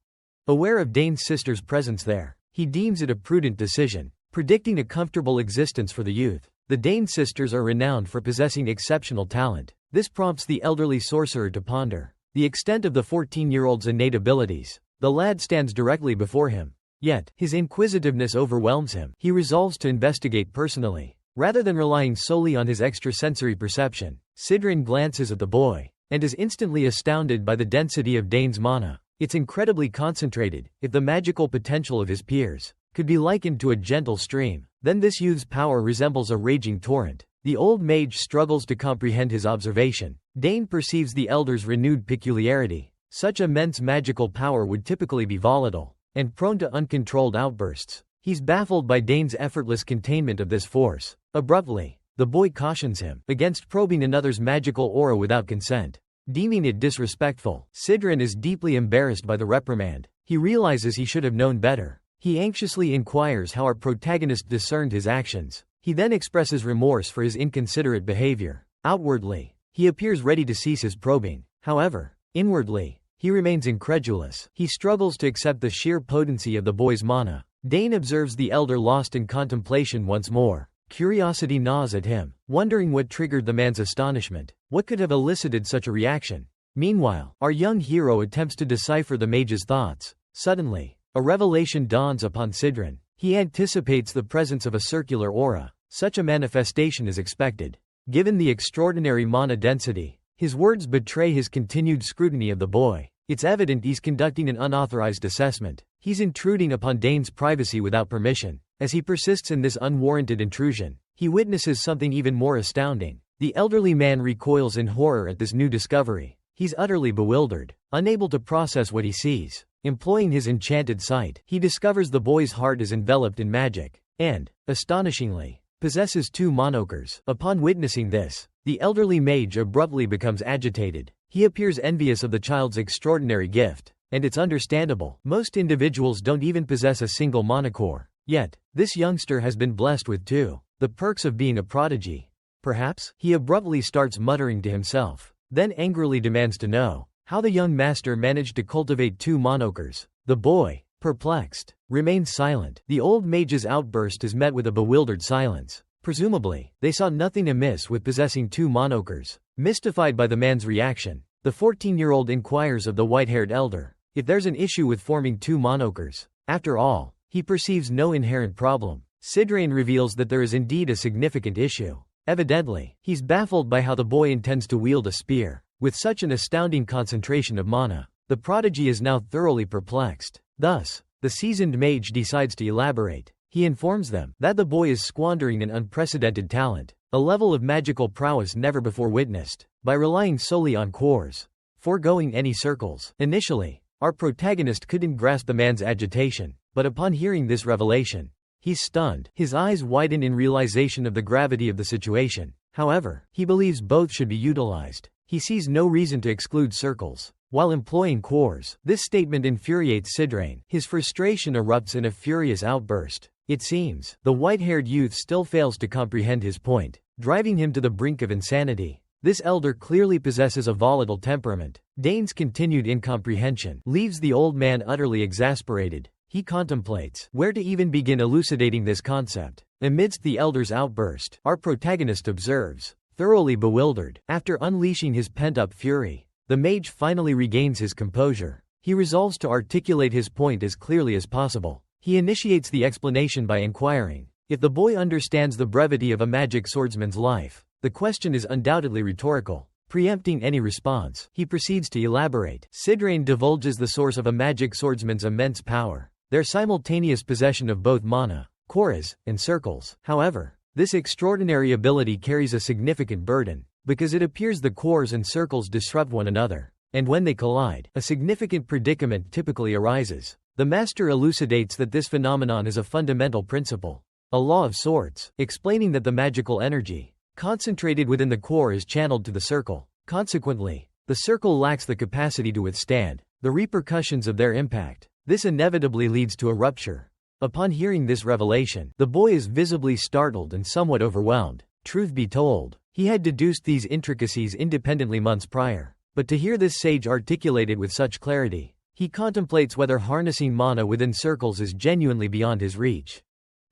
Aware of Dane's sister's presence there, he deems it a prudent decision, predicting a comfortable existence for the youth. The Dane sisters are renowned for possessing exceptional talent. This prompts the elderly sorcerer to ponder the extent of the 14-year-old's innate abilities. The lad stands directly before him. Yet, his inquisitiveness overwhelms him. He resolves to investigate personally. Rather than relying solely on his extrasensory perception, Sidrain glances at the boy, and is instantly astounded by the density of Dane's mana. It's incredibly concentrated. If the magical potential of his peers could be likened to a gentle stream, then this youth's power resembles a raging torrent. The old mage struggles to comprehend his observation. Dane perceives the elder's renewed peculiarity. Such immense magical power would typically be volatile and prone to uncontrolled outbursts. He's baffled by Dane's effortless containment of this force. Abruptly, the boy cautions him against probing another's magical aura without consent, deeming it disrespectful. Sidrain is deeply embarrassed by the reprimand. He realizes he should have known better. He anxiously inquires how our protagonist discerned his actions. He then expresses remorse for his inconsiderate behavior. Outwardly, he appears ready to cease his probing. However, inwardly, he remains incredulous. He struggles to accept the sheer potency of the boy's mana. Dane observes the elder lost in contemplation once more. Curiosity gnaws at him, wondering what triggered the man's astonishment. What could have elicited such a reaction? Meanwhile, our young hero attempts to decipher the mage's thoughts. Suddenly, a revelation dawns upon Sidrain. He anticipates the presence of a circular aura. Such a manifestation is expected. Given the extraordinary mana density, his words betray his continued scrutiny of the boy. It's evident he's conducting an unauthorized assessment. He's intruding upon Dane's privacy without permission. As he persists in this unwarranted intrusion, he witnesses something even more astounding. The elderly man recoils in horror at this new discovery. He's utterly bewildered, unable to process what he sees. Employing his enchanted sight, he discovers the boy's heart is enveloped in magic, and, astonishingly, possesses two monokers. Upon witnessing this, the elderly mage abruptly becomes agitated. He appears envious of the child's extraordinary gift, and it's understandable. Most individuals don't even possess a single monocore. Yet, this youngster has been blessed with two. The perks of being a prodigy. Perhaps, he abruptly starts muttering to himself, then angrily demands to know how the young master managed to cultivate two monokers. The boy, perplexed, remains silent. The old mage's outburst is met with a bewildered silence. Presumably, they saw nothing amiss with possessing two monokers. Mystified by the man's reaction, the 14-year-old inquires of the white-haired elder if there's an issue with forming two monokers. After all, he perceives no inherent problem. Sidrain reveals that there is indeed a significant issue. Evidently, he's baffled by how the boy intends to wield a spear with such an astounding concentration of mana. The prodigy is now thoroughly perplexed. Thus, the seasoned mage decides to elaborate. He informs them that the boy is squandering an unprecedented talent, a level of magical prowess never before witnessed, by relying solely on cores, foregoing any circles. Initially, our protagonist couldn't grasp the man's agitation, but upon hearing this revelation, he's stunned. His eyes widen in realization of the gravity of the situation. However, he believes both should be utilized. He sees no reason to exclude circles while employing cores. This statement infuriates Sidrain. His frustration erupts in a furious outburst. It seems the white-haired youth still fails to comprehend his point, driving him to the brink of insanity. This elder clearly possesses a volatile temperament. Dane's continued incomprehension leaves the old man utterly exasperated. He contemplates where to even begin elucidating this concept. Amidst the elder's outburst, our protagonist observes, thoroughly bewildered. After unleashing his pent-up fury, the mage finally regains his composure. He resolves to articulate his point as clearly as possible. He initiates the explanation by inquiring if the boy understands the brevity of a magic swordsman's life. The question is undoubtedly rhetorical. Preempting any response, he proceeds to elaborate. Sidrain divulges the source of a magic swordsman's immense power: their simultaneous possession of both mana, cores, and circles. However, this extraordinary ability carries a significant burden, because it appears the cores and circles disrupt one another, and when they collide, a significant predicament typically arises. The master elucidates that this phenomenon is a fundamental principle, a law of sorts, explaining that the magical energy concentrated within the core is channeled to the circle. Consequently, the circle lacks the capacity to withstand the repercussions of their impact. This inevitably leads to a rupture. Upon hearing this revelation, the boy is visibly startled and somewhat overwhelmed. Truth be told, he had deduced these intricacies independently months prior. But to hear this sage articulated with such clarity, he contemplates whether harnessing mana within circles is genuinely beyond his reach.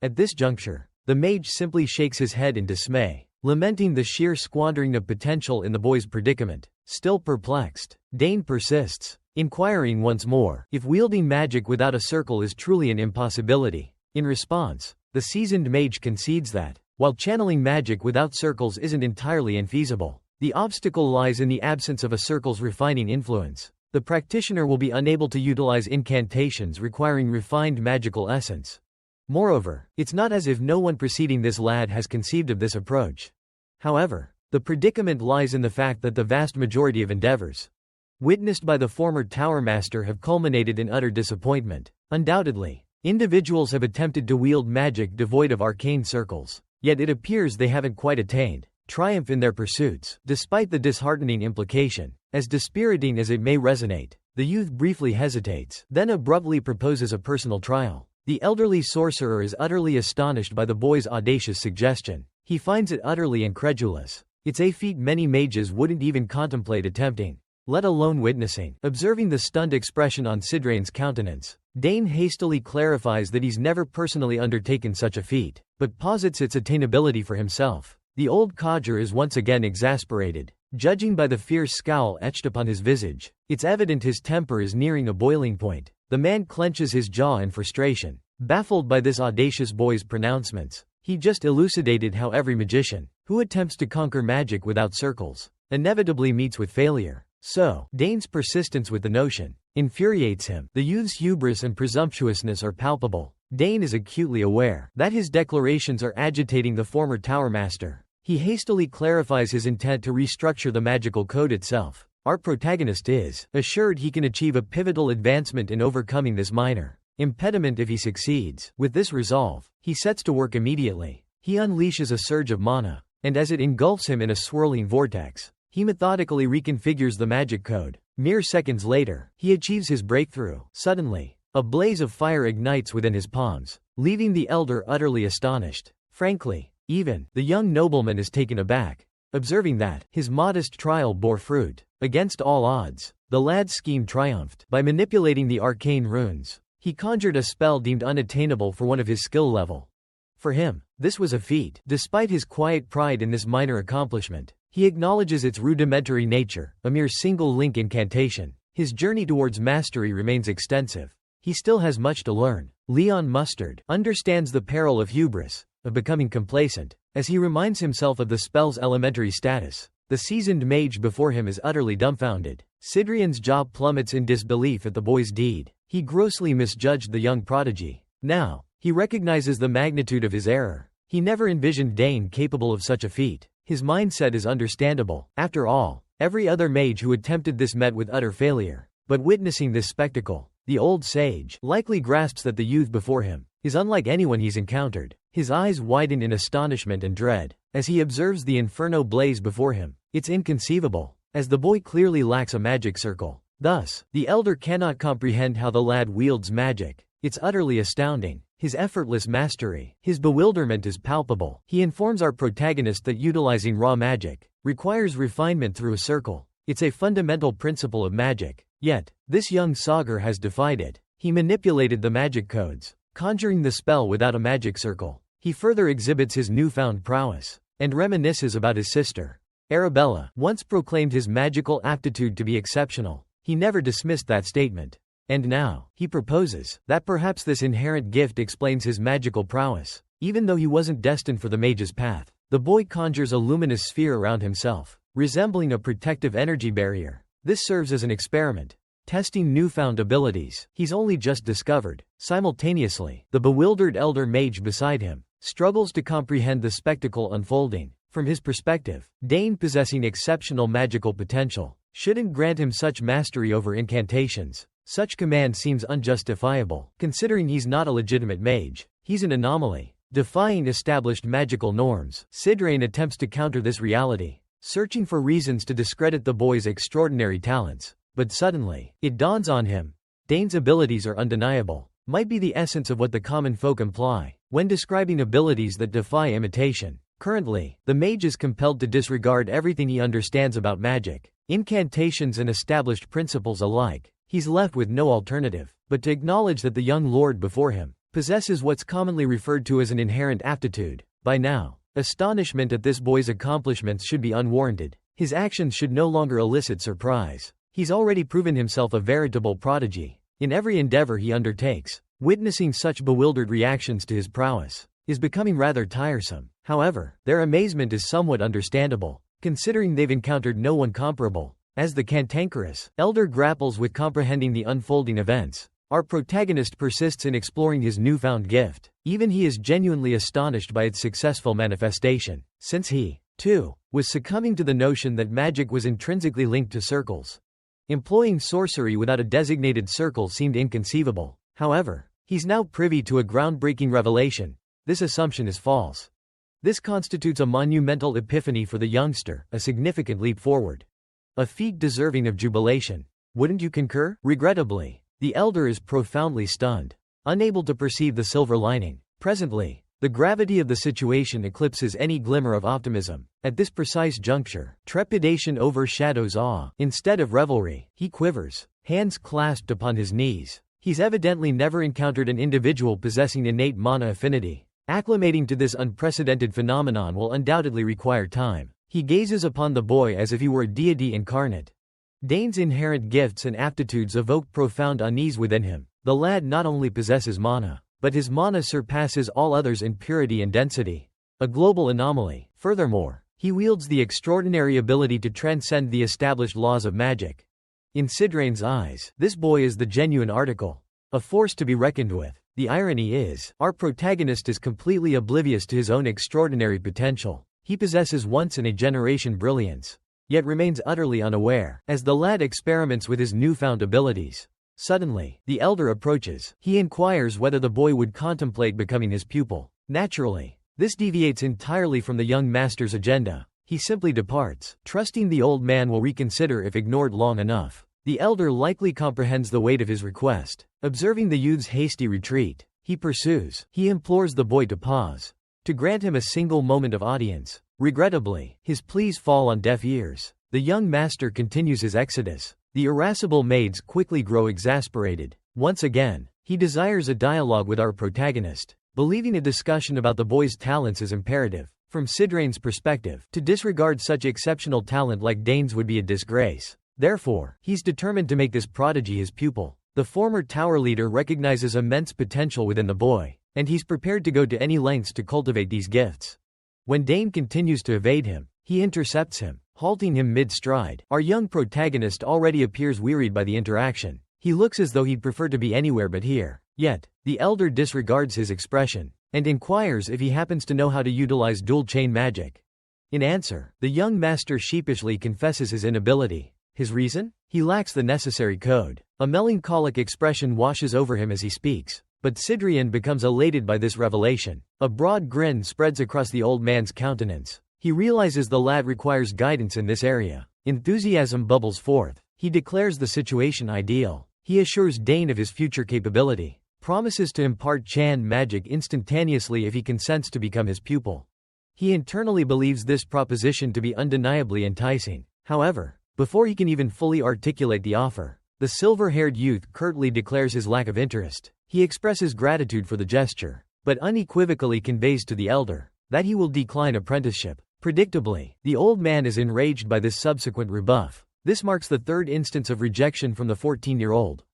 At this juncture, the mage simply shakes his head in dismay, lamenting the sheer squandering of potential in the boy's predicament. Still perplexed, Dane persists, inquiring once more if wielding magic without a circle is truly an impossibility. In response, the seasoned mage concedes that, while channeling magic without circles isn't entirely infeasible, the obstacle lies in the absence of a circle's refining influence. The practitioner will be unable to utilize incantations requiring refined magical essence. Moreover, it's not as if no one preceding this lad has conceived of this approach. However, the predicament lies in the fact that the vast majority of endeavors witnessed by the former Tower Master have culminated in utter disappointment. Undoubtedly, individuals have attempted to wield magic devoid of arcane circles, yet it appears they haven't quite attained triumph in their pursuits. Despite the disheartening implication, as dispiriting as it may resonate, the youth briefly hesitates, then abruptly proposes a personal trial. The elderly sorcerer is utterly astonished by the boy's audacious suggestion. He finds it utterly incredulous. It's a feat many mages wouldn't even contemplate attempting, let alone witnessing. Observing the stunned expression on Sidrain's countenance, Dane hastily clarifies that he's never personally undertaken such a feat, but posits its attainability for himself. The old codger is once again exasperated. Judging by the fierce scowl etched upon his visage, it's evident his temper is nearing a boiling point. The man clenches his jaw in frustration, baffled by this audacious boy's pronouncements. He just elucidated how every magician who attempts to conquer magic without circles inevitably meets with failure. So, Dane's persistence with the notion infuriates him. The youth's hubris and presumptuousness are palpable. Dane is acutely aware that his declarations are agitating the former Tower Master. He hastily clarifies his intent to restructure the magical code itself. Our protagonist is assured he can achieve a pivotal advancement in overcoming this minor impediment if he succeeds. With this resolve, he sets to work immediately. He unleashes a surge of mana, and as it engulfs him in a swirling vortex, he methodically reconfigures the magic code. Mere seconds later, he achieves his breakthrough. Suddenly, a blaze of fire ignites within his palms, leaving the elder utterly astonished. Frankly, even the young nobleman is taken aback, observing that his modest trial bore fruit. Against all odds, the lad's scheme triumphed. By manipulating the arcane runes, he conjured a spell deemed unattainable for one of his skill level. For him, this was a feat. Despite his quiet pride in this minor accomplishment, he acknowledges its rudimentary nature, a mere single-link incantation. His journey towards mastery remains extensive. He still has much to learn. Leon Mustard understands the peril of hubris, of becoming complacent, as he reminds himself of the spell's elementary status. The seasoned mage before him is utterly dumbfounded. Sidrian's jaw plummets in disbelief at the boy's deed. He grossly misjudged the young prodigy. Now, he recognizes the magnitude of his error. He never envisioned Dane capable of such a feat. His mindset is understandable. After all, every other mage who attempted this met with utter failure. But witnessing this spectacle, the old sage likely grasps that the youth before him is unlike anyone he's encountered. His eyes widen in astonishment and dread as he observes the inferno blaze before him. It's inconceivable, as the boy clearly lacks a magic circle. Thus, the elder cannot comprehend how the lad wields magic. It's utterly astounding. His effortless mastery, his bewilderment is palpable. He informs our protagonist that utilizing raw magic requires refinement through a circle. It's a fundamental principle of magic. Yet, this young Sagar has defied it. He manipulated the magic codes, conjuring the spell without a magic circle. He further exhibits his newfound prowess, and reminisces about his sister. Arabella once proclaimed his magical aptitude to be exceptional. He never dismissed that statement. And now, he proposes that perhaps this inherent gift explains his magical prowess. Even though he wasn't destined for the mage's path, the boy conjures a luminous sphere around himself, resembling a protective energy barrier. This serves as an experiment, testing newfound abilities he's only just discovered. Simultaneously, the bewildered elder mage beside him struggles to comprehend the spectacle unfolding. From his perspective, Dane, possessing exceptional magical potential, shouldn't grant him such mastery over incantations. Such command seems unjustifiable, considering he's not a legitimate mage. He's an anomaly. Defying established magical norms, Sidrain attempts to counter this reality, searching for reasons to discredit the boy's extraordinary talents. But suddenly, it dawns on him. Dane's abilities are undeniable, might be the essence of what the common folk imply when describing abilities that defy imitation. Currently, the mage is compelled to disregard everything he understands about magic, incantations and established principles alike. He's left with no alternative but to acknowledge that the young lord before him possesses what's commonly referred to as an inherent aptitude. By now, astonishment at this boy's accomplishments should be unwarranted. His actions should no longer elicit surprise. He's already proven himself a veritable prodigy in every endeavor he undertakes. Witnessing such bewildered reactions to his prowess is becoming rather tiresome. However, their amazement is somewhat understandable, considering they've encountered no one comparable. As the cantankerous elder grapples with comprehending the unfolding events, our protagonist persists in exploring his newfound gift. Even he is genuinely astonished by its successful manifestation, since he, too, was succumbing to the notion that magic was intrinsically linked to circles. Employing sorcery without a designated circle seemed inconceivable. However, he's now privy to a groundbreaking revelation. This assumption is false. This constitutes a monumental epiphany for the youngster, a significant leap forward. A feat deserving of jubilation. Wouldn't you concur? Regrettably, the elder is profoundly stunned, unable to perceive the silver lining. Presently, the gravity of the situation eclipses any glimmer of optimism. At this precise juncture, trepidation overshadows awe. Instead of revelry, he quivers, hands clasped upon his knees. He's evidently never encountered an individual possessing innate mana affinity. Acclimating to this unprecedented phenomenon will undoubtedly require time. He gazes upon the boy as if he were a deity incarnate. Dane's inherent gifts and aptitudes evoke profound unease within him. The lad not only possesses mana, but his mana surpasses all others in purity and density. A global anomaly. Furthermore, he wields the extraordinary ability to transcend the established laws of magic. In Sidrain's eyes, this boy is the genuine article, a force to be reckoned with. The irony is, our protagonist is completely oblivious to his own extraordinary potential. He possesses once-in-a-generation brilliance, yet remains utterly unaware. As the lad experiments with his newfound abilities, suddenly, the elder approaches. He inquires whether the boy would contemplate becoming his pupil. Naturally, this deviates entirely from the young master's agenda. He simply departs, trusting the old man will reconsider if ignored long enough. The elder likely comprehends the weight of his request. Observing the youth's hasty retreat, he pursues. He implores the boy to pause, to grant him a single moment of audience. Regrettably, his pleas fall on deaf ears. The young master continues his exodus. The irascible maids quickly grow exasperated. Once again, he desires a dialogue with our protagonist, believing a discussion about the boy's talents is imperative. From Sidrain's perspective, to disregard such exceptional talent like Dane's would be a disgrace. Therefore, he's determined to make this prodigy his pupil. The former tower leader recognizes immense potential within the boy, and he's prepared to go to any lengths to cultivate these gifts. When Dane continues to evade him, he intercepts him, halting him mid-stride. Our young protagonist already appears wearied by the interaction. He looks as though he'd prefer to be anywhere but here. Yet, the elder disregards his expression, and inquires if he happens to know how to utilize dual-chain magic. In answer, the young master sheepishly confesses his inability. His reason? He lacks the necessary code. A melancholic expression washes over him as he speaks, but Sidrain becomes elated by this revelation. A broad grin spreads across the old man's countenance. He realizes the lad requires guidance in this area. Enthusiasm bubbles forth. He declares the situation ideal. He assures Dane of his future capability, promises to impart Chan magic instantaneously if he consents to become his pupil. He internally believes this proposition to be undeniably enticing. However, before he can even fully articulate the offer, the silver-haired youth curtly declares his lack of interest. He expresses gratitude for the gesture, but unequivocally conveys to the elder that he will decline apprenticeship. Predictably, the old man is enraged by this subsequent rebuff. This marks the third instance of rejection from the 14-year-old.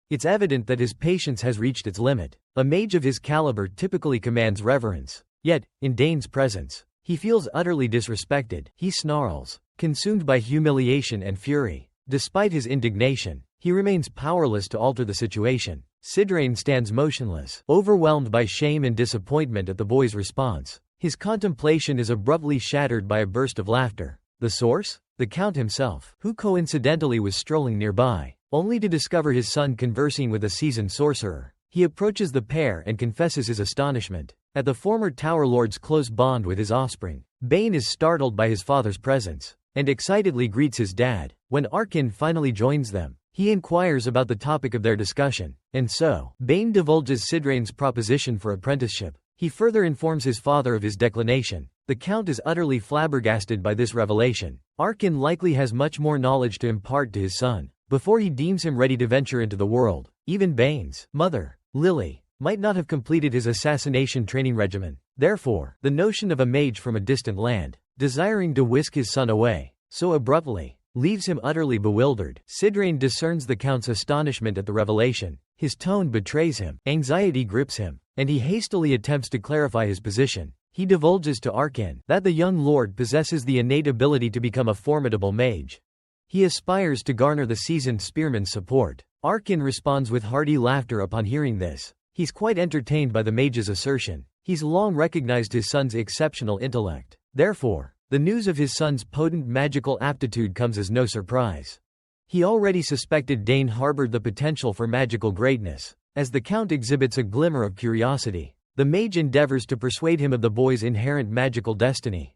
It's evident that his patience has reached its limit. A mage of his caliber typically commands reverence. Yet, in Dane's presence, he feels utterly disrespected. He snarls, consumed by humiliation and fury. Despite his indignation, he remains powerless to alter the situation. Sidrain stands motionless, overwhelmed by shame and disappointment at the boy's response. His contemplation is abruptly shattered by a burst of laughter. The source? The Count himself, who coincidentally was strolling nearby, only to discover his son conversing with a seasoned sorcerer. He approaches the pair and confesses his astonishment at the former Tower Lord's close bond with his offspring. Bane is startled by his father's presence and excitedly greets his dad. When Arkin finally joins them, he inquires about the topic of their discussion, and so, Bane divulges Sidrain's proposition for apprenticeship. He further informs his father of his declination. The Count is utterly flabbergasted by this revelation. Arkin likely has much more knowledge to impart to his son before he deems him ready to venture into the world. Even Bane's mother, Lily, might not have completed his assassination training regimen. Therefore, the notion of a mage from a distant land, desiring to whisk his son away so abruptly, leaves him utterly bewildered. Sidrain discerns the Count's astonishment at the revelation. His tone betrays him. Anxiety grips him, and he hastily attempts to clarify his position. He divulges to Arkin that the young lord possesses the innate ability to become a formidable mage. He aspires to garner the seasoned spearman's support. Arkin responds with hearty laughter upon hearing this. He's quite entertained by the mage's assertion. He's long recognized his son's exceptional intellect. Therefore, the news of his son's potent magical aptitude comes as no surprise. He already suspected Dane harbored the potential for magical greatness. As the Count exhibits a glimmer of curiosity, the mage endeavors to persuade him of the boy's inherent magical destiny.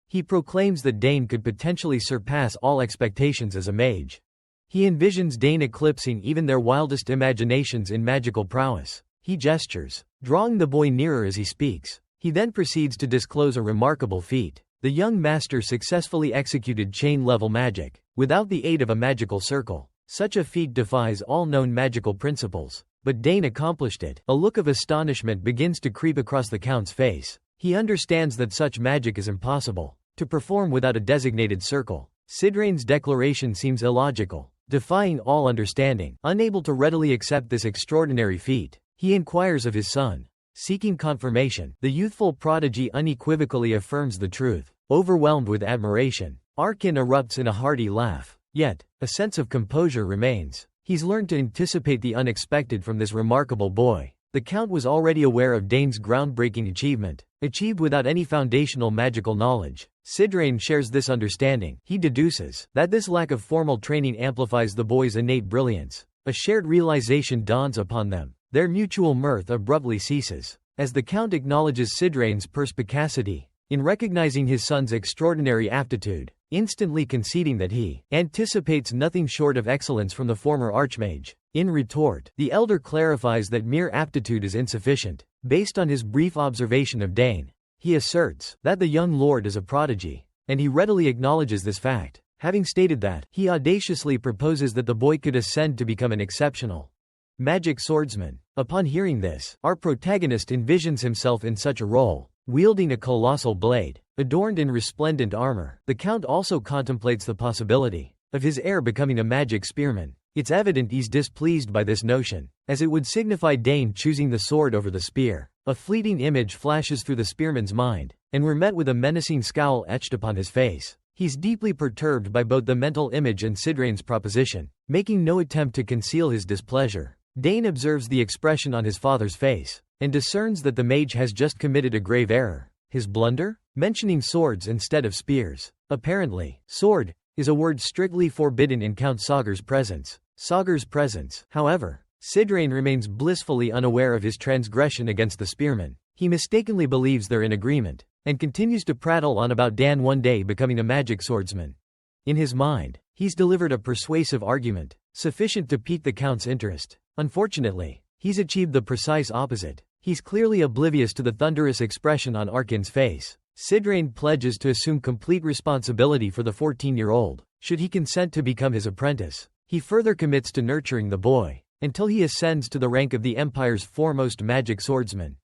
He proclaims that Dane could potentially surpass all expectations as a mage. He envisions Dane eclipsing even their wildest imaginations in magical prowess. He gestures, drawing the boy nearer as he speaks. He then proceeds to disclose a remarkable feat. The young master successfully executed chain-level magic, without the aid of a magical circle. Such a feat defies all known magical principles. But Dane accomplished it. A look of astonishment begins to creep across the Count's face. He understands that such magic is impossible to perform without a designated circle. Sidrain's declaration seems illogical, defying all understanding. Unable to readily accept this extraordinary feat, he inquires of his son. Seeking confirmation, the youthful prodigy unequivocally affirms the truth. Overwhelmed with admiration, Arkin erupts in a hearty laugh. Yet, a sense of composure remains. He's learned to anticipate the unexpected from this remarkable boy. The Count was already aware of Dane's groundbreaking achievement, achieved without any foundational magical knowledge. Sidrain shares this understanding. He deduces that this lack of formal training amplifies the boy's innate brilliance. A shared realization dawns upon them. Their mutual mirth abruptly ceases, as the Count acknowledges Sidrain's perspicacity in recognizing his son's extraordinary aptitude, instantly conceding that he anticipates nothing short of excellence from the former archmage. In retort, the elder clarifies that mere aptitude is insufficient. Based on his brief observation of Dane, he asserts that the young lord is a prodigy, and he readily acknowledges this fact. Having stated that, he audaciously proposes that the boy could ascend to become an exceptional magic swordsman. Upon hearing this, our protagonist envisions himself in such a role, wielding a colossal blade, adorned in resplendent armor. The Count also contemplates the possibility of his heir becoming a magic spearman. It's evident he's displeased by this notion, as it would signify Dane choosing the sword over the spear. A fleeting image flashes through the spearman's mind, and we're met with a menacing scowl etched upon his face. He's deeply perturbed by both the mental image and Sidrain's proposition, making no attempt to conceal his displeasure. Dane observes the expression on his father's face, and discerns that the mage has just committed a grave error. His blunder? Mentioning swords instead of spears. Apparently, sword is a word strictly forbidden in Count Sagar's presence. However, Sidrain remains blissfully unaware of his transgression against the spearman. He mistakenly believes they're in agreement, and continues to prattle on about Dan one day becoming a magic swordsman. In his mind, he's delivered a persuasive argument, sufficient to pique the Count's interest. Unfortunately, he's achieved the precise opposite. He's clearly oblivious to the thunderous expression on Arkin's face. Sidrain pledges to assume complete responsibility for the 14-year-old, should he consent to become his apprentice. He further commits to nurturing the boy, until he ascends to the rank of the Empire's foremost magic swordsman.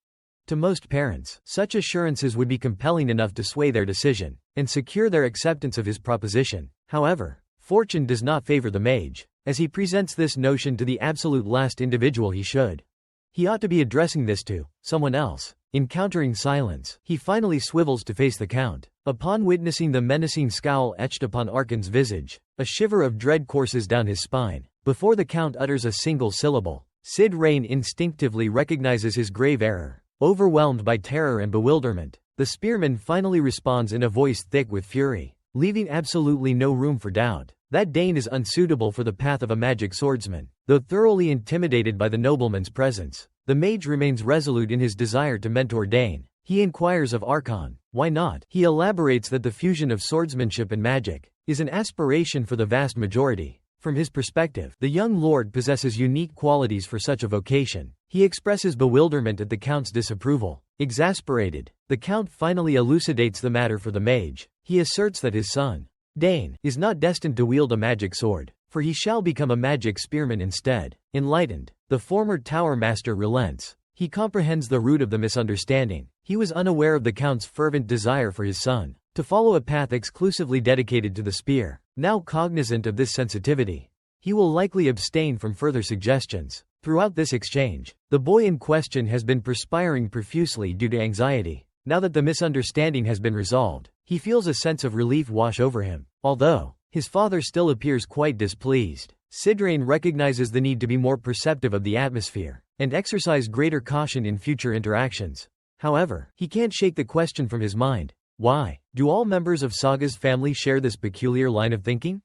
To most parents, such assurances would be compelling enough to sway their decision, and secure their acceptance of his proposition. However, fortune does not favor the mage, as he presents this notion to the absolute last individual he should. He ought to be addressing this to someone else. Encountering silence, he finally swivels to face the Count. Upon witnessing the menacing scowl etched upon Arkin's visage, a shiver of dread courses down his spine. Before the Count utters a single syllable, Sidrain instinctively recognizes his grave error. Overwhelmed by terror and bewilderment, the spearman finally responds in a voice thick with fury, leaving absolutely no room for doubt that Dane is unsuitable for the path of a magic swordsman. Though thoroughly intimidated by the nobleman's presence, The mage remains resolute in his desire to mentor Dane. He inquires of Archon, why not? He elaborates that the fusion of swordsmanship and magic is an aspiration for the vast majority. From his perspective, the young lord possesses unique qualities for such a vocation. He expresses bewilderment at the Count's disapproval. Exasperated, the Count finally elucidates the matter for the mage. He asserts that his son, Dane, is not destined to wield a magic sword, for he shall become a magic spearman instead. Enlightened, the former tower master relents. He comprehends the root of the misunderstanding. He was unaware of the Count's fervent desire for his son to follow a path exclusively dedicated to the spear. Now cognizant of this sensitivity, he will likely abstain from further suggestions. Throughout this exchange, the boy in question has been perspiring profusely due to anxiety. Now that the misunderstanding has been resolved, he feels a sense of relief wash over him. Although his father still appears quite displeased, Sidrain recognizes the need to be more perceptive of the atmosphere and exercise greater caution in future interactions. However, he can't shake the question from his mind. Why do all members of Saga's family share this peculiar line of thinking?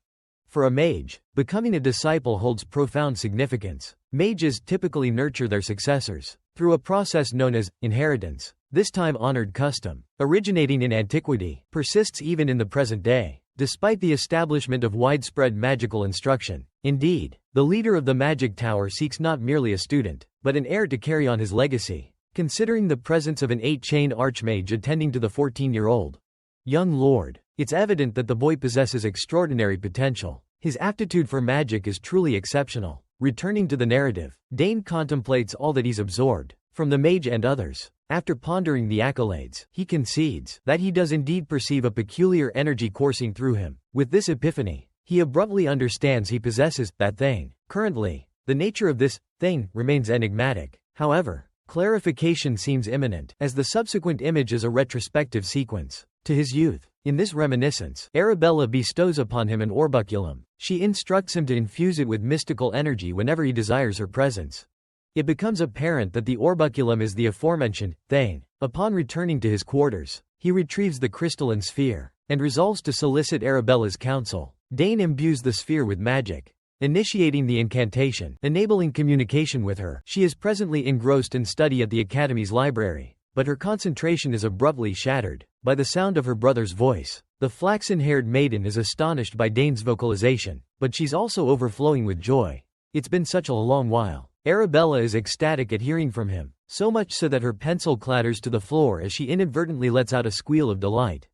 For a mage, becoming a disciple holds profound significance. Mages typically nurture their successors through a process known as inheritance. This time-honored custom, originating in antiquity, persists even in the present day, despite the establishment of widespread magical instruction. Indeed, the leader of the magic tower seeks not merely a student, but an heir to carry on his legacy. Considering the presence of an 8-chain archmage attending to the 14-year-old young lord, it's evident that the boy possesses extraordinary potential. His aptitude for magic is truly exceptional. Returning to the narrative, Dane contemplates all that he's absorbed from the mage and others. After pondering the accolades, he concedes that he does indeed perceive a peculiar energy coursing through him. With this epiphany, he abruptly understands he possesses that thing. Currently, the nature of this thing remains enigmatic. However, clarification seems imminent, as the subsequent image is a retrospective sequence to his youth. In this reminiscence, Arabella bestows upon him an orbiculum. She instructs him to infuse it with mystical energy whenever he desires her presence. It becomes apparent that the orbiculum is the aforementioned thing. Upon returning to his quarters, he retrieves the crystalline sphere and resolves to solicit Arabella's counsel. Dane imbues the sphere with magic, initiating the incantation, enabling communication with her. She is presently engrossed in study at the Academy's library, but her concentration is abruptly shattered by the sound of her brother's voice. The flaxen-haired maiden is astonished by Dane's vocalization, but she's also overflowing with joy. It's been such a long while. Arabella is ecstatic at hearing from him, so much so that her pencil clatters to the floor as she inadvertently lets out a squeal of delight.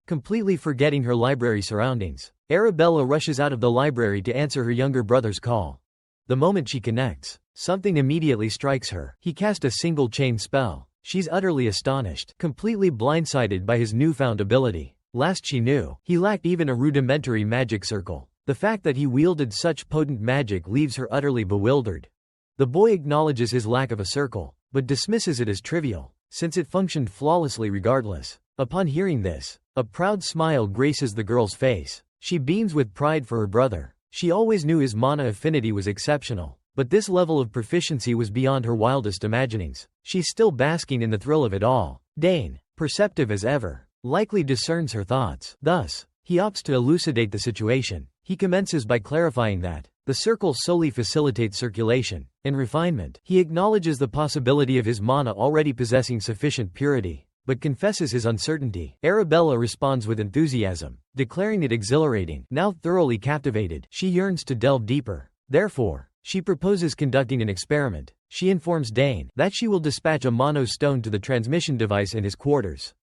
Completely forgetting her library surroundings, Arabella rushes out of the library to answer her younger brother's call. The moment she connects, something immediately strikes her. He cast a single chain spell. She's utterly astonished, completely blindsided by his newfound ability. Last she knew, he lacked even a rudimentary magic circle. The fact that he wielded such potent magic leaves her utterly bewildered. The boy acknowledges his lack of a circle, but dismisses it as trivial, since it functioned flawlessly regardless. Upon hearing this, a proud smile graces the girl's face. She beams with pride for her brother. She always knew his mana affinity was exceptional, but this level of proficiency was beyond her wildest imaginings. She's still basking in the thrill of it all. Dane, perceptive as ever, likely discerns her thoughts. Thus, he opts to elucidate the situation. He commences by clarifying that the circle solely facilitates circulation and refinement. He acknowledges the possibility of his mana already possessing sufficient purity, but confesses his uncertainty. Arabella responds with enthusiasm, declaring it exhilarating. Now thoroughly captivated, she yearns to delve deeper. Therefore, she proposes conducting an experiment. She informs Dane that she will dispatch a mono stone to the transmission device in his quarters.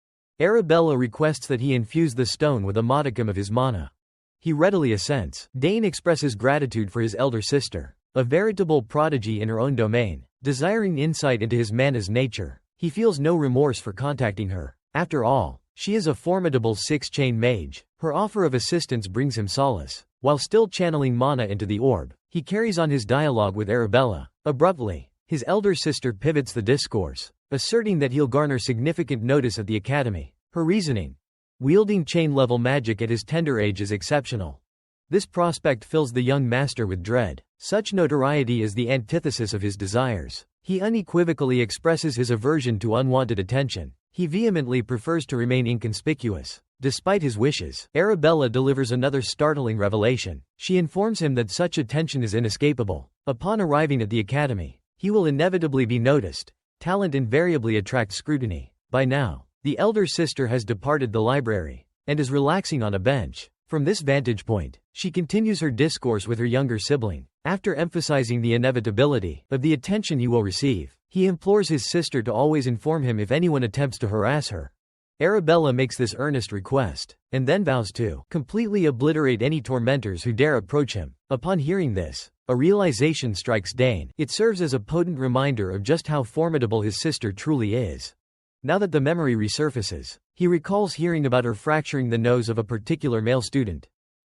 Arabella requests that he infuse the stone with a modicum of his mana. He readily assents. Dane expresses gratitude for his elder sister, a veritable prodigy in her own domain. Desiring insight into his mana's nature, he feels no remorse for contacting her. After all, she is a formidable 6-chain mage. Her offer of assistance brings him solace. While still channeling mana into the orb, he carries on his dialogue with Arabella. Abruptly, his elder sister pivots the discourse, asserting that he'll garner significant notice at the Academy. Her reasoning: wielding chain-level magic at his tender age is exceptional. This prospect fills the young master with dread. Such notoriety is the antithesis of his desires. He unequivocally expresses his aversion to unwanted attention. He vehemently prefers to remain inconspicuous. Despite his wishes, Arabella delivers another startling revelation. She informs him that such attention is inescapable. Upon arriving at the Academy, he will inevitably be noticed. Talent invariably attracts scrutiny. By now, the elder sister has departed the library and is relaxing on a bench. From this vantage point, she continues her discourse with her younger sibling. After emphasizing the inevitability of the attention he will receive, he implores his sister to always inform him if anyone attempts to harass her. Arabella makes this earnest request, and then vows to completely obliterate any tormentors who dare approach him. Upon hearing this, a realization strikes Dane. It serves as a potent reminder of just how formidable his sister truly is. Now that the memory resurfaces, he recalls hearing about her fracturing the nose of a particular male student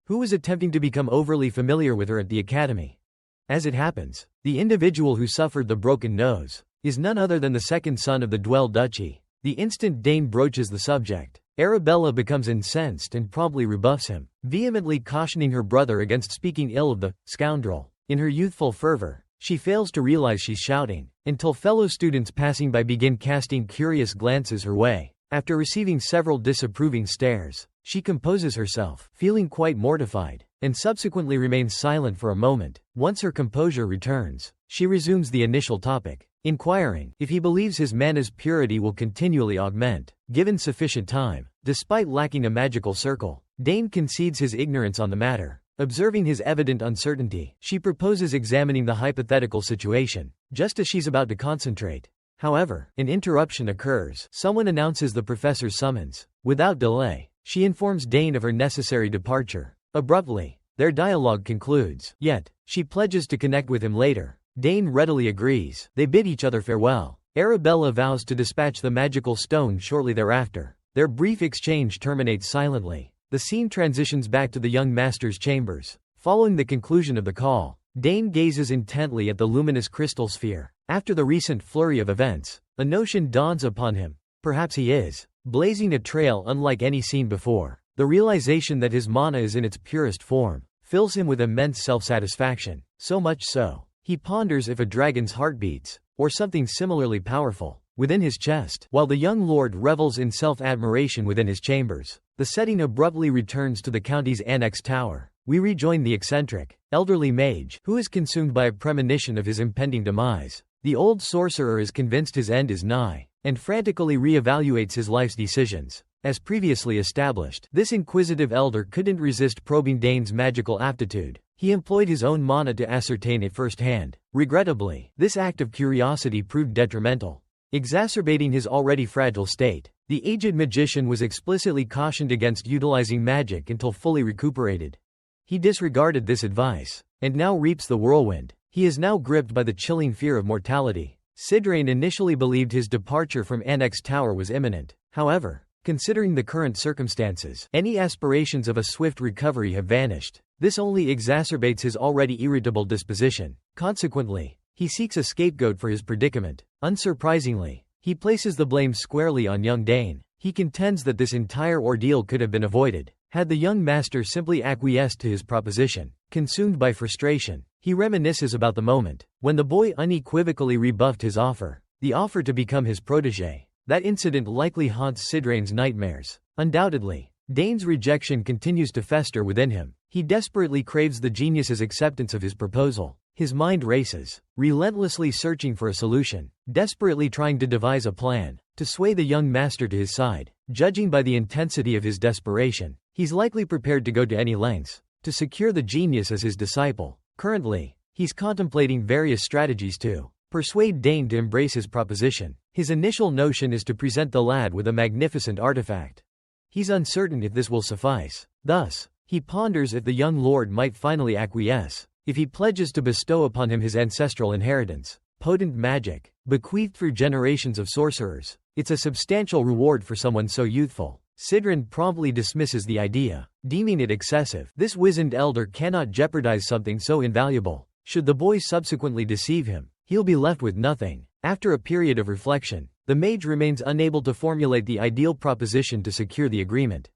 who was attempting to become overly familiar with her at the academy. As it happens, the individual who suffered the broken nose is none other than the second son of the Dwell Duchy. The instant Dane broaches the subject, Arabella becomes incensed and promptly rebuffs him, vehemently cautioning her brother against speaking ill of the scoundrel. In her youthful fervor, she fails to realize she's shouting, until fellow students passing by begin casting curious glances her way. After receiving several disapproving stares, she composes herself, feeling quite mortified, and subsequently remains silent for a moment. Once her composure returns, she resumes the initial topic, inquiring if he believes his mana's purity will continually augment, given sufficient time. Despite lacking a magical circle, Dane concedes his ignorance on the matter. Observing his evident uncertainty, she proposes examining the hypothetical situation, just as she's about to concentrate. However, an interruption occurs. Someone announces the professor's summons. Without delay, she informs Dane of her necessary departure. Abruptly, their dialogue concludes, yet she pledges to connect with him later. Dane readily agrees. They bid each other farewell. Arabella vows to dispatch the magical stone shortly thereafter. Their brief exchange terminates silently. The scene transitions back to the young master's chambers. Following the conclusion of the call, Dane gazes intently at the luminous crystal sphere. After the recent flurry of events, a notion dawns upon him. Perhaps he is blazing a trail unlike any seen before. The realization that his mana is in its purest form fills him with immense self-satisfaction. So much so, he ponders if a dragon's heart beats, or something similarly powerful, within his chest. While the young lord revels in self-admiration within his chambers, the setting abruptly returns to the county's annex tower. We rejoin the eccentric, elderly mage, who is consumed by a premonition of his impending demise. The old sorcerer is convinced his end is nigh, and frantically re-evaluates his life's decisions. As previously established, this inquisitive elder couldn't resist probing Dane's magical aptitude. He employed his own mana to ascertain it firsthand. Regrettably, this act of curiosity proved detrimental, exacerbating his already fragile state. The aged magician was explicitly cautioned against utilizing magic until fully recuperated. He disregarded this advice, and now reaps the whirlwind. He is now gripped by the chilling fear of mortality. Sidrain initially believed his departure from Annex Tower was imminent. However, considering the current circumstances, any aspirations of a swift recovery have vanished. This only exacerbates his already irritable disposition. Consequently, he seeks a scapegoat for his predicament. Unsurprisingly, he places the blame squarely on young Dane. He contends that this entire ordeal could have been avoided had the young master simply acquiesced to his proposition. Consumed by frustration, he reminisces about the moment when the boy unequivocally rebuffed his offer, the offer to become his protégé. That incident likely haunts Sidrain's nightmares. Undoubtedly, Dane's rejection continues to fester within him. He desperately craves the genius's acceptance of his proposal. His mind races, relentlessly searching for a solution, desperately trying to devise a plan to sway the young master to his side. Judging by the intensity of his desperation, he's likely prepared to go to any lengths to secure the genius as his disciple. Currently, he's contemplating various strategies to persuade Dane to embrace his proposition. His initial notion is to present the lad with a magnificent artifact. He's uncertain if this will suffice. Thus, he ponders if the young lord might finally acquiesce, if he pledges to bestow upon him his ancestral inheritance, potent magic, bequeathed through generations of sorcerers. It's a substantial reward for someone so youthful. Sidrain promptly dismisses the idea, deeming it excessive. This wizened elder cannot jeopardize something so invaluable. Should the boy subsequently deceive him, he'll be left with nothing. After a period of reflection, the mage remains unable to formulate the ideal proposition to secure the agreement.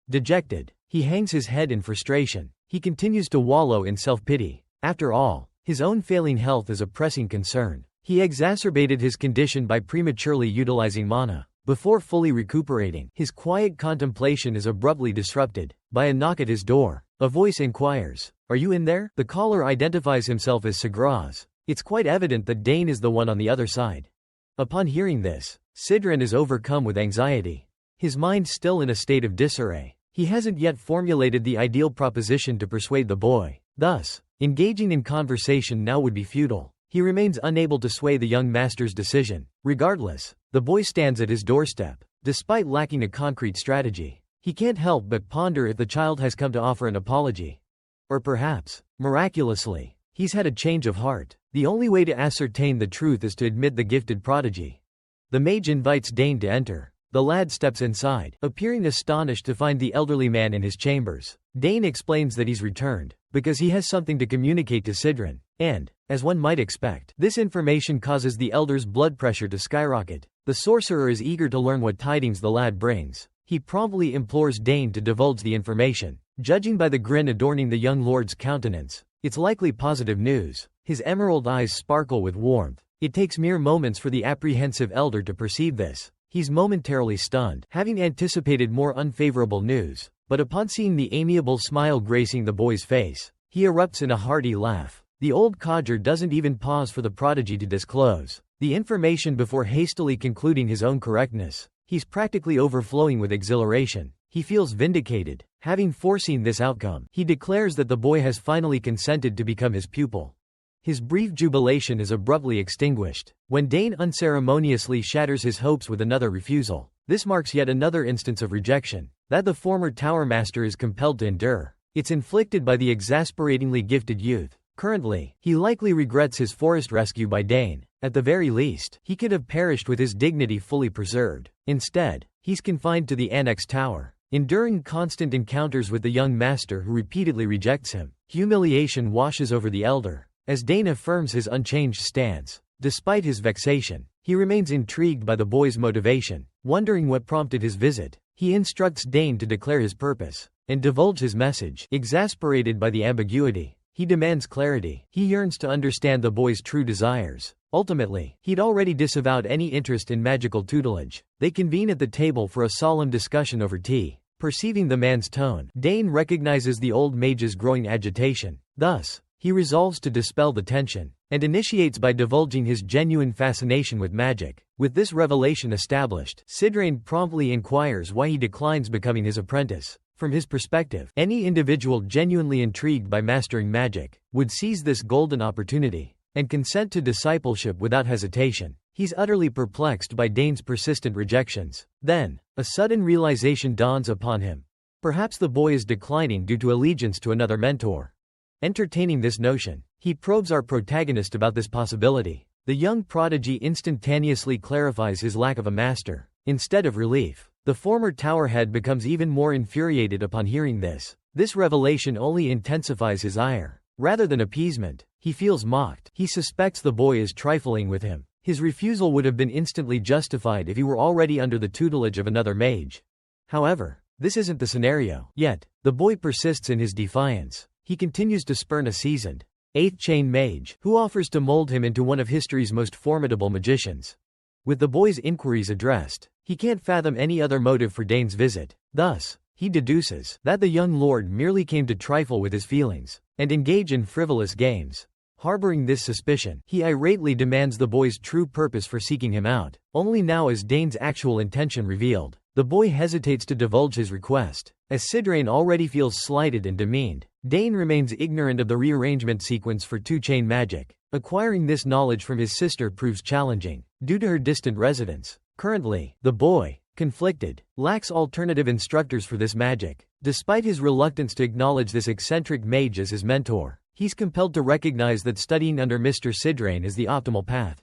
Dejected, he hangs his head in frustration. He continues to wallow in self-pity. After all, his own failing health is a pressing concern. He exacerbated his condition by prematurely utilizing mana. Before fully recuperating, his quiet contemplation is abruptly disrupted by a knock at his door. A voice inquires, "Are you in there?" The caller identifies himself as Sagraz. It's quite evident that Dane is the one on the other side. Upon hearing this, Sidran is overcome with anxiety. His mind still in a state of disarray. He hasn't yet formulated the ideal proposition to persuade the boy. Thus, engaging in conversation now would be futile. He remains unable to sway the young master's decision. Regardless, the boy stands at his doorstep. Despite lacking a concrete strategy, he can't help but ponder if the child has come to offer an apology. Or perhaps, miraculously, he's had a change of heart. The only way to ascertain the truth is to admit the gifted prodigy. The mage invites Dane to enter. The lad steps inside, appearing astonished to find the elderly man in his chambers. Dane explains that he's returned because he has something to communicate to Sidran, and, as one might expect, this information causes the elder's blood pressure to skyrocket. The sorcerer is eager to learn what tidings the lad brings. He promptly implores Dane to divulge the information. Judging by the grin adorning the young lord's countenance, it's likely positive news. His emerald eyes sparkle with warmth. It takes mere moments for the apprehensive elder to perceive this. He's momentarily stunned, having anticipated more unfavorable news, but upon seeing the amiable smile gracing the boy's face, he erupts in a hearty laugh. The old codger doesn't even pause for the prodigy to disclose the information before hastily concluding his own correctness. He's practically overflowing with exhilaration. He feels vindicated, having foreseen this outcome. He declares that the boy has finally consented to become his pupil. His brief jubilation is abruptly extinguished when Dane unceremoniously shatters his hopes with another refusal. This marks yet another instance of rejection that the former Tower Master is compelled to endure. It's inflicted by the exasperatingly gifted youth. Currently, he likely regrets his forced rescue by Dane. At the very least, he could have perished with his dignity fully preserved. Instead, he's confined to the annex tower, enduring constant encounters with the young master who repeatedly rejects him. Humiliation washes over the elder, as Dane affirms his unchanged stance. Despite his vexation, he remains intrigued by the boy's motivation. Wondering what prompted his visit, he instructs Dane to declare his purpose and divulge his message. Exasperated by the ambiguity, he demands clarity. He yearns to understand the boy's true desires. Ultimately, he'd already disavowed any interest in magical tutelage. They convene at the table for a solemn discussion over tea. Perceiving the man's tone, Dane recognizes the old mage's growing agitation. Thus, he resolves to dispel the tension, and initiates by divulging his genuine fascination with magic. With this revelation established, Sidran promptly inquires why he declines becoming his apprentice. From his perspective, any individual genuinely intrigued by mastering magic would seize this golden opportunity and consent to discipleship without hesitation. He's utterly perplexed by Dane's persistent rejections. Then, a sudden realization dawns upon him. Perhaps the boy is declining due to allegiance to another mentor. Entertaining this notion, he probes our protagonist about this possibility. The young prodigy instantaneously clarifies his lack of a master. Instead of relief, the former towerhead becomes even more infuriated upon hearing this. This revelation only intensifies his ire. Rather than appeasement, he feels mocked. He suspects the boy is trifling with him. His refusal would have been instantly justified if he were already under the tutelage of another mage. However, this isn't the scenario. Yet, the boy persists in his defiance. He continues to spurn a seasoned, 8th chain mage, who offers to mold him into one of history's most formidable magicians. With the boy's inquiries addressed, he can't fathom any other motive for Dane's visit. Thus, he deduces that the young lord merely came to trifle with his feelings and engage in frivolous games. Harboring this suspicion, he irately demands the boy's true purpose for seeking him out. Only now is Dane's actual intention revealed. The boy hesitates to divulge his request. As Sidran already feels slighted and demeaned, Dane remains ignorant of the rearrangement sequence for two-chain magic. Acquiring this knowledge from his sister proves challenging, due to her distant residence. Currently, the boy, conflicted, lacks alternative instructors for this magic. Despite his reluctance to acknowledge this eccentric mage as his mentor, he's compelled to recognize that studying under Mr. Sidran is the optimal path.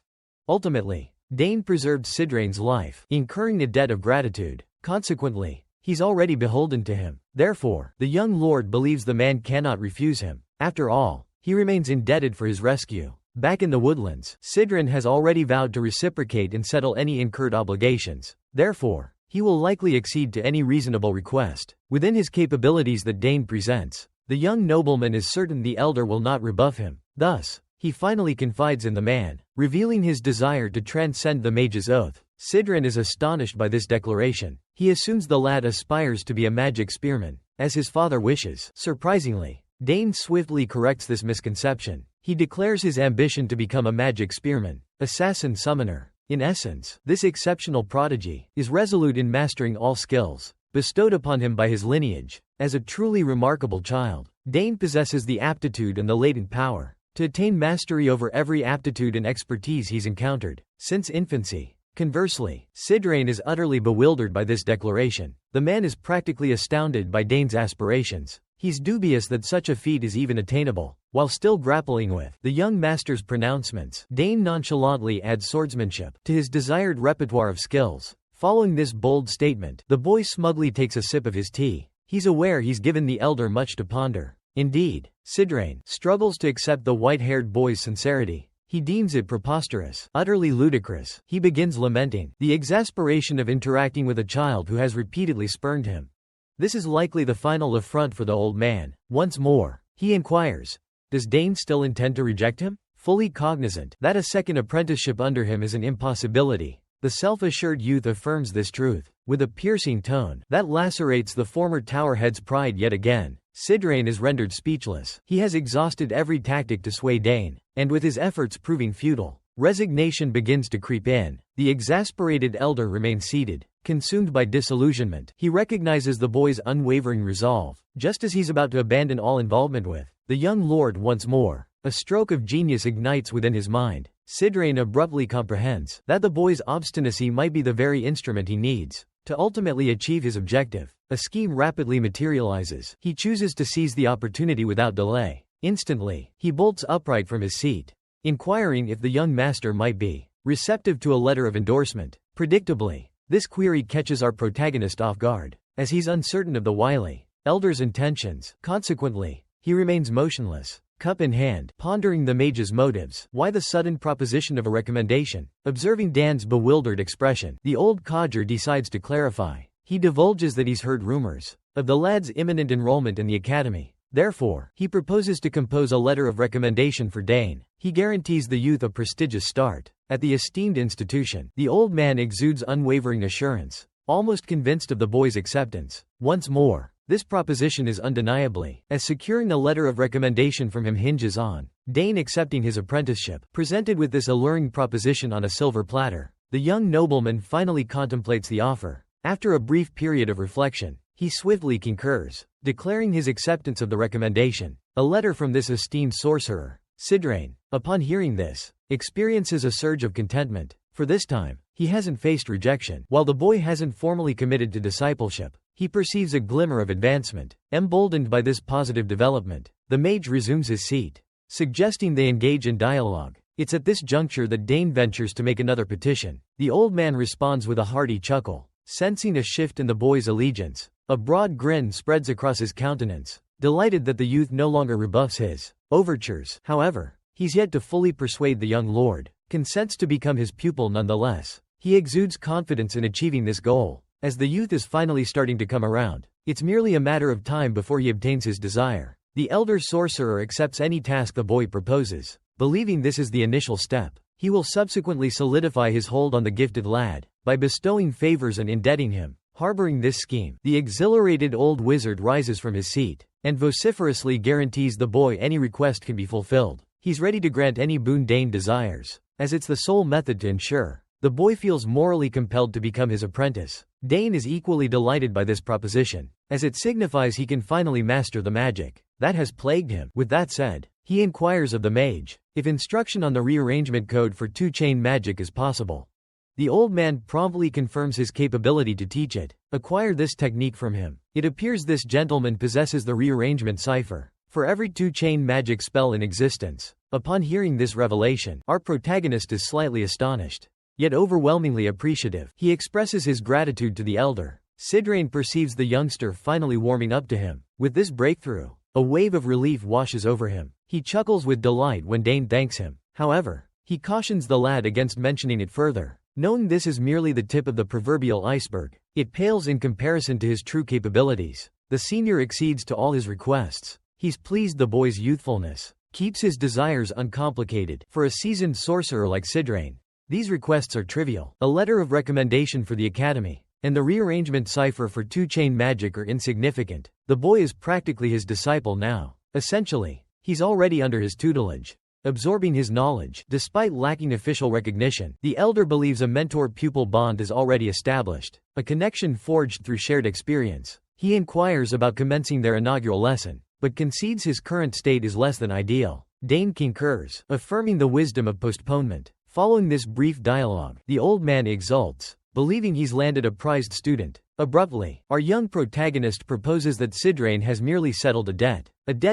Ultimately, Dane preserved Sidran's life, incurring a debt of gratitude. Consequently, he's already beholden to him. Therefore, the young lord believes the man cannot refuse him. After all, he remains indebted for his rescue. Back in the woodlands, Sidran has already vowed to reciprocate and settle any incurred obligations. Therefore, he will likely accede to any reasonable request within his capabilities that Dane presents. The young nobleman is certain the elder will not rebuff him. Thus, he finally confides in the man, revealing his desire to transcend the mage's oath. Sidran is astonished by this declaration. He assumes the lad aspires to be a magic spearman, as his father wishes. Surprisingly, Dane swiftly corrects this misconception. He declares his ambition to become a magic spearman, assassin summoner. In essence, this exceptional prodigy is resolute in mastering all skills bestowed upon him by his lineage. As a truly remarkable child, Dane possesses the aptitude and the latent power to attain mastery over every aptitude and expertise he's encountered since infancy. Conversely, Sidrain is utterly bewildered by this declaration. The man is practically astounded by Dane's aspirations. He's dubious that such a feat is even attainable. While still grappling with the young master's pronouncements, Dane nonchalantly adds swordsmanship to his desired repertoire of skills. Following this bold statement, the boy smugly takes a sip of his tea. He's aware he's given the elder much to ponder. Indeed, Sidrain struggles to accept the white-haired boy's sincerity. He deems it preposterous, utterly ludicrous. He begins lamenting the exasperation of interacting with a child who has repeatedly spurned him. This is likely the final affront for the old man. Once more, he inquires, does Dane still intend to reject him? Fully cognizant that a second apprenticeship under him is an impossibility, the self-assured youth affirms this truth with a piercing tone that lacerates the former towerhead's pride yet again. Sidrain is rendered speechless. He has exhausted every tactic to sway Dane, and with his efforts proving futile, resignation begins to creep in. The exasperated elder remains seated, consumed by disillusionment. He recognizes the boy's unwavering resolve, just as he's about to abandon all involvement with the young lord once more. A stroke of genius ignites within his mind. Sidrain abruptly comprehends that the boy's obstinacy might be the very instrument he needs to ultimately achieve his objective. A scheme rapidly materializes. He chooses to seize the opportunity without delay. Instantly, he bolts upright from his seat, inquiring if the young master might be receptive to a letter of endorsement. Predictably, this query catches our protagonist off guard, as he's uncertain of the wily elder's intentions. Consequently, he remains motionless, cup in hand, pondering the mage's motives. Why the sudden proposition of a recommendation? Observing Dan's bewildered expression, the old codger decides to clarify. He divulges that he's heard rumors of the lad's imminent enrollment in the academy. Therefore, he proposes to compose a letter of recommendation for Dane. He guarantees the youth a prestigious start at the esteemed institution. The old man exudes unwavering assurance, almost convinced of the boy's acceptance. Once more, this proposition is undeniably, as securing a letter of recommendation from him hinges on Dane accepting his apprenticeship. Presented with this alluring proposition on a silver platter, the young nobleman finally contemplates the offer. After a brief period of reflection, he swiftly concurs, declaring his acceptance of the recommendation. A letter from this esteemed sorcerer. Sidrain, upon hearing this, experiences a surge of contentment, for this time, he hasn't faced rejection. While the boy hasn't formally committed to discipleship, he perceives a glimmer of advancement. Emboldened by this positive development, the mage resumes his seat, suggesting they engage in dialogue. It's at this juncture that Dane ventures to make another petition. The old man responds with a hearty chuckle. Sensing a shift in the boy's allegiance, a broad grin spreads across his countenance. Delighted that the youth no longer rebuffs his overtures, however, he's yet to fully persuade the young lord, consents to become his pupil nonetheless. He exudes confidence in achieving this goal. As the youth is finally starting to come around, it's merely a matter of time before he obtains his desire. The elder sorcerer accepts any task the boy proposes, believing this is the initial step. He will subsequently solidify his hold on the gifted lad by bestowing favors and indebting him. Harboring this scheme, the exhilarated old wizard rises from his seat and vociferously guarantees the boy any request can be fulfilled. He's ready to grant any boon Dane desires, as it's the sole method to ensure the boy feels morally compelled to become his apprentice. Dane is equally delighted by this proposition, as it signifies he can finally master the magic that has plagued him. With that said, he inquires of the mage if instruction on the rearrangement code for two-chain magic is possible. The old man promptly confirms his capability to teach it. Acquire this technique from him. It appears this gentleman possesses the rearrangement cipher for every two-chain magic spell in existence. Upon hearing this revelation, our protagonist is slightly astonished, yet overwhelmingly appreciative. He expresses his gratitude to the elder. Sidrain perceives the youngster finally warming up to him. With this breakthrough, a wave of relief washes over him. He chuckles with delight when Dane thanks him. However, he cautions the lad against mentioning it further, knowing this is merely the tip of the proverbial iceberg. It pales in comparison to his true capabilities. The senior accedes to all his requests. He's pleased the boy's youthfulness keeps his desires uncomplicated. For a seasoned sorcerer like Sidrain, these requests are trivial. A letter of recommendation for the academy and the rearrangement cipher for two-chain magic are insignificant. The boy is practically his disciple now. Essentially, he's already under his tutelage. absorbing his knowledge. Despite lacking official recognition, the elder believes a mentor-pupil bond is already established, a connection forged through shared experience. He inquires about commencing their inaugural lesson, but concedes his current state is less than ideal. Dane concurs, affirming the wisdom of postponement. Following this brief dialogue, the old man exults, believing he's landed a prized student. Abruptly, our young protagonist proposes that Sidrain has merely settled a debt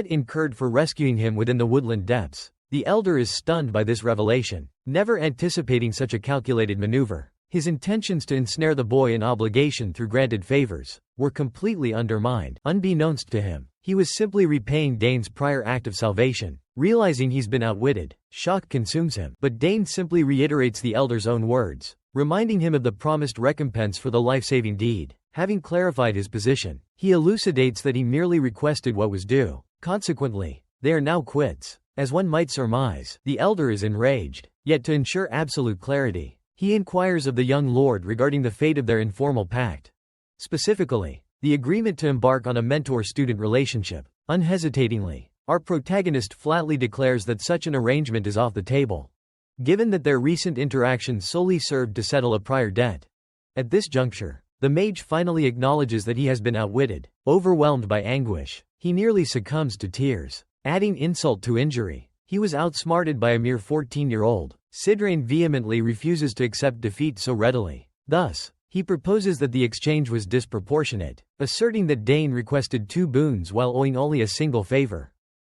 incurred for rescuing him within the woodland depths. The elder is stunned by this revelation, never anticipating such a calculated maneuver. His intentions to ensnare the boy in obligation through granted favors were completely undermined. Unbeknownst to him, he was simply repaying Dane's prior act of salvation. Realizing he's been outwitted, shock consumes him, but Dane simply reiterates the elder's own words, reminding him of the promised recompense for the life-saving deed. Having clarified his position, he elucidates that he merely requested what was due. Consequently, they are now quits. As one might surmise, the elder is enraged. Yet to ensure absolute clarity, he inquires of the young lord regarding the fate of their informal pact. Specifically, the agreement to embark on a mentor-student relationship. Unhesitatingly, our protagonist flatly declares that such an arrangement is off the table, given that their recent interaction solely served to settle a prior debt. At this juncture, the mage finally acknowledges that he has been outwitted. Overwhelmed by anguish, he nearly succumbs to tears. Adding insult to injury, he was outsmarted by a mere 14-year-old. Sidrain vehemently refuses to accept defeat so readily. Thus, he proposes that the exchange was disproportionate, asserting that Dane requested 2 boons while owing only a single favor.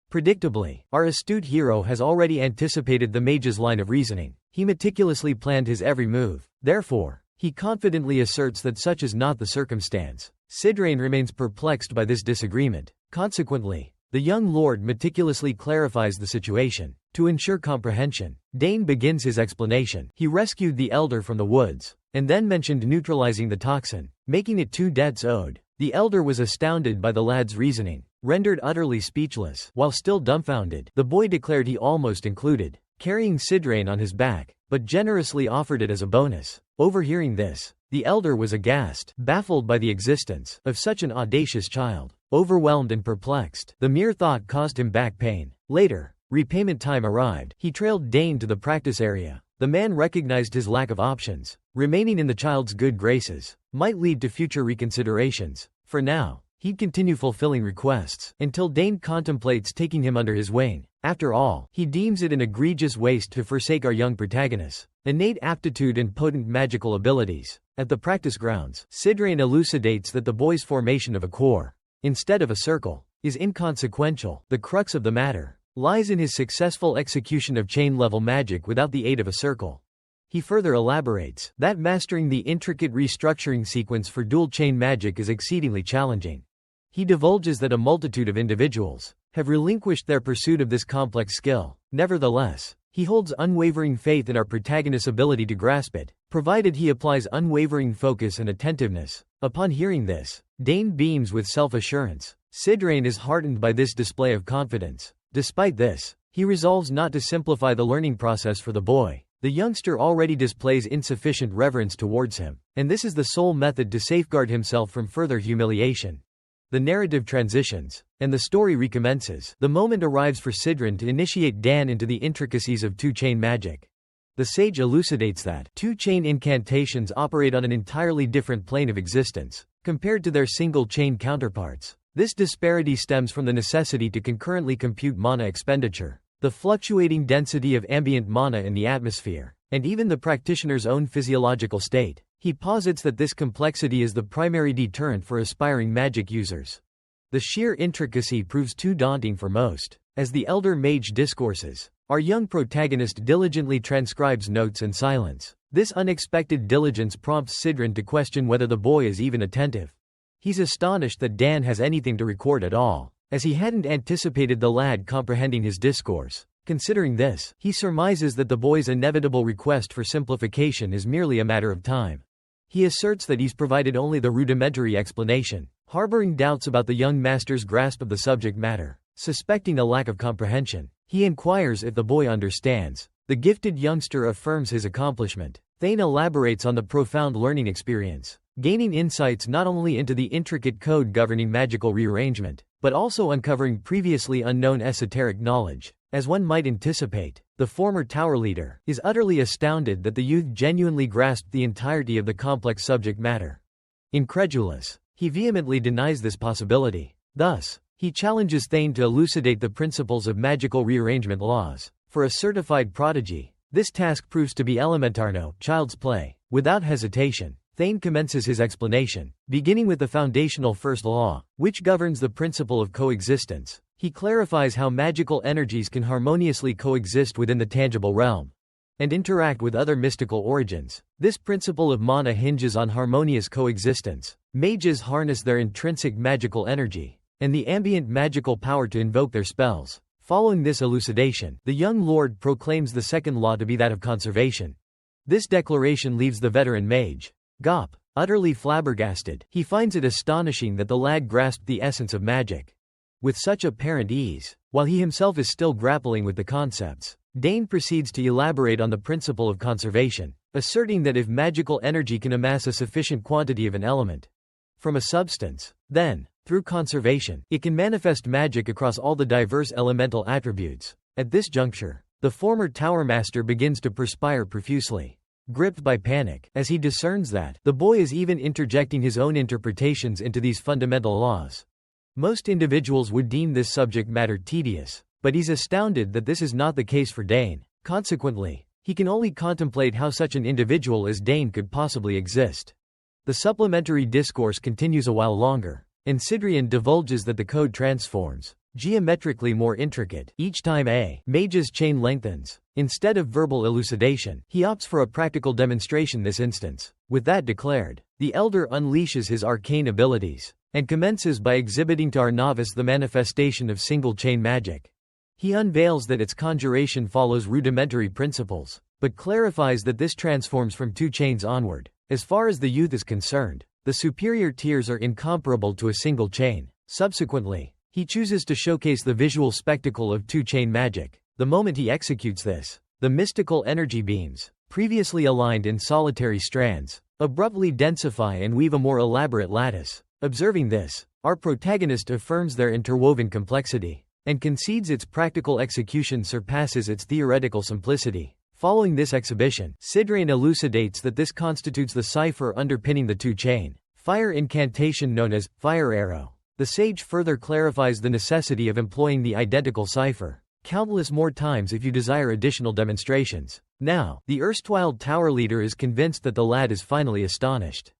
Predictably, our astute hero has already anticipated the mage's line of reasoning. He meticulously planned his every move. Therefore, he confidently asserts that such is not the circumstance. Sidrain remains perplexed by this disagreement. Consequently, the young lord meticulously clarifies the situation. To ensure comprehension, Dane begins his explanation. He rescued the elder from the woods, and then mentioned neutralizing the toxin, making it 2 debts owed. The elder was astounded by the lad's reasoning. Rendered utterly speechless, while still dumbfounded, the boy declared he almost included carrying Sidrain on his back, but generously offered it as a bonus. Overhearing this, the elder was aghast, baffled by the existence of such an audacious child. Overwhelmed and perplexed, the mere thought caused him back pain. Later, repayment time arrived. He trailed Dane to the practice area. The man recognized his lack of options. Remaining in the child's good graces might lead to future reconsiderations. For now, he'd continue fulfilling requests until Dane contemplates taking him under his wing. After all, he deems it an egregious waste to forsake our young protagonist. Innate aptitude and potent magical abilities. At the practice grounds, Sidrain elucidates that the boy's formation of a core, instead of a circle, is inconsequential. The crux of the matter lies in his successful execution of chain-level magic without the aid of a circle. He further elaborates that mastering the intricate restructuring sequence for dual-chain magic is exceedingly challenging. He divulges that a multitude of individuals have relinquished their pursuit of this complex skill. Nevertheless, he holds unwavering faith in our protagonist's ability to grasp it, provided he applies unwavering focus and attentiveness. Upon hearing this, Dane beams with self-assurance. Sidrain is heartened by this display of confidence. Despite this, he resolves not to simplify the learning process for the boy. The youngster already displays insufficient reverence towards him, and this is the sole method to safeguard himself from further humiliation. The narrative transitions, and the story recommences. The moment arrives for Sidrain to initiate Dan into the intricacies of 2-chain magic. The sage elucidates that 2-chain incantations operate on an entirely different plane of existence, compared to their single-chain counterparts. This disparity stems from the necessity to concurrently compute mana expenditure, the fluctuating density of ambient mana in the atmosphere, and even the practitioner's own physiological state. He posits that this complexity is the primary deterrent for aspiring magic users. The sheer intricacy proves too daunting for most. As the elder mage discourses, our young protagonist diligently transcribes notes in silence. This unexpected diligence prompts Sidrain to question whether the boy is even attentive. He's astonished that Dan has anything to record at all, as he hadn't anticipated the lad comprehending his discourse. Considering this, he surmises that the boy's inevitable request for simplification is merely a matter of time. He asserts that he's provided only the rudimentary explanation, harboring doubts about the young master's grasp of the subject matter. Suspecting a lack of comprehension, he inquires if the boy understands. The gifted youngster affirms his accomplishment. Thane elaborates on the profound learning experience. gaining insights not only into the intricate code governing magical rearrangement, but also uncovering previously unknown esoteric knowledge. As one might anticipate, the former tower leader is utterly astounded that the youth genuinely grasped the entirety of the complex subject matter. Incredulous, he vehemently denies this possibility. Thus, he challenges Thane to elucidate the principles of magical rearrangement laws. For a certified prodigy, this task proves to be elementarno, child's play. Without hesitation, Thane commences his explanation, beginning with the foundational first law, which governs the principle of coexistence. He clarifies how magical energies can harmoniously coexist within the tangible realm and interact with other mystical origins. This principle of mana hinges on harmonious coexistence. Mages harness their intrinsic magical energy and the ambient magical power to invoke their spells. Following this elucidation, the young lord proclaims the second law to be that of conservation. This declaration leaves the veteran mage, Gop, utterly flabbergasted. He finds it astonishing that the lad grasped the essence of magic with such apparent ease, while he himself is still grappling with the concepts. Dane proceeds to elaborate on the principle of conservation, asserting that if magical energy can amass a sufficient quantity of an element from a substance, then, through conservation, it can manifest magic across all the diverse elemental attributes. At this juncture, the former tower master begins to perspire profusely, gripped by panic, as he discerns that the boy is even interjecting his own interpretations into these fundamental laws. Most individuals would deem this subject matter tedious, but he's astounded that this is not the case for Dane. Consequently, he can only contemplate how such an individual as Dane could possibly exist. The supplementary discourse continues a while longer, and Sidrian divulges that the code transforms, geometrically more intricate, each time a mage's chain lengthens. Instead of verbal elucidation, he opts for a practical demonstration this instance. With that declared, the elder unleashes his arcane abilities and commences by exhibiting to our novice the manifestation of single-chain magic. He unveils that its conjuration follows rudimentary principles, but clarifies that this transforms from 2 chains onward. As far as the youth is concerned, the superior tiers are incomparable to a single chain. Subsequently, he chooses to showcase the visual spectacle of 2-chain magic. The moment he executes this, the mystical energy beams, previously aligned in solitary strands, abruptly densify and weave a more elaborate lattice. Observing this, our protagonist affirms their interwoven complexity and concedes its practical execution surpasses its theoretical simplicity. Following this exhibition, Sidrian elucidates that this constitutes the cipher underpinning the 2-chain fire incantation known as fire arrow. The sage further clarifies the necessity of employing the identical cipher countless more times if you desire additional demonstrations. Now, the erstwhile tower leader is convinced that the lad is finally astonished.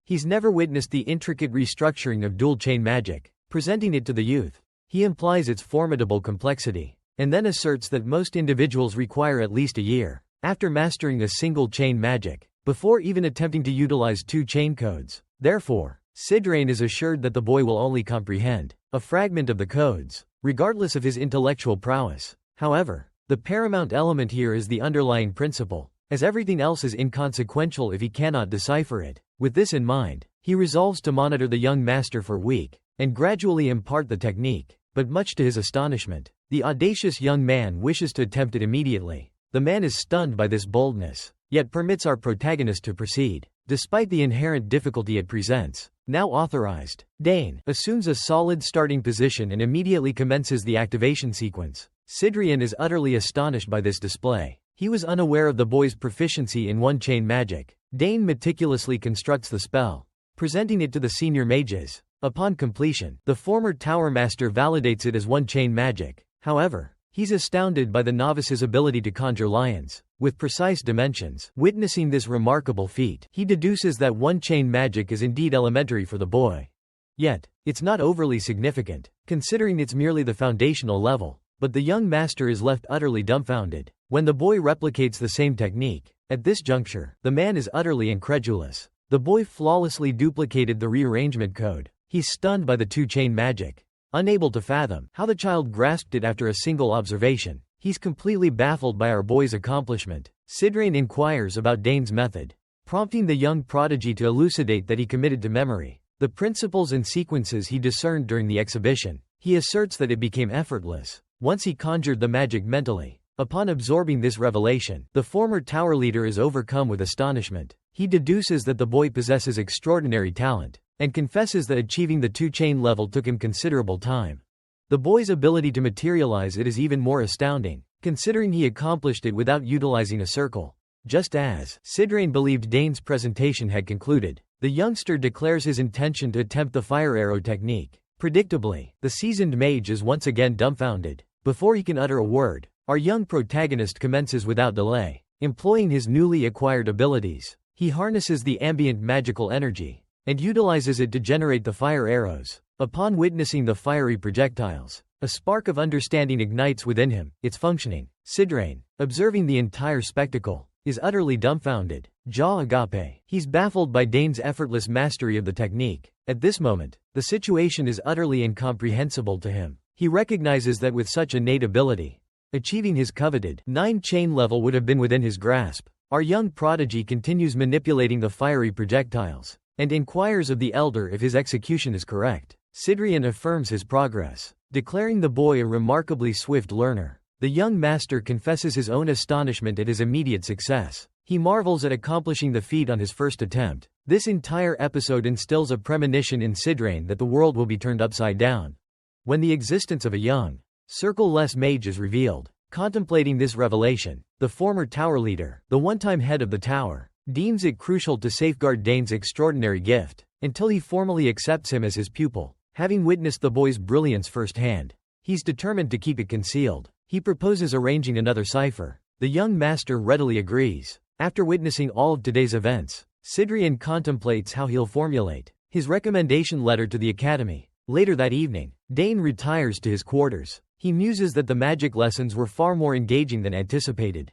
He's never witnessed the intricate restructuring of dual-chain magic. Presenting it to the youth, he implies its formidable complexity, and then asserts that most individuals require at least a year, after mastering a single-chain magic, before even attempting to utilize 2-chain codes. Therefore, Sidrian is assured that the boy will only comprehend a fragment of the codes, regardless of his intellectual prowess. However, the paramount element here is the underlying principle, as everything else is inconsequential if he cannot decipher it. With this in mind, he resolves to monitor the young master for a week, and gradually impart the technique. But much to his astonishment, the audacious young man wishes to attempt it immediately. The man is stunned by this boldness, yet permits our protagonist to proceed, despite the inherent difficulty it presents. Now authorized, Dane assumes a solid starting position and immediately commences the activation sequence. Sidrian is utterly astonished by this display. He was unaware of the boy's proficiency in 1-chain magic. Dane meticulously constructs the spell, presenting it to the senior mages. Upon completion, the former tower master validates it as 1-chain magic. However, he's astounded by the novice's ability to conjure lions with precise dimensions. Witnessing this remarkable feat, he deduces that 1-chain magic is indeed elementary for the boy. Yet, it's not overly significant, considering it's merely the foundational level. But the young master is left utterly dumbfounded when the boy replicates the same technique. At this juncture, the man is utterly incredulous. The boy flawlessly duplicated the rearrangement code. He's stunned by the 2-chain magic, unable to fathom how the child grasped it after a single observation. He's completely baffled by our boy's accomplishment. Sidrian inquires about Dane's method, prompting the young prodigy to elucidate that he committed to memory the principles and sequences he discerned during the exhibition. He asserts that it became effortless once he conjured the magic mentally. Upon absorbing this revelation, the former tower leader is overcome with astonishment. He deduces that the boy possesses extraordinary talent, and confesses that achieving the 2-chain level took him considerable time. The boy's ability to materialize it is even more astounding, considering he accomplished it without utilizing a circle. Just as Sidrain believed Dane's presentation had concluded, the youngster declares his intention to attempt the fire arrow technique. Predictably, the seasoned mage is once again dumbfounded. Before he can utter a word, our young protagonist commences without delay. Employing his newly acquired abilities, he harnesses the ambient magical energy, and utilizes it to generate the fire arrows. Upon witnessing the fiery projectiles, a spark of understanding ignites within him, its functioning. Sidrain, observing the entire spectacle, is utterly dumbfounded. Agape. He's baffled by Dane's effortless mastery of the technique. At this moment, the situation is utterly incomprehensible to him. He recognizes that with such innate ability, achieving his coveted 9-chain level would have been within his grasp. Our young prodigy continues manipulating the fiery projectiles, and inquires of the elder if his execution is correct. Sidrain affirms his progress, declaring the boy a remarkably swift learner. The young master confesses his own astonishment at his immediate success. He marvels at accomplishing the feat on his first attempt. This entire episode instills a premonition in Sidrain that the world will be turned upside down when the existence of a young, circle-less mage is revealed. Contemplating this revelation, the former tower leader, the one-time head of the tower, deems it crucial to safeguard Dane's extraordinary gift, until he formally accepts him as his pupil. Having witnessed the boy's brilliance firsthand, he's determined to keep it concealed. He proposes arranging another cipher. The young master readily agrees. After witnessing all of today's events, Sidrain contemplates how he'll formulate his recommendation letter to the academy. Later that evening, Dane retires to his quarters. He muses that the magic lessons were far more engaging than anticipated.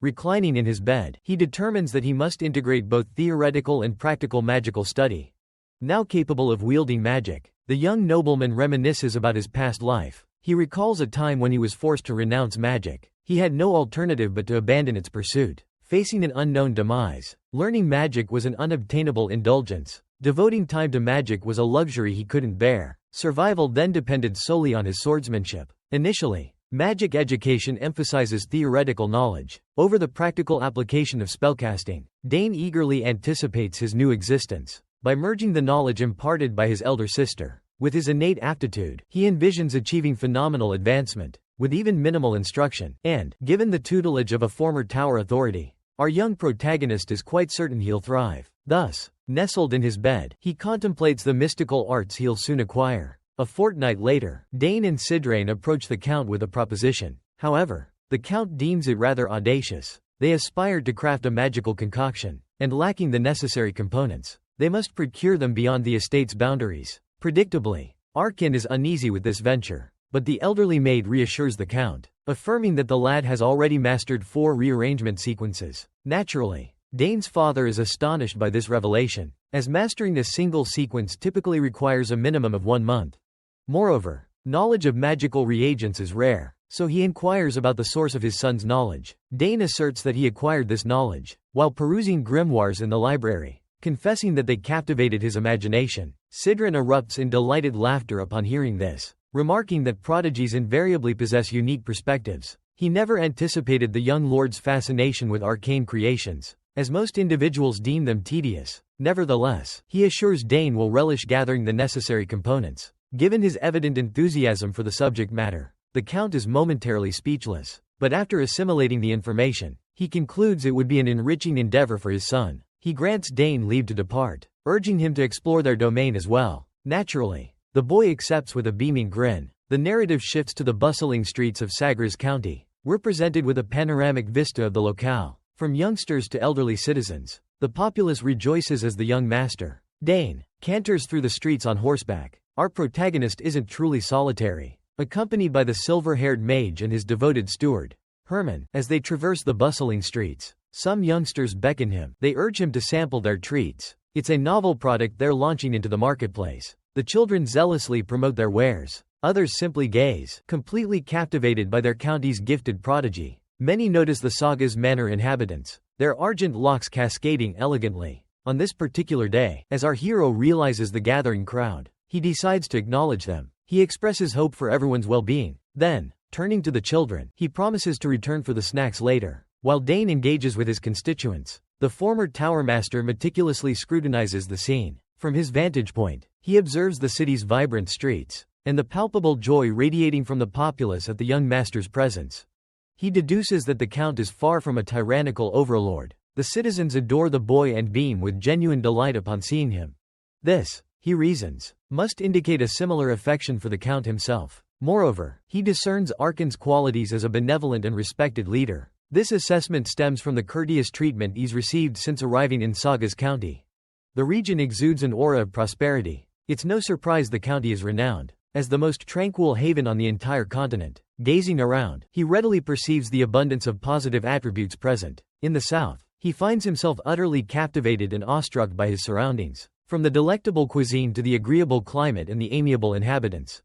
Reclining in his bed, he determines that he must integrate both theoretical and practical magical study. Now capable of wielding magic, the young nobleman reminisces about his past life. He recalls a time when he was forced to renounce magic. He had no alternative but to abandon its pursuit. Facing an unknown demise, learning magic was an unobtainable indulgence. Devoting time to magic was a luxury he couldn't bear. Survival then depended solely on his swordsmanship. Initially, magic education emphasizes theoretical knowledge over the practical application of spellcasting. Dane eagerly anticipates his new existence. By merging the knowledge imparted by his elder sister with his innate aptitude, he envisions achieving phenomenal advancement. With even minimal instruction, and given the tutelage of a former tower authority, our young protagonist is quite certain he'll thrive. Thus, nestled in his bed, he contemplates the mystical arts he'll soon acquire. A fortnight later, Dane and Sidrain approach the Count with a proposition. However, the Count deems it rather audacious. They aspired to craft a magical concoction, and lacking the necessary components, they must procure them beyond the estate's boundaries. Predictably, Arkin is uneasy with this venture. But the elderly maid reassures the Count, affirming that the lad has already mastered 4 rearrangement sequences. Naturally, Dane's father is astonished by this revelation, as mastering a single sequence typically requires a minimum of 1 month. Moreover, knowledge of magical reagents is rare, so he inquires about the source of his son's knowledge. Dane asserts that he acquired this knowledge while perusing grimoires in the library, confessing that they captivated his imagination. Sidrain erupts in delighted laughter upon hearing this, remarking that prodigies invariably possess unique perspectives. He never anticipated the young lord's fascination with arcane creations, as most individuals deem them tedious. Nevertheless, he assures Dane will relish gathering the necessary components. Given his evident enthusiasm for the subject matter, the Count is momentarily speechless. But after assimilating the information, he concludes it would be an enriching endeavor for his son. He grants Dane leave to depart, urging him to explore their domain as well. Naturally, the boy accepts with a beaming grin. The narrative shifts to the bustling streets of Sagres County. We're presented with a panoramic vista of the locale. From youngsters to elderly citizens, the populace rejoices as the young master, Dane, canters through the streets on horseback. Our protagonist isn't truly solitary. Accompanied by the silver-haired mage and his devoted steward, Herman, as they traverse the bustling streets, some youngsters beckon him. They urge him to sample their treats. It's a novel product they're launching into the marketplace. The children zealously promote their wares. Others simply gaze, completely captivated by their county's gifted prodigy. Many notice the saga's manor inhabitants, their argent locks cascading elegantly. On this particular day, as our hero realizes the gathering crowd, he decides to acknowledge them. He expresses hope for everyone's well-being. Then, turning to the children, he promises to return for the snacks later. While Dane engages with his constituents, The former tower master meticulously scrutinizes the scene. From his vantage point, he observes the city's vibrant streets, and the palpable joy radiating from the populace at the young master's presence. He deduces that the count is far from a tyrannical overlord. The citizens adore the boy and beam with genuine delight upon seeing him. This, he reasons, must indicate a similar affection for the count himself. Moreover, he discerns Arkan's qualities as a benevolent and respected leader. This assessment stems from the courteous treatment he's received since arriving in Saga's county. The region exudes an aura of prosperity. It's no surprise the county is renowned as the most tranquil haven on the entire continent. Gazing around, he readily perceives the abundance of positive attributes present. In the south, he finds himself utterly captivated and awestruck by his surroundings, from the delectable cuisine to the agreeable climate and the amiable inhabitants.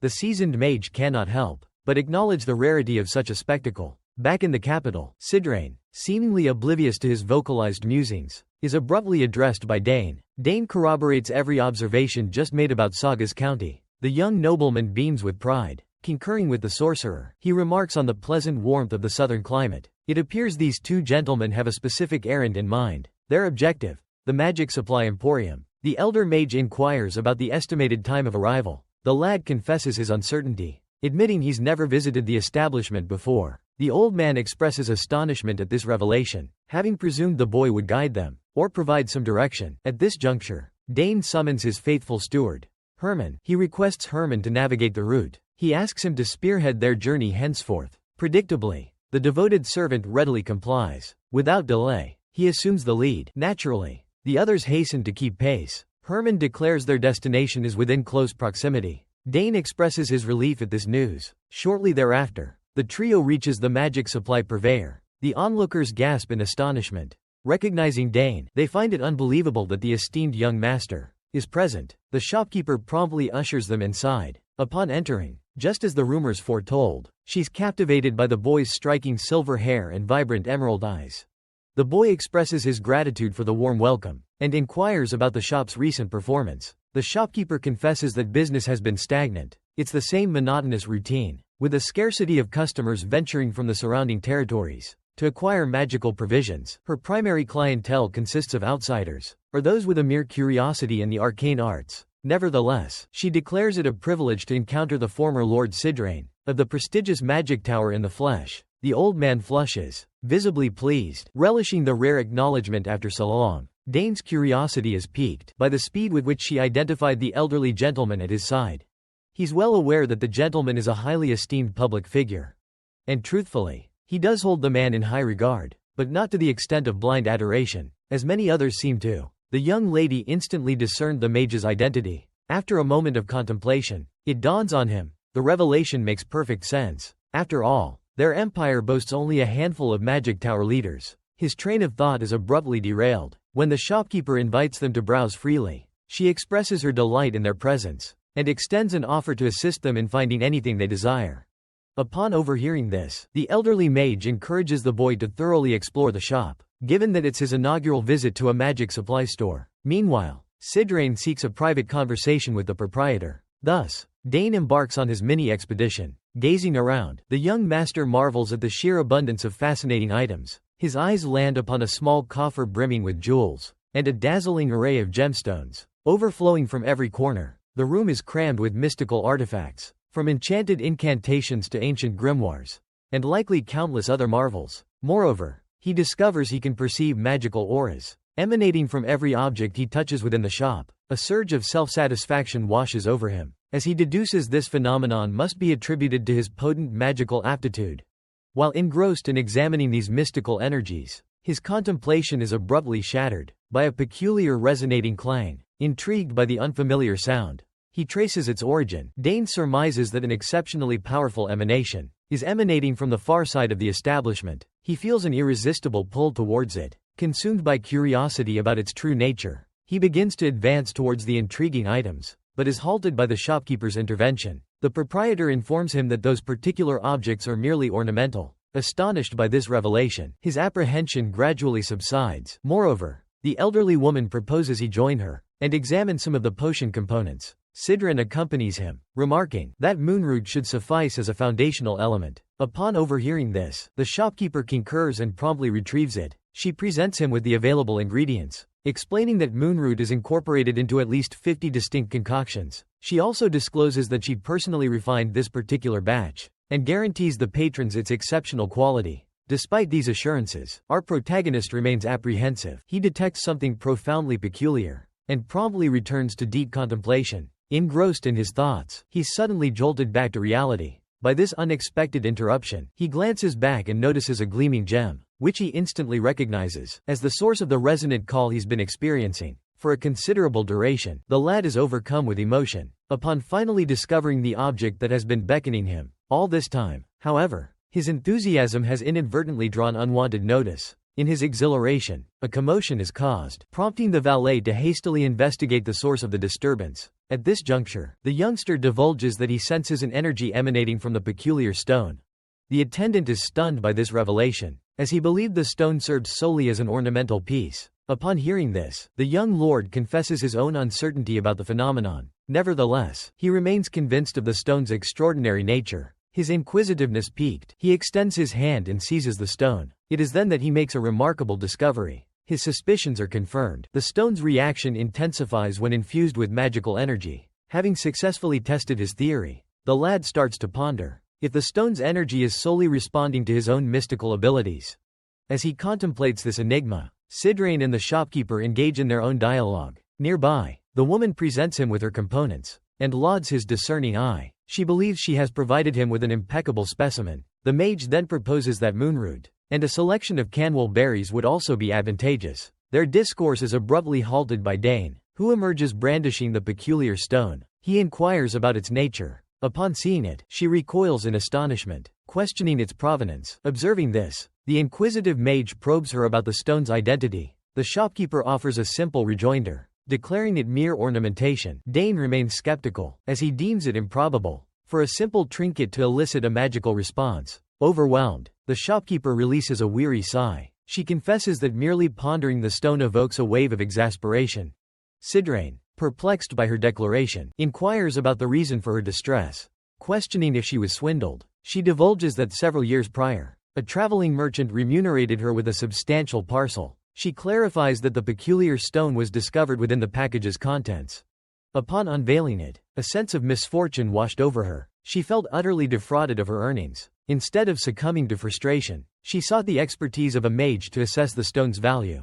The seasoned mage cannot help but acknowledge the rarity of such a spectacle. Back in the capital, Sidrain, seemingly oblivious to his vocalized musings, is abruptly addressed by Dane. Dane corroborates every observation just made about Saga's county. The young nobleman beams with pride. Concurring with the sorcerer, he remarks on the pleasant warmth of the southern climate. It appears these two gentlemen have a specific errand in mind. Their objective, the magic supply emporium. The elder mage inquires about the estimated time of arrival. The lad confesses his uncertainty, admitting he's never visited the establishment before. The old man expresses astonishment at this revelation, having presumed the boy would guide them, or provide some direction. At this juncture, Dane summons his faithful steward, Herman. He requests Herman to navigate the route. He asks him to spearhead their journey henceforth. Predictably, the devoted servant readily complies. Without delay, he assumes the lead. Naturally, the others hasten to keep pace. Herman declares their destination is within close proximity. Dane expresses his relief at this news. Shortly thereafter, the trio reaches the magic supply purveyor. The onlookers gasp in astonishment. Recognizing Dane, they find it unbelievable that the esteemed young master is present. The shopkeeper promptly ushers them inside. Upon entering, just as the rumors foretold, she's captivated by the boy's striking silver hair and vibrant emerald eyes. The boy expresses his gratitude for the warm welcome, and inquires about the shop's recent performance. The shopkeeper confesses that business has been stagnant. It's the same monotonous routine, with a scarcity of customers venturing from the surrounding territories to acquire magical provisions. Her primary clientele consists of outsiders, or those with a mere curiosity in the arcane arts. Nevertheless, she declares it a privilege to encounter the former Lord Sidrain, of the prestigious magic tower in the flesh. The old man flushes, visibly pleased, relishing the rare acknowledgement after so long. Dane's curiosity is piqued by the speed with which she identified the elderly gentleman at his side. He's well aware that the gentleman is a highly esteemed public figure. And truthfully, he does hold the man in high regard, but not to the extent of blind adoration, as many others seem to. The young lady instantly discerned the mage's identity. After a moment of contemplation, it dawns on him. The revelation makes perfect sense. After all, their empire boasts only a handful of magic tower leaders. His train of thought is abruptly derailed. When the shopkeeper invites them to browse freely, she expresses her delight in their presence, and extends an offer to assist them in finding anything they desire. Upon overhearing this, the elderly mage encourages the boy to thoroughly explore the shop, given that it's his inaugural visit to a magic supply store. Meanwhile, Sidrain seeks a private conversation with the proprietor. Thus, Dane embarks on his mini-expedition. Gazing around, the young master marvels at the sheer abundance of fascinating items. His eyes land upon a small coffer brimming with jewels, and a dazzling array of gemstones, overflowing from every corner. The room is crammed with mystical artifacts, from enchanted incantations to ancient grimoires, and likely countless other marvels. Moreover, he discovers he can perceive magical auras, emanating from every object he touches within the shop. A surge of self-satisfaction washes over him, as he deduces this phenomenon must be attributed to his potent magical aptitude. While engrossed in examining these mystical energies, his contemplation is abruptly shattered by a peculiar resonating clang. Intrigued by the unfamiliar sound, he traces its origin. Dane surmises that an exceptionally powerful emanation is emanating from the far side of the establishment. He feels an irresistible pull towards it. Consumed by curiosity about its true nature, he begins to advance towards the intriguing items, but is halted by the shopkeeper's intervention. The proprietor informs him that those particular objects are merely ornamental. Astonished by this revelation, his apprehension gradually subsides. Moreover, the elderly woman proposes he join her and examine some of the potion components. Sidrain accompanies him, remarking that moonroot should suffice as a foundational element. Upon overhearing this, the shopkeeper concurs and promptly retrieves it. She presents him with the available ingredients, explaining that moonroot is incorporated into at least 50 distinct concoctions. She also discloses that she personally refined this particular batch, and guarantees the patrons its exceptional quality. Despite these assurances, our protagonist remains apprehensive. He detects something profoundly peculiar, and promptly returns to deep contemplation. Engrossed in his thoughts, he's suddenly jolted back to reality. By this unexpected interruption, he glances back and notices a gleaming gem, which he instantly recognizes as the source of the resonant call he's been experiencing. For a considerable duration, the lad is overcome with emotion, upon finally discovering the object that has been beckoning him. All this time, however, his enthusiasm has inadvertently drawn unwanted notice. In his exhilaration, a commotion is caused, prompting the valet to hastily investigate the source of the disturbance. At this juncture, the youngster divulges that he senses an energy emanating from the peculiar stone. The attendant is stunned by this revelation, as he believed the stone served solely as an ornamental piece. Upon hearing this, the young lord confesses his own uncertainty about the phenomenon. Nevertheless, he remains convinced of the stone's extraordinary nature. His inquisitiveness piqued, he extends his hand and seizes the stone. It is then that he makes a remarkable discovery. His suspicions are confirmed. The stone's reaction intensifies when infused with magical energy. Having successfully tested his theory, the lad starts to ponder if the stone's energy is solely responding to his own mystical abilities. As he contemplates this enigma, Sidrain and the shopkeeper engage in their own dialogue. Nearby, the woman presents him with her components, and lauds his discerning eye. She believes she has provided him with an impeccable specimen. The mage then proposes that moonroot and a selection of canwell berries would also be advantageous. Their discourse is abruptly halted by Dane, who emerges brandishing the peculiar stone. He inquires about its nature. Upon seeing it, she recoils in astonishment, questioning its provenance. Observing this, the inquisitive mage probes her about the stone's identity. The shopkeeper offers a simple rejoinder, declaring it mere ornamentation. Dane remains skeptical, as he deems it improbable for a simple trinket to elicit a magical response. Overwhelmed, the shopkeeper releases a weary sigh. She confesses that merely pondering the stone evokes a wave of exasperation. Sidrain, perplexed by her declaration, inquires about the reason for her distress. Questioning if she was swindled, she divulges that several years prior, a traveling merchant remunerated her with a substantial parcel. She clarifies that the peculiar stone was discovered within the package's contents. Upon unveiling it, a sense of misfortune washed over her. She felt utterly defrauded of her earnings. Instead of succumbing to frustration, she sought the expertise of a mage to assess the stone's value.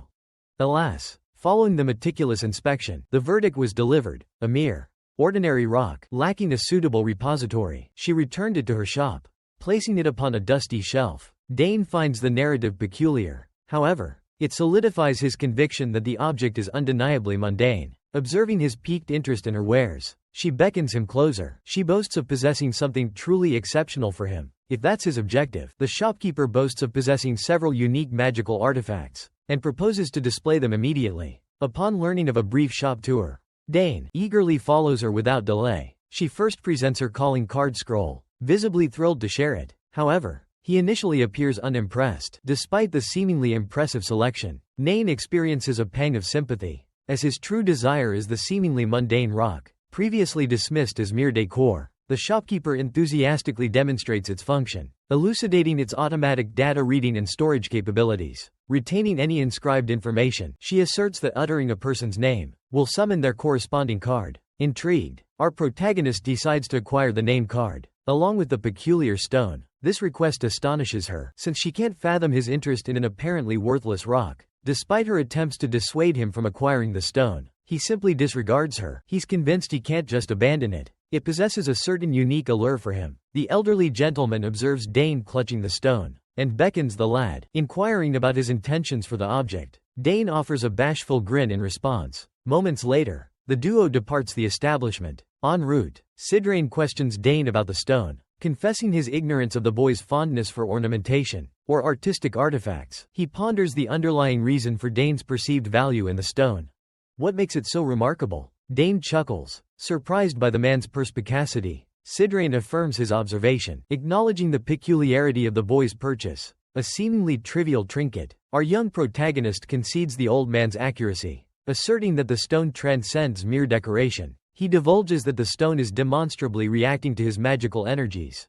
Alas, following the meticulous inspection, the verdict was delivered: a mere ordinary rock, lacking a suitable repository. She returned it to her shop, placing it upon a dusty shelf. Dane finds the narrative peculiar. However, it solidifies his conviction that the object is undeniably mundane. Observing his piqued interest in her wares, she beckons him closer. She boasts of possessing something truly exceptional for him. If that's his objective, the shopkeeper boasts of possessing several unique magical artifacts, and proposes to display them immediately. Upon learning of a brief shop tour, Dane eagerly follows her without delay. She first presents her calling card scroll, visibly thrilled to share it. However, he initially appears unimpressed. Despite the seemingly impressive selection, Dane experiences a pang of sympathy, as his true desire is the seemingly mundane rock, previously dismissed as mere decor. The shopkeeper enthusiastically demonstrates its function, elucidating its automatic data reading and storage capabilities. Retaining any inscribed information, she asserts that uttering a person's name will summon their corresponding card. Intrigued, our protagonist decides to acquire the name card, along with the peculiar stone. This request astonishes her, since she can't fathom his interest in an apparently worthless rock. Despite her attempts to dissuade him from acquiring the stone, he simply disregards her. He's convinced he can't just abandon it. It possesses a certain unique allure for him. The elderly gentleman observes Dane clutching the stone, and beckons the lad, inquiring about his intentions for the object. Dane offers a bashful grin in response. Moments later, the duo departs the establishment. En route, Sidrain questions Dane about the stone, confessing his ignorance of the boy's fondness for ornamentation, or artistic artifacts. He ponders the underlying reason for Dane's perceived value in the stone. What makes it so remarkable? Dane chuckles, surprised by the man's perspicacity. Sidrain affirms his observation, acknowledging the peculiarity of the boy's purchase, a seemingly trivial trinket. Our young protagonist concedes the old man's accuracy, asserting that the stone transcends mere decoration. He divulges that the stone is demonstrably reacting to his magical energies.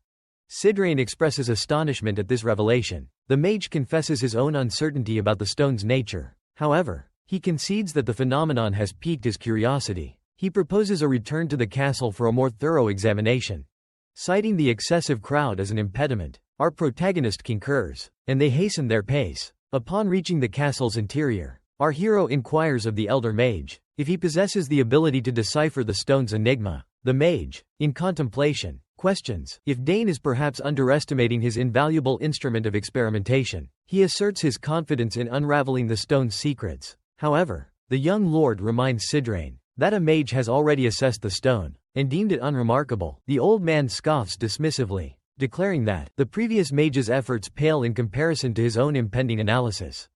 Sidrain expresses astonishment at this revelation. The mage confesses his own uncertainty about the stone's nature. However, he concedes that the phenomenon has piqued his curiosity. He proposes a return to the castle for a more thorough examination. Citing the excessive crowd as an impediment, our protagonist concurs, and they hasten their pace. Upon reaching the castle's interior, our hero inquires of the elder mage if he possesses the ability to decipher the stone's enigma. The mage, in contemplation, questions if Dane is perhaps underestimating his invaluable instrument of experimentation. He asserts his confidence in unraveling the stone's secrets. However, the young lord reminds Sidrain that a mage has already assessed the stone and deemed it unremarkable. The old man scoffs dismissively, declaring that the previous mage's efforts pale in comparison to his own impending analysis.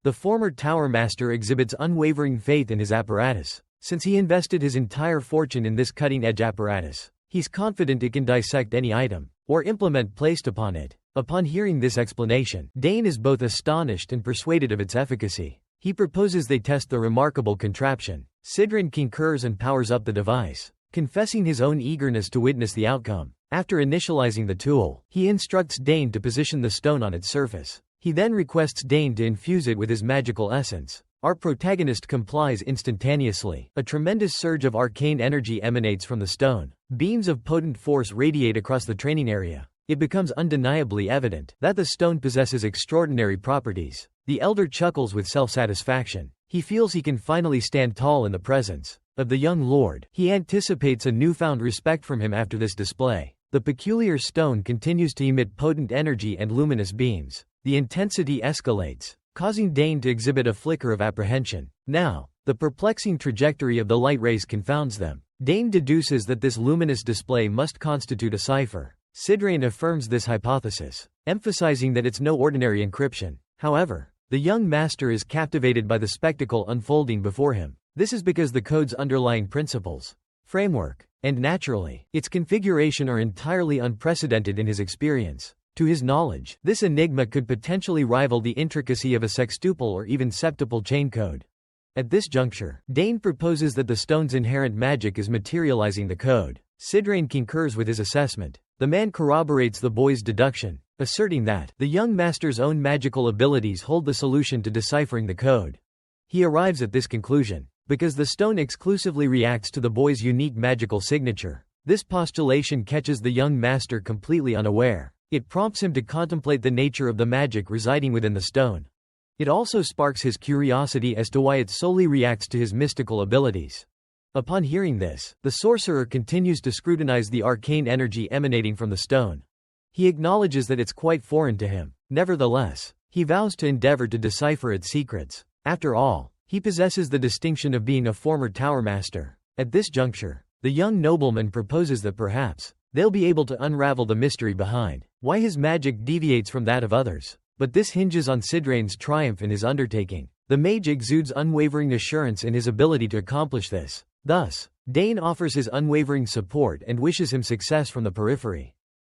The former tower master exhibits unwavering faith in his apparatus. Since he invested his entire fortune in this cutting-edge apparatus, he's confident it can dissect any item or implement placed upon it. Upon hearing this explanation, Dane is both astonished and persuaded of its efficacy. He proposes they test the remarkable contraption. Sidrain concurs and powers up the device, confessing his own eagerness to witness the outcome. After initializing the tool, he instructs Dane to position the stone on its surface. He then requests Dane to infuse it with his magical essence. Our protagonist complies instantaneously. A tremendous surge of arcane energy emanates from the stone. Beams of potent force radiate across the training area. It becomes undeniably evident that the stone possesses extraordinary properties. The elder chuckles with self-satisfaction. He feels he can finally stand tall in the presence of the young lord. He anticipates a newfound respect from him after this display. The peculiar stone continues to emit potent energy and luminous beams. The intensity escalates, causing Dane to exhibit a flicker of apprehension. Now, the perplexing trajectory of the light rays confounds them. Dane deduces that this luminous display must constitute a cipher. Sidrain affirms this hypothesis, emphasizing that it's no ordinary encryption. However, the young master is captivated by the spectacle unfolding before him. This is because the code's underlying principles, framework, and naturally, its configuration are entirely unprecedented in his experience. To his knowledge, this enigma could potentially rival the intricacy of a sextuple or even septuple chain code. At this juncture, Dane proposes that the stone's inherent magic is materializing the code. Sidrain concurs with his assessment. The man corroborates the boy's deduction, asserting that the young master's own magical abilities hold the solution to deciphering the code. He arrives at this conclusion because the stone exclusively reacts to the boy's unique magical signature. This postulation catches the young master completely unaware. It prompts him to contemplate the nature of the magic residing within the stone. It also sparks his curiosity as to why it solely reacts to his mystical abilities. Upon hearing this, the sorcerer continues to scrutinize the arcane energy emanating from the stone. He acknowledges that it's quite foreign to him. Nevertheless, he vows to endeavor to decipher its secrets. After all, he possesses the distinction of being a former tower master. At this juncture, the young nobleman proposes that perhaps they'll be able to unravel the mystery behind why his magic deviates from that of others. But this hinges on Sidrain's triumph in his undertaking. The mage exudes unwavering assurance in his ability to accomplish this. Thus, Dane offers his unwavering support and wishes him success from the periphery.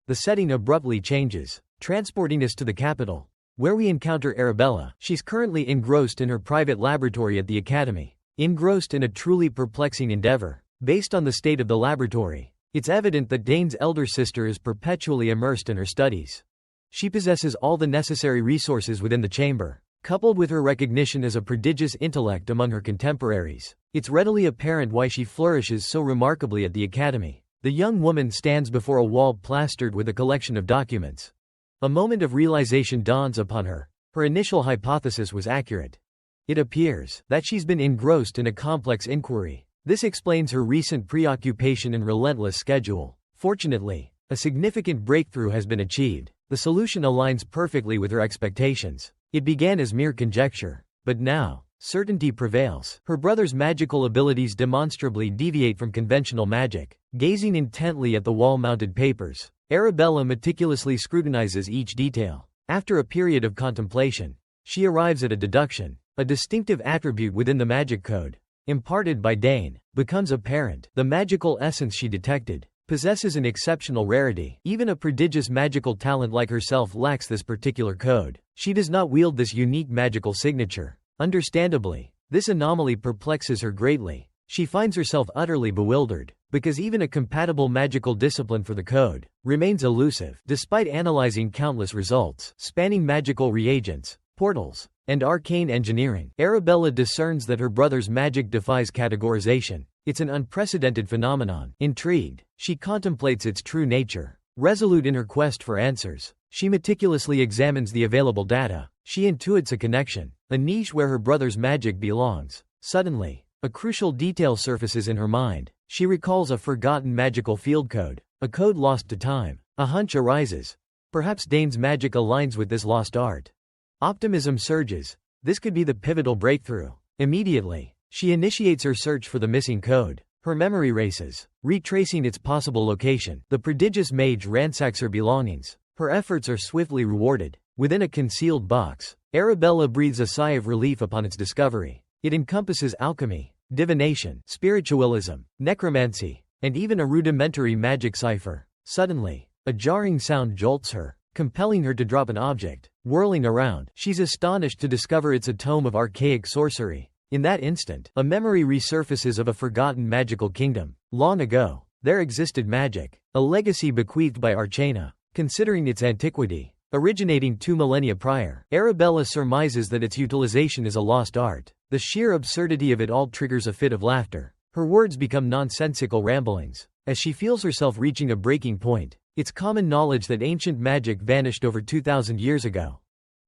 The setting abruptly changes, transporting us to the capital, where we encounter Arabella. She's currently engrossed in her private laboratory at the academy. Engrossed in a truly perplexing endeavor. Based on the state of the laboratory, it's evident that Dane's elder sister is perpetually immersed in her studies. She possesses all the necessary resources within the chamber. Coupled with her recognition as a prodigious intellect among her contemporaries, it's readily apparent why she flourishes so remarkably at the academy. The young woman stands before a wall plastered with a collection of documents. A moment of realization dawns upon her. Her initial hypothesis was accurate. It appears that she's been engrossed in a complex inquiry. This explains her recent preoccupation and relentless schedule. Fortunately, a significant breakthrough has been achieved. The solution aligns perfectly with her expectations. It began as mere conjecture, but now, certainty prevails. Her brother's magical abilities demonstrably deviate from conventional magic. Gazing intently at the wall-mounted papers, Arabella meticulously scrutinizes each detail. After a period of contemplation, she arrives at a deduction. A distinctive attribute within the magic code, imparted by Dane, becomes apparent. The magical essence she detected possesses an exceptional rarity. Even a prodigious magical talent like herself lacks this particular code. She does not wield this unique magical signature. Understandably, this anomaly perplexes her greatly. She finds herself utterly bewildered, because even a compatible magical discipline for the code remains elusive. Despite analyzing countless results, spanning magical reagents, portals, and arcane engineering, Arabella discerns that her brother's magic defies categorization. It's an unprecedented phenomenon. Intrigued, she contemplates its true nature. Resolute in her quest for answers, she meticulously examines the available data. She intuits a connection, a niche where her brother's magic belongs. Suddenly, a crucial detail surfaces in her mind. She recalls a forgotten magical field code, a code lost to time. A hunch arises. Perhaps Dane's magic aligns with this lost art. Optimism surges. This could be the pivotal breakthrough. Immediately, she initiates her search for the missing code. Her memory races, retracing its possible location. The prodigious mage ransacks her belongings. Her efforts are swiftly rewarded. Within a concealed box, Arabella breathes a sigh of relief upon its discovery. It encompasses alchemy, divination, spiritualism, necromancy, and even a rudimentary magic cipher. Suddenly, a jarring sound jolts her, compelling her to drop an object. Whirling around, she's astonished to discover it's a tome of archaic sorcery. In that instant, a memory resurfaces of a forgotten magical kingdom. Long ago, there existed magic, a legacy bequeathed by Archana. Considering its antiquity, originating 2 millennia prior, Arabella surmises that its utilization is a lost art. The sheer absurdity of it all triggers a fit of laughter. Her words become nonsensical ramblings. As she feels herself reaching a breaking point, it's common knowledge that ancient magic vanished over 2,000 years ago.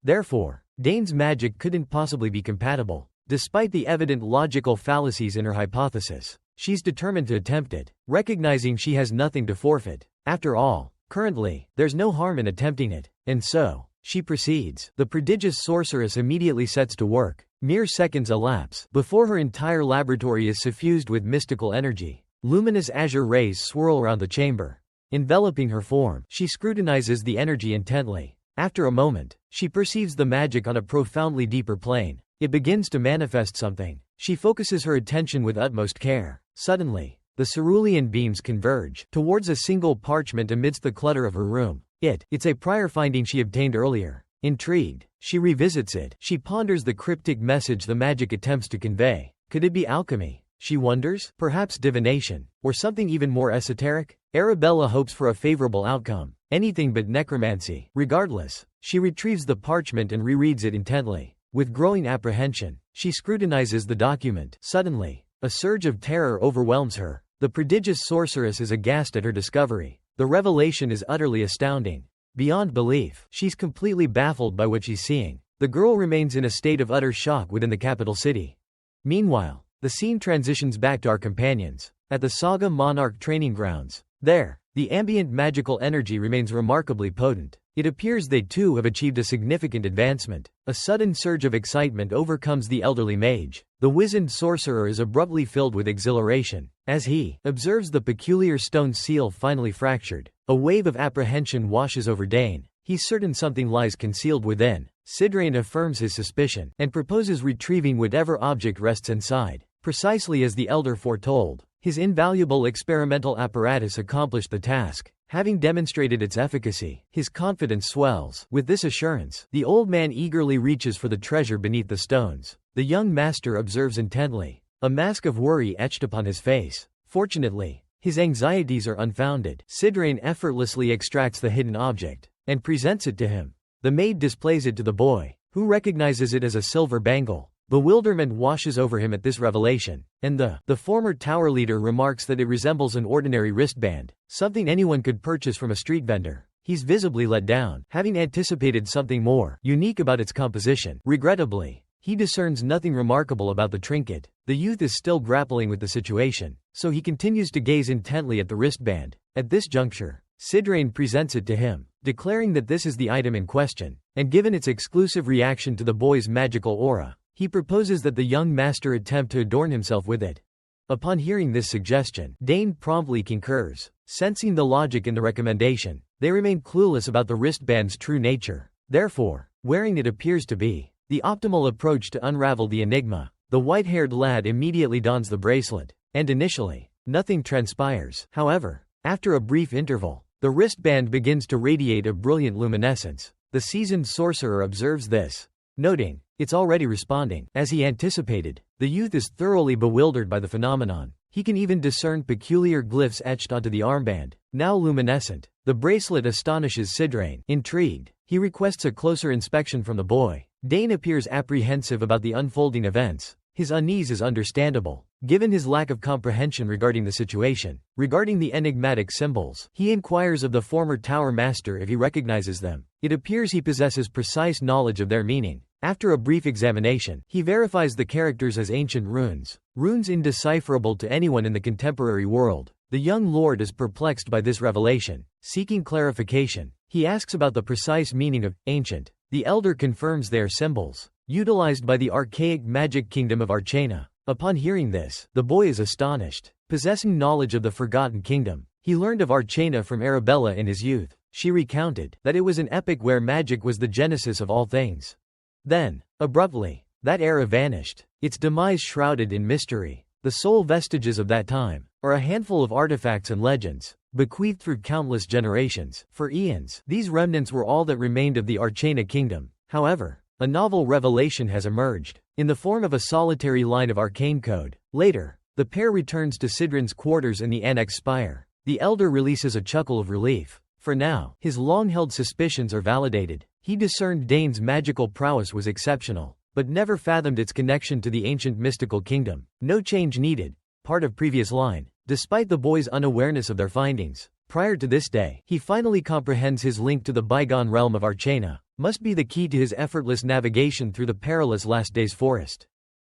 Therefore, Dane's magic couldn't possibly be compatible. Despite the evident logical fallacies in her hypothesis, she's determined to attempt it, recognizing she has nothing to forfeit. After all, currently, there's no harm in attempting it. And so, she proceeds. The prodigious sorceress immediately sets to work. Mere seconds elapse before her entire laboratory is suffused with mystical energy. Luminous azure rays swirl around the chamber, enveloping her form. She scrutinizes the energy intently. After a moment, she perceives the magic on a profoundly deeper plane. It begins to manifest something. She focuses her attention with utmost care. Suddenly, the cerulean beams converge towards a single parchment amidst the clutter of her room. It's a prior finding she obtained earlier. Intrigued, she revisits it. She ponders the cryptic message the magic attempts to convey. Could it be alchemy? She wonders, perhaps divination, or something even more esoteric? Arabella hopes for a favorable outcome. Anything but necromancy. Regardless, she retrieves the parchment and rereads it intently. With growing apprehension, she scrutinizes the document. Suddenly, a surge of terror overwhelms her. The prodigious sorceress is aghast at her discovery. The revelation is utterly astounding. Beyond belief, she's completely baffled by what she's seeing. The girl remains in a state of utter shock within the capital city. Meanwhile, the scene transitions back to our companions, at the Saga Monarch training grounds. There, the ambient magical energy remains remarkably potent. It appears they too have achieved a significant advancement. A sudden surge of excitement overcomes the elderly mage. The wizened sorcerer is abruptly filled with exhilaration. As he observes the peculiar stone seal finally fractured, a wave of apprehension washes over Dane. He's certain something lies concealed within. Sidrain affirms his suspicion, and proposes retrieving whatever object rests inside. Precisely as the elder foretold, his invaluable experimental apparatus accomplished the task. Having demonstrated its efficacy, his confidence swells. With this assurance, the old man eagerly reaches for the treasure beneath the stones. The young master observes intently, a mask of worry etched upon his face. Fortunately, his anxieties are unfounded. Sidrain effortlessly extracts the hidden object, and presents it to him. The maid displays it to the boy, who recognizes it as a silver bangle. Bewilderment washes over him at this revelation, and the former tower leader remarks that it resembles an ordinary wristband, something anyone could purchase from a street vendor. He's visibly let down, having anticipated something more unique about its composition. Regrettably, he discerns nothing remarkable about the trinket. The youth is still grappling with the situation, so he continues to gaze intently at the wristband. At this juncture, Sidrain presents it to him, declaring that this is the item in question, and given its exclusive reaction to the boy's magical aura, he proposes that the young master attempt to adorn himself with it. Upon hearing this suggestion, Dane promptly concurs. Sensing the logic in the recommendation, they remain clueless about the wristband's true nature. Therefore, wearing it appears to be the optimal approach to unravel the enigma. The white-haired lad immediately dons the bracelet, and initially, nothing transpires. However, after a brief interval, the wristband begins to radiate a brilliant luminescence. The seasoned sorcerer observes this. Noting, it's already responding. As he anticipated, the youth is thoroughly bewildered by the phenomenon. He can even discern peculiar glyphs etched onto the armband, now luminescent. The bracelet astonishes Sidrain. Intrigued, he requests a closer inspection from the boy. Dane appears apprehensive about the unfolding events. His unease is understandable, given his lack of comprehension regarding the situation. Regarding the enigmatic symbols, he inquires of the former Tower Master if he recognizes them. It appears he possesses precise knowledge of their meaning. After a brief examination, he verifies the characters as ancient runes, runes indecipherable to anyone in the contemporary world. The young lord is perplexed by this revelation. Seeking clarification, he asks about the precise meaning of ancient. The elder confirms they are symbols utilized by the archaic magic kingdom of Archana. Upon hearing this, the boy is astonished. Possessing knowledge of the Forgotten Kingdom, he learned of Archana from Arabella in his youth. She recounted that it was an epoch where magic was the genesis of all things. Then, abruptly, that era vanished, its demise shrouded in mystery. The sole vestiges of that time are a handful of artifacts and legends, bequeathed through countless generations. For eons, these remnants were all that remained of the Archana kingdom. However, a novel revelation has emerged, in the form of a solitary line of arcane code. Later, the pair returns to Sidran's quarters in the Annex Spire. The elder releases a chuckle of relief. For now, his long-held suspicions are validated. He discerned Dane's magical prowess was exceptional, but never fathomed its connection to the ancient mystical kingdom. No change needed, part of previous line. Despite the boy's unawareness of their findings, prior to this day, he finally comprehends his link to the bygone realm of Archana. Must be the key to his effortless navigation through the perilous Last Days forest.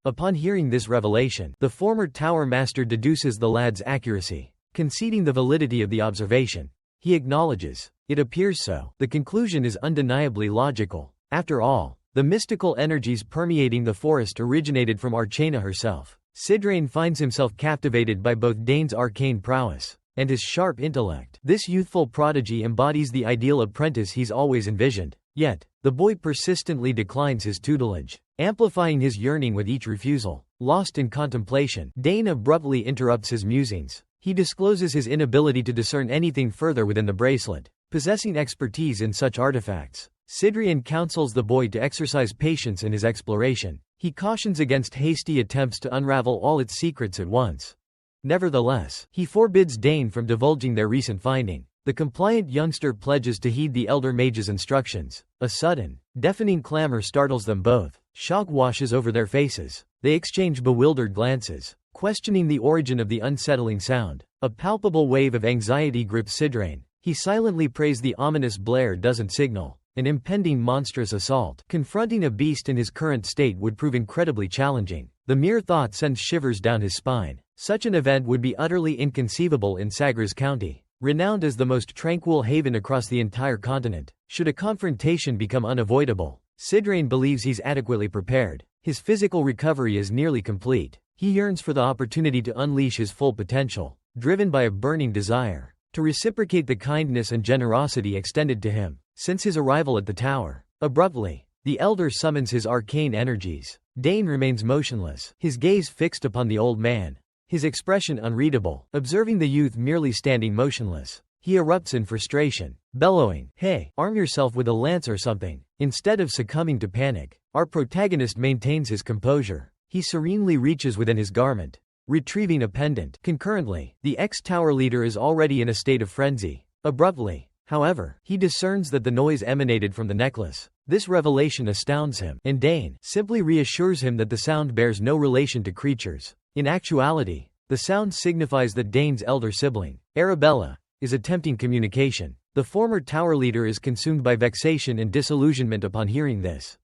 Upon hearing this revelation, the former Tower Master deduces the lad's accuracy, conceding the validity of the observation. He acknowledges, it appears so. The conclusion is undeniably logical. After all, the mystical energies permeating the forest originated from Archana herself. Sidrain finds himself captivated by both Dane's arcane prowess and his sharp intellect. This youthful prodigy embodies the ideal apprentice he's always envisioned. Yet, the boy persistently declines his tutelage, amplifying his yearning with each refusal. Lost in contemplation, Dane abruptly interrupts his musings. He discloses his inability to discern anything further within the bracelet. Possessing expertise in such artifacts, Sidrian counsels the boy to exercise patience in his exploration. He cautions against hasty attempts to unravel all its secrets at once. Nevertheless, he forbids Dane from divulging their recent finding. The compliant youngster pledges to heed the elder mage's instructions. A sudden, deafening clamor startles them both. Shock washes over their faces. They exchange bewildered glances, questioning the origin of the unsettling sound. A palpable wave of anxiety grips Sidrain. He silently prays the ominous blare doesn't signal an impending monstrous assault. Confronting a beast in his current state would prove incredibly challenging. The mere thought sends shivers down his spine. Such an event would be utterly inconceivable in Sagres County, renowned as the most tranquil haven across the entire continent. Should a confrontation become unavoidable, Sidrain believes he's adequately prepared. His physical recovery is nearly complete. He yearns for the opportunity to unleash his full potential, driven by a burning desire to reciprocate the kindness and generosity extended to him. Since his arrival at the tower, abruptly, the elder summons his arcane energies. Dane remains motionless, his gaze fixed upon the old man, his expression unreadable. Observing the youth merely standing motionless, he erupts in frustration, bellowing, "Hey, arm yourself with a lance or something." Instead of succumbing to panic, our protagonist maintains his composure. He serenely reaches within his garment, retrieving a pendant. Concurrently, the ex-tower leader is already in a state of frenzy. Abruptly, however, he discerns that the noise emanated from the necklace. This revelation astounds him, and Dane simply reassures him that the sound bears no relation to creatures. In actuality, the sound signifies that Dane's elder sibling, Arabella, is attempting communication. The former tower leader is consumed by vexation and disillusionment upon hearing this,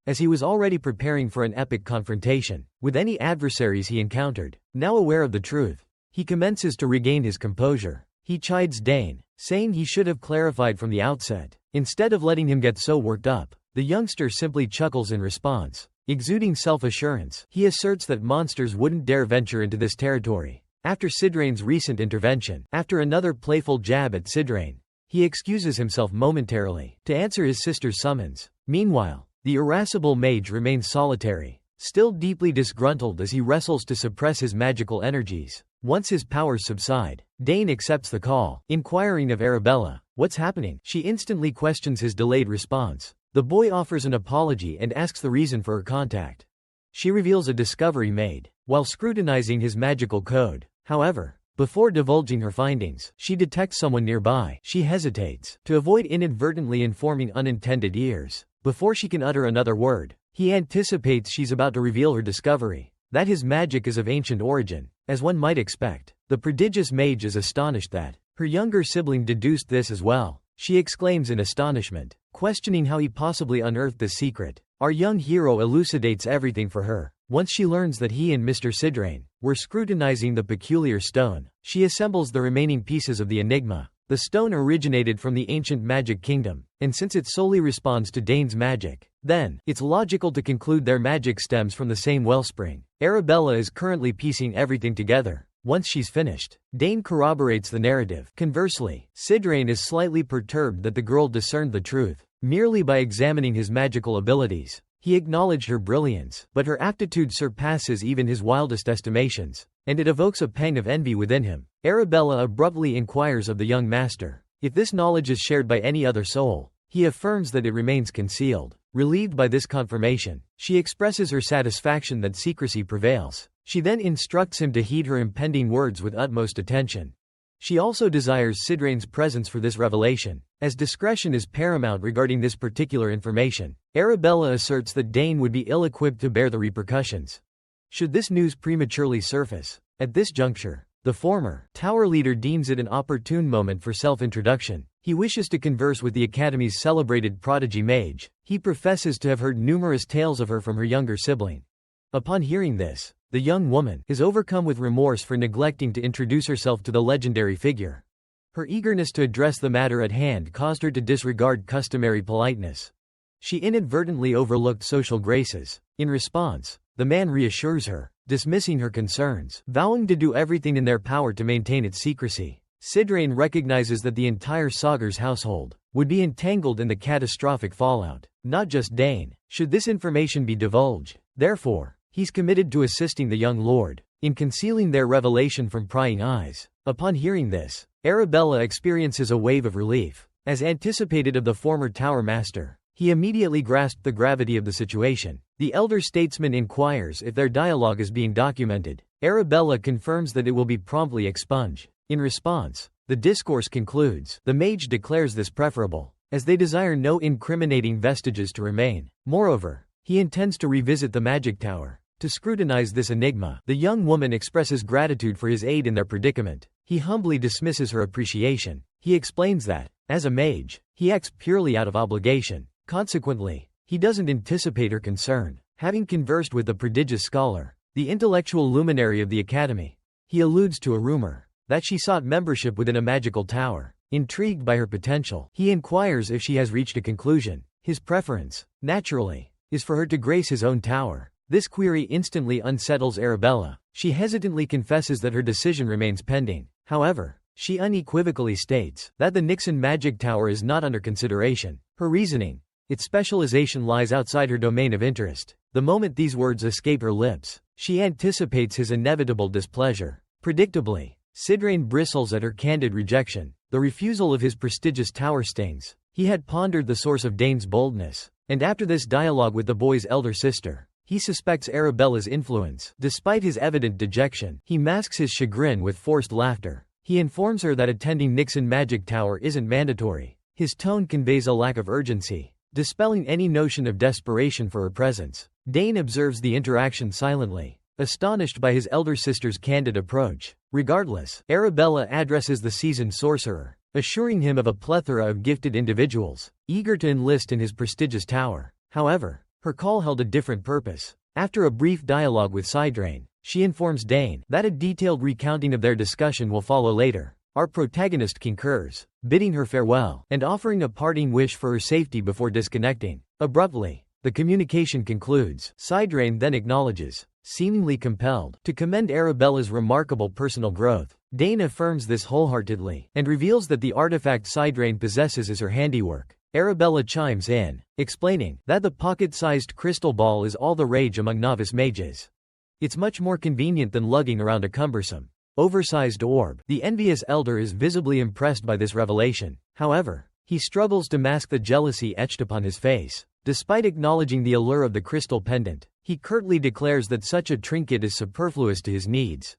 as he was already preparing for an epic confrontation with any adversaries he encountered. Now aware of the truth, he commences to regain his composure. He chides Dane, saying he should have clarified from the outset. Instead of letting him get so worked up, the youngster simply chuckles in response. Exuding self-assurance, he asserts that monsters wouldn't dare venture into this territory. After Sidrain's recent intervention, after another playful jab at Sidrain, he excuses himself momentarily to answer his sister's summons. Meanwhile, the irascible mage remains solitary, still deeply disgruntled as he wrestles to suppress his magical energies. Once his powers subside, Dane accepts the call, inquiring of Arabella, "What's happening?" She instantly questions his delayed response. The boy offers an apology and asks the reason for her contact. She reveals a discovery made while scrutinizing his magical code. However, before divulging her findings, she detects someone nearby. She hesitates to avoid inadvertently informing unintended ears. Before she can utter another word, he anticipates she's about to reveal her discovery, that his magic is of ancient origin. As one might expect, the prodigious mage is astonished that her younger sibling deduced this as well. She exclaims in astonishment, questioning how he possibly unearthed this secret. Our young hero elucidates everything for her. Once she learns that he and Mr. Sidrain were scrutinizing the peculiar stone, she assembles the remaining pieces of the enigma. The stone originated from the ancient magic kingdom, and since it solely responds to Dane's magic, then it's logical to conclude their magic stems from the same wellspring. Arabella is currently piecing everything together. Once she's finished, Dane corroborates the narrative. Conversely, Sidrain is slightly perturbed that the girl discerned the truth merely by examining his magical abilities. He acknowledged her brilliance, but her aptitude surpasses even his wildest estimations, and it evokes a pang of envy within him. Arabella abruptly inquires of the young master if this knowledge is shared by any other soul. He affirms that it remains concealed. Relieved by this confirmation, she expresses her satisfaction that secrecy prevails. She then instructs him to heed her impending words with utmost attention. She also desires Sidrain's presence for this revelation, as discretion is paramount regarding this particular information. Arabella asserts that Dane would be ill-equipped to bear the repercussions should this news prematurely surface. At this juncture, the former tower leader deems it an opportune moment for self-introduction. He wishes to converse with the Academy's celebrated Prodigy mage. He professes to have heard numerous tales of her from her younger sibling. Upon hearing this, the young woman is overcome with remorse for neglecting to introduce herself to the legendary figure. Her eagerness to address the matter at hand caused her to disregard customary politeness. She inadvertently overlooked social graces. In response, the man reassures her, dismissing her concerns, vowing to do everything in their power to maintain its secrecy. Sidrain recognizes that the entire Sagar's household would be entangled in the catastrophic fallout, not just Dane, should this information be divulged. Therefore, he's committed to assisting the young lord in concealing their revelation from prying eyes. Upon hearing this, Arabella experiences a wave of relief. As anticipated of the former tower master, he immediately grasped the gravity of the situation. The elder statesman inquires if their dialogue is being documented. Arabella confirms that it will be promptly expunged. In response, the discourse concludes. The mage declares this preferable, as they desire no incriminating vestiges to remain. Moreover, he intends to revisit the magic tower to scrutinize this enigma. The young woman expresses gratitude for his aid in their predicament. He humbly dismisses her appreciation. He explains that, as a mage, he acts purely out of obligation. Consequently, he doesn't anticipate her concern. Having conversed with the prodigious scholar, the intellectual luminary of the academy, he alludes to a rumor that she sought membership within a magical tower. Intrigued by her potential, he inquires if she has reached a conclusion. His preference, naturally, is for her to grace his own tower. This query instantly unsettles Arabella. She hesitantly confesses that her decision remains pending. However, she unequivocally states that the Nixon Magic Tower is not under consideration. Her reasoning, its specialization lies outside her domain of interest. The moment these words escape her lips, she anticipates his inevitable displeasure. Predictably, Sidrain bristles at her candid rejection. The refusal of his prestigious tower stings. He had pondered the source of Dane's boldness, and after this dialogue with the boy's elder sister, he suspects Arabella's influence. Despite his evident dejection, he masks his chagrin with forced laughter. He informs her that attending Nixon Magic Tower isn't mandatory. His tone conveys a lack of urgency, dispelling any notion of desperation for her presence. Dane observes the interaction silently, astonished by his elder sister's candid approach. Regardless, Arabella addresses the seasoned sorcerer, assuring him of a plethora of gifted individuals, eager to enlist in his prestigious tower. However, her call held a different purpose. After a brief dialogue with Sidrain, she informs Dane that a detailed recounting of their discussion will follow later. Our protagonist concurs, bidding her farewell and offering a parting wish for her safety before disconnecting. Abruptly, the communication concludes. Sidrain then acknowledges, seemingly compelled, to commend Arabella's remarkable personal growth. Dane affirms this wholeheartedly and reveals that the artifact Sidrain possesses is her handiwork. Arabella chimes in, explaining that the pocket-sized crystal ball is all the rage among novice mages. It's much more convenient than lugging around a cumbersome, oversized orb. The envious elder is visibly impressed by this revelation. However, He struggles to mask the jealousy etched upon his face. Despite acknowledging the allure of the crystal pendant, he curtly declares that such a trinket is superfluous to his needs.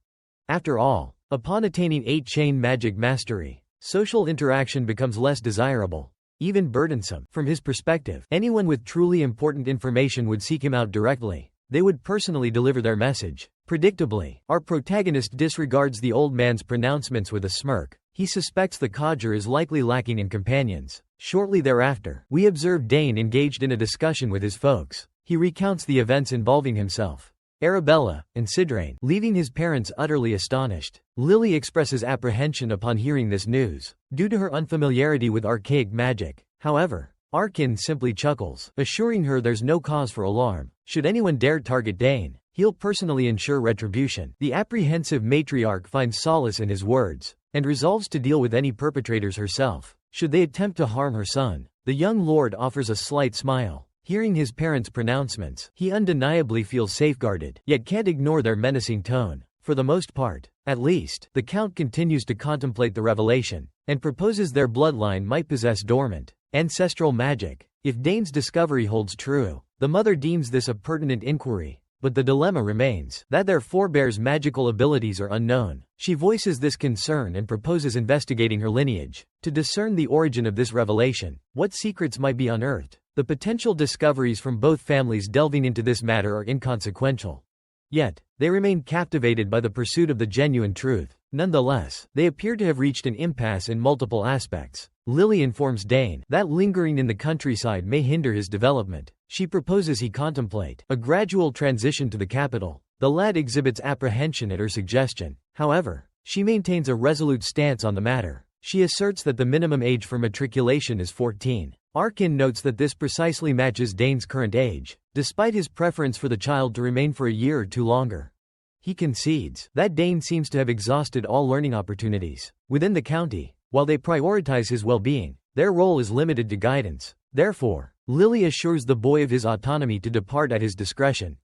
After all, upon attaining 8-chain magic mastery, social interaction becomes less desirable, even burdensome. From his perspective, anyone with truly important information would seek him out directly. They would personally deliver their message. Predictably, our protagonist disregards the old man's pronouncements with a smirk. He suspects the codger is likely lacking in companions. Shortly thereafter, we observe Dane engaged in a discussion with his folks. He recounts the events involving himself, Arabella, and Sidrain, leaving his parents utterly astonished. Lily expresses apprehension upon hearing this news, due to her unfamiliarity with archaic magic. However, Arkin simply chuckles, assuring her there's no cause for alarm. Should anyone dare target Dane, he'll personally ensure retribution. The apprehensive matriarch finds solace in his words, and resolves to deal with any perpetrators herself, should they attempt to harm her son. The young lord offers a slight smile. Hearing his parents' pronouncements, he undeniably feels safeguarded, yet can't ignore their menacing tone. For the most part, at least, the count continues to contemplate the revelation, and proposes their bloodline might possess dormant, ancestral magic. If Dane's discovery holds true, the mother deems this a pertinent inquiry, but the dilemma remains that their forebears' magical abilities are unknown. She voices this concern and proposes investigating her lineage, to discern the origin of this revelation, what secrets might be unearthed. The potential discoveries from both families delving into this matter are inconsequential. Yet, they remain captivated by the pursuit of the genuine truth. Nonetheless, they appear to have reached an impasse in multiple aspects. Lily informs Dane that lingering in the countryside may hinder his development. She proposes he contemplate a gradual transition to the capital. The lad exhibits apprehension at her suggestion. However, she maintains a resolute stance on the matter. She asserts that the minimum age for matriculation is 14. Arkin notes that this precisely matches Dane's current age, despite his preference for the child to remain for a year or two longer. He concedes that Dane seems to have exhausted all learning opportunities within the county. While they prioritize his well-being, their role is limited to guidance. Therefore, Lily assures the boy of his autonomy to depart at his discretion.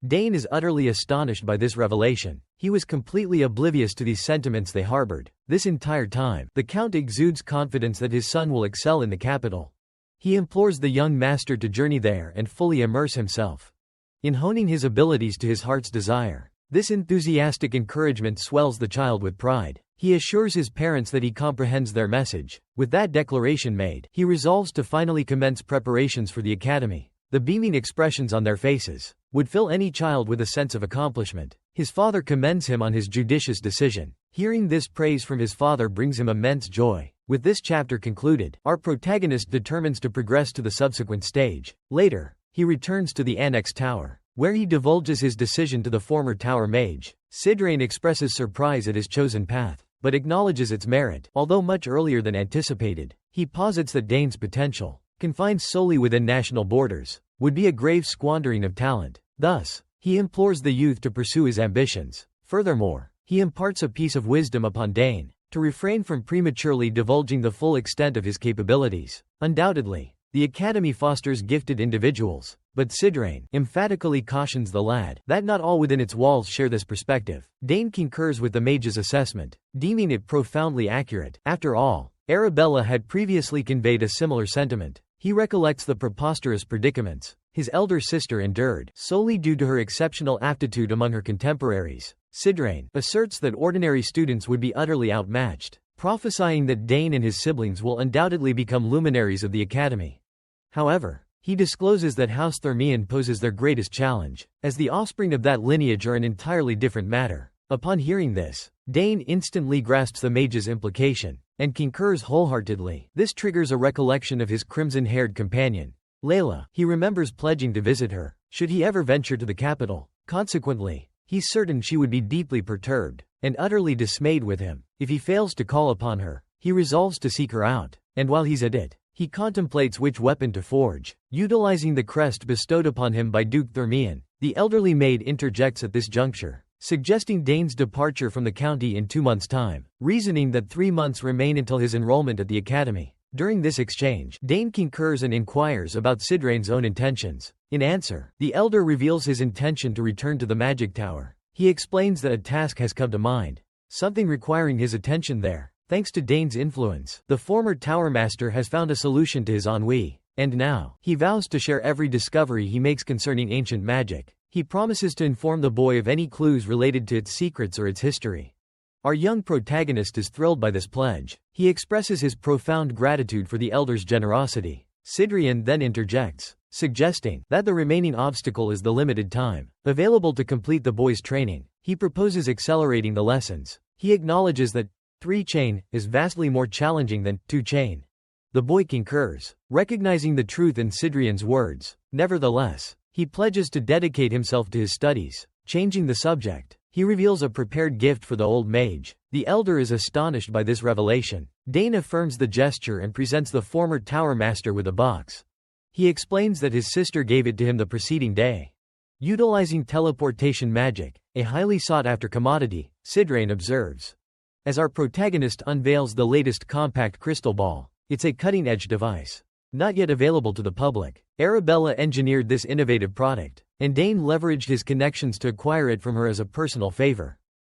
Dane is utterly astonished by this revelation. He was completely oblivious to these sentiments they harbored. This entire time, the Count exudes confidence that his son will excel in the capital. He implores the young master to journey there and fully immerse himself in honing his abilities to his heart's desire. This enthusiastic encouragement swells the child with pride. He assures his parents that he comprehends their message. With that declaration made, he resolves to finally commence preparations for the academy. The beaming expressions on their faces would fill any child with a sense of accomplishment. His father commends him on his judicious decision. Hearing this praise from his father brings him immense joy. With this chapter concluded, our protagonist determines to progress to the subsequent stage. Later, he returns to the Annex Tower, where he divulges his decision to the former tower mage. Sidrain expresses surprise at his chosen path, but acknowledges its merit. Although much earlier than anticipated, he posits that Dane's potential, confined solely within national borders, would be a grave squandering of talent. Thus, he implores the youth to pursue his ambitions. Furthermore, he imparts a piece of wisdom upon Dane, to refrain from prematurely divulging the full extent of his capabilities. Undoubtedly, the academy fosters gifted individuals, but Sidrain emphatically cautions the lad that not all within its walls share this perspective. Dane concurs with the mage's assessment, deeming it profoundly accurate. After all, Arabella had previously conveyed a similar sentiment. He recollects the preposterous predicaments his elder sister endured solely due to her exceptional aptitude among her contemporaries. Sidrain asserts that ordinary students would be utterly outmatched, prophesying that Dane and his siblings will undoubtedly become luminaries of the academy. However, he discloses that House Thermian poses their greatest challenge, as the offspring of that lineage are an entirely different matter. Upon hearing this, Dane instantly grasps the mage's implication, and concurs wholeheartedly. This triggers a recollection of his crimson-haired companion, Layla. He remembers pledging to visit her, should he ever venture to the capital. Consequently, he's certain she would be deeply perturbed, and utterly dismayed with him. If he fails to call upon her, he resolves to seek her out, and while he's at it, he contemplates which weapon to forge. Utilizing the crest bestowed upon him by Duke Theran, the elderly maid interjects at this juncture, suggesting Dane's departure from the county in 2 months' time, reasoning that 3 months remain until his enrollment at the academy. During this exchange, Dane concurs and inquires about Sidrain's own intentions. In answer, the elder reveals his intention to return to the magic tower. He explains that a task has come to mind, something requiring his attention there. Thanks to Dane's influence, the former Tower Master has found a solution to his ennui, and now, he vows to share every discovery he makes concerning ancient magic. He promises to inform the boy of any clues related to its secrets or its history. Our young protagonist is thrilled by this pledge. He expresses his profound gratitude for the elder's generosity. Sidrian then interjects, suggesting that the remaining obstacle is the limited time available to complete the boy's training. He proposes accelerating the lessons. He acknowledges that 3-chain is vastly more challenging than 2-chain. The boy concurs, recognizing the truth in Sidrian's words. Nevertheless, he pledges to dedicate himself to his studies. Changing the subject, he reveals a prepared gift for the old mage. The elder is astonished by this revelation. Dane affirms the gesture and presents the former Tower Master with a box. He explains that his sister gave it to him the preceding day. Utilizing teleportation magic, a highly sought-after commodity, Sidrian observes. As our protagonist unveils the latest compact crystal ball, it's a cutting-edge device. Not yet available to the public, Arabella engineered this innovative product, and Dane leveraged his connections to acquire it from her as a personal favor.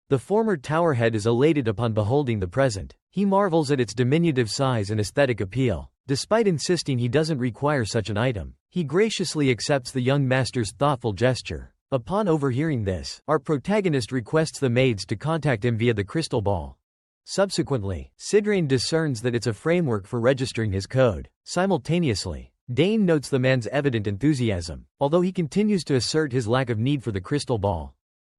The former towerhead is elated upon beholding the present. He marvels at its diminutive size and aesthetic appeal. Despite insisting he doesn't require such an item, he graciously accepts the young master's thoughtful gesture. Upon overhearing this, our protagonist requests the maids to contact him via the crystal ball. Subsequently, Sidrian discerns that it's a framework for registering his code. Simultaneously, Dane notes the man's evident enthusiasm, although he continues to assert his lack of need for the crystal ball.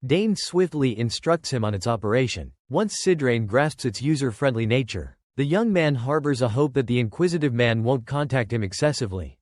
Dane swiftly instructs him on its operation. Once Sidrian grasps its user-friendly nature, the young man harbors a hope that the inquisitive man won't contact him excessively.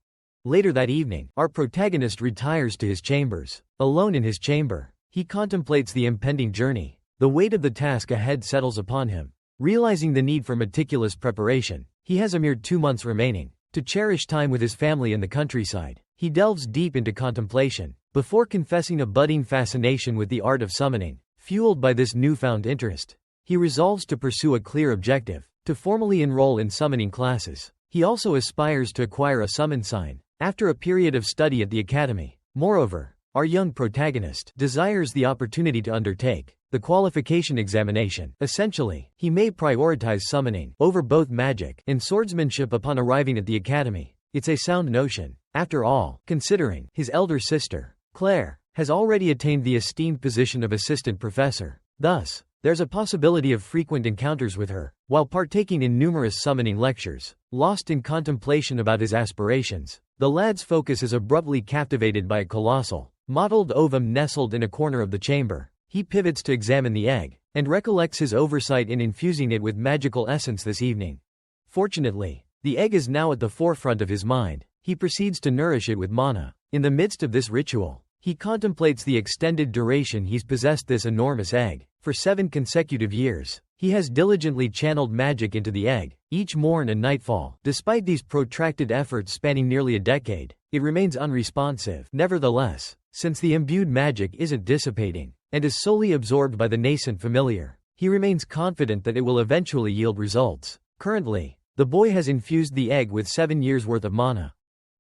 Later that evening, our protagonist retires to his chambers. Alone in his chamber, he contemplates the impending journey. The weight of the task ahead settles upon him. Realizing the need for meticulous preparation, he has a mere 2 months remaining to cherish time with his family in the countryside. He delves deep into contemplation, before confessing a budding fascination with the art of summoning. Fueled by this newfound interest, he resolves to pursue a clear objective, to formally enroll in summoning classes. He also aspires to acquire a summon sign, after a period of study at the academy. Moreover, our young protagonist desires the opportunity to undertake the qualification examination. Essentially, he may prioritize summoning over both magic and swordsmanship upon arriving at the academy. It's a sound notion. After all, considering his elder sister, Claire, has already attained the esteemed position of assistant professor. Thus, there's a possibility of frequent encounters with her, while partaking in numerous summoning lectures. Lost in contemplation about his aspirations, the lad's focus is abruptly captivated by a colossal, mottled ovum nestled in a corner of the chamber. He pivots to examine the egg, and recollects his oversight in infusing it with magical essence this evening. Fortunately, the egg is now at the forefront of his mind. He proceeds to nourish it with mana. In the midst of this ritual, he contemplates the extended duration he's possessed this enormous egg. For 7 consecutive years, he has diligently channeled magic into the egg, each morn and nightfall. Despite these protracted efforts spanning nearly a decade, it remains unresponsive. Nevertheless, since the imbued magic isn't dissipating, and is solely absorbed by the nascent familiar, he remains confident that it will eventually yield results. Currently, the boy has infused the egg with 7 years' worth of mana.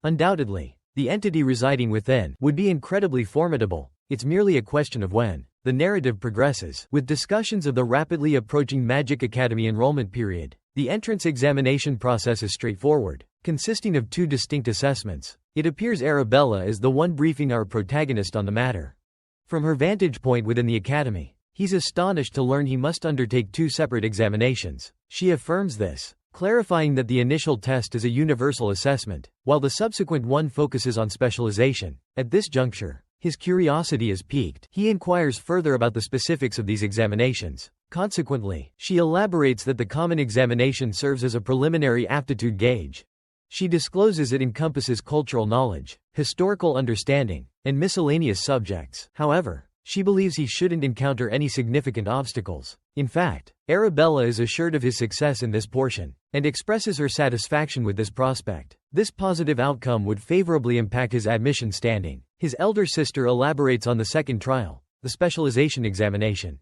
Undoubtedly, the entity residing within would be incredibly formidable. It's merely a question of when. The narrative progresses, with discussions of the rapidly approaching Magic Academy enrollment period. The entrance examination process is straightforward, consisting of 2 distinct assessments. It appears Arabella is the one briefing our protagonist on the matter. From her vantage point within the academy, he's astonished to learn he must undertake 2 separate examinations. She affirms this, clarifying that the initial test is a universal assessment, while the subsequent one focuses on specialization. At this juncture, his curiosity is piqued. He inquires further about the specifics of these examinations. Consequently, she elaborates that the common examination serves as a preliminary aptitude gauge. She discloses it encompasses cultural knowledge, historical understanding, and miscellaneous subjects. However, she believes he shouldn't encounter any significant obstacles. In fact, Arabella is assured of his success in this portion, and expresses her satisfaction with this prospect. This positive outcome would favorably impact his admission standing. His elder sister elaborates on the second trial, the specialization examination.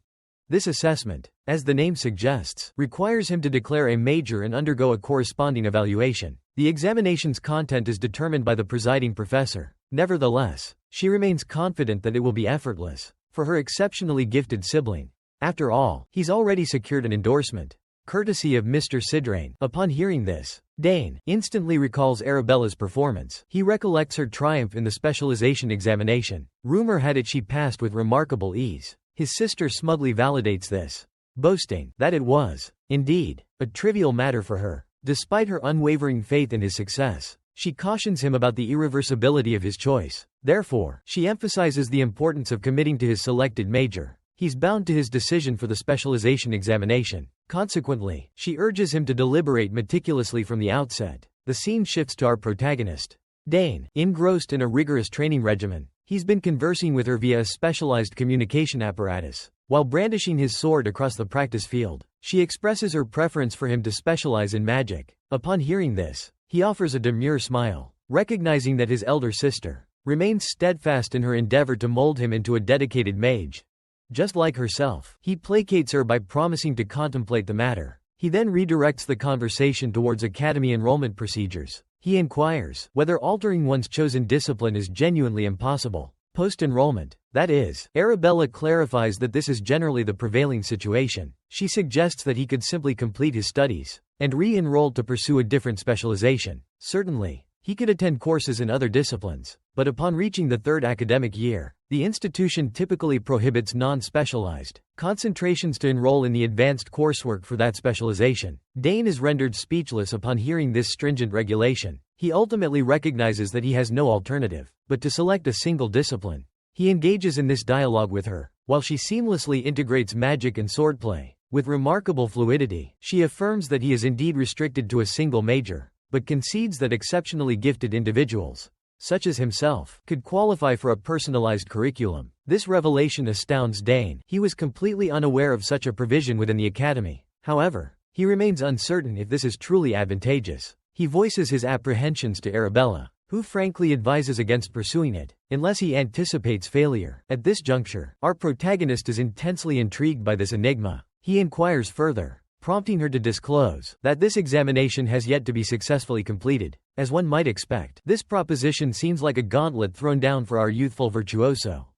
This assessment, as the name suggests, requires him to declare a major and undergo a corresponding evaluation. The examination's content is determined by the presiding professor. Nevertheless, she remains confident that it will be effortless for her exceptionally gifted sibling. After all, he's already secured an endorsement. courtesy of Mr. Sidrain. Upon hearing this, Dane instantly recalls Arabella's performance. He recollects her triumph in the specialization examination. Rumor had it she passed with remarkable ease. His sister smugly validates this, boasting that it was, indeed, a trivial matter for her. Despite her unwavering faith in his success, she cautions him about the irreversibility of his choice. Therefore, she emphasizes the importance of committing to his selected major. He's bound to his decision for the specialization examination. Consequently, she urges him to deliberate meticulously from the outset. The scene shifts to our protagonist, Dane. Engrossed in a rigorous training regimen, he's been conversing with her via a specialized communication apparatus. While brandishing his sword across the practice field, she expresses her preference for him to specialize in magic. Upon hearing this, he offers a demure smile, recognizing that his elder sister remains steadfast in her endeavor to mold him into a dedicated mage. Just like herself, he placates her by promising to contemplate the matter. He then redirects the conversation towards academy enrollment procedures. He inquires whether altering one's chosen discipline is genuinely impossible post-enrollment. That is, Arabella clarifies that this is generally the prevailing situation. She suggests that he could simply complete his studies and re-enroll to pursue a different specialization. Certainly, he could attend courses in other disciplines, but upon reaching the third academic year, the institution typically prohibits non-specialized concentrations to enroll in the advanced coursework for that specialization. Dane is rendered speechless upon hearing this stringent regulation. He ultimately recognizes that he has no alternative but to select a single discipline. He engages in this dialogue with her, while she seamlessly integrates magic and swordplay. With remarkable fluidity, she affirms that he is indeed restricted to a single major, but concedes that exceptionally gifted individuals, such as himself, could qualify for a personalized curriculum. This revelation astounds Dane. He was completely unaware of such a provision within the academy. However, he remains uncertain if this is truly advantageous. He voices his apprehensions to Arabella, who frankly advises against pursuing it, unless he anticipates failure. At this juncture, our protagonist is intensely intrigued by this enigma. He inquires further, prompting her to disclose that this examination has yet to be successfully completed. As one might expect, this proposition seems like a gauntlet thrown down for our youthful virtuoso.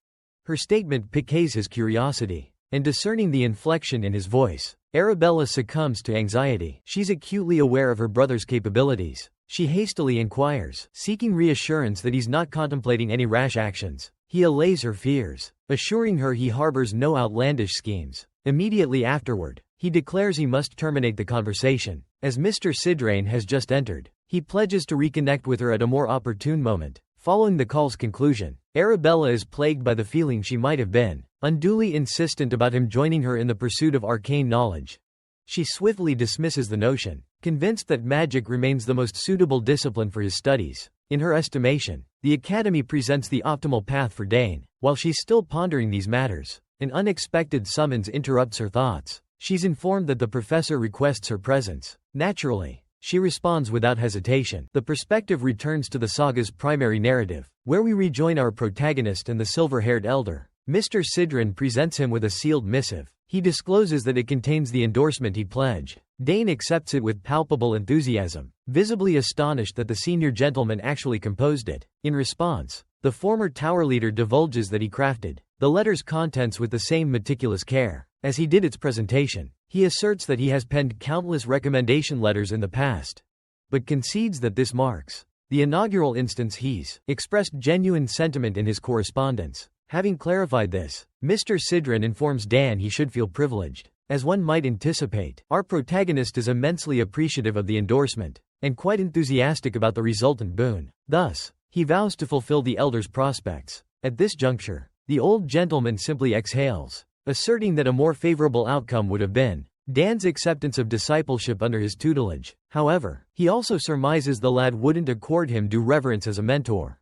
Her statement piques his curiosity, and discerning the inflection in his voice, Arabella succumbs to anxiety. She's acutely aware of her brother's capabilities. She hastily inquires, seeking reassurance that he's not contemplating any rash actions. He allays her fears, assuring her he harbors no outlandish schemes. Immediately afterward, he declares he must terminate the conversation. As Mr. Sidrain has just entered, he pledges to reconnect with her at a more opportune moment. Following the call's conclusion, Arabella is plagued by the feeling she might have been unduly insistent about him joining her in the pursuit of arcane knowledge. She swiftly dismisses the notion, convinced that magic remains the most suitable discipline for his studies. In her estimation, the academy presents the optimal path for Dane. While she's still pondering these matters, an unexpected summons interrupts her thoughts. She's informed that the professor requests her presence. Naturally, she responds without hesitation. The perspective returns to the saga's primary narrative, where we rejoin our protagonist and the silver-haired elder. Mr. Sidrain presents him with a sealed missive. He discloses that it contains the endorsement he pledged. Dane accepts it with palpable enthusiasm, visibly astonished that the senior gentleman actually composed it. In response, the former tower leader divulges that he crafted the letter's contents with the same meticulous care as he did its presentation. He asserts that he has penned countless recommendation letters in the past, but concedes that this marks the inaugural instance he's expressed genuine sentiment in his correspondence. Having clarified this, Mr. Sidrain informs Dan he should feel privileged. As one might anticipate, our protagonist is immensely appreciative of the endorsement, and quite enthusiastic about the resultant boon. Thus, he vows to fulfill the elder's prospects. At this juncture, the old gentleman simply exhales, asserting that a more favorable outcome would have been Dan's acceptance of discipleship under his tutelage. However, he also surmises the lad wouldn't accord him due reverence as a mentor,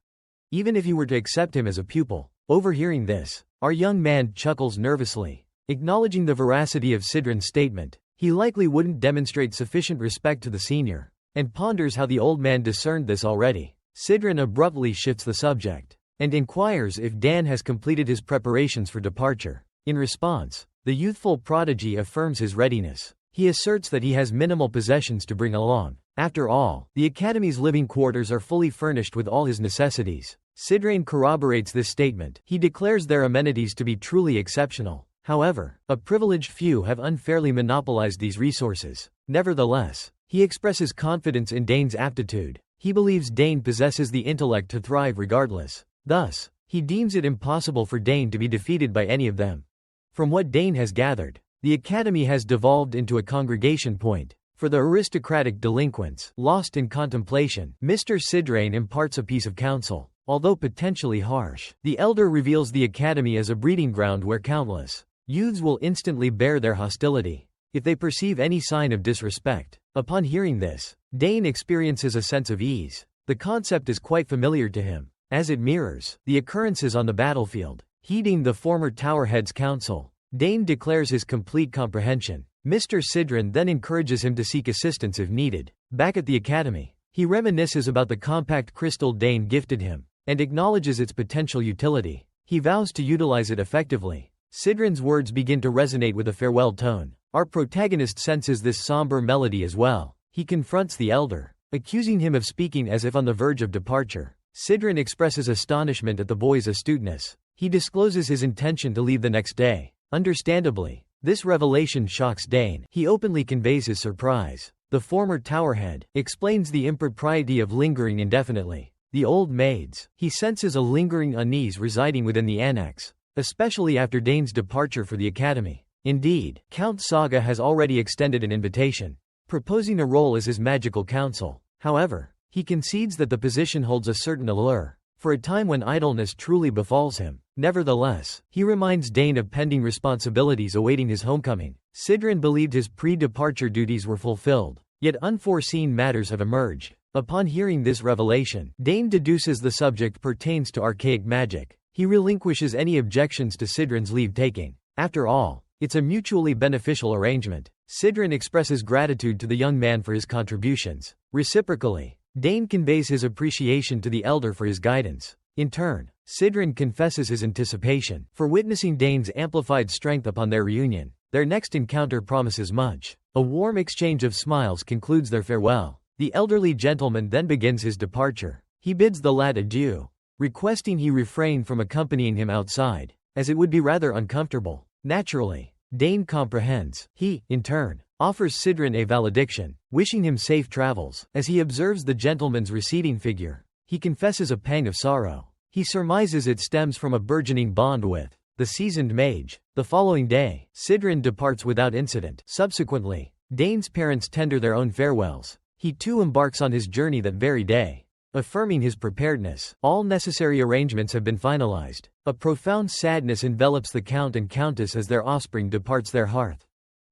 even if he were to accept him as a pupil. Overhearing this, our young man chuckles nervously, acknowledging the veracity of Sidrain's statement. He likely wouldn't demonstrate sufficient respect to the senior, and ponders how the old man discerned this already. Sidrain abruptly shifts the subject, and inquires if Dan has completed his preparations for departure. In response, the youthful prodigy affirms his readiness. He asserts that he has minimal possessions to bring along. After all, the academy's living quarters are fully furnished with all his necessities. Sidrain corroborates this statement. He declares their amenities to be truly exceptional. However, a privileged few have unfairly monopolized these resources. Nevertheless, he expresses confidence in Dane's aptitude. He believes Dane possesses the intellect to thrive regardless. Thus, he deems it impossible for Dane to be defeated by any of them. From what Dane has gathered, the academy has devolved into a congregation point for the aristocratic delinquents. Lost in contemplation, Mr. Sidrain imparts a piece of counsel. Although potentially harsh, the elder reveals the academy as a breeding ground where countless youths will instantly bear their hostility if they perceive any sign of disrespect. Upon hearing this, Dane experiences a sense of ease. The concept is quite familiar to him, as it mirrors the occurrences on the battlefield. Heeding the former Towerhead's counsel, Dane declares his complete comprehension. Mr. Sidran then encourages him to seek assistance if needed. Back at the academy, he reminisces about the compact crystal Dane gifted him, and acknowledges its potential utility. He vows to utilize it effectively. Sidran's words begin to resonate with a farewell tone. Our protagonist senses this somber melody as well. He confronts the elder, accusing him of speaking as if on the verge of departure. Sidran expresses astonishment at the boy's astuteness. He discloses his intention to leave the next day. Understandably, this revelation shocks Dane. He openly conveys his surprise. The former Towerhead explains the impropriety of lingering indefinitely. The old maids, he senses a lingering unease residing within the annex, especially after Dane's departure for the academy. Indeed, Count Saga has already extended an invitation, proposing a role as his magical counsel. However, he concedes that the position holds a certain allure, for a time when idleness truly befalls him. Nevertheless, he reminds Dane of pending responsibilities awaiting his homecoming. Sidran believed his pre-departure duties were fulfilled, yet unforeseen matters have emerged. Upon hearing this revelation, Dane deduces the subject pertains to archaic magic. He relinquishes any objections to Sidran's leave-taking. After all, it's a mutually beneficial arrangement. Sidran expresses gratitude to the young man for his contributions. Reciprocally, Dane conveys his appreciation to the elder for his guidance. In turn, Sidran confesses his anticipation for witnessing Dane's amplified strength upon their reunion. Their next encounter promises much. A warm exchange of smiles concludes their farewell. The elderly gentleman then begins his departure. He bids the lad adieu, requesting he refrain from accompanying him outside, as it would be rather uncomfortable. Naturally, Dane comprehends. He, in turn, offers Sidran a valediction, wishing him safe travels. As he observes the gentleman's receding figure, he confesses a pang of sorrow. He surmises it stems from a burgeoning bond with the seasoned mage. The following day, Sidran departs without incident. Subsequently, Dane's parents tender their own farewells. He too embarks on his journey that very day. Affirming his preparedness, all necessary arrangements have been finalized. A profound sadness envelops the Count and Countess as their offspring departs their hearth.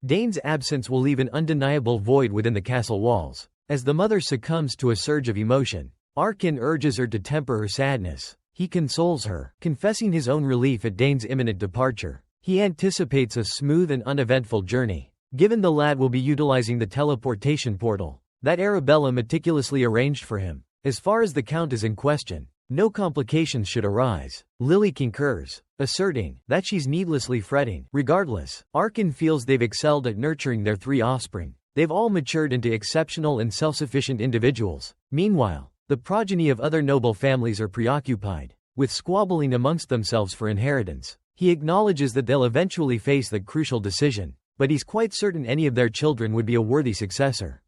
Dane's absence will leave an undeniable void within the castle walls. As the mother succumbs to a surge of emotion, Arkin urges her to temper her sadness. He consoles her, confessing his own relief at Dane's imminent departure. He anticipates a smooth and uneventful journey, given the lad will be utilizing the teleportation portal that Arabella meticulously arranged for him. As far as the Count is in question, no complications should arise. Lily concurs, asserting that she's needlessly fretting. Regardless, Arkin feels they've excelled at nurturing their 3 offspring. They've all matured into exceptional and self-sufficient individuals. Meanwhile, the progeny of other noble families are preoccupied with squabbling amongst themselves for inheritance. He acknowledges that they'll eventually face that crucial decision, but he's quite certain any of their children would be a worthy successor.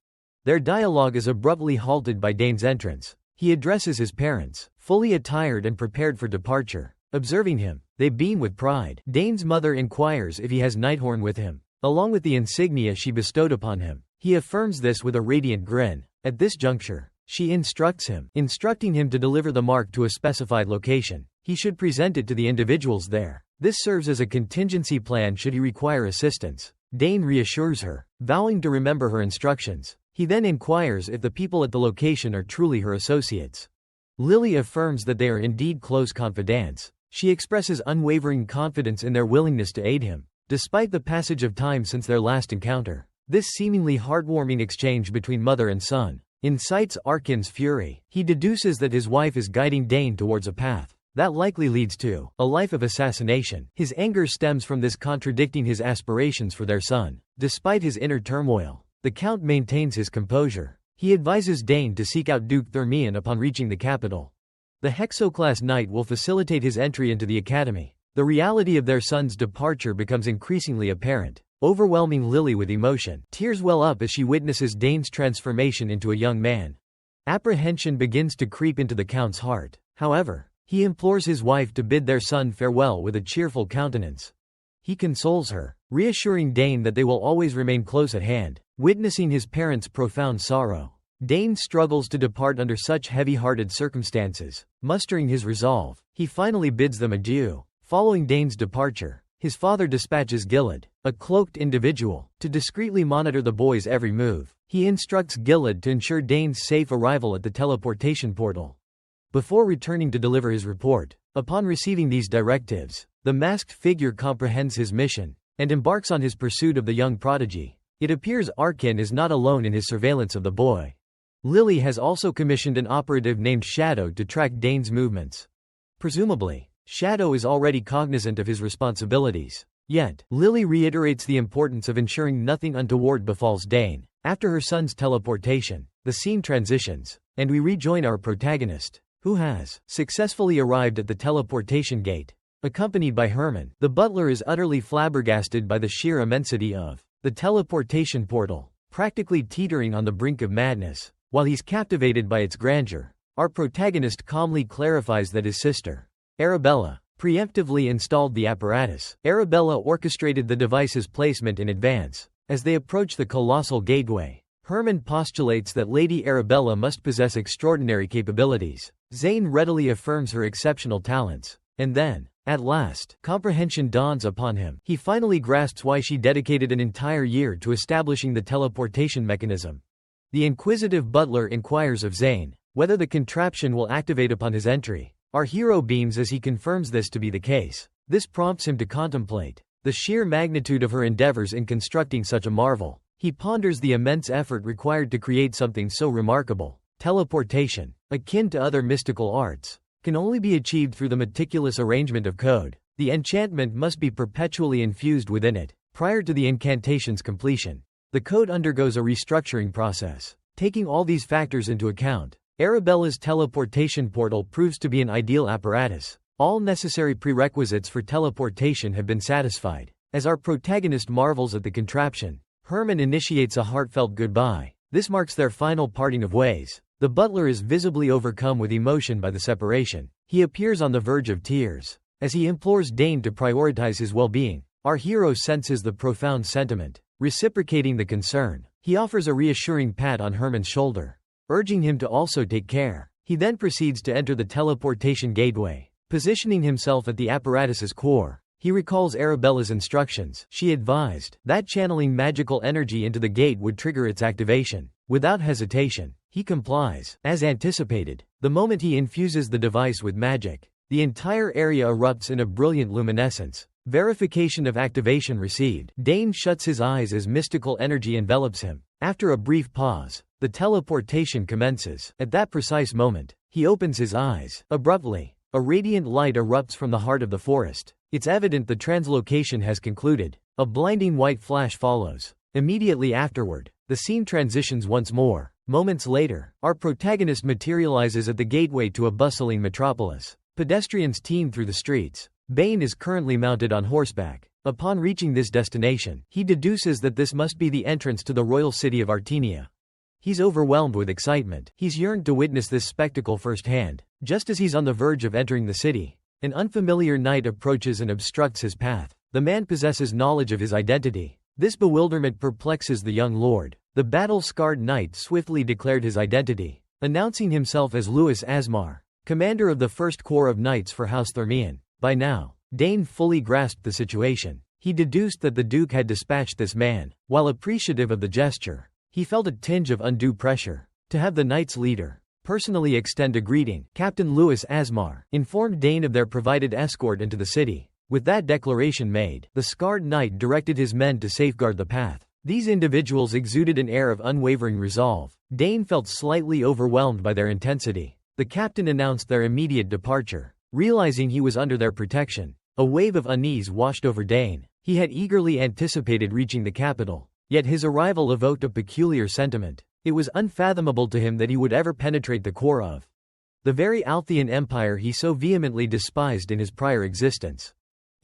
Their dialogue is abruptly halted by Dane's entrance. He addresses his parents, fully attired and prepared for departure. Observing him, they beam with pride. Dane's mother inquires if he has Nighthorn with him, along with the insignia she bestowed upon him. He affirms this with a radiant grin. At this juncture, she instructing him to deliver the mark to a specified location. He should present it to the individuals there. This serves as a contingency plan should he require assistance. Dane reassures her, vowing to remember her instructions. He then inquires if the people at the location are truly her associates. Lily affirms that they are indeed close confidants. She expresses unwavering confidence in their willingness to aid him, despite the passage of time since their last encounter. This seemingly heartwarming exchange between mother and son incites Arkin's fury. He deduces that his wife is guiding Dane towards a path that likely leads to a life of assassination. His anger stems from this contradicting his aspirations for their son. Despite his inner turmoil, the Count maintains his composure. He advises Dane to seek out Duke Theran upon reaching the capital. The Hexoclass Knight will facilitate his entry into the academy. The reality of their son's departure becomes increasingly apparent, overwhelming Lily with emotion. Tears well up as she witnesses Dane's transformation into a young man. Apprehension begins to creep into the Count's heart. However, he implores his wife to bid their son farewell with a cheerful countenance. He consoles her, reassuring Dane that they will always remain close at hand. Witnessing his parents' profound sorrow, Dane struggles to depart under such heavy-hearted circumstances. Mustering his resolve, he finally bids them adieu. Following Dane's departure, his father dispatches Gilad, a cloaked individual, to discreetly monitor the boy's every move. He instructs Gilad to ensure Dane's safe arrival at the teleportation portal. Before returning to deliver his report, upon receiving these directives, the masked figure comprehends his mission and embarks on his pursuit of the young prodigy. It appears Arkin is not alone in his surveillance of the boy. Lily has also commissioned an operative named Shadow to track Dane's movements. Presumably, Shadow is already cognizant of his responsibilities. Yet, Lily reiterates the importance of ensuring nothing untoward befalls Dane. After her son's teleportation, the scene transitions, and we rejoin our protagonist, who has successfully arrived at the teleportation gate. Accompanied by Herman, the butler is utterly flabbergasted by the sheer immensity of the teleportation portal, practically teetering on the brink of madness. While he's captivated by its grandeur, our protagonist calmly clarifies that his sister, Arabella, preemptively installed the apparatus. Arabella orchestrated the device's placement in advance. As they approach the colossal gateway, Herman postulates that Lady Arabella must possess extraordinary capabilities. Zane readily affirms her exceptional talents. And then, at last, comprehension dawns upon him. He finally grasps why she dedicated an entire year to establishing the teleportation mechanism. The inquisitive butler inquires of Zane whether the contraption will activate upon his entry. Our hero beams as he confirms this to be the case. This prompts him to contemplate the sheer magnitude of her endeavors in constructing such a marvel. He ponders the immense effort required to create something so remarkable. Teleportation, akin to other mystical arts, can only be achieved through the meticulous arrangement of code. The enchantment must be perpetually infused within it, prior to the incantation's completion. The code undergoes a restructuring process. Taking all these factors into account, Arabella's teleportation portal proves to be an ideal apparatus. All necessary prerequisites for teleportation have been satisfied. As our protagonist marvels at the contraption, Herman initiates a heartfelt goodbye. This marks their final parting of ways. The butler is visibly overcome with emotion by the separation. He appears on the verge of tears. As he implores Dane to prioritize his well-being, our hero senses the profound sentiment. Reciprocating the concern, he offers a reassuring pat on Herman's shoulder, urging him to also take care. He then proceeds to enter the teleportation gateway, positioning himself at the apparatus's core. He recalls Arabella's instructions. She advised that channeling magical energy into the gate would trigger its activation. Without hesitation, he complies. As anticipated, the moment he infuses the device with magic, the entire area erupts in a brilliant luminescence. Verification of activation received. Dane shuts his eyes as mystical energy envelops him. After a brief pause, the teleportation commences. At that precise moment, he opens his eyes. Abruptly, a radiant light erupts from the heart of the forest. It's evident the translocation has concluded. A blinding white flash follows. Immediately afterward, the scene transitions once more. Moments later, our protagonist materializes at the gateway to a bustling metropolis. Pedestrians teem through the streets. Bane is currently mounted on horseback. Upon reaching this destination, he deduces that this must be the entrance to the royal city of Artenia. He's overwhelmed with excitement. He's yearned to witness this spectacle firsthand. Just as he's on the verge of entering the city, an unfamiliar knight approaches and obstructs his path. The man possesses knowledge of his identity. This bewilderment perplexes the young lord. The battle-scarred knight swiftly declared his identity, announcing himself as Louis Asmar, commander of the First Corps of Knights for House Thermian. By now, Dane fully grasped the situation. He deduced that the Duke had dispatched this man. While appreciative of the gesture, he felt a tinge of undue pressure. To have the Knight's leader personally extend a greeting, Captain Louis Asmar informed Dane of their provided escort into the city. With that declaration made, the scarred knight directed his men to safeguard the path. These individuals exuded an air of unwavering resolve. Dane felt slightly overwhelmed by their intensity. The captain announced their immediate departure. Realizing he was under their protection, a wave of unease washed over Dane. He had eagerly anticipated reaching the capital, yet his arrival evoked a peculiar sentiment. It was unfathomable to him that he would ever penetrate the core of the very Althean empire he so vehemently despised in his prior existence.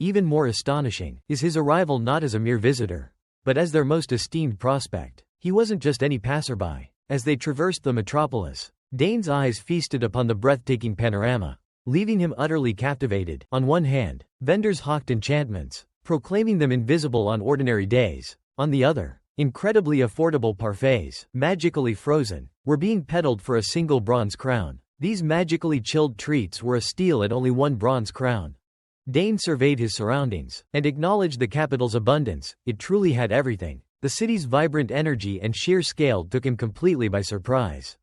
Even more astonishing is his arrival not as a mere visitor, but as their most esteemed prospect. He wasn't just any passerby. As they traversed the metropolis, Dane's eyes feasted upon the breathtaking panorama, leaving him utterly captivated. On one hand, vendors hawked enchantments, proclaiming them invisible on ordinary days. On the other, incredibly affordable parfaits, magically frozen, were being peddled for a single bronze crown. These magically chilled treats were a steal at only 1 bronze crown. Dane surveyed his surroundings, and acknowledged the capital's abundance. It truly had everything. The city's vibrant energy and sheer scale took him completely by surprise.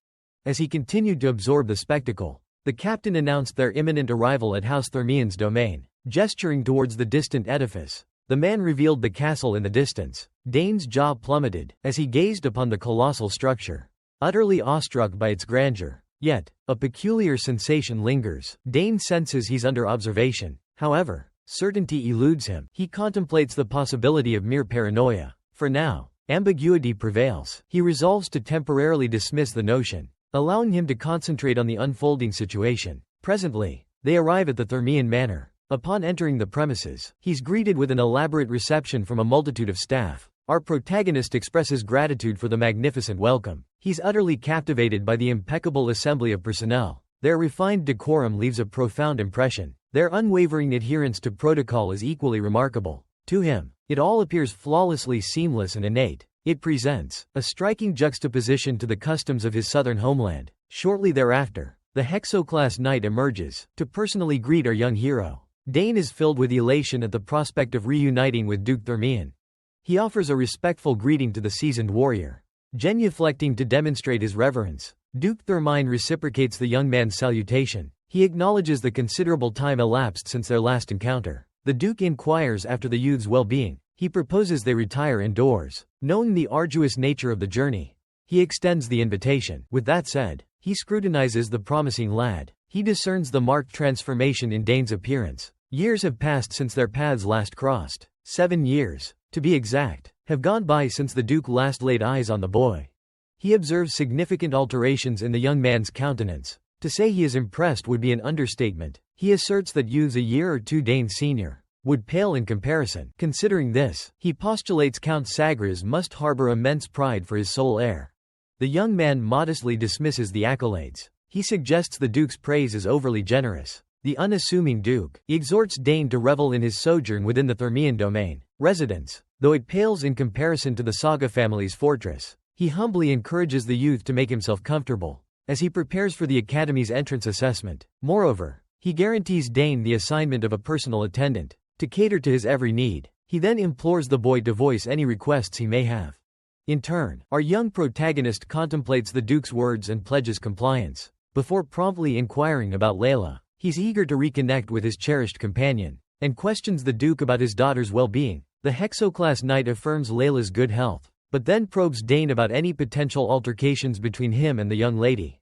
As he continued to absorb the spectacle, the captain announced their imminent arrival at House Thermian's domain. Gesturing towards the distant edifice, the man revealed the castle in the distance. Dane's jaw plummeted as he gazed upon the colossal structure, utterly awestruck by its grandeur. Yet, a peculiar sensation lingers. Dane senses he's under observation. However, certainty eludes him. He contemplates the possibility of mere paranoia. For now, ambiguity prevails. He resolves to temporarily dismiss the notion, allowing him to concentrate on the unfolding situation. Presently, they arrive at the Thermian manor. Upon entering the premises, he's greeted with an elaborate reception from a multitude of staff. Our protagonist expresses gratitude for the magnificent welcome. He's utterly captivated by the impeccable assembly of personnel. Their refined decorum leaves a profound impression. Their unwavering adherence to protocol is equally remarkable. To him, it all appears flawlessly seamless and innate. It presents a striking juxtaposition to the customs of his southern homeland. Shortly thereafter, the Hexoclass Knight emerges to personally greet our young hero. Dane is filled with elation at the prospect of reuniting with Duke Theran. He offers a respectful greeting to the seasoned warrior, genuflecting to demonstrate his reverence. Duke Theran reciprocates the young man's salutation. He acknowledges the considerable time elapsed since their last encounter. The Duke inquires after the youth's well-being. He proposes they retire indoors. Knowing the arduous nature of the journey, he extends the invitation. With that said, he scrutinizes the promising lad. He discerns the marked transformation in Dane's appearance. Years have passed since their paths last crossed. 7 years, to be exact, have gone by since the Duke last laid eyes on the boy. He observes significant alterations in the young man's countenance. To say he is impressed would be an understatement. He asserts that youths a year or two Dane's senior would pale in comparison. Considering this, he postulates Count Sagres must harbor immense pride for his sole heir. The young man modestly dismisses the accolades. He suggests the Duke's praise is overly generous. The unassuming Duke exhorts Dane to revel in his sojourn within the Thermian domain residence, though it pales in comparison to the Saga family's fortress. He humbly encourages the youth to make himself comfortable as he prepares for the Academy's entrance assessment. Moreover, he guarantees Dane the assignment of a personal attendant to cater to his every need. He then implores the boy to voice any requests he may have. In turn, our young protagonist contemplates the Duke's words and pledges compliance. Before promptly inquiring about Layla, he's eager to reconnect with his cherished companion, and questions the Duke about his daughter's well-being. The Hexoclass Knight affirms Layla's good health, but then probes Dane about any potential altercations between him and the young lady.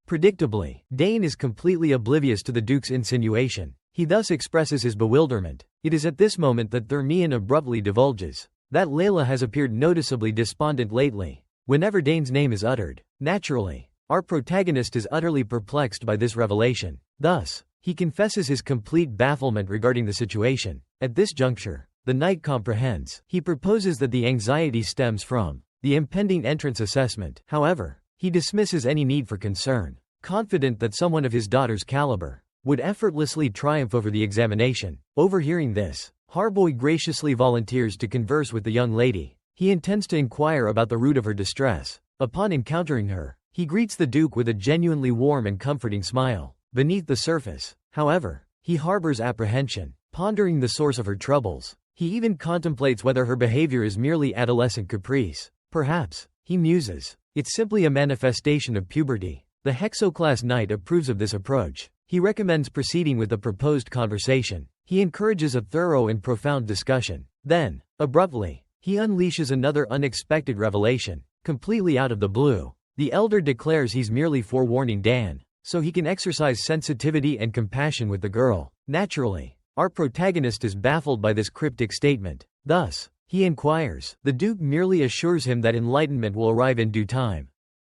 Predictably, Dane is completely oblivious to the Duke's insinuation. He thus expresses his bewilderment. It is at this moment that Thermian abruptly divulges that Layla has appeared noticeably despondent lately, whenever Dane's name is uttered. Naturally, our protagonist is utterly perplexed by this revelation. Thus, he confesses his complete bafflement regarding the situation. At this juncture, the knight comprehends. He proposes that the anxiety stems from the impending entrance assessment. However, he dismisses any need for concern, confident that someone of his daughter's caliber would effortlessly triumph over the examination. Overhearing this, Harboy graciously volunteers to converse with the young lady. He intends to inquire about the root of her distress. Upon encountering her, he greets the Duke with a genuinely warm and comforting smile. Beneath the surface, however, he harbors apprehension, pondering the source of her troubles. He even contemplates whether her behavior is merely adolescent caprice. Perhaps, he muses, it's simply a manifestation of puberty. The Hexoclass Knight approves of this approach. He recommends proceeding with the proposed conversation. He encourages a thorough and profound discussion. Then, abruptly, he unleashes another unexpected revelation, completely out of the blue. The elder declares he's merely forewarning Dan, so he can exercise sensitivity and compassion with the girl. Naturally, our protagonist is baffled by this cryptic statement. Thus, he inquires. The Duke merely assures him that enlightenment will arrive in due time.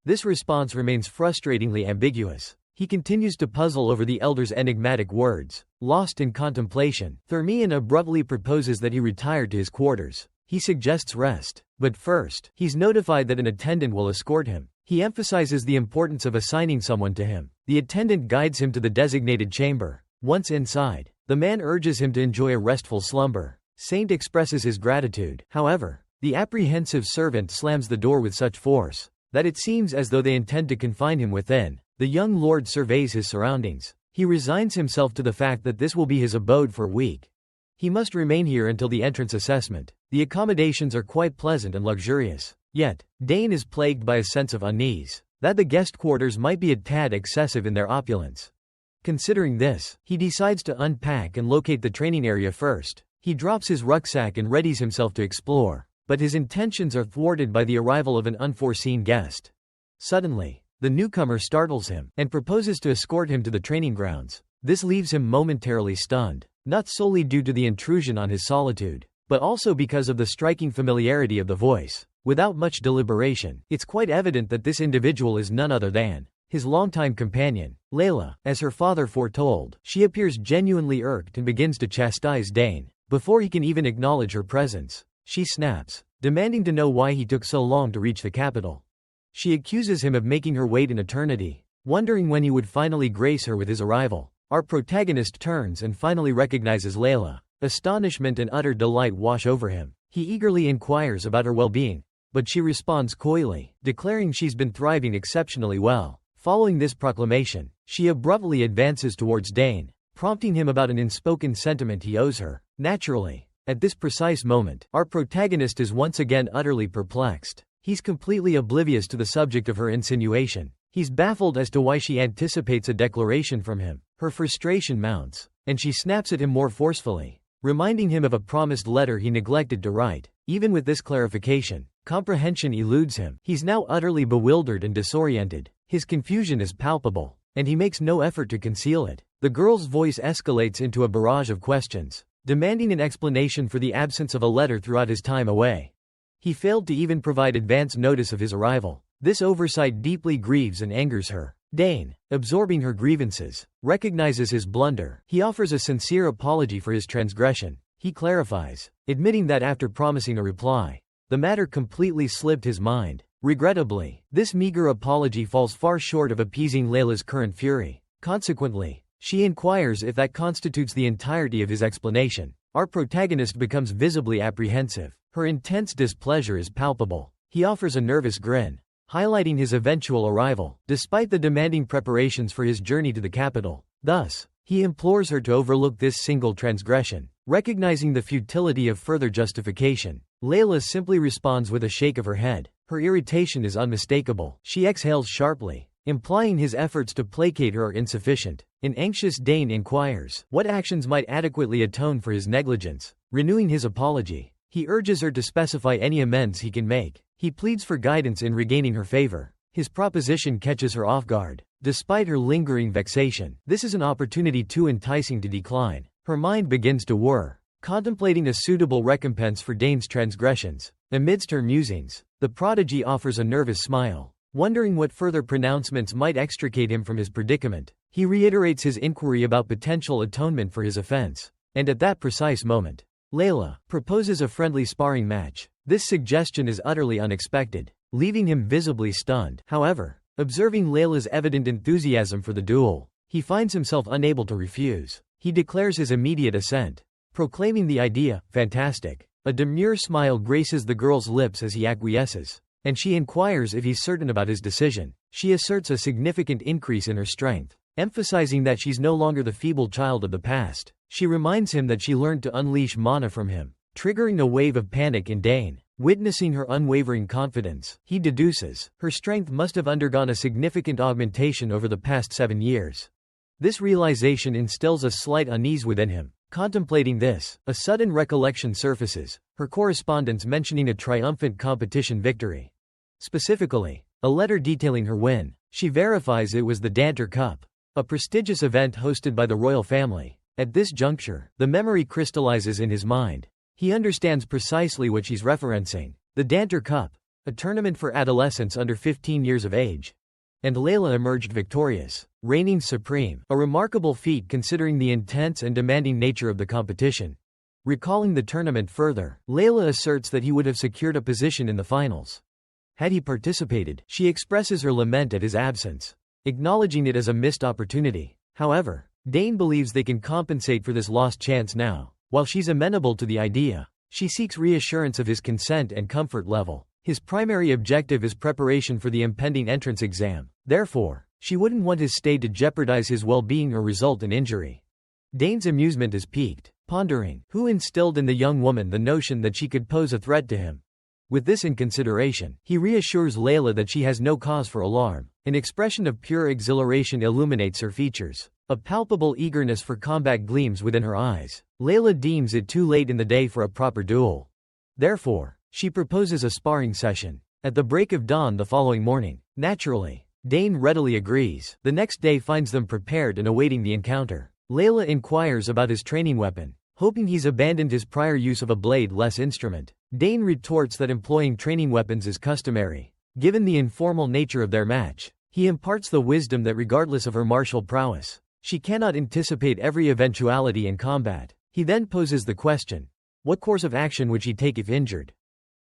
This response remains frustratingly ambiguous. He continues to puzzle over the elder's enigmatic words. Lost in contemplation, Thermion abruptly proposes that he retire to his quarters. He suggests rest. But first, he's notified that an attendant will escort him. He emphasizes the importance of assigning someone to him. The attendant guides him to the designated chamber. Once inside, the man urges him to enjoy a restful slumber. Saint expresses his gratitude. However, the apprehensive servant slams the door with such force that it seems as though they intend to confine him within. The young lord surveys his surroundings. He resigns himself to the fact that this will be his abode for a week. He must remain here until the entrance assessment. The accommodations are quite pleasant and luxurious. Yet, Dane is plagued by a sense of unease, that the guest quarters might be a tad excessive in their opulence. Considering this, he decides to unpack and locate the training area first. He drops his rucksack and readies himself to explore, but his intentions are thwarted by the arrival of an unforeseen guest. Suddenly, the newcomer startles him and proposes to escort him to the training grounds. This leaves him momentarily stunned, not solely due to the intrusion on his solitude, but also because of the striking familiarity of the voice. Without much deliberation, it's quite evident that this individual is none other than his longtime companion, Layla. As her father foretold, she appears genuinely irked and begins to chastise Dane. Before he can even acknowledge her presence, she snaps, demanding to know why he took so long to reach the capital. She accuses him of making her wait an eternity, wondering when he would finally grace her with his arrival. Our protagonist turns and finally recognizes Layla. Astonishment and utter delight wash over him. He eagerly inquires about her well-being, but she responds coyly, declaring she's been thriving exceptionally well. Following this proclamation, she abruptly advances towards Dane, prompting him about an unspoken sentiment he owes her. Naturally, at this precise moment, our protagonist is once again utterly perplexed. He's completely oblivious to the subject of her insinuation. He's baffled as to why she anticipates a declaration from him. Her frustration mounts, and she snaps at him more forcefully, reminding him of a promised letter he neglected to write. Even with this clarification, comprehension eludes him. He's now utterly bewildered and disoriented. His confusion is palpable, and he makes no effort to conceal it. The girl's voice escalates into a barrage of questions, demanding an explanation for the absence of a letter throughout his time away. He failed to even provide advance notice of his arrival. This oversight deeply grieves and angers her. Dane, absorbing her grievances, recognizes his blunder. He offers a sincere apology for his transgression. He clarifies, admitting that after promising a reply, the matter completely slipped his mind. Regrettably, this meager apology falls far short of appeasing Layla's current fury. Consequently, she inquires if that constitutes the entirety of his explanation. Our protagonist becomes visibly apprehensive. Her intense displeasure is palpable. He offers a nervous grin, highlighting his eventual arrival, despite the demanding preparations for his journey to the capital. Thus, he implores her to overlook this single transgression, recognizing the futility of further justification. Layla simply responds with a shake of her head. Her irritation is unmistakable. She exhales sharply, implying his efforts to placate her are insufficient. An anxious Dane inquires what actions might adequately atone for his negligence. Renewing his apology, he urges her to specify any amends he can make. He pleads for guidance in regaining her favor. His proposition catches her off guard. Despite her lingering vexation, this is an opportunity too enticing to decline. Her mind begins to whir, contemplating a suitable recompense for Dane's transgressions. Amidst her musings, the prodigy offers a nervous smile, wondering what further pronouncements might extricate him from his predicament. He reiterates his inquiry about potential atonement for his offense, and at that precise moment, Layla proposes a friendly sparring match. This suggestion is utterly unexpected, leaving him visibly stunned. However, observing Layla's evident enthusiasm for the duel, he finds himself unable to refuse. He declares his immediate assent, proclaiming the idea fantastic. A demure smile graces the girl's lips as he acquiesces, and she inquires if he's certain about his decision. She asserts a significant increase in her strength, emphasizing that she's no longer the feeble child of the past. She reminds him that she learned to unleash mana from him, triggering a wave of panic in Dane. Witnessing her unwavering confidence, he deduces her strength must have undergone a significant augmentation over the past 7 years. This realization instills a slight unease within him. Contemplating this, a sudden recollection surfaces, her correspondence mentioning a triumphant competition victory. Specifically, a letter detailing her win. She verifies it was the Danter Cup, a prestigious event hosted by the royal family. At this juncture, the memory crystallizes in his mind. He understands precisely what she's referencing. The Danter Cup, a tournament for adolescents under 15 years of age. and Layla emerged victorious, reigning supreme, a remarkable feat considering the intense and demanding nature of the competition. Recalling the tournament further, Layla asserts that he would have secured a position in the finals had he participated. She expresses her lament at his absence, acknowledging it as a missed opportunity. However, Dane believes they can compensate for this lost chance now. While she's amenable to the idea, she seeks reassurance of his consent and comfort level. His primary objective is preparation for the impending entrance exam. Therefore, she wouldn't want his stay to jeopardize his well-being or result in injury. Dane's amusement is piqued, pondering who instilled in the young woman the notion that she could pose a threat to him. With this in consideration, he reassures Layla that she has no cause for alarm. An expression of pure exhilaration illuminates her features. A palpable eagerness for combat gleams within her eyes. Layla deems it too late in the day for a proper duel. Therefore, she proposes a sparring session at the break of dawn the following morning. Naturally, Dane readily agrees. The next day finds them prepared and awaiting the encounter. Layla inquires about his training weapon, hoping he's abandoned his prior use of a blade-less instrument. Dane retorts that employing training weapons is customary. Given the informal nature of their match, he imparts the wisdom that regardless of her martial prowess, she cannot anticipate every eventuality in combat. He then poses the question, what course of action would she take if injured?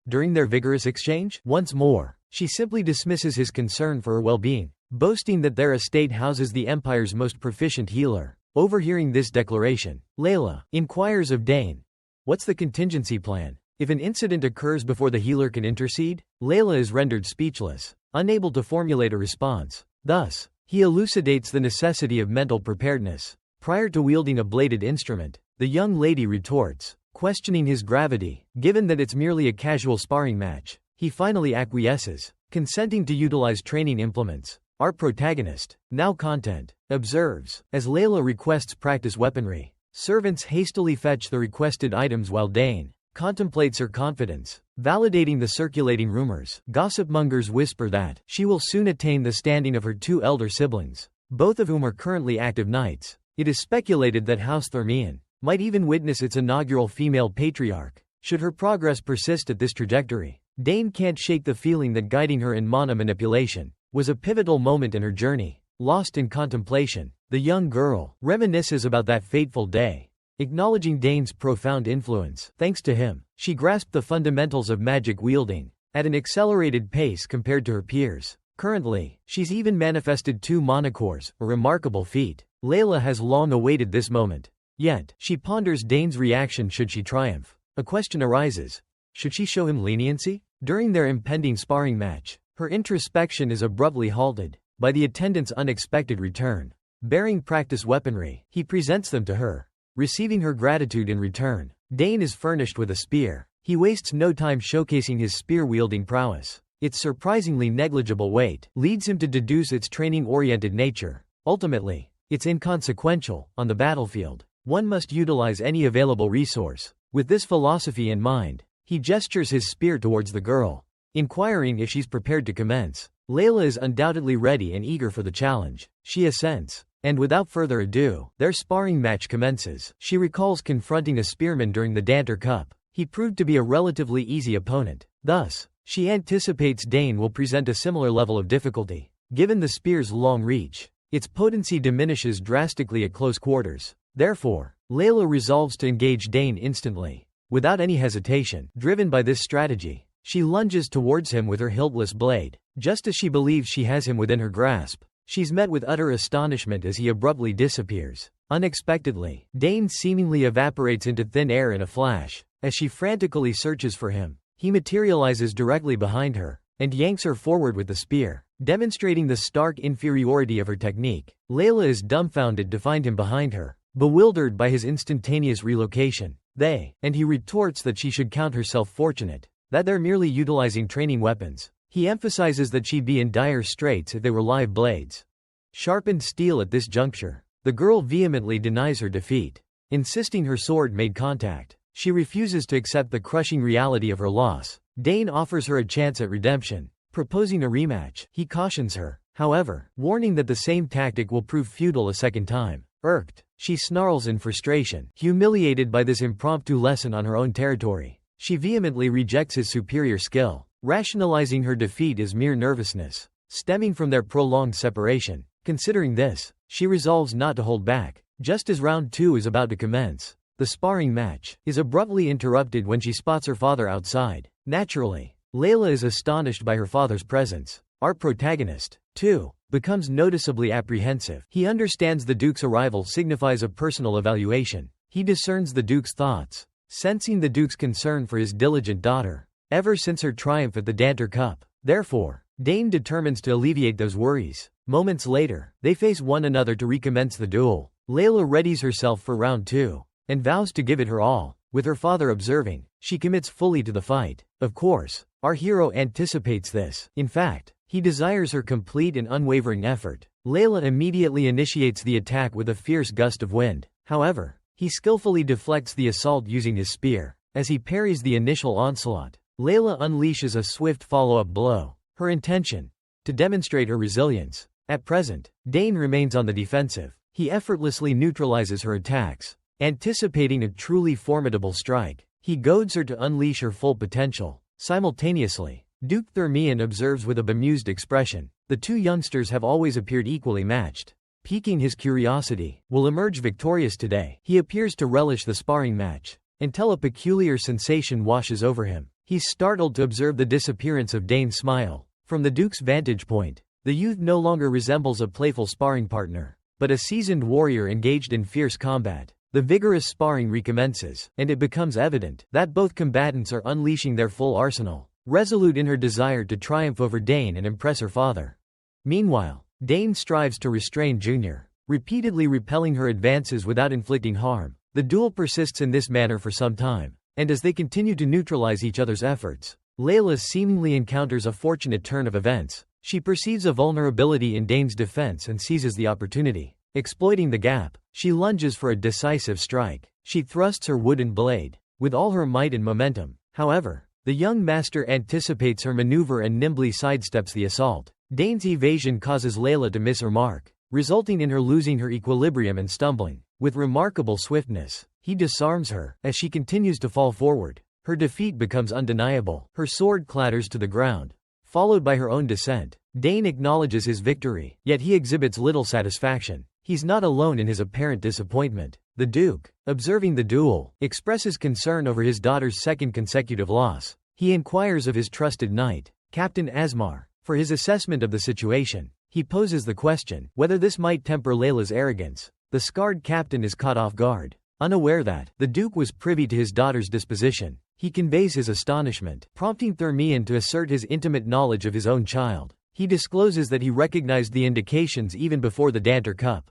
During their vigorous exchange, once more, she simply dismisses his concern for her well-being, boasting that their estate houses the Empire's most proficient healer. Overhearing this declaration, Layla inquires of Dane, what's the contingency plan? If an incident occurs before the healer can intercede? Layla is rendered speechless, unable to formulate a response. Thus, he elucidates the necessity of mental preparedness. Prior to wielding a bladed instrument, the young lady retorts, questioning his gravity. Given that it's merely a casual sparring match, he finally acquiesces, consenting to utilize training implements. Our protagonist, now content, observes, as Layla requests practice weaponry. Servants hastily fetch the requested items while Dane contemplates her confidence, validating the circulating rumors. Gossip mongers whisper that she will soon attain the standing of her two elder siblings, both of whom are currently active knights. It is speculated that House Thermion might even witness its inaugural female patriarch, should her progress persist at this trajectory. Dane can't shake the feeling that guiding her in mana manipulation was a pivotal moment in her journey. Lost in contemplation, the young girl reminisces about that fateful day, acknowledging Dane's profound influence. Thanks to him, she grasped the fundamentals of magic wielding at an accelerated pace compared to her peers. Currently, she's even manifested 2 mana cores, a remarkable feat. Layla has long awaited this moment. Yet, she ponders Dane's reaction should she triumph. A question arises. Should she show him leniency? During their impending sparring match, her introspection is abruptly halted by the attendant's unexpected return. Bearing practice weaponry, he presents them to her, receiving her gratitude in return. Dane is furnished with a spear. He wastes no time showcasing his spear-wielding prowess. Its surprisingly negligible weight leads him to deduce its training-oriented nature. Ultimately, it's inconsequential. On the battlefield, one must utilize any available resource. With this philosophy in mind, he gestures his spear towards the girl, inquiring if she's prepared to commence. Layla is undoubtedly ready and eager for the challenge. She assents, and without further ado, their sparring match commences. She recalls confronting a spearman during the Danter Cup. He proved to be a relatively easy opponent. Thus, she anticipates Dane will present a similar level of difficulty. Given the spear's long reach, its potency diminishes drastically at close quarters. Therefore, Layla resolves to engage Dane instantly. Without any hesitation, driven by this strategy, she lunges towards him with her hiltless blade. Just as she believes she has him within her grasp, she's met with utter astonishment as he abruptly disappears. Unexpectedly, Dane seemingly evaporates into thin air in a flash. As she frantically searches for him, he materializes directly behind her and yanks her forward with the spear, demonstrating the stark inferiority of her technique. Layla is dumbfounded to find him behind her, bewildered by his instantaneous relocation. He retorts that she should count herself fortunate that they're merely utilizing training weapons. He emphasizes that she'd be in dire straits if they were live blades. Sharpened steel at this juncture, the girl vehemently denies her defeat, insisting her sword made contact. She refuses to accept the crushing reality of her loss. Dane offers her a chance at redemption, proposing a rematch. He cautions her, however, warning that the same tactic will prove futile a second time. Irked, she snarls in frustration, humiliated by this impromptu lesson on her own territory. She vehemently rejects his superior skill, rationalizing her defeat as mere nervousness. stemming from their prolonged separation. Considering this, she resolves not to hold back. Just as round 2 is about to commence, the sparring match is abruptly interrupted when she spots her father outside. Naturally, Layla is astonished by her father's presence. Our protagonist, too, becomes noticeably apprehensive. He understands the Duke's arrival signifies a personal evaluation. He discerns the Duke's thoughts, sensing the Duke's concern for his diligent daughter, ever since her triumph at the Danter Cup. Therefore, Dane determines to alleviate those worries. Moments later, they face one another to recommence the duel. Layla readies herself for round 2, and vows to give it her all. With her father observing, she commits fully to the fight. Of course, our hero anticipates this. In fact, he desires her complete and unwavering effort. Layla immediately initiates the attack with a fierce gust of wind. However, he skillfully deflects the assault using his spear. As he parries the initial onslaught, Layla unleashes a swift follow-up blow. Her intention? To demonstrate her resilience. At present, Dane remains on the defensive. He effortlessly neutralizes her attacks. Anticipating a truly formidable strike, he goads her to unleash her full potential. Simultaneously, Duke Theran observes with a bemused expression. The two youngsters have always appeared equally matched. Piquing his curiosity, will emerge victorious today. He appears to relish the sparring match, until a peculiar sensation washes over him. He's startled to observe the disappearance of Dane's smile. From the Duke's vantage point, the youth no longer resembles a playful sparring partner, but a seasoned warrior engaged in fierce combat. The vigorous sparring recommences, and it becomes evident that both combatants are unleashing their full arsenal, resolute in her desire to triumph over Dane and impress her father. Meanwhile, Dane strives to restrain Junior, repeatedly repelling her advances without inflicting harm. The duel persists in this manner for some time, and as they continue to neutralize each other's efforts, Layla seemingly encounters a fortunate turn of events. She perceives a vulnerability in Dane's defense and seizes the opportunity. Exploiting the gap, she lunges for a decisive strike. She thrusts her wooden blade with all her might and momentum. However, the young master anticipates her maneuver and nimbly sidesteps the assault. Dane's evasion causes Layla to miss her mark, resulting in her losing her equilibrium and stumbling. With remarkable swiftness, he disarms her. As she continues to fall forward, her defeat becomes undeniable. Her sword clatters to the ground, followed by her own descent. Dane acknowledges his victory, yet he exhibits little satisfaction. He's not alone in his apparent disappointment. The Duke, observing the duel, expresses concern over his daughter's second consecutive loss. He inquires of his trusted knight, Captain Asmar, for his assessment of the situation. He poses the question whether this might temper Layla's arrogance. The scarred captain is caught off guard. Unaware that the Duke was privy to his daughter's disposition, he conveys his astonishment, prompting Theran to assert his intimate knowledge of his own child. He discloses that he recognized the indications even before the Danter Cup.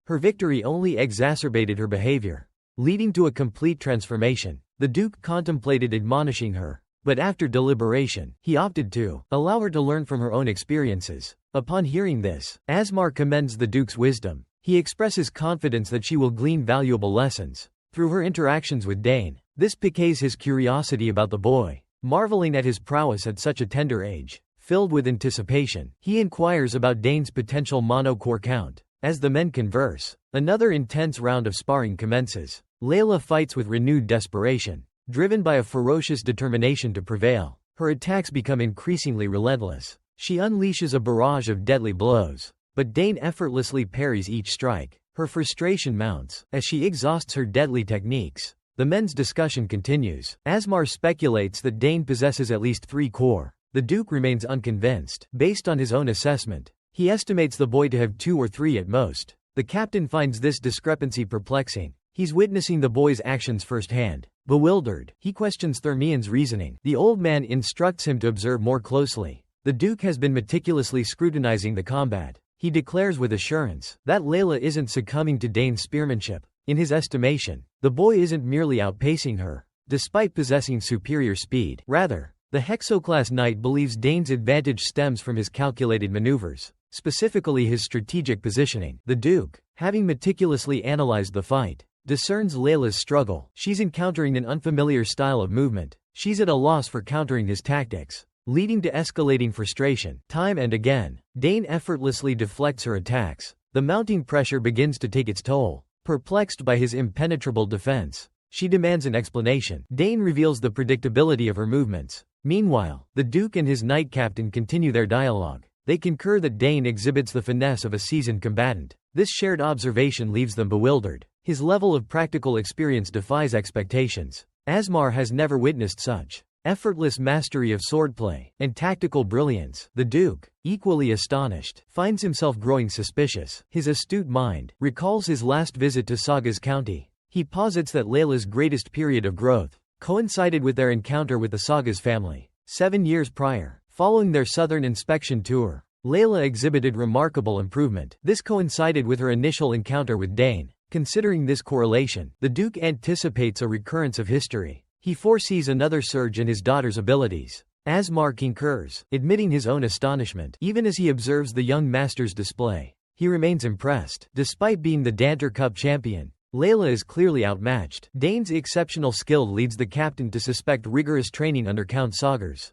Her victory only exacerbated her behavior, leading to a complete transformation. The Duke contemplated admonishing her, but after deliberation, he opted to allow her to learn from her own experiences. Upon hearing this, Asmar commends the Duke's wisdom. He expresses confidence that she will glean valuable lessons through her interactions with Dane. This piques his curiosity about the boy. Marveling at his prowess at such a tender age, filled with anticipation, he inquires about Dane's potential mono-core count. As the men converse, another intense round of sparring commences. Layla fights with renewed desperation, driven by a ferocious determination to prevail. Her attacks become increasingly relentless. She unleashes a barrage of deadly blows, but Dane effortlessly parries each strike. Her frustration mounts as she exhausts her deadly techniques. The men's discussion continues. Asmar speculates that Dane possesses at least 3 core. The Duke remains unconvinced. Based on his own assessment, he estimates the boy to have 2 or 3 at most. The captain finds this discrepancy perplexing. He's witnessing the boy's actions firsthand. Bewildered, he questions Theran's reasoning. The old man instructs him to observe more closely. The Duke has been meticulously scrutinizing the combat. He declares with assurance that Layla isn't succumbing to Dane's spearmanship. In his estimation, the boy isn't merely outpacing her, despite possessing superior speed. Rather, the Hexoclass Knight believes Dane's advantage stems from his calculated maneuvers, specifically his strategic positioning. The Duke, having meticulously analyzed the fight, discerns Layla's struggle. She's encountering an unfamiliar style of movement. She's at a loss for countering his tactics, leading to escalating frustration. Time and again, Dane effortlessly deflects her attacks. The mounting pressure begins to take its toll. Perplexed by his impenetrable defense, she demands an explanation. Dane reveals the predictability of her movements. Meanwhile, the Duke and his knight captain continue their dialogue. They concur that Dane exhibits the finesse of a seasoned combatant. This shared observation leaves them bewildered. His level of practical experience defies expectations. Asmar has never witnessed such effortless mastery of swordplay and tactical brilliance. The Duke, equally astonished, finds himself growing suspicious. His astute mind recalls his last visit to Saga's county. He posits that Layla's greatest period of growth coincided with their encounter with the Saga's family 7 years prior. Following their southern inspection tour, Layla exhibited remarkable improvement. This coincided with her initial encounter with Dane. Considering this correlation, the Duke anticipates a recurrence of history. He foresees another surge in his daughter's abilities. Asmar concurs, admitting his own astonishment. Even as he observes the young master's display, he remains impressed. Despite being the Danter Cup champion, Layla is clearly outmatched. Dane's exceptional skill leads the captain to suspect rigorous training under Count Sagers.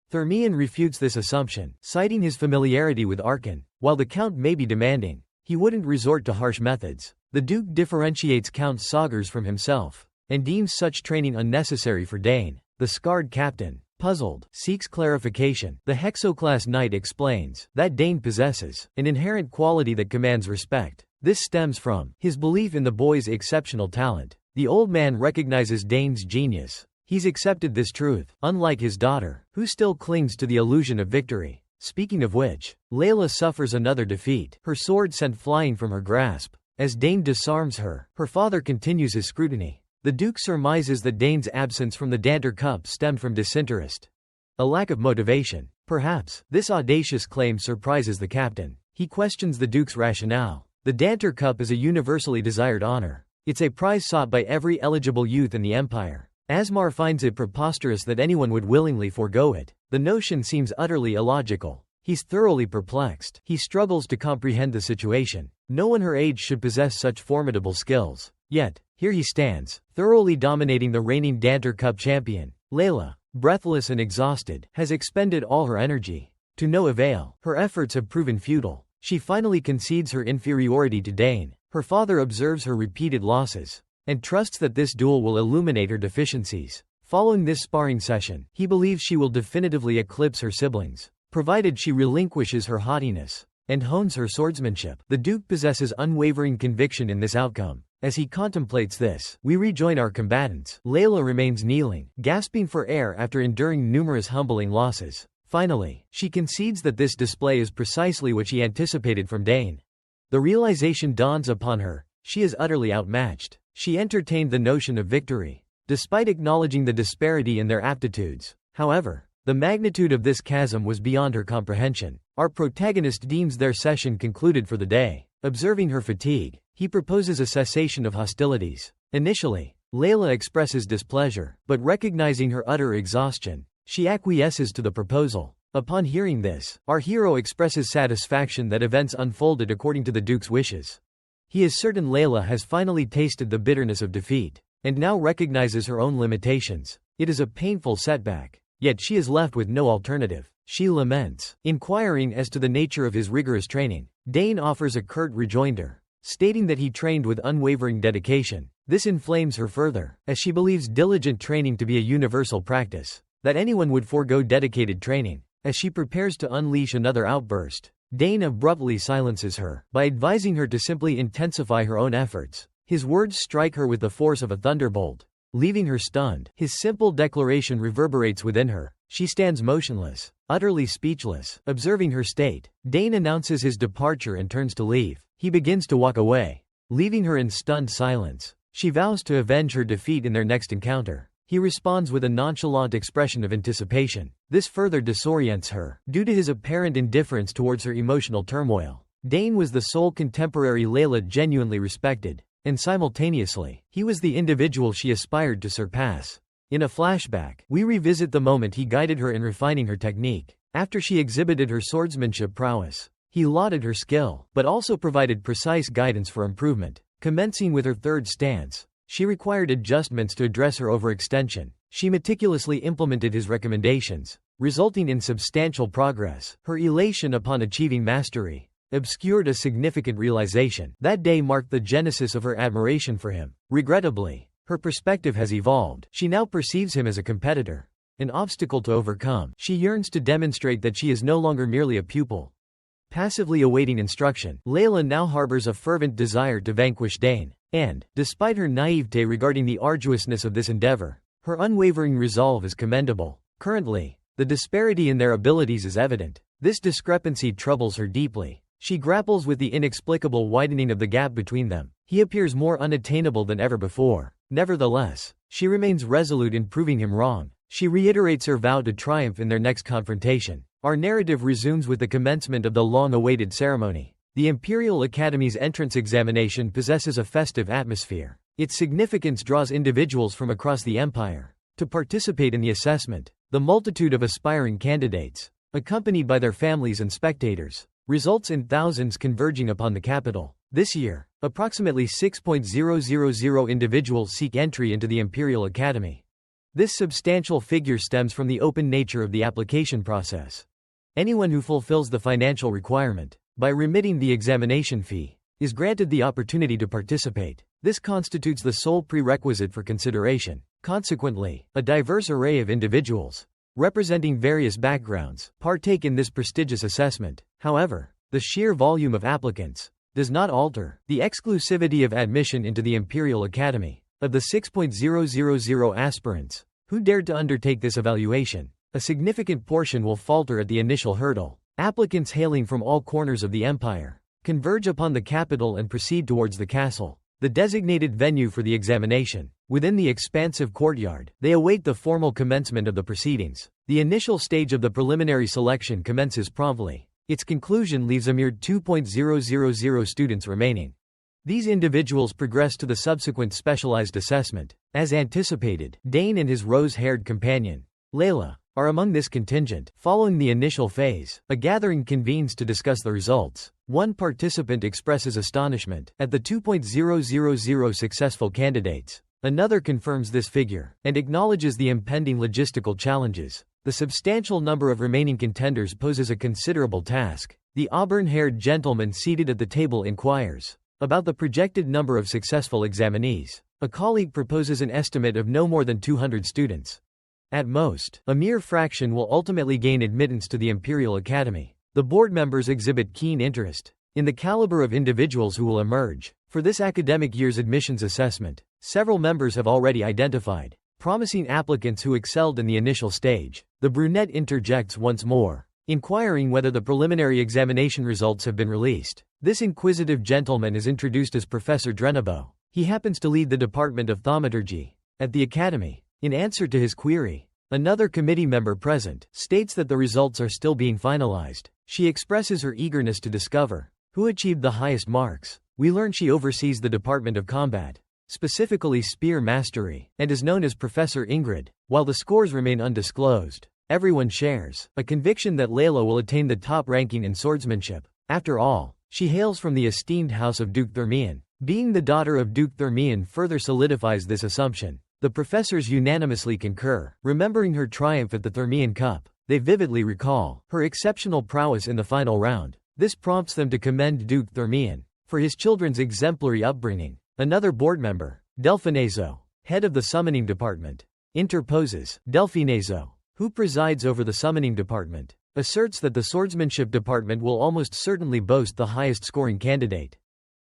Thermion refutes this assumption, citing his familiarity with Arkan. While the Count may be demanding, he wouldn't resort to harsh methods. The Duke differentiates Count Sagers from himself and deems such training unnecessary for Dane. The scarred captain, puzzled, seeks clarification. The Hexoclass Knight explains that Dane possesses an inherent quality that commands respect. This stems from his belief in the boy's exceptional talent. The old man recognizes Dane's genius. He's accepted this truth, unlike his daughter, who still clings to the illusion of victory. Speaking of which, Layla suffers another defeat, her sword sent flying from her grasp. As Dane disarms her, her father continues his scrutiny. The Duke surmises that Dane's absence from the Danter Cup stemmed from disinterest, a lack of motivation. Perhaps, this audacious claim surprises the captain. He questions the Duke's rationale. The Danter Cup is a universally desired honor. It's a prize sought by every eligible youth in the Empire. Asmar finds it preposterous that anyone would willingly forego it. The notion seems utterly illogical. He's thoroughly perplexed. He struggles to comprehend the situation. No one her age should possess such formidable skills. Yet, here he stands, thoroughly dominating the reigning Danter Cup champion. Layla, breathless and exhausted, has expended all her energy. To no avail. Her efforts have proven futile. She finally concedes her inferiority to Dane. Her father observes her repeated losses and trusts that this duel will illuminate her deficiencies. Following this sparring session, he believes she will definitively eclipse her siblings, provided she relinquishes her haughtiness and hones her swordsmanship. The Duke possesses unwavering conviction in this outcome. As he contemplates this, we rejoin our combatants. Layla remains kneeling, gasping for air after enduring numerous humbling losses. Finally, she concedes that this display is precisely what she anticipated from Dane. The realization dawns upon her: she is utterly outmatched. She entertained the notion of victory, despite acknowledging the disparity in their aptitudes. However, the magnitude of this chasm was beyond her comprehension. Our protagonist deems their session concluded for the day. Observing her fatigue, he proposes a cessation of hostilities. Initially, Layla expresses displeasure, but recognizing her utter exhaustion, she acquiesces to the proposal. Upon hearing this, our hero expresses satisfaction that events unfolded according to the Duke's wishes. He is certain Layla has finally tasted the bitterness of defeat, and now recognizes her own limitations. It is a painful setback, yet she is left with no alternative. She laments, inquiring as to the nature of his rigorous training. Dane offers a curt rejoinder, stating that he trained with unwavering dedication. This inflames her further, as she believes diligent training to be a universal practice, that anyone would forego dedicated training. As she prepares to unleash another outburst, Dane abruptly silences her by advising her to simply intensify her own efforts. His words strike her with the force of a thunderbolt, leaving her stunned. His simple declaration reverberates within her. She stands motionless, utterly speechless, observing her state. Dane announces his departure and turns to leave. He begins to walk away, leaving her in stunned silence. She vows to avenge her defeat in their next encounter. He responds with a nonchalant expression of anticipation. This further disorients her, due to his apparent indifference towards her emotional turmoil. Dane was the sole contemporary Layla genuinely respected, and simultaneously, he was the individual she aspired to surpass. In a flashback, we revisit the moment he guided her in refining her technique. After she exhibited her swordsmanship prowess, he lauded her skill, but also provided precise guidance for improvement. Commencing with her third stance, she required adjustments to address her overextension. She meticulously implemented his recommendations, resulting in substantial progress. Her elation upon achieving mastery obscured a significant realization. That day marked the genesis of her admiration for him. Regrettably, her perspective has evolved. She now perceives him as a competitor, an obstacle to overcome. She yearns to demonstrate that she is no longer merely a pupil, Passively awaiting instruction, Layla now harbors a fervent desire to vanquish Dane. And, despite her naivete regarding the arduousness of this endeavor, her unwavering resolve is commendable. Currently, the disparity in their abilities is evident. This discrepancy troubles her deeply. She grapples with the inexplicable widening of the gap between them. He appears more unattainable than ever before. Nevertheless, she remains resolute in proving him wrong. She reiterates her vow to triumph in their next confrontation. Our narrative resumes with the commencement of the long-awaited ceremony. The Imperial Academy's entrance examination possesses a festive atmosphere. Its significance draws individuals from across the empire to participate in the assessment. The multitude of aspiring candidates, accompanied by their families and spectators, results in thousands converging upon the capital. This year, approximately 6,000 individuals seek entry into the Imperial Academy. This substantial figure stems from the open nature of the application process. Anyone who fulfills the financial requirement, by remitting the examination fee, is granted the opportunity to participate. This constitutes the sole prerequisite for consideration. Consequently, a diverse array of individuals, representing various backgrounds, partake in this prestigious assessment. However, the sheer volume of applicants does not alter the exclusivity of admission into the Imperial Academy. Of the 6,000 aspirants who dared to undertake this evaluation, a significant portion will falter at the initial hurdle. Applicants hailing from all corners of the empire converge upon the capital and proceed towards the castle, the designated venue for the examination. Within the expansive courtyard, they await the formal commencement of the proceedings. The initial stage of the preliminary selection commences promptly. Its conclusion leaves a mere 2,000 students remaining. These individuals progress to the subsequent specialized assessment. As anticipated, Dane and his rose-haired companion, Layla, are among this contingent. Following the initial phase, a gathering convenes to discuss the results. One participant expresses astonishment at the 2,000 successful candidates. Another confirms this figure and acknowledges the impending logistical challenges. The substantial number of remaining contenders poses a considerable task. The auburn-haired gentleman seated at the table inquires about the projected number of successful examinees. A colleague proposes an estimate of no more than 200 students. At most, a mere fraction will ultimately gain admittance to the Imperial Academy. The board members exhibit keen interest in the caliber of individuals who will emerge. For this academic year's admissions assessment, several members have already identified promising applicants who excelled in the initial stage. The brunette interjects once more, inquiring whether the preliminary examination results have been released. This inquisitive gentleman is introduced as Professor Drenabo. He happens to lead the Department of Thaumaturgy at the Academy. In answer to his query, another committee member present states that the results are still being finalized. She expresses her eagerness to discover who achieved the highest marks. We learn she oversees the Department of Combat, specifically spear mastery, and is known as Professor Ingrid. While the scores remain undisclosed, everyone shares a conviction that Layla will attain the top ranking in swordsmanship. After all, she hails from the esteemed house of Duke Theran. Being the daughter of Duke Theran further solidifies this assumption. The professors unanimously concur. Remembering her triumph at the Thermian Cup, they vividly recall her exceptional prowess in the final round. This prompts them to commend Duke Theran for his children's exemplary upbringing. Another board member, Delfinezo, head of the summoning department, interposes. Delfinezo, who presides over the summoning department, asserts that the swordsmanship department will almost certainly boast the highest scoring candidate.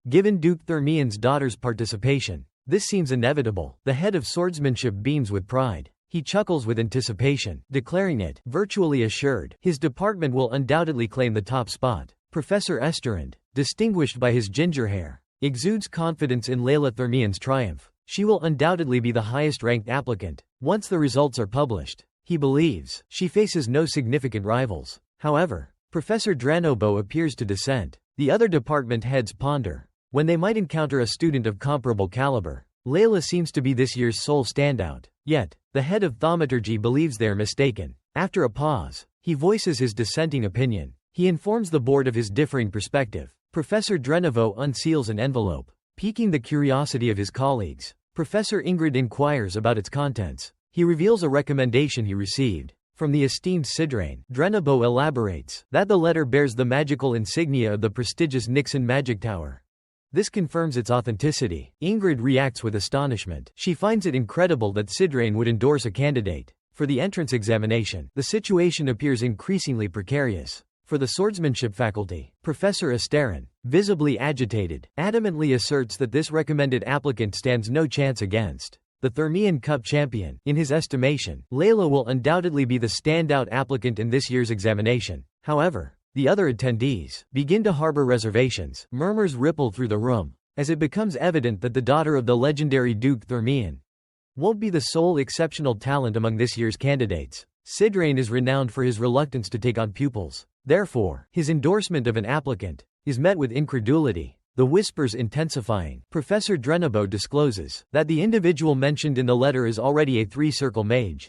Given Duke Theran's daughter's participation, this seems inevitable. The head of swordsmanship beams with pride. He chuckles with anticipation, declaring it virtually assured his department will undoubtedly claim the top spot. Professor Esterand, distinguished by his ginger hair, exudes confidence in Layla Theran's triumph. She will undoubtedly be the highest-ranked applicant. Once the results are published, he believes she faces no significant rivals. However, Professor Dranobo appears to dissent. The other department heads ponder when they might encounter a student of comparable caliber. Layla seems to be this year's sole standout. Yet, the head of thaumaturgy believes they are mistaken. After a pause, he voices his dissenting opinion. He informs the board of his differing perspective. Professor Drenovo unseals an envelope, piquing the curiosity of his colleagues. Professor Ingrid inquires about its contents. He reveals a recommendation he received from the esteemed Sidrain. Drenobo elaborates that the letter bears the magical insignia of the prestigious Nixon Magic Tower. This confirms its authenticity. Ingrid reacts with astonishment. She finds it incredible that Sidrain would endorse a candidate for the entrance examination. The situation appears increasingly precarious. For the swordsmanship faculty, Professor Asterin, visibly agitated, adamantly asserts that this recommended applicant stands no chance against the Thermian Cup champion. In his estimation, Layla will undoubtedly be the standout applicant in this year's examination. However, the other attendees begin to harbor reservations. Murmurs ripple through the room, as it becomes evident that the daughter of the legendary Duke Theran won't be the sole exceptional talent among this year's candidates. Sidrain is renowned for his reluctance to take on pupils. Therefore, his endorsement of an applicant is met with incredulity, the whispers intensifying. Professor Drenabo discloses that the individual mentioned in the letter is already a three-circle mage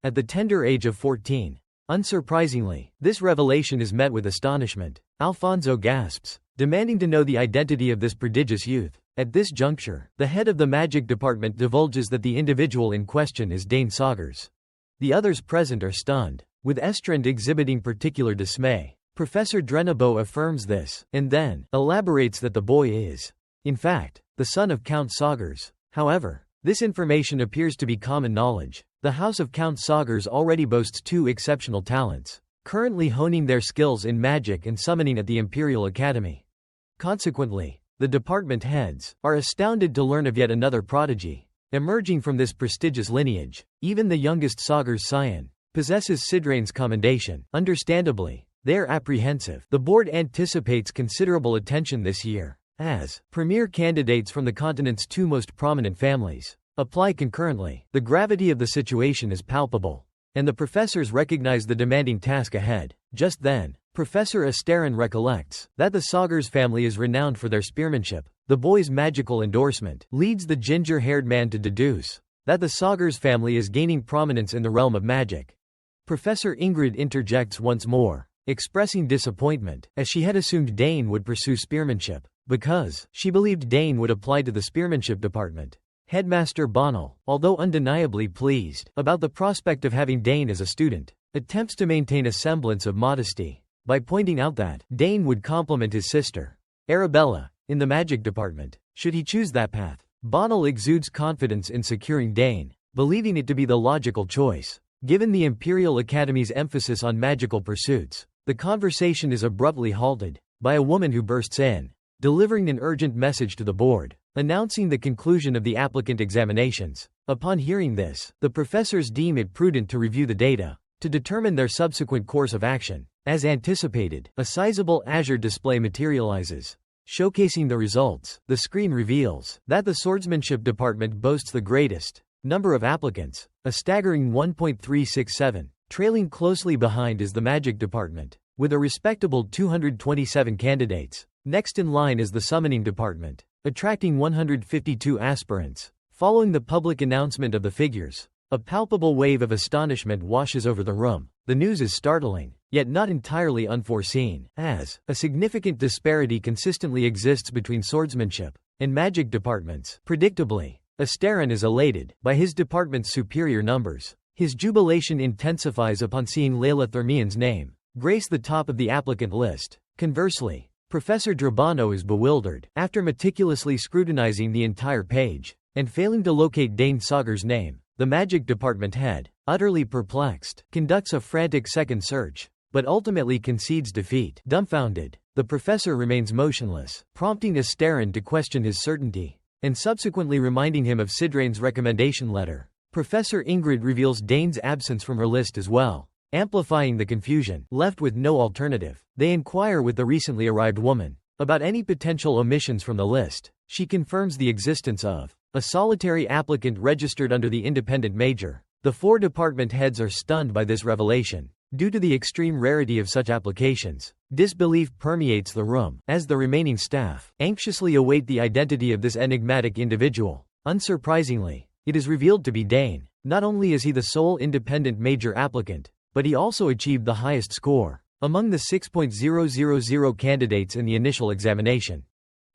at the tender age of 14. Unsurprisingly, this revelation is met with astonishment. Alfonso gasps, demanding to know the identity of this prodigious youth. At this juncture, the head of the magic department divulges that the individual in question is Dane Saugers. The others present are stunned, with Estrand exhibiting particular dismay. Professor Drenabo affirms this, and then elaborates that the boy is, in fact, the son of Count Saugers. However, this information appears to be common knowledge. The house of Count Saugers already boasts two exceptional talents, currently honing their skills in magic and summoning at the Imperial Academy. Consequently, the department heads are astounded to learn of yet another prodigy emerging from this prestigious lineage. Even the youngest Saugers scion possesses Sidrain's commendation. Understandably, they are apprehensive. The board anticipates considerable attention this year, as premier candidates from the continent's two most prominent families apply concurrently. The gravity of the situation is palpable, and the professors recognize the demanding task ahead. Just then, Professor Asterin recollects that the Saugers family is renowned for their spearmanship. The boy's magical endorsement leads the ginger-haired man to deduce that the Saugers family is gaining prominence in the realm of magic. Professor Ingrid interjects once more, expressing disappointment, as she had assumed Dane would pursue spearmanship, because she believed Dane would apply to the spearmanship department. Headmaster Bonnell, although undeniably pleased about the prospect of having Dane as a student, attempts to maintain a semblance of modesty by pointing out that Dane would complement his sister, Arabella, in the magic department, should he choose that path. Bonnell exudes confidence in securing Dane, believing it to be the logical choice. Given the Imperial Academy's emphasis on magical pursuits, the conversation is abruptly halted by a woman who bursts in, delivering an urgent message to the board, announcing the conclusion of the applicant examinations. Upon hearing this, the professors deem it prudent to review the data to determine their subsequent course of action. As anticipated, a sizable Azure display materializes, showcasing the results. The screen reveals that the swordsmanship department boasts the greatest number of applicants, a staggering 1.367. Trailing closely behind is the magic department, with a respectable 227 candidates. Next in line is the summoning department, attracting 152 aspirants. Following the public announcement of the figures, a palpable wave of astonishment washes over the room. The news is startling, yet not entirely unforeseen, as a significant disparity consistently exists between swordsmanship and magic departments. Predictably, Asterin is elated by his department's superior numbers. His jubilation intensifies upon seeing Layla Thermian's name grace the top of the applicant list. Conversely, Professor Drabano is bewildered after meticulously scrutinizing the entire page and failing to locate Dane Saugers' name. The magic department head, utterly perplexed, conducts a frantic second search, but ultimately concedes defeat. Dumbfounded, the professor remains motionless, prompting Asterin to question his certainty, and subsequently reminding him of Sidrain's recommendation letter. Professor Ingrid reveals Dane's absence from her list as well, amplifying the confusion. Left with no alternative, they inquire with the recently arrived woman about any potential omissions from the list. She confirms the existence of a solitary applicant registered under the independent major. The four department heads are stunned by this revelation. Due to the extreme rarity of such applications, disbelief permeates the room, as the remaining staff anxiously await the identity of this enigmatic individual. Unsurprisingly, it is revealed to be Dane. Not only is he the sole independent major applicant, but he also achieved the highest score among the 6.000 candidates in the initial examination.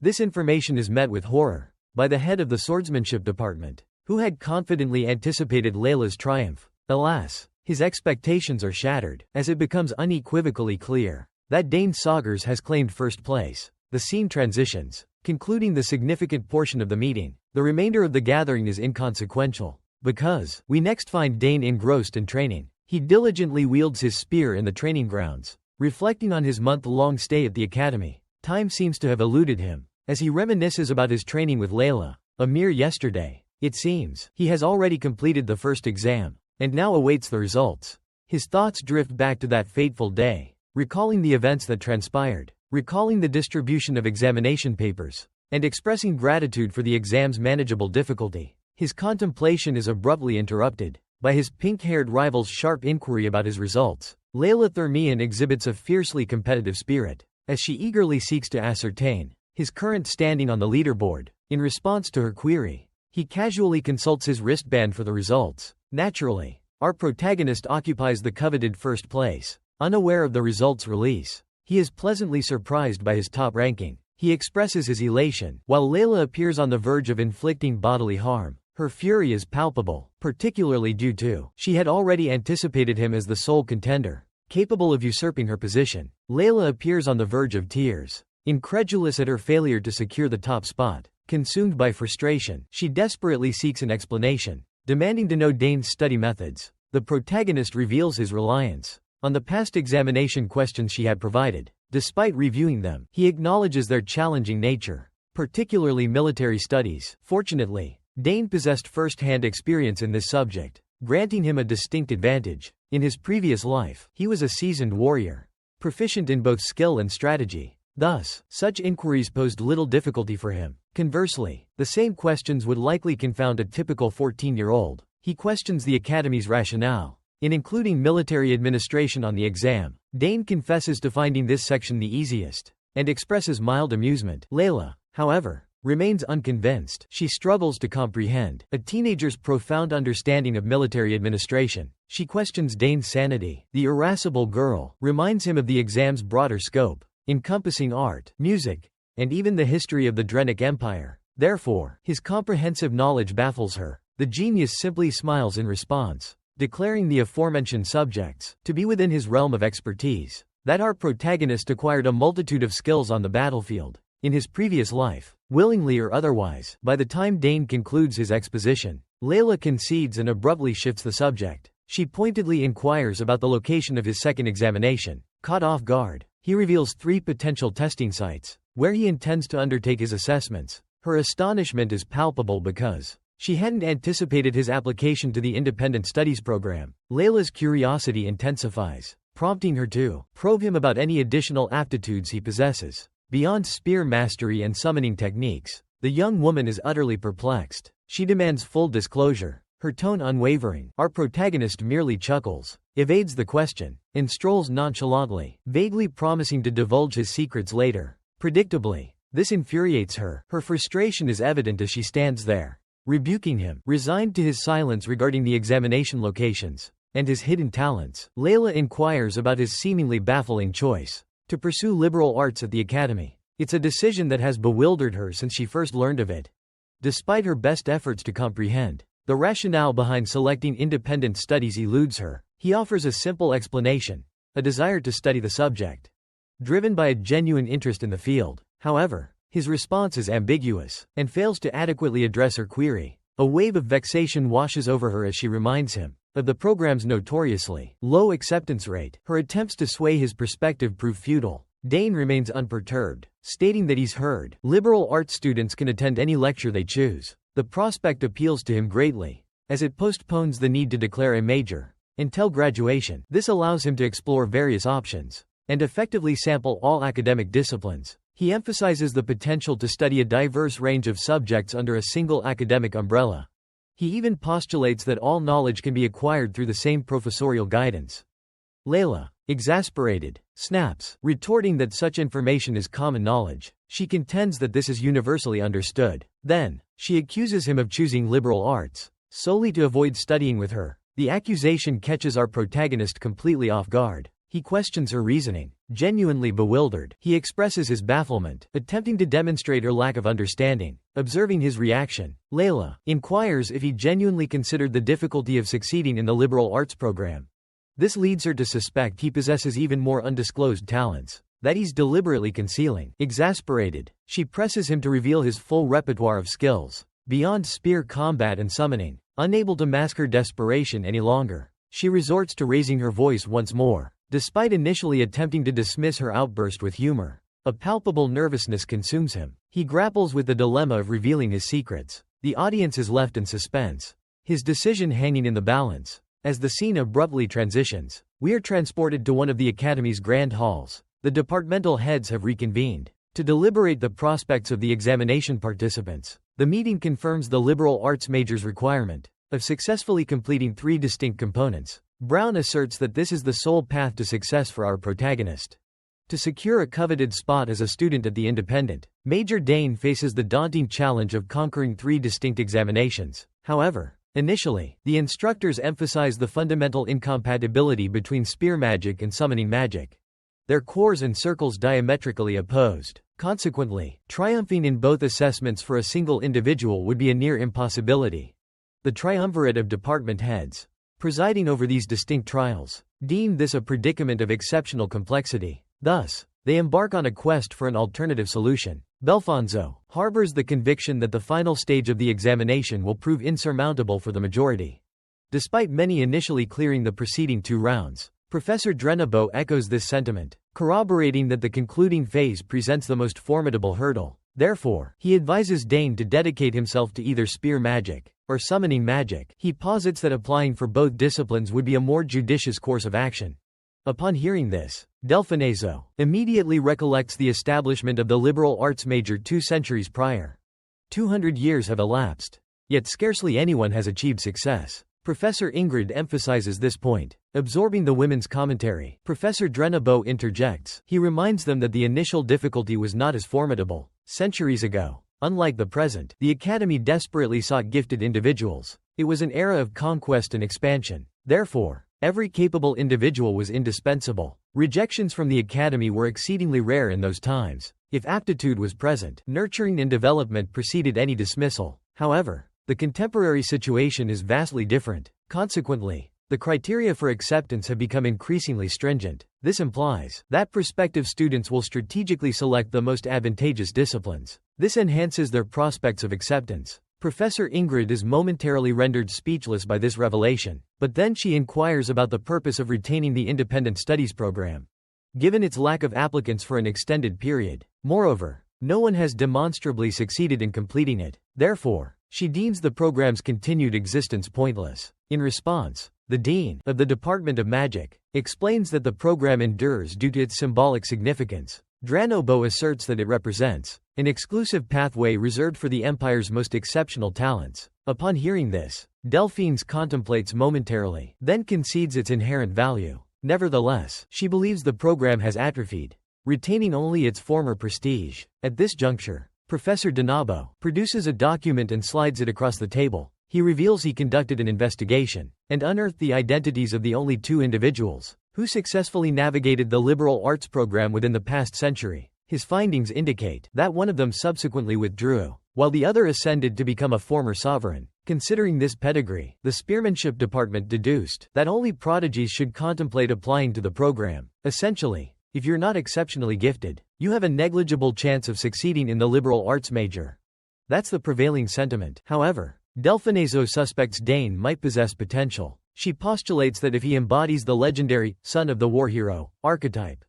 This information is met with horror by the head of the swordsmanship department, who had confidently anticipated Layla's triumph. Alas, his expectations are shattered, as it becomes unequivocally clear that Dane Saugers has claimed first place. The scene transitions, concluding the significant portion of the meeting. The remainder of the gathering is inconsequential, because we next find Dane engrossed in training. He diligently wields his spear in the training grounds, Reflecting on his month-long stay at the academy, time seems to have eluded him. As he reminisces about his training with Layla, a mere yesterday, it seems, he has already completed the first exam, and now awaits the results. His thoughts drift back to that fateful day, recalling the events that transpired, recalling the distribution of examination papers, and expressing gratitude for the exam's manageable difficulty. His contemplation is abruptly interrupted by his pink-haired rival's sharp inquiry about his results. Layla Thermian exhibits a fiercely competitive spirit, as she eagerly seeks to ascertain his current standing on the leaderboard. In response to her query, he casually consults his wristband for the results. Naturally, our protagonist occupies the coveted first place. Unaware of the results release, he is pleasantly surprised by his top ranking. He expresses his elation, while Layla appears on the verge of inflicting bodily harm. Her fury is palpable, particularly due to she had already anticipated him as the sole contender, capable of usurping her position. Layla appears on the verge of tears, incredulous at her failure to secure the top spot. Consumed by frustration, she desperately seeks an explanation, demanding to know Dane's study methods. The protagonist reveals his reliance on the past examination questions she had provided. Despite reviewing them, he acknowledges their challenging nature, particularly military studies. Fortunately, Dane possessed first-hand experience in this subject, granting him a distinct advantage. In his previous life, he was a seasoned warrior, proficient in both skill and strategy. Thus, such inquiries posed little difficulty for him. Conversely, the same questions would likely confound a typical 14-year-old. He questions the Academy's rationale in including military administration on the exam. Dane confesses to finding this section the easiest, and expresses mild amusement. Layla, however, remains unconvinced. She struggles to comprehend a teenager's profound understanding of military administration. She questions Dane's sanity. The irascible girl reminds him of the exam's broader scope, encompassing art, music, and even the history of the Drenic Empire. Therefore, his comprehensive knowledge baffles her. The genius simply smiles in response, declaring the aforementioned subjects to be within his realm of expertise. That our protagonist acquired a multitude of skills on the battlefield in his previous life, willingly or otherwise. By the time Dane concludes his exposition, Layla concedes and abruptly shifts the subject. She pointedly inquires about the location of his second examination. Caught off guard, he reveals 3 potential testing sites where he intends to undertake his assessments. Her astonishment is palpable because she hadn't anticipated his application to the independent studies program. Layla's curiosity intensifies, prompting her to probe him about any additional aptitudes he possesses. Beyond spear mastery and summoning techniques, the young woman is utterly perplexed. She demands full disclosure, her tone unwavering. Our protagonist merely chuckles, evades the question, and strolls nonchalantly, vaguely promising to divulge his secrets later. Predictably, this infuriates her. Her frustration is evident as she stands there, rebuking him. Resigned to his silence regarding the examination locations and his hidden talents, Layla inquires about his seemingly baffling choice to pursue liberal arts at the academy. It's a decision that has bewildered her since she first learned of it. Despite her best efforts to comprehend the rationale behind selecting independent studies eludes her. He offers a simple explanation, a desire to study the subject, driven by a genuine interest in the field. However, his response is ambiguous, and fails to adequately address her query. A wave of vexation washes over her as she reminds him of the program's notoriously low acceptance rate. Her attempts to sway his perspective prove futile. Dane remains unperturbed, stating that he's heard liberal arts students can attend any lecture they choose. The prospect appeals to him greatly, as it postpones the need to declare a major until graduation. This allows him to explore various options and effectively sample all academic disciplines. He emphasizes the potential to study a diverse range of subjects under a single academic umbrella. He even postulates that all knowledge can be acquired through the same professorial guidance. Layla, exasperated, snaps, retorting that such information is common knowledge. She contends that this is universally understood. Then, she accuses him of choosing liberal arts solely to avoid studying with her. The accusation catches our protagonist completely off guard. He questions her reasoning. Genuinely bewildered, he expresses his bafflement, attempting to demonstrate her lack of understanding. Observing his reaction, Layla inquires if he genuinely considered the difficulty of succeeding in the liberal arts program. This leads her to suspect he possesses even more undisclosed talents that he's deliberately concealing. Exasperated, she presses him to reveal his full repertoire of skills, beyond spear combat and summoning. Unable to mask her desperation any longer, she resorts to raising her voice once more. Despite initially attempting to dismiss her outburst with humor, a palpable nervousness consumes him. He grapples with the dilemma of revealing his secrets. The audience is left in suspense, his decision hanging in the balance. As the scene abruptly transitions, we are transported to one of the Academy's grand halls. The departmental heads have reconvened to deliberate the prospects of the examination participants. The meeting confirms the liberal arts major's requirement of successfully completing 3 distinct components. Brown asserts that this is the sole path to success for our protagonist. To secure a coveted spot as a student at the Independent, Major Dane faces the daunting challenge of conquering 3 distinct examinations. However, initially, the instructors emphasize the fundamental incompatibility between spear magic and summoning magic. Their cores and circles diametrically opposed. Consequently, triumphing in both assessments for a single individual would be a near impossibility. The triumvirate of department heads, presiding over these distinct trials, deemed this a predicament of exceptional complexity. Thus, they embark on a quest for an alternative solution. Belfonso harbors the conviction that the final stage of the examination will prove insurmountable for the majority. Despite many initially clearing the preceding 2 rounds, Professor Drenabo echoes this sentiment, corroborating that the concluding phase presents the most formidable hurdle. Therefore, he advises Dane to dedicate himself to either spear magic or summoning magic. He posits that applying for both disciplines would be a more judicious course of action. Upon hearing this, Delfinazo immediately recollects the establishment of the liberal arts major 2 centuries prior. 200 years have elapsed, yet scarcely anyone has achieved success. Professor Ingrid emphasizes this point. Absorbing the women's commentary, Professor Drenabo interjects. He reminds them that the initial difficulty was not as formidable. Centuries ago, unlike the present, the Academy desperately sought gifted individuals. It was an era of conquest and expansion. Therefore, every capable individual was indispensable. Rejections from the Academy were exceedingly rare in those times. If aptitude was present, nurturing and development preceded any dismissal. However, the contemporary situation is vastly different. Consequently, the criteria for acceptance have become increasingly stringent. This implies that prospective students will strategically select the most advantageous disciplines. This enhances their prospects of acceptance. Professor Ingrid is momentarily rendered speechless by this revelation, but then she inquires about the purpose of retaining the independent studies program, given its lack of applicants for an extended period. Moreover, no one has demonstrably succeeded in completing it. Therefore, she deems the program's continued existence pointless. In response, the Dean of the Department of Magic explains that the program endures due to its symbolic significance. Dranobo asserts that it represents an exclusive pathway reserved for the Empire's most exceptional talents. Upon hearing this, Delphine contemplates momentarily, then concedes its inherent value. Nevertheless, she believes the program has atrophied, retaining only its former prestige. At this juncture, Professor Denabo produces a document and slides it across the table. He reveals he conducted an investigation and unearthed the identities of the only 2 individuals who successfully navigated the liberal arts program within the past century. His findings indicate that one of them subsequently withdrew, while the other ascended to become a former sovereign. Considering this pedigree, the Spearmanship Department deduced that only prodigies should contemplate applying to the program. Essentially, if you're not exceptionally gifted, you have a negligible chance of succeeding in the liberal arts major. That's the prevailing sentiment. However, Delfinazo suspects Dane might possess potential. She postulates that if he embodies the legendary son of the war hero archetype,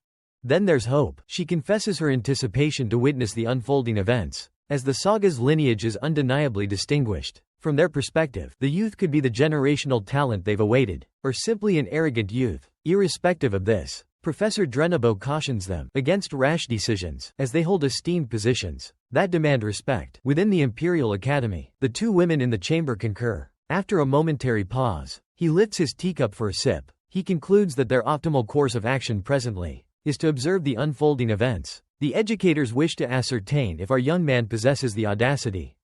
then there's hope. She confesses her anticipation to witness the unfolding events, as the saga's lineage is undeniably distinguished. From their perspective, the youth could be the generational talent they've awaited, or simply an arrogant youth. Irrespective of this, Professor Drenabo cautions them against rash decisions, as they hold esteemed positions that demand respect. Within the Imperial Academy, the 2 women in the chamber concur. After a momentary pause, he lifts his teacup for a sip. He concludes that their optimal course of action presently is to observe the unfolding events. The educators wish to ascertain if our young man possesses the audacity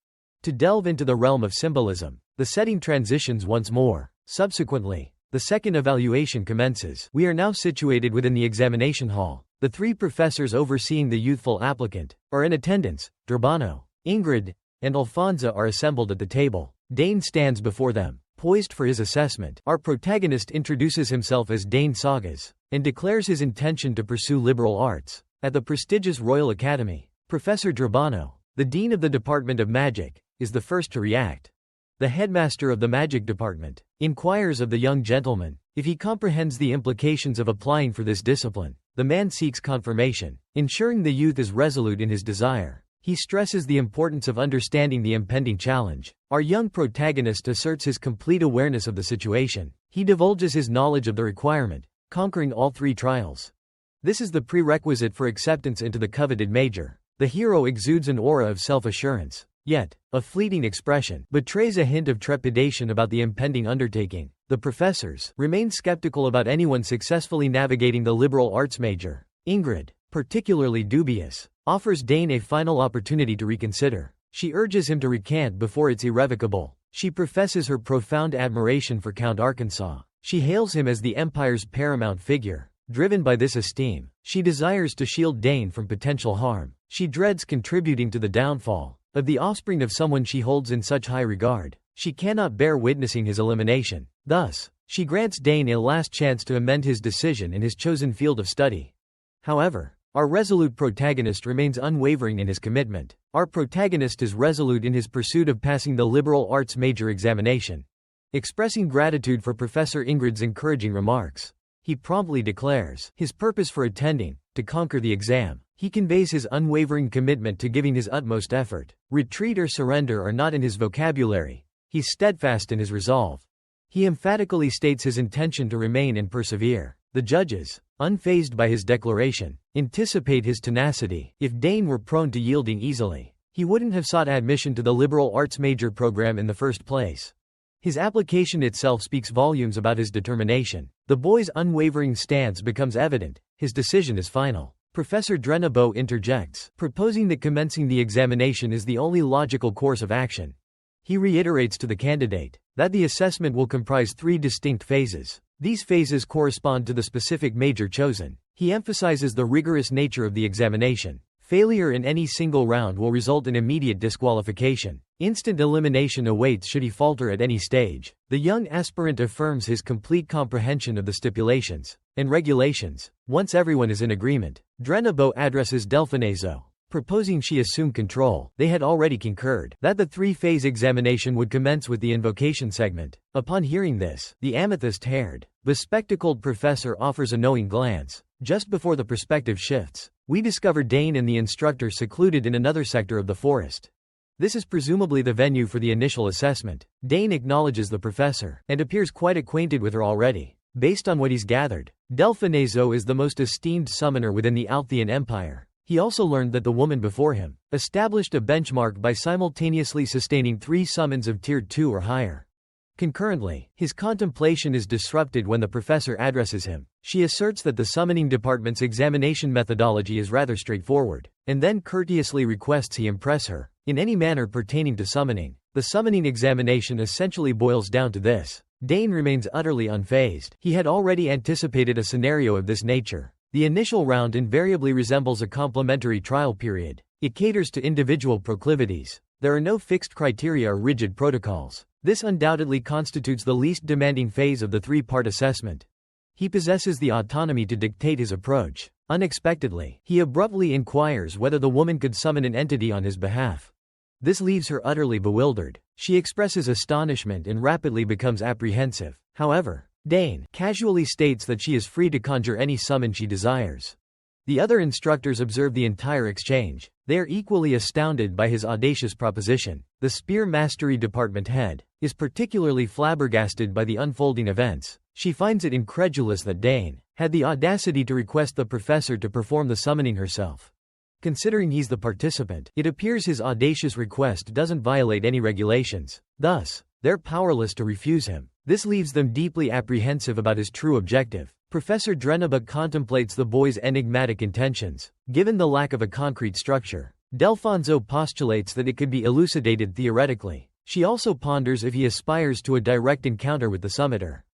to delve into the realm of symbolism. The setting transitions once more. Subsequently, the second evaluation commences. We are now situated within the examination hall. The 3 professors overseeing the youthful applicant are in attendance. Durbano, Ingrid, and Alfonso are assembled at the table. Dane stands before them, poised for his assessment. Our protagonist introduces himself as Dane Sagas and declares his intention to pursue liberal arts at the prestigious Royal Academy. Professor Durbano, the Dean of the Department of Magic, is the first to react. The headmaster of the Magic Department inquires of the young gentleman If he comprehends the implications of applying for this discipline, the man seeks confirmation, ensuring the youth is resolute in his desire. He stresses the importance of understanding the impending challenge. Our young protagonist asserts his complete awareness of the situation. He divulges his knowledge of the requirement, conquering all 3 trials. This is the prerequisite for acceptance into the coveted major. The hero exudes an aura of self-assurance. Yet, a fleeting expression betrays a hint of trepidation about the impending undertaking. The professors remain skeptical about anyone successfully navigating the liberal arts major. Ingrid, particularly dubious, offers Dane a final opportunity to reconsider. She urges him to recant before it's irrevocable. She professes her profound admiration for Count Arkansas. She hails him as the Empire's paramount figure. Driven by this esteem, she desires to shield Dane from potential harm. She dreads contributing to the downfall of the offspring of someone she holds in such high regard. She cannot bear witnessing his elimination. Thus, she grants Dane a last chance to amend his decision in his chosen field of study. However, our resolute protagonist remains unwavering in his commitment. Our protagonist is resolute in his pursuit of passing the liberal arts major examination. Expressing gratitude for Professor Ingrid's encouraging remarks, he promptly declares his purpose for attending, to conquer the exam. He conveys his unwavering commitment to giving his utmost effort. Retreat or surrender are not in his vocabulary. He's steadfast in his resolve. He emphatically states his intention to remain and persevere. The judges, unfazed by his declaration, anticipate his tenacity. If Dane were prone to yielding easily, he wouldn't have sought admission to the liberal arts major program in the first place. His application itself speaks volumes about his determination. The boy's unwavering stance becomes evident. His decision is final. Professor Drenabo interjects, proposing that commencing the examination is the only logical course of action. He reiterates to the candidate that the assessment will comprise 3 distinct phases. These phases correspond to the specific major chosen. He emphasizes the rigorous nature of the examination. Failure in any single round will result in immediate disqualification. Instant elimination awaits should he falter at any stage. The young aspirant affirms his complete comprehension of the stipulations and regulations. Once everyone is in agreement, Drenabo addresses Delphinezo, proposing she assume control. They had already concurred that the 3-phase examination would commence with the invocation segment. Upon hearing this, the amethyst-haired, bespectacled professor offers a knowing glance. Just before the perspective shifts, we discover Dane and the instructor secluded in another sector of the forest. This is presumably the venue for the initial assessment. Dane acknowledges the professor and appears quite acquainted with her already. Based on what he's gathered, Delphinezo is the most esteemed summoner within the Althean Empire. He also learned that the woman before him established a benchmark by simultaneously sustaining 3 summons of Tier 2 or higher. Concurrently, his contemplation is disrupted when the professor addresses him. She asserts that the summoning department's examination methodology is rather straightforward, and then courteously requests he impress her in any manner pertaining to summoning. The summoning examination essentially boils down to this. Dane remains utterly unfazed. He had already anticipated a scenario of this nature. The initial round invariably resembles a complementary trial period. It caters to individual proclivities. There are no fixed criteria or rigid protocols. This undoubtedly constitutes the least demanding phase of the 3-part assessment. He possesses the autonomy to dictate his approach. Unexpectedly, he abruptly inquires whether the woman could summon an entity on his behalf. This leaves her utterly bewildered. She expresses astonishment and rapidly becomes apprehensive. However, Dane casually states that she is free to conjure any summon she desires. The other instructors observe the entire exchange. They are equally astounded by his audacious proposition. The Spear Mastery Department head is particularly flabbergasted by the unfolding events. She finds it incredulous that Dane had the audacity to request the professor to perform the summoning herself. Considering he's the participant, it appears his audacious request doesn't violate any regulations. Thus, they're powerless to refuse him. This leaves them deeply apprehensive about his true objective. Professor Drenaba contemplates the boy's enigmatic intentions. Given the lack of a concrete structure, Delfonso postulates that it could be elucidated theoretically. She also ponders if he aspires to a direct encounter with the summoner.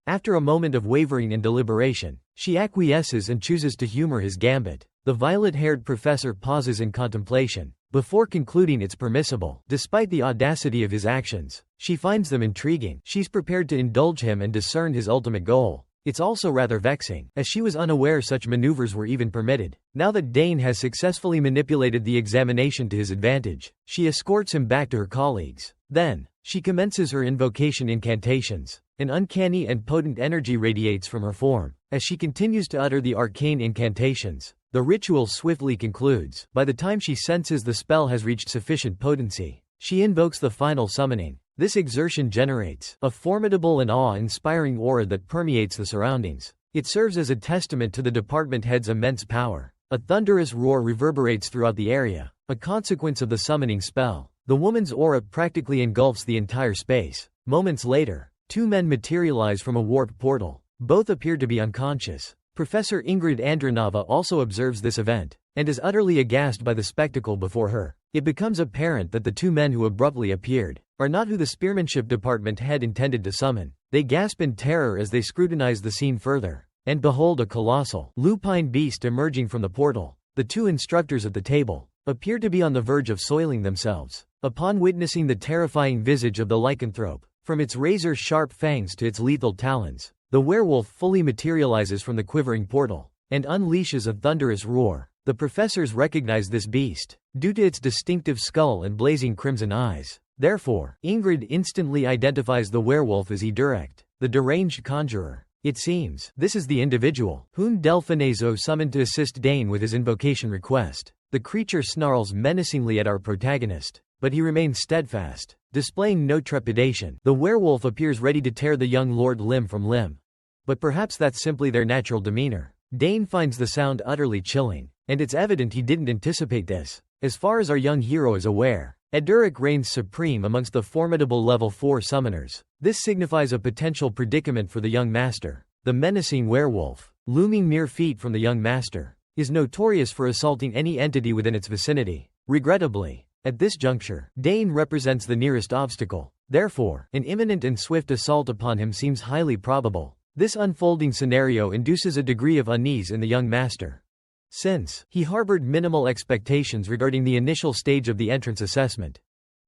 After a moment of wavering and deliberation, she acquiesces and chooses to humor his gambit. The violet-haired professor pauses in contemplation before concluding it's permissible. Despite the audacity of his actions, she finds them intriguing. She's prepared to indulge him and discern his ultimate goal. It's also rather vexing, as she was unaware such maneuvers were even permitted. Now that Dane has successfully manipulated the examination to his advantage, she escorts him back to her colleagues. Then, she commences her invocation incantations. An uncanny and potent energy radiates from her form. As she continues to utter the arcane incantations, the ritual swiftly concludes. By the time she senses the spell has reached sufficient potency, she invokes the final summoning. This exertion generates a formidable and awe-inspiring aura that permeates the surroundings. It serves as a testament to the department head's immense power. A thunderous roar reverberates throughout the area, a consequence of the summoning spell. The woman's aura practically engulfs the entire space. Moments later, two men materialize from a warp portal. Both appear to be unconscious. Professor Ingrid Andronova also observes this event, and is utterly aghast by the spectacle before her. It becomes apparent that the two men who abruptly appeared are not who the spearmanship department head intended to summon. They gasp in terror as they scrutinize the scene further, and behold a colossal, lupine beast emerging from the portal. The two instructors at the table appear to be on the verge of soiling themselves. Upon witnessing the terrifying visage of the lycanthrope, from its razor-sharp fangs to its lethal talons, the werewolf fully materializes from the quivering portal, and unleashes a thunderous roar. The professors recognize this beast, due to its distinctive skull and blazing crimson eyes. Therefore, Ingrid instantly identifies the werewolf as Edurect, the deranged conjurer. It seems this is the individual whom Delphinezo summoned to assist Dane with his invocation request. The creature snarls menacingly at our protagonist, but he remains steadfast, displaying no trepidation. The werewolf appears ready to tear the young lord limb from limb. But perhaps that's simply their natural demeanor. Dane finds the sound utterly chilling, and it's evident he didn't anticipate this. As far as our young hero is aware, Eduric reigns supreme amongst the formidable level 4 summoners. This signifies a potential predicament for the young master. The menacing werewolf, looming mere feet from the young master, is notorious for assaulting any entity within its vicinity. Regrettably, at this juncture, Dane represents the nearest obstacle. Therefore, an imminent and swift assault upon him seems highly probable. This unfolding scenario induces a degree of unease in the young master, since he harbored minimal expectations regarding the initial stage of the entrance assessment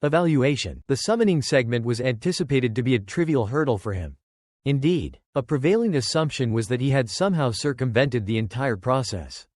evaluation. The summoning segment was anticipated to be a trivial hurdle for him. Indeed, a prevailing assumption was that he had somehow circumvented the entire process.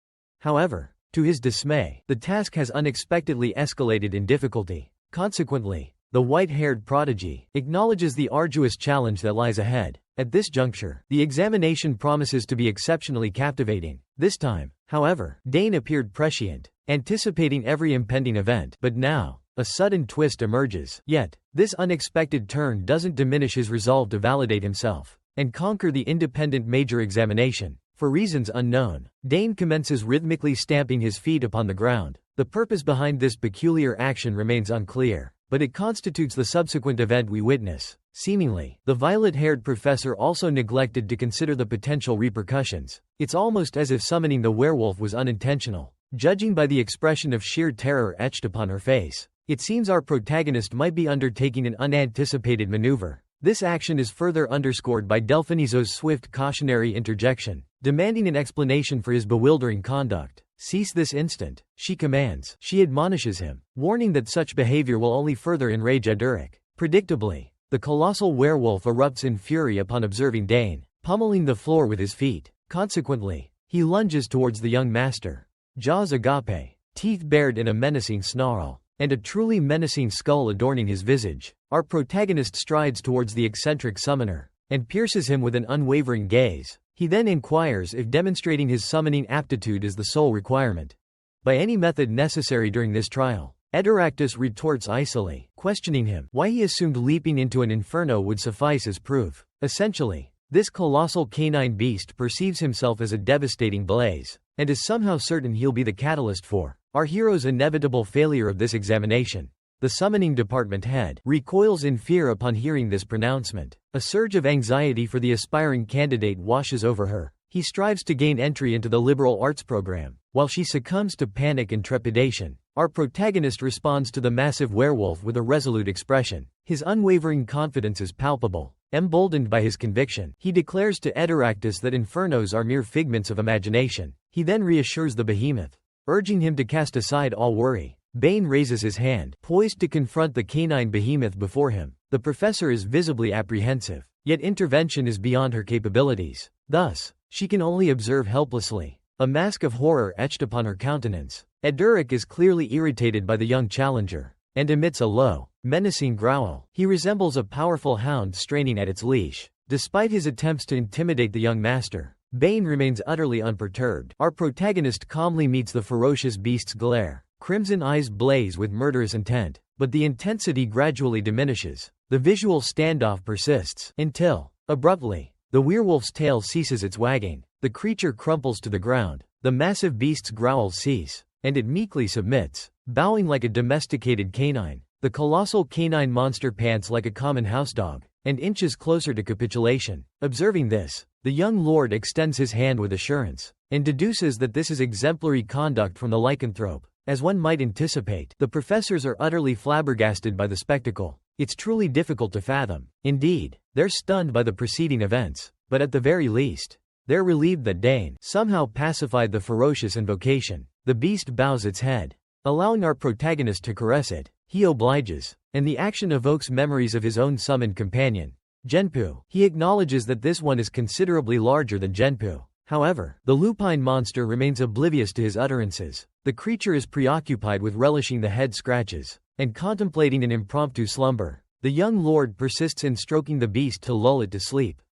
However, to his dismay, the task has unexpectedly escalated in difficulty. Consequently, the white-haired prodigy acknowledges the arduous challenge that lies ahead. At this juncture, the examination promises to be exceptionally captivating. This time, however, Dane appeared prescient, anticipating every impending event. But now, a sudden twist emerges. Yet, this unexpected turn doesn't diminish his resolve to validate himself and conquer the independent major examination. For reasons unknown, Dane commences rhythmically stamping his feet upon the ground. The purpose behind this peculiar action remains unclear, but it constitutes the subsequent event we witness. Seemingly, the violet-haired professor also neglected to consider the potential repercussions. It's almost as if summoning the werewolf was unintentional. Judging by the expression of sheer terror etched upon her face, it seems our protagonist might be undertaking an unanticipated maneuver. This action is further underscored by Delphinizo's swift cautionary interjection, demanding an explanation for his bewildering conduct. "Cease this instant," she commands. She admonishes him, warning that such behavior will only further enrage Eduric. Predictably, the colossal werewolf erupts in fury upon observing Dane, pummeling the floor with his feet. Consequently, he lunges towards the young master, jaws agape, teeth bared in a menacing snarl, and a truly menacing skull adorning his visage. Our protagonist strides towards the eccentric summoner, and pierces him with an unwavering gaze. He then inquires if demonstrating his summoning aptitude is the sole requirement. By any method necessary during this trial. Eduractus retorts icily, questioning him why he assumed leaping into an inferno would suffice as proof. Essentially, this colossal canine beast perceives himself as a devastating blaze, and is somehow certain he'll be the catalyst for our hero's inevitable failure of this examination. The summoning department head recoils in fear upon hearing this pronouncement. A surge of anxiety for the aspiring candidate washes over her. He strives to gain entry into the liberal arts program, while she succumbs to panic and trepidation. Our protagonist responds to the massive werewolf with a resolute expression. His unwavering confidence is palpable. Emboldened by his conviction, he declares to Eduractus that infernos are mere figments of imagination. He then reassures the behemoth, urging him to cast aside all worry. Bane raises his hand, poised to confront the canine behemoth before him. The professor is visibly apprehensive, yet intervention is beyond her capabilities. Thus, she can only observe helplessly, a mask of horror etched upon her countenance. Eduric is clearly irritated by the young challenger, and emits a low, menacing growl. He resembles a powerful hound straining at its leash. Despite his attempts to intimidate the young master, Bane remains utterly unperturbed. Our protagonist calmly meets the ferocious beast's glare. Crimson eyes blaze with murderous intent, but the intensity gradually diminishes. The visual standoff persists, until, abruptly, the werewolf's tail ceases its wagging. The creature crumples to the ground, the massive beast's growls cease, and it meekly submits, bowing like a domesticated canine. The colossal canine monster pants like a common housedog, and inches closer to capitulation. Observing this, the young lord extends his hand with assurance, and deduces that this is exemplary conduct from the lycanthrope. As one might anticipate, the professors are utterly flabbergasted by the spectacle. It's truly difficult to fathom. Indeed, they're stunned by the preceding events, but at the very least, they're relieved that Dane somehow pacified the ferocious invocation. The beast bows its head, allowing our protagonist to caress it. He obliges, and the action evokes memories of his own summoned companion, Genpu. He acknowledges that this one is considerably larger than Genpu. However, the lupine monster remains oblivious to his utterances. The creature is preoccupied with relishing the head scratches, and contemplating an impromptu slumber. The young lord persists in stroking the beast to lull it to sleep.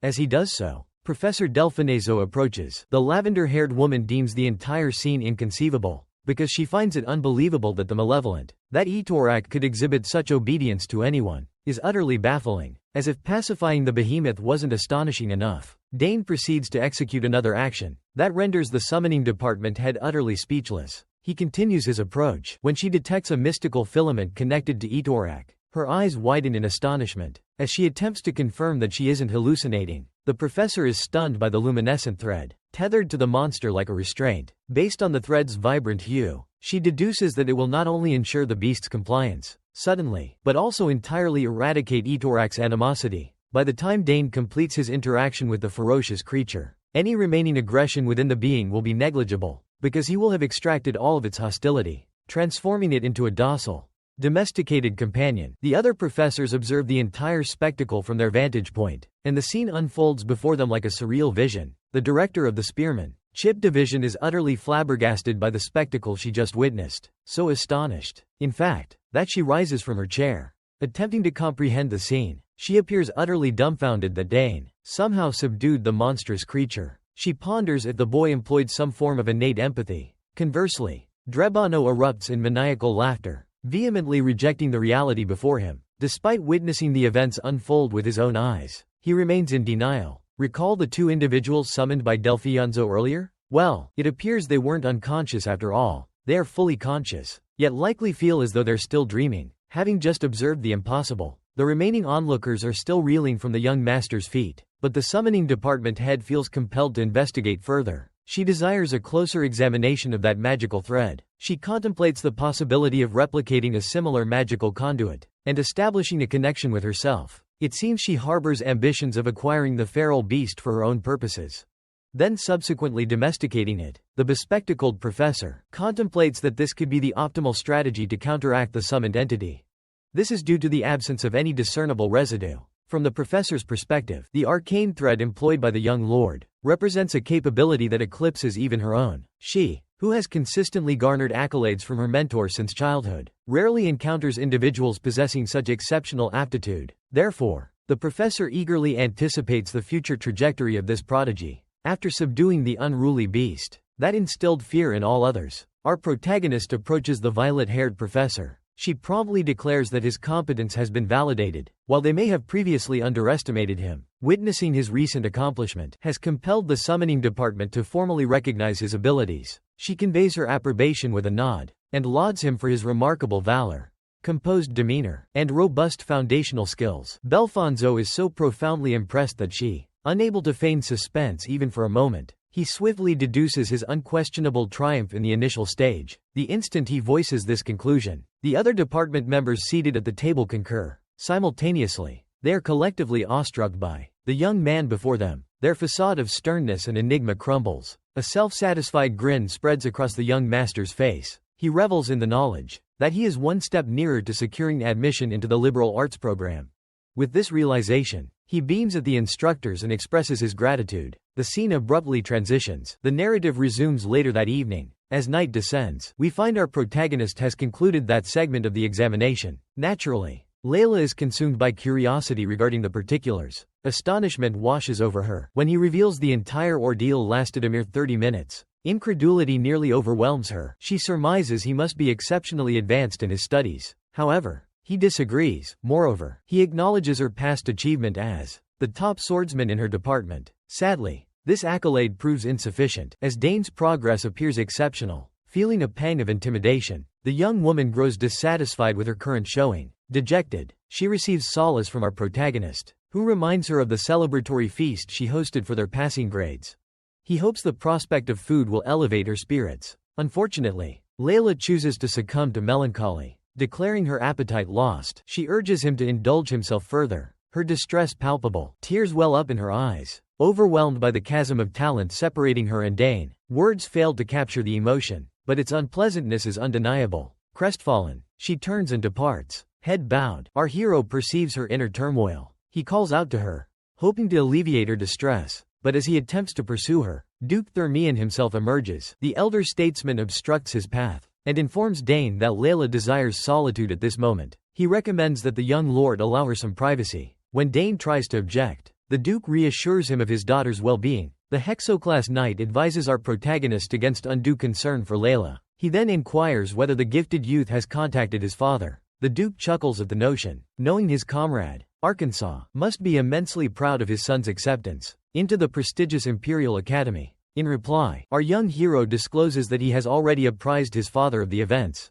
As he does so, Professor Delfinezo approaches. The lavender-haired woman deems the entire scene inconceivable, because she finds it unbelievable that the malevolent, that Itorak could exhibit such obedience to anyone, is utterly baffling. As if pacifying the behemoth wasn't astonishing enough, Dane proceeds to execute another action that renders the summoning department head utterly speechless. He continues his approach. When she detects a mystical filament connected to Itorak, her eyes widen in astonishment. As she attempts to confirm that she isn't hallucinating, the professor is stunned by the luminescent thread, tethered to the monster like a restraint. Based on the thread's vibrant hue, she deduces that it will not only ensure the beast's compliance, suddenly, but also entirely eradicate Itorak's animosity. By the time Dane completes his interaction with the ferocious creature, any remaining aggression within the being will be negligible, because he will have extracted all of its hostility, transforming it into a docile, domesticated companion. The other professors observe the entire spectacle from their vantage point, and the scene unfolds before them like a surreal vision. The director of the Spearman Chip Division is utterly flabbergasted by the spectacle she just witnessed, so astonished, in fact, that she rises from her chair. Attempting to comprehend the scene, she appears utterly dumbfounded that Dane somehow subdued the monstrous creature. She ponders if the boy employed some form of innate empathy. Conversely, Drebano erupts in maniacal laughter, vehemently rejecting the reality before him. Despite witnessing the events unfold with his own eyes, he remains in denial. Recall the two individuals summoned by Delfianzo earlier? Well, it appears they weren't unconscious after all. They are fully conscious, yet likely feel as though they're still dreaming, having just observed the impossible. The remaining onlookers are still reeling from the young master's feat, but the summoning department head feels compelled to investigate further. She desires a closer examination of that magical thread. She contemplates the possibility of replicating a similar magical conduit, and establishing a connection with herself. It seems she harbors ambitions of acquiring the feral beast for her own purposes, then subsequently domesticating it. The bespectacled professor contemplates that this could be the optimal strategy to counteract the summoned entity. This is due to the absence of any discernible residue. From the professor's perspective, the arcane thread employed by the young lord represents a capability that eclipses even her own. She, who has consistently garnered accolades from her mentor since childhood, rarely encounters individuals possessing such exceptional aptitude. Therefore, the professor eagerly anticipates the future trajectory of this prodigy. After subduing the unruly beast that instilled fear in all others, our protagonist approaches the violet-haired professor. She promptly declares that his competence has been validated, while they may have previously underestimated him. Witnessing his recent accomplishment has compelled the summoning department to formally recognize his abilities. She conveys her approbation with a nod, and lauds him for his remarkable valor, composed demeanor, and robust foundational skills. Belfonso is so profoundly impressed that she, unable to feign suspense even for a moment, he swiftly deduces his unquestionable triumph in the initial stage. The instant he voices this conclusion, the other department members seated at the table concur. Simultaneously, they are collectively awestruck by the young man before them. Their facade of sternness and enigma crumbles. A self-satisfied grin spreads across the young master's face. He revels in the knowledge that he is one step nearer to securing admission into the liberal arts program. With this realization, he beams at the instructors and expresses his gratitude. The scene abruptly transitions. The narrative resumes later that evening. As night descends, we find our protagonist has concluded that segment of the examination. Naturally, Layla is consumed by curiosity regarding the particulars. Astonishment washes over her when he reveals the entire ordeal lasted a mere 30 minutes. Incredulity nearly overwhelms her. She surmises he must be exceptionally advanced in his studies. However, he disagrees. Moreover, he acknowledges her past achievement as the top swordsman in her department. Sadly, this accolade proves insufficient, as Dane's progress appears exceptional. Feeling a pang of intimidation, the young woman grows dissatisfied with her current showing. Dejected, she receives solace from our protagonist, who reminds her of the celebratory feast she hosted for their passing grades. He hopes the prospect of food will elevate her spirits. Unfortunately, Layla chooses to succumb to melancholy. Declaring her appetite lost, she urges him to indulge himself further. Her distress palpable, tears well up in her eyes. Overwhelmed by the chasm of talent separating her and Dane, words failed to capture the emotion, but its unpleasantness is undeniable. Crestfallen, she turns and departs. Head bowed, our hero perceives her inner turmoil. He calls out to her, hoping to alleviate her distress. But as he attempts to pursue her, Duke Theran himself emerges. The elder statesman obstructs his path, and informs Dane that Layla desires solitude at this moment. He recommends that the young lord allow her some privacy. When Dane tries to object, the Duke reassures him of his daughter's well-being. The Hexoclass Knight advises our protagonist against undue concern for Layla. He then inquires whether the gifted youth has contacted his father. The Duke chuckles at the notion, knowing his comrade, Arkansas, must be immensely proud of his son's acceptance into the prestigious Imperial Academy. In reply, our young hero discloses that he has already apprised his father of the events.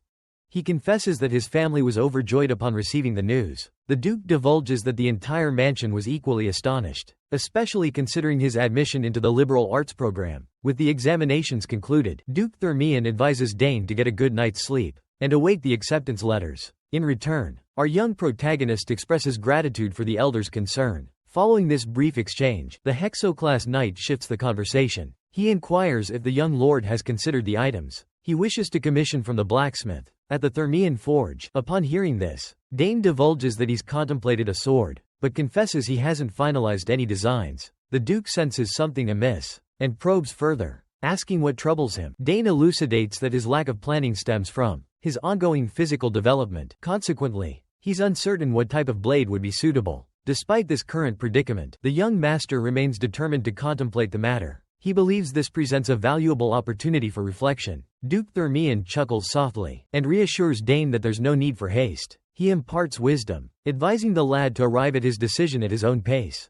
He confesses that his family was overjoyed upon receiving the news. The Duke divulges that the entire mansion was equally astonished, especially considering his admission into the liberal arts program. With the examinations concluded, Duke Theran advises Dane to get a good night's sleep and await the acceptance letters. In return, our young protagonist expresses gratitude for the elder's concern. Following this brief exchange, the Hexoclass Knight shifts the conversation. He inquires if the young lord has considered the items he wishes to commission from the blacksmith at the Theran forge. Upon hearing this, Dane divulges that he's contemplated a sword, but confesses he hasn't finalized any designs. The Duke senses something amiss and probes further, asking what troubles him. Dane elucidates that his lack of planning stems from his ongoing physical development. Consequently, he's uncertain what type of blade would be suitable. Despite this current predicament, the young master remains determined to contemplate the matter. He believes this presents a valuable opportunity for reflection. Duke Theran chuckles softly and reassures Dane that there's no need for haste. He imparts wisdom, advising the lad to arrive at his decision at his own pace.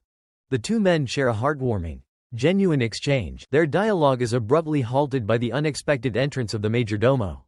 The two men share a heartwarming, genuine exchange. Their dialogue is abruptly halted by the unexpected entrance of the majordomo.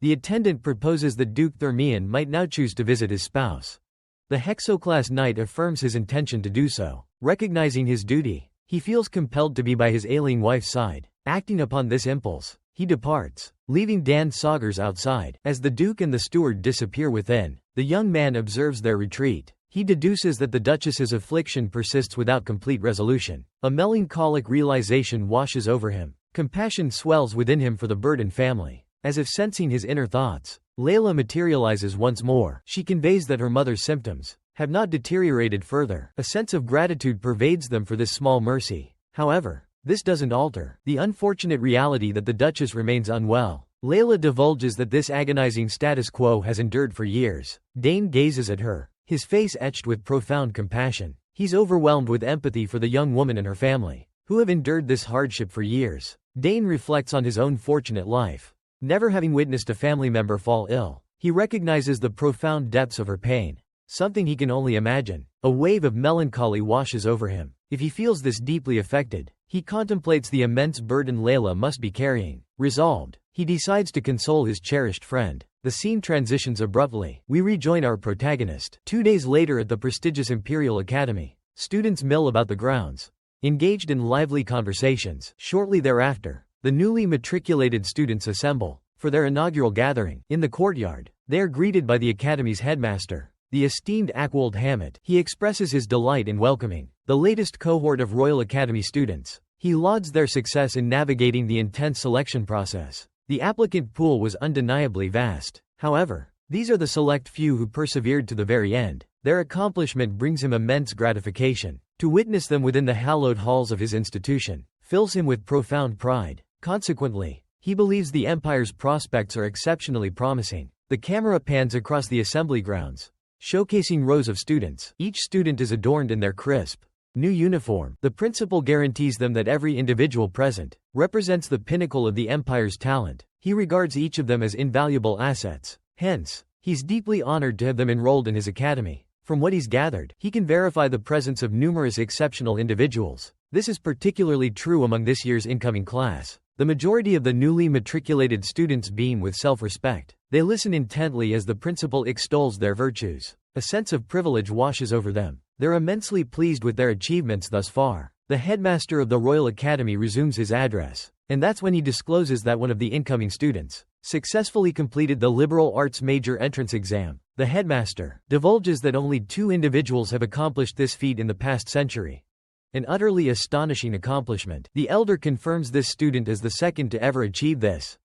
The attendant proposes that Duke Theran might now choose to visit his spouse. The Hexoclass Knight affirms his intention to do so. Recognizing his duty, he feels compelled to be by his ailing wife's side. Acting upon this impulse, he departs, leaving Dan Saugers outside. As the Duke and the steward disappear within, the young man observes their retreat. He deduces that the Duchess's affliction persists without complete resolution. A melancholic realization washes over him. Compassion swells within him for the burdened family. As if sensing his inner thoughts, Layla materializes once more. She conveys that her mother's symptoms have not deteriorated further. A sense of gratitude pervades them for this small mercy. However, this doesn't alter the unfortunate reality that the Duchess remains unwell. Layla divulges that this agonizing status quo has endured for years. Dane gazes at her, his face etched with profound compassion. He's overwhelmed with empathy for the young woman and her family, who have endured this hardship for years. Dane reflects on his own fortunate life, never having witnessed a family member fall ill. He recognizes the profound depths of her pain, something he can only imagine. A wave of melancholy washes over him. If he feels this deeply affected, he contemplates the immense burden Layla must be carrying. Resolved, he decides to console his cherished friend. The scene transitions abruptly. We rejoin our protagonist 2 days later at the prestigious Imperial Academy. Students mill about the grounds, engaged in lively conversations. Shortly thereafter, the newly matriculated students assemble for their inaugural gathering. In the courtyard, they are greeted by the Academy's headmaster, the esteemed Ackwold Hammett. He expresses his delight in welcoming the latest cohort of Royal Academy students. He lauds their success in navigating the intense selection process. The applicant pool was undeniably vast. However, these are the select few who persevered to the very end. Their accomplishment brings him immense gratification. To witness them within the hallowed halls of his institution fills him with profound pride. Consequently, he believes the Empire's prospects are exceptionally promising. The camera pans across the assembly grounds, showcasing rows of students. Each student is adorned in their crisp, new uniform. The principal guarantees them that every individual present represents the pinnacle of the Empire's talent. He regards each of them as invaluable assets. Hence, he's deeply honored to have them enrolled in his academy. From what he's gathered, he can verify the presence of numerous exceptional individuals. This is particularly true among this year's incoming class. The majority of the newly matriculated students beam with self-respect. They listen intently as the principal extols their virtues. A sense of privilege washes over them. They're immensely pleased with their achievements thus far. The headmaster of the Royal Academy resumes his address, and that's when he discloses that one of the incoming students successfully completed the liberal arts major entrance exam. The headmaster divulges that only 2 individuals have accomplished this feat in the past century. An utterly astonishing accomplishment. The elder confirms this student as the second to ever achieve this,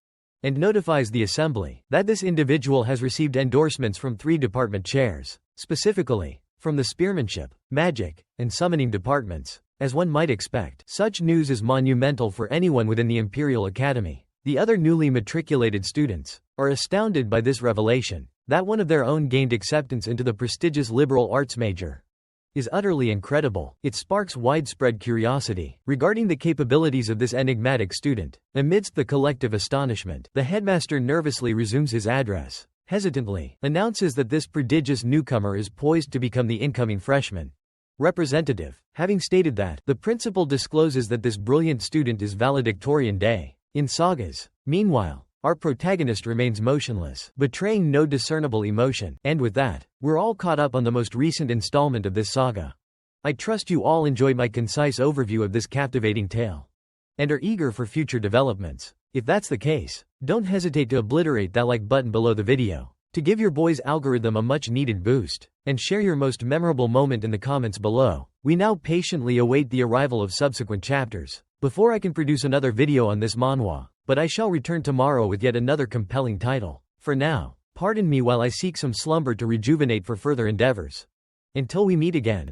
and notifies the assembly that this individual has received endorsements from 3 department chairs, specifically from the spearmanship, magic, and summoning departments. As one might expect, such news is monumental for anyone within the Imperial Academy. The other newly matriculated students are astounded by this revelation. That one of their own gained acceptance into the prestigious liberal arts major is utterly incredible. It sparks widespread curiosity regarding the capabilities of this enigmatic student. Amidst the collective astonishment, the headmaster nervously resumes his address, hesitantly announces that this prodigious newcomer is poised to become the incoming freshman representative. Having stated that, the principal discloses that this brilliant student is valedictorian day in sagas. Meanwhile, our protagonist remains motionless, betraying no discernible emotion. And with that, we're all caught up on the most recent installment of this saga. I trust you all enjoyed my concise overview of this captivating tale, and are eager for future developments. If that's the case, don't hesitate to obliterate that like button below the video, to give your boy's algorithm a much needed boost, and share your most memorable moment in the comments below. We now patiently await the arrival of subsequent chapters before I can produce another video on this manhwa. But I shall return tomorrow with yet another compelling title. For now, pardon me while I seek some slumber to rejuvenate for further endeavors. Until we meet again.